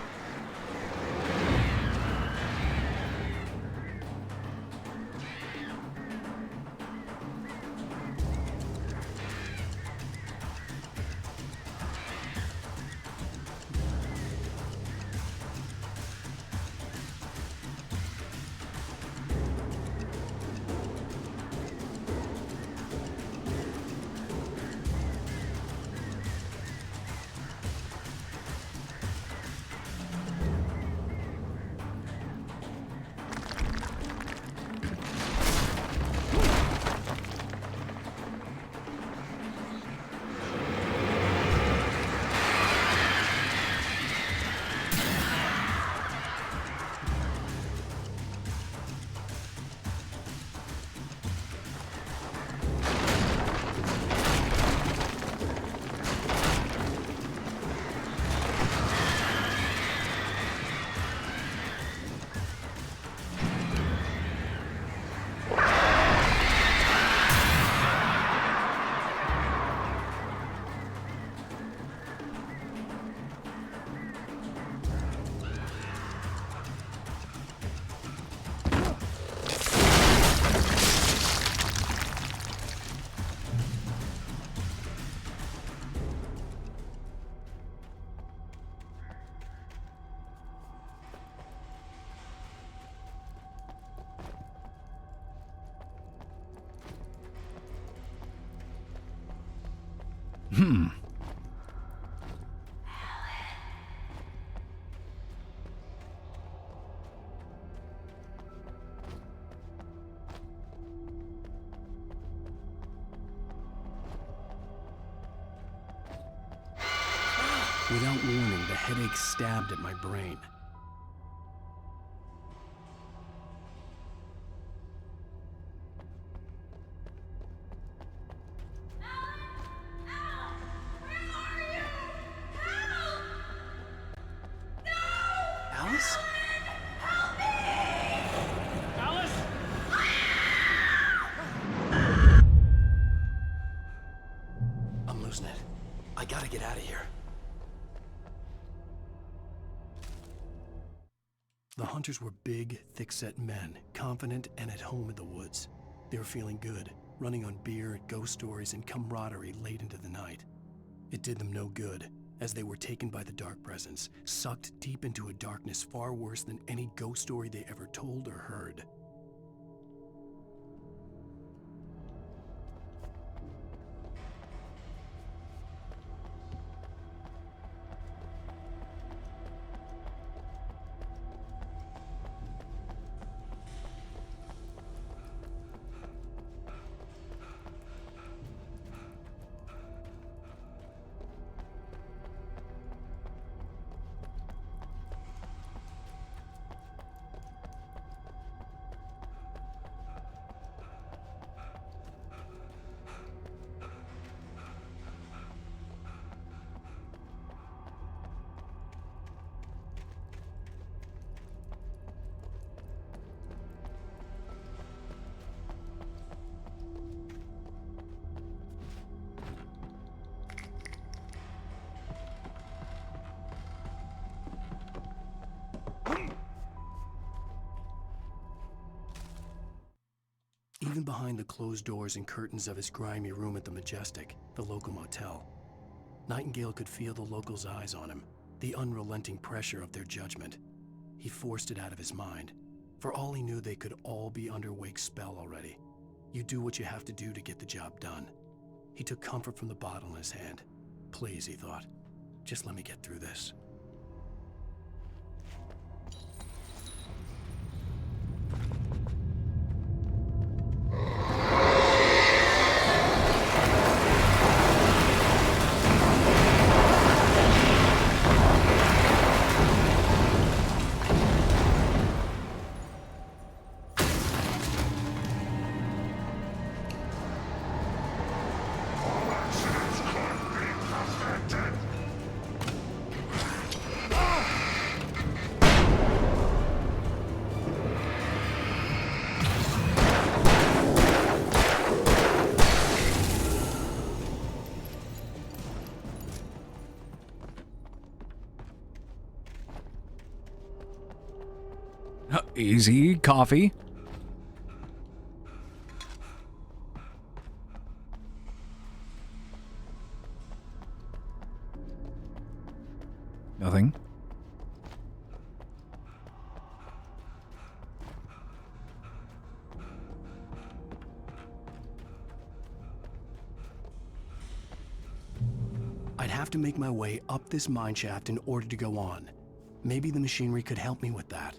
Speaker 2: Without warning, the headache stabbed at my brain. Alice?
Speaker 8: Alice?
Speaker 2: I'm losing it. I gotta get out of here. The hunters were big, thick-set men, confident and at home in the woods. They were feeling good, running on beer, ghost stories, and camaraderie late into the night. It did them no good, as they were taken by the dark presence, sucked deep into a darkness far worse than any ghost story they ever told or heard. Even behind the closed doors and curtains of his grimy room at the Majestic, the local motel, Nightingale could feel the locals' eyes on him, the unrelenting pressure of their judgment. He forced it out of his mind. For all he knew, they could all be under Wake's spell already. You do what you have to do to get the job done. He took comfort from the bottle in his hand. Please, he thought, just let me get through this.
Speaker 1: Easy. Coffee. Nothing.
Speaker 2: I'd have to make my way up this mine shaft in order to go on. Maybe the machinery could help me with that.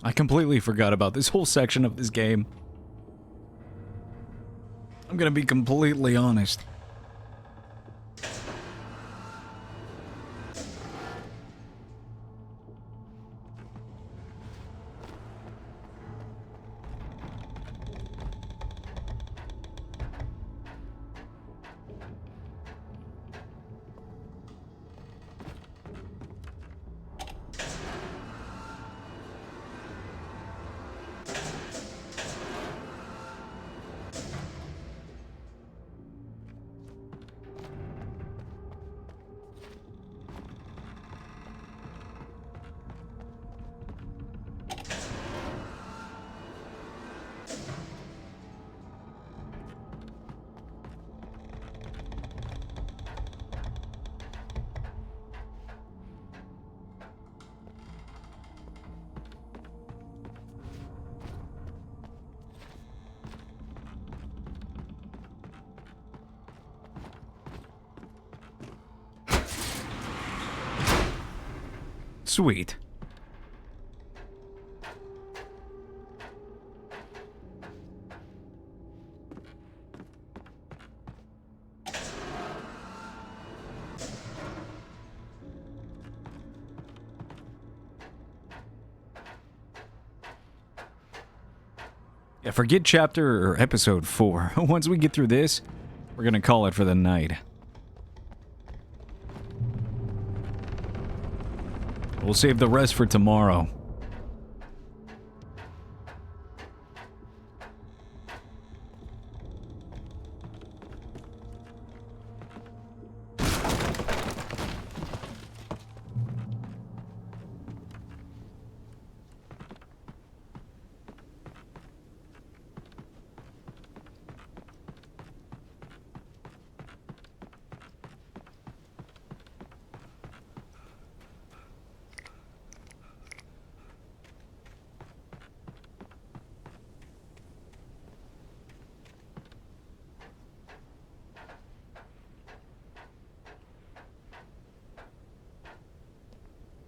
Speaker 1: I completely forgot about this whole section of this game. I'm gonna be completely honest. Sweet. Yeah, forget chapter or episode 4. Once we get through this, we're gonna call it for the night. We'll save the rest for tomorrow.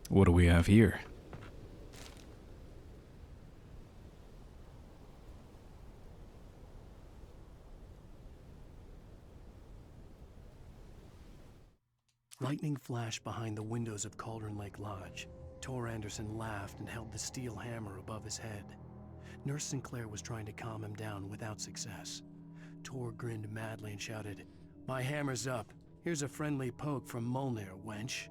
Speaker 1: What do we have here?
Speaker 2: Lightning flashed behind the windows of Cauldron Lake Lodge. Tor Anderson laughed and held the steel hammer above his head. Nurse Sinclair was trying to calm him down without success. Tor grinned madly and shouted, "My hammer's up. Here's a friendly poke from Molnir, wench."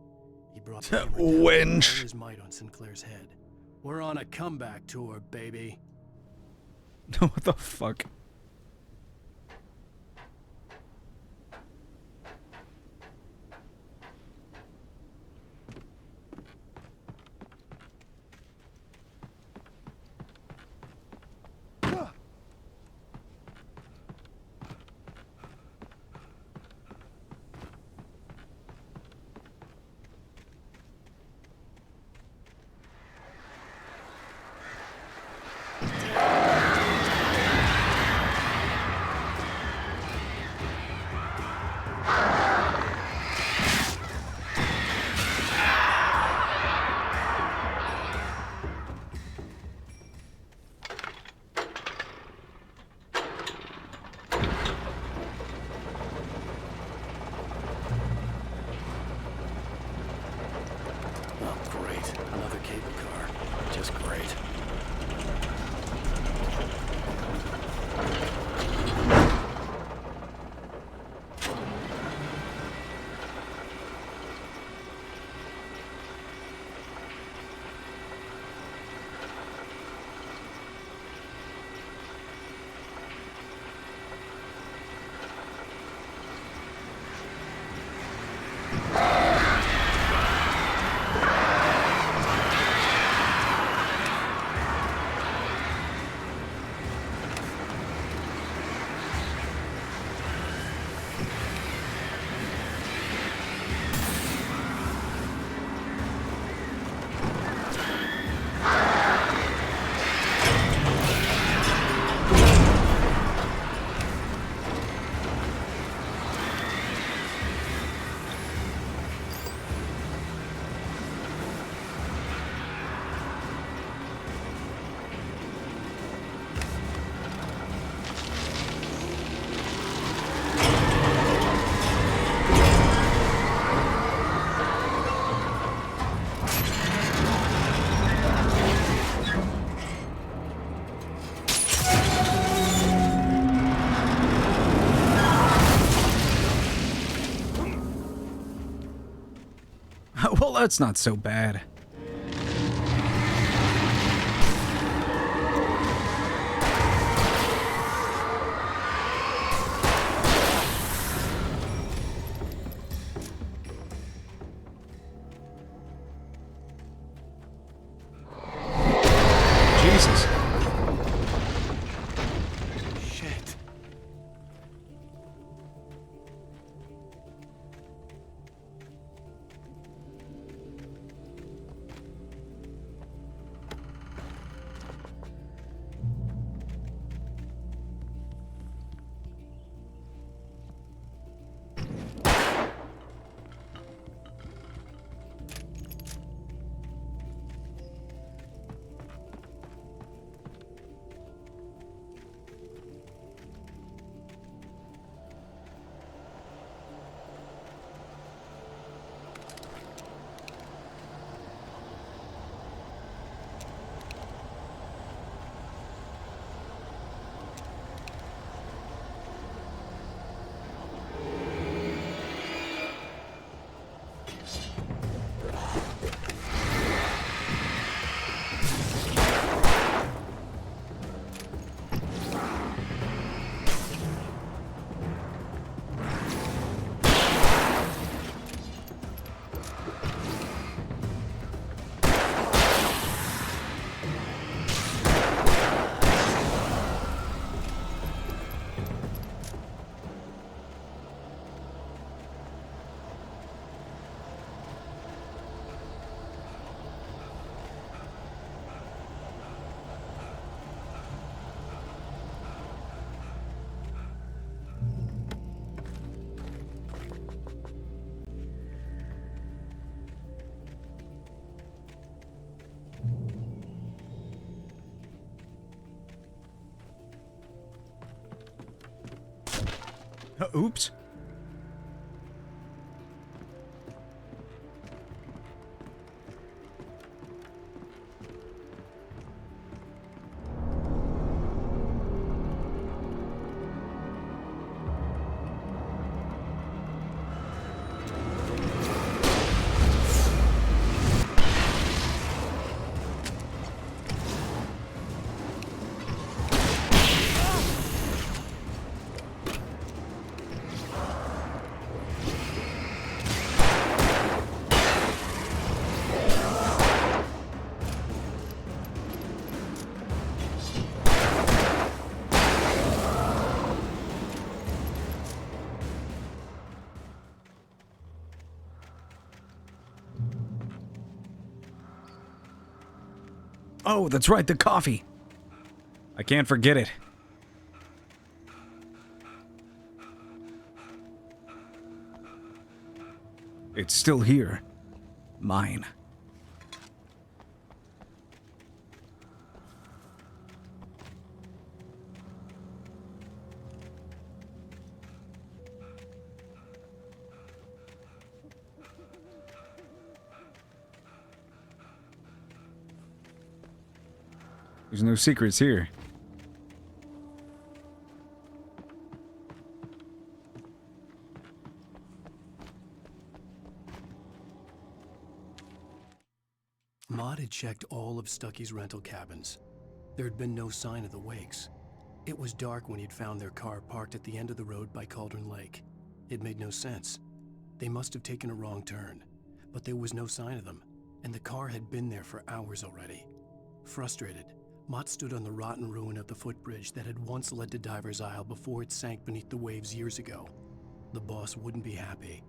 Speaker 2: He brought the hammer down with all his might on Sinclair's head. "We're on a comeback tour, baby."
Speaker 1: What the fuck? that's not so bad. Jesus.
Speaker 2: Shit.
Speaker 1: Oops. Oh, that's right, the coffee. I can't forget it. It's still here. Mine. There's no secrets here.
Speaker 2: Maud had checked all of Stucky's rental cabins. There had been no sign of the Wakes. It was dark when he'd found their car parked at the end of the road by Cauldron Lake. It made no sense. They must have taken a wrong turn, but there was no sign of them, and the car had been there for hours already. Frustrated, Mott stood on the rotten ruin of the footbridge that had once led to Diver's Isle before it sank beneath the waves years ago. The boss wouldn't be happy.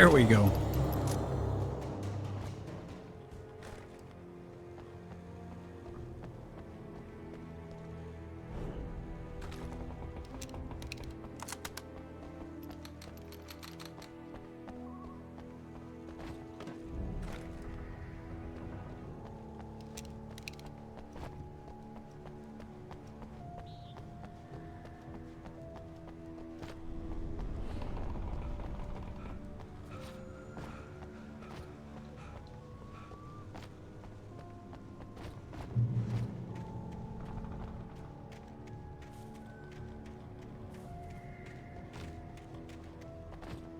Speaker 1: There we go.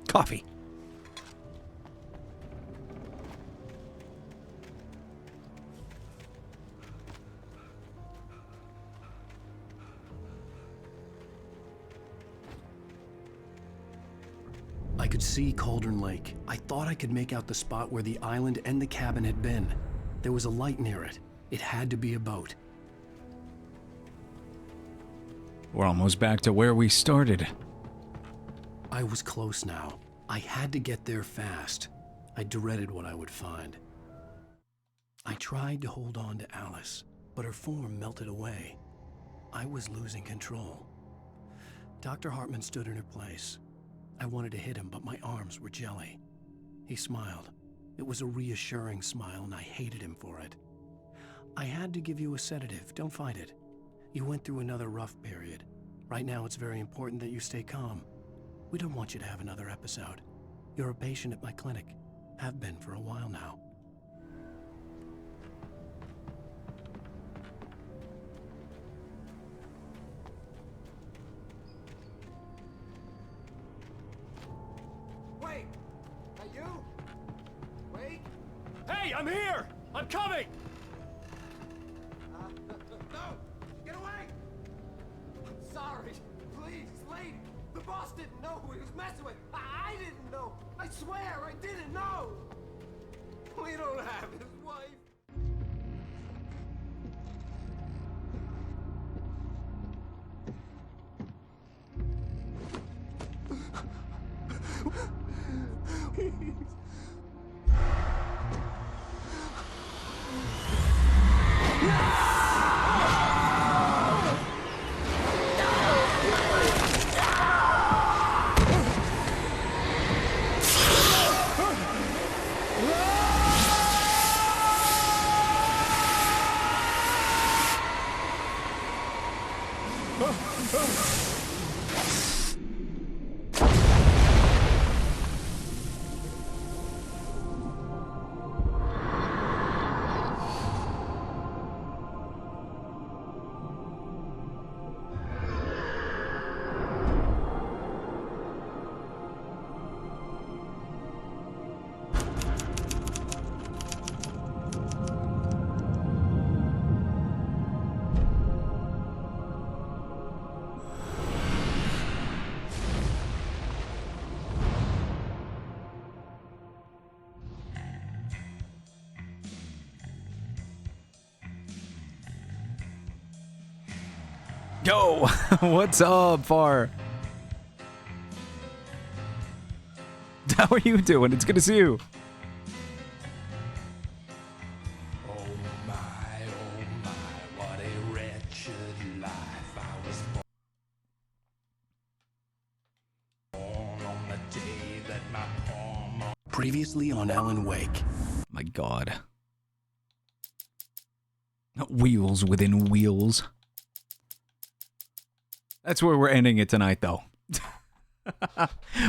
Speaker 1: Coffee.
Speaker 2: I could see Cauldron Lake. I thought I could make out the spot where the island and the cabin had been. There was a light near it. It had to be a boat.
Speaker 1: We're almost back to where we started.
Speaker 2: I was close now. I had to get there fast. I dreaded what I would find. I tried to hold on to Alice, but her form melted away. I was losing control. Dr. Hartman stood in her place. I wanted to hit him, but my arms were jelly. He smiled. It was a reassuring smile, and I hated him for it. I had to give you a sedative. Don't fight it. You went through another rough period. Right now, it's very important that you stay calm. We don't want you to have another episode. You're a patient at my clinic. Have been for a while now.
Speaker 3: Wait! Are you? Wait!
Speaker 9: Hey, I'm here! I'm coming!
Speaker 3: No! Get away! I'm sorry. Please, lady. The boss didn't know who he was messing with. I didn't know. I swear I didn't know. We don't have his wife.
Speaker 1: Yo, what's up, Far? How are you doing? It's good to see you.
Speaker 20: What a wretched life I was born on the day that my palm.
Speaker 2: Previously on Alan Wake.
Speaker 1: My God. Wheels within wheels. That's where we're ending it tonight, though.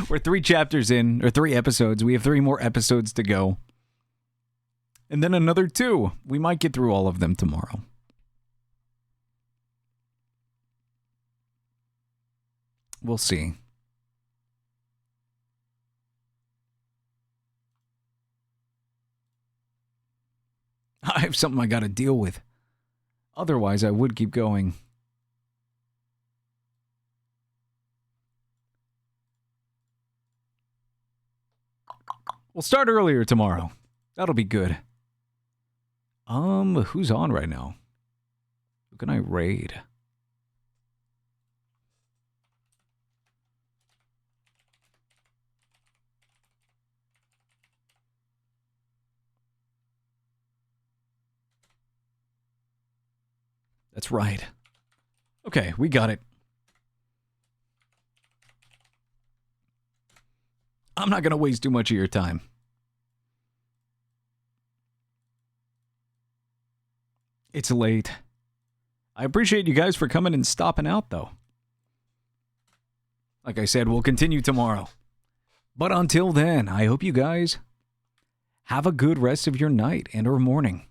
Speaker 1: We're 3 chapters in, or 3 episodes. We have 3 more episodes to go. And then another 2. We might get through all of them tomorrow. We'll see. I have something I gotta deal with. Otherwise, I would keep going. We'll start earlier tomorrow. That'll be good. Who's on right now? Who can I raid? That's right. Okay, we got it. I'm not going to waste too much of your time. It's late. I appreciate you guys for coming and stopping out, though. Like I said, we'll continue tomorrow. But until then, I hope you guys have a good rest of your night and or morning.